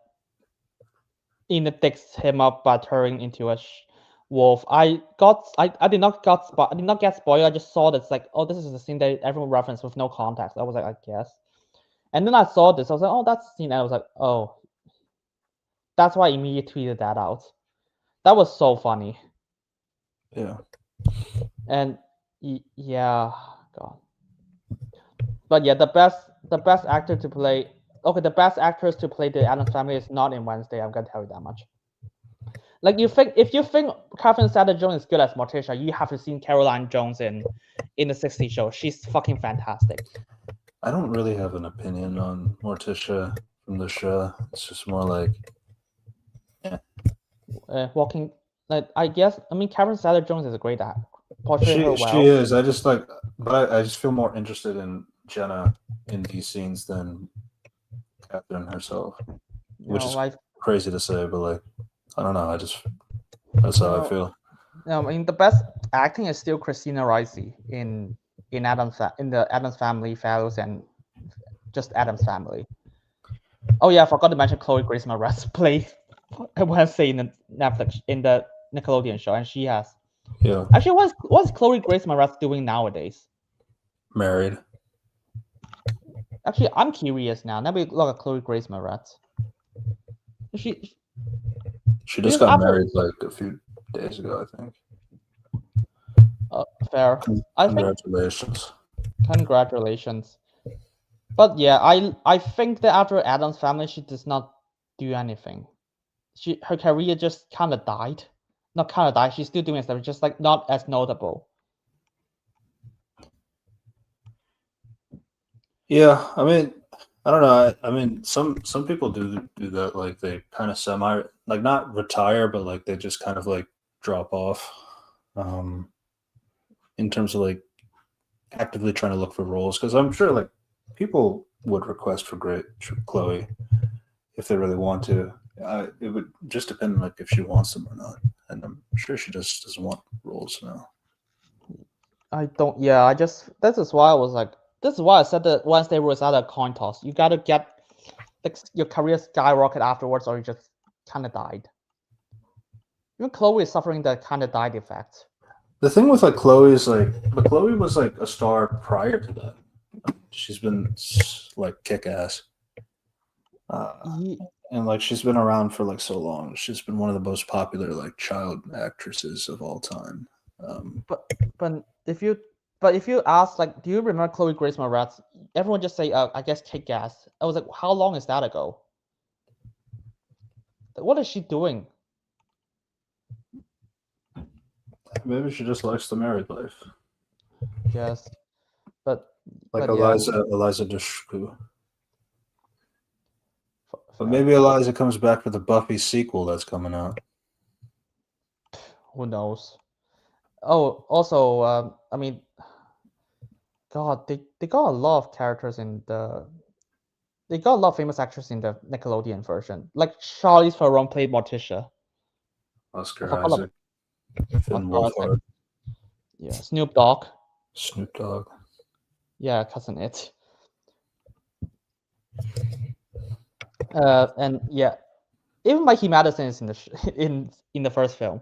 Enid digs him up by turning into a wolf. I did not get spoiled. I just saw this like, oh, this is the scene that everyone referenced with no context. I was like, I guess. And then I saw this. I was like, oh, that's the scene. And I was like, oh, that's why I immediately tweeted that out. That was so funny. Yeah. And yeah, God. But yeah, the best actor to play. Okay, the best actress to play the Addams Family is not in Wednesday. I'm gonna tell you that much. Like if you think Catherine Zeta-Jones is good as Morticia, you have to see Caroline Jones in the 60 show. She's fucking fantastic. I don't really have an opinion on Morticia from the show. It's just more like Walking, like I guess, I mean Catherine Zeta-Jones is a great actor. Portray her well. she is. I just like, but I just feel more interested in Jenna in these scenes than Catherine herself, which is like crazy to say, but like I don't know. That's how I feel. I mean the best acting is still Christina Ricci in the Addams Family Fellows and just Addams Family. Oh yeah, I forgot to mention Chloe Grace Moretz play Wednesday in the Netflix in the Nickelodeon show, and she has. Yeah. Actually, what's Chloe Grace Moretz doing nowadays? Married. Actually, I'm curious now. Let me look at Chloe Grace Moretz. She just got married like a few days ago, I think. Fair. Congratulations. Congratulations. But yeah, I think that after Addams Family, she does not do anything. Her career just kind of died. Not kind of died. She's still doing stuff, just like not as notable. Yeah, I mean, I don't know. I mean, some people do that. Like they kind of like not retire, but like they just kind of like drop off. In terms of like actively trying to look for roles, because I'm sure like people would request for great Chloe if they really want to. It would just depend on like if she wants them or not, and I'm sure she just doesn't want roles now. I don't. Yeah, this is why I was like, this is why I said that Wednesday was at a coin toss. You got to get your career skyrocket afterwards, or you just kind of died. Even Chloe is suffering the kind of died effect. The thing with like Chloe is like, but Chloe was like a star prior to that. She's been like kick ass. And like she's been around for like so long. She's been one of the most popular like child actresses of all time. But if you ask like, do you remember Chloe Grace Moretz? Everyone just say, I guess kick ass. I was like, how long is that ago? What is she doing? Maybe she just likes the married life. Yes, but like Eliza Dushku. But maybe Eliza comes back for the Buffy sequel that's coming out. Who knows? Oh, also, I mean, God, they got a lot of characters in the. They got a lot of famous actors in the Nickelodeon version. Like Charlize Theron played Morticia. Oscar Isaac. Finn Wolfhard. Yeah, Snoop Dogg. Snoop Dogg. Yeah, Cousin It. And yeah, even Mikey Madison is in the in the first film.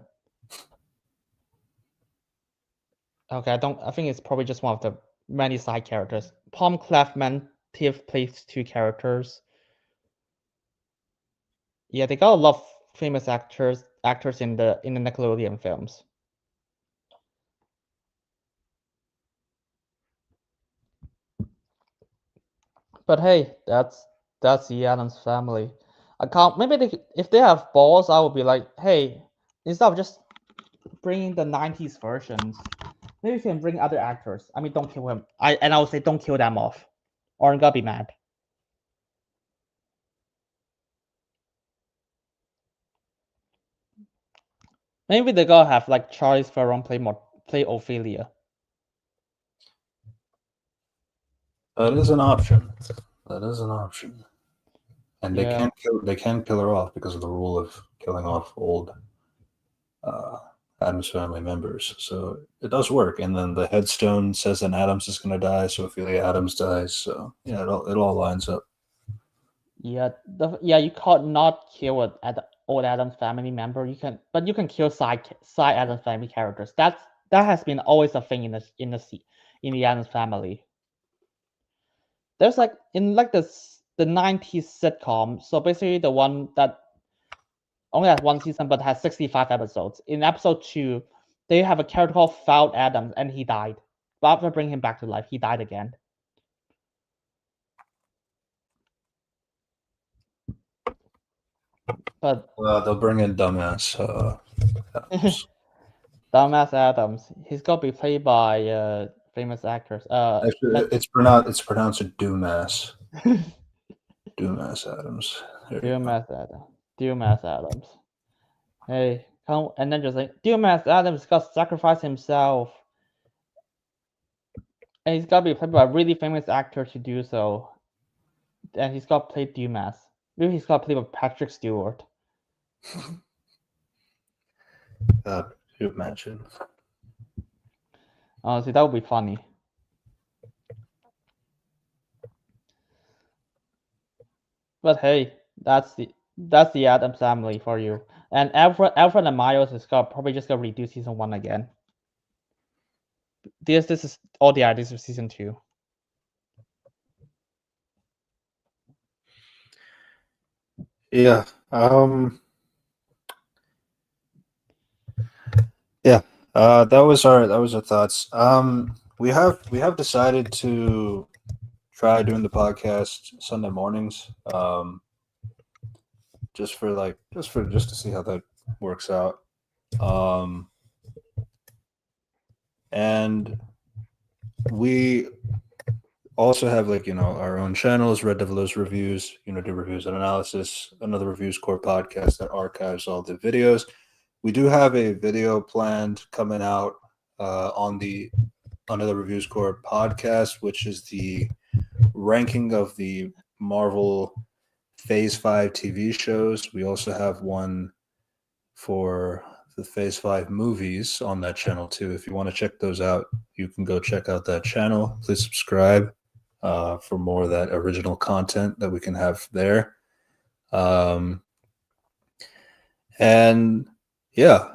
Okay, I think it's probably just one of the many side characters. Tom Cleveland plays 2 characters. Yeah, they got a lot of famous actors in the Nickelodeon films. But hey, that's the Addams Family. I can't. Maybe if they have balls, I would be like, hey, instead of just bringing the 90s versions, maybe you can bring other actors. I mean, don't kill him. I would say don't kill them off, or I'm gonna be mad. Maybe they gotta have like Charlize Theron play Ophelia. That is an option. That is an option. And Yeah. they can kill her off because of the rule of killing off old Adams family members. So it does work. And then the headstone says that Adams is going to die, so Ophelia Adams dies. So yeah, it all lines up. Yeah, you can't not kill old Adams family member. You can, but you can kill side Adams family characters. That has been always a thing in the Adams family. There's like in like the 90s sitcom. So basically the one that only has one season but has 65 episodes. In episode 2, they have a character called Foul Adams, and he died. But after bringing him back to life, he died again. But they'll bring in dumbass. Adams. Dumbass Adams. He's got to be played by famous actors. Actually, it's pronounced Dumas. Dumas Adams. Dumas Adams. Hey, come and then just like Dumas Adams got to sacrifice himself, and he's got to be played by a really famous actor to do so. And he's got to play Dumas. Maybe he's got to play by Patrick Stewart. God, you imagine. Honestly, that would be funny. But hey, that's the Addams family for you. And Alfred and Miles is probably just gonna redo season 1 again. This is all the ideas for season 2. Yeah. Yeah. That was our thoughts. We have decided to try doing the podcast Sunday mornings. Just to see how that works out. And we also have our own channels, Red Devilos Reviews, Unity Reviews and Analysis, another Reviews Core podcast that archives all the videos. We do have a video planned coming out on the Another Reviews Core podcast, which is the ranking of the Marvel Phase 5 TV shows. We also have one for the Phase 5 movies on that channel too. If you want to check those out, you can go check out that channel. Please subscribe for more of that original content that we can have there. And yeah,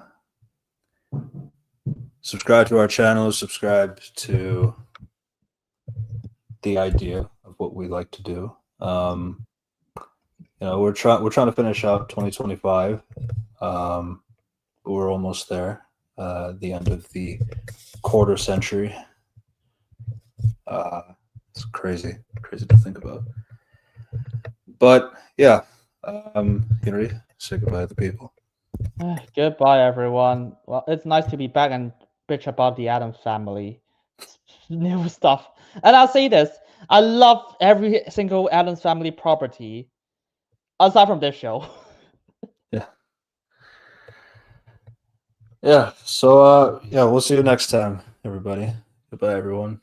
subscribe to our channel, subscribe to the idea of what we like to do. We're trying to finish out 2025. We're almost there. The end of the quarter century. It's crazy to think about. But yeah, Unity, say goodbye to the people. Goodbye, everyone. Well, it's nice to be back and bitch about the Addams family. New stuff. And I'll say this. I love every single Addams family property. Aside from this show. Yeah. So we'll see you next time, everybody. Goodbye, everyone.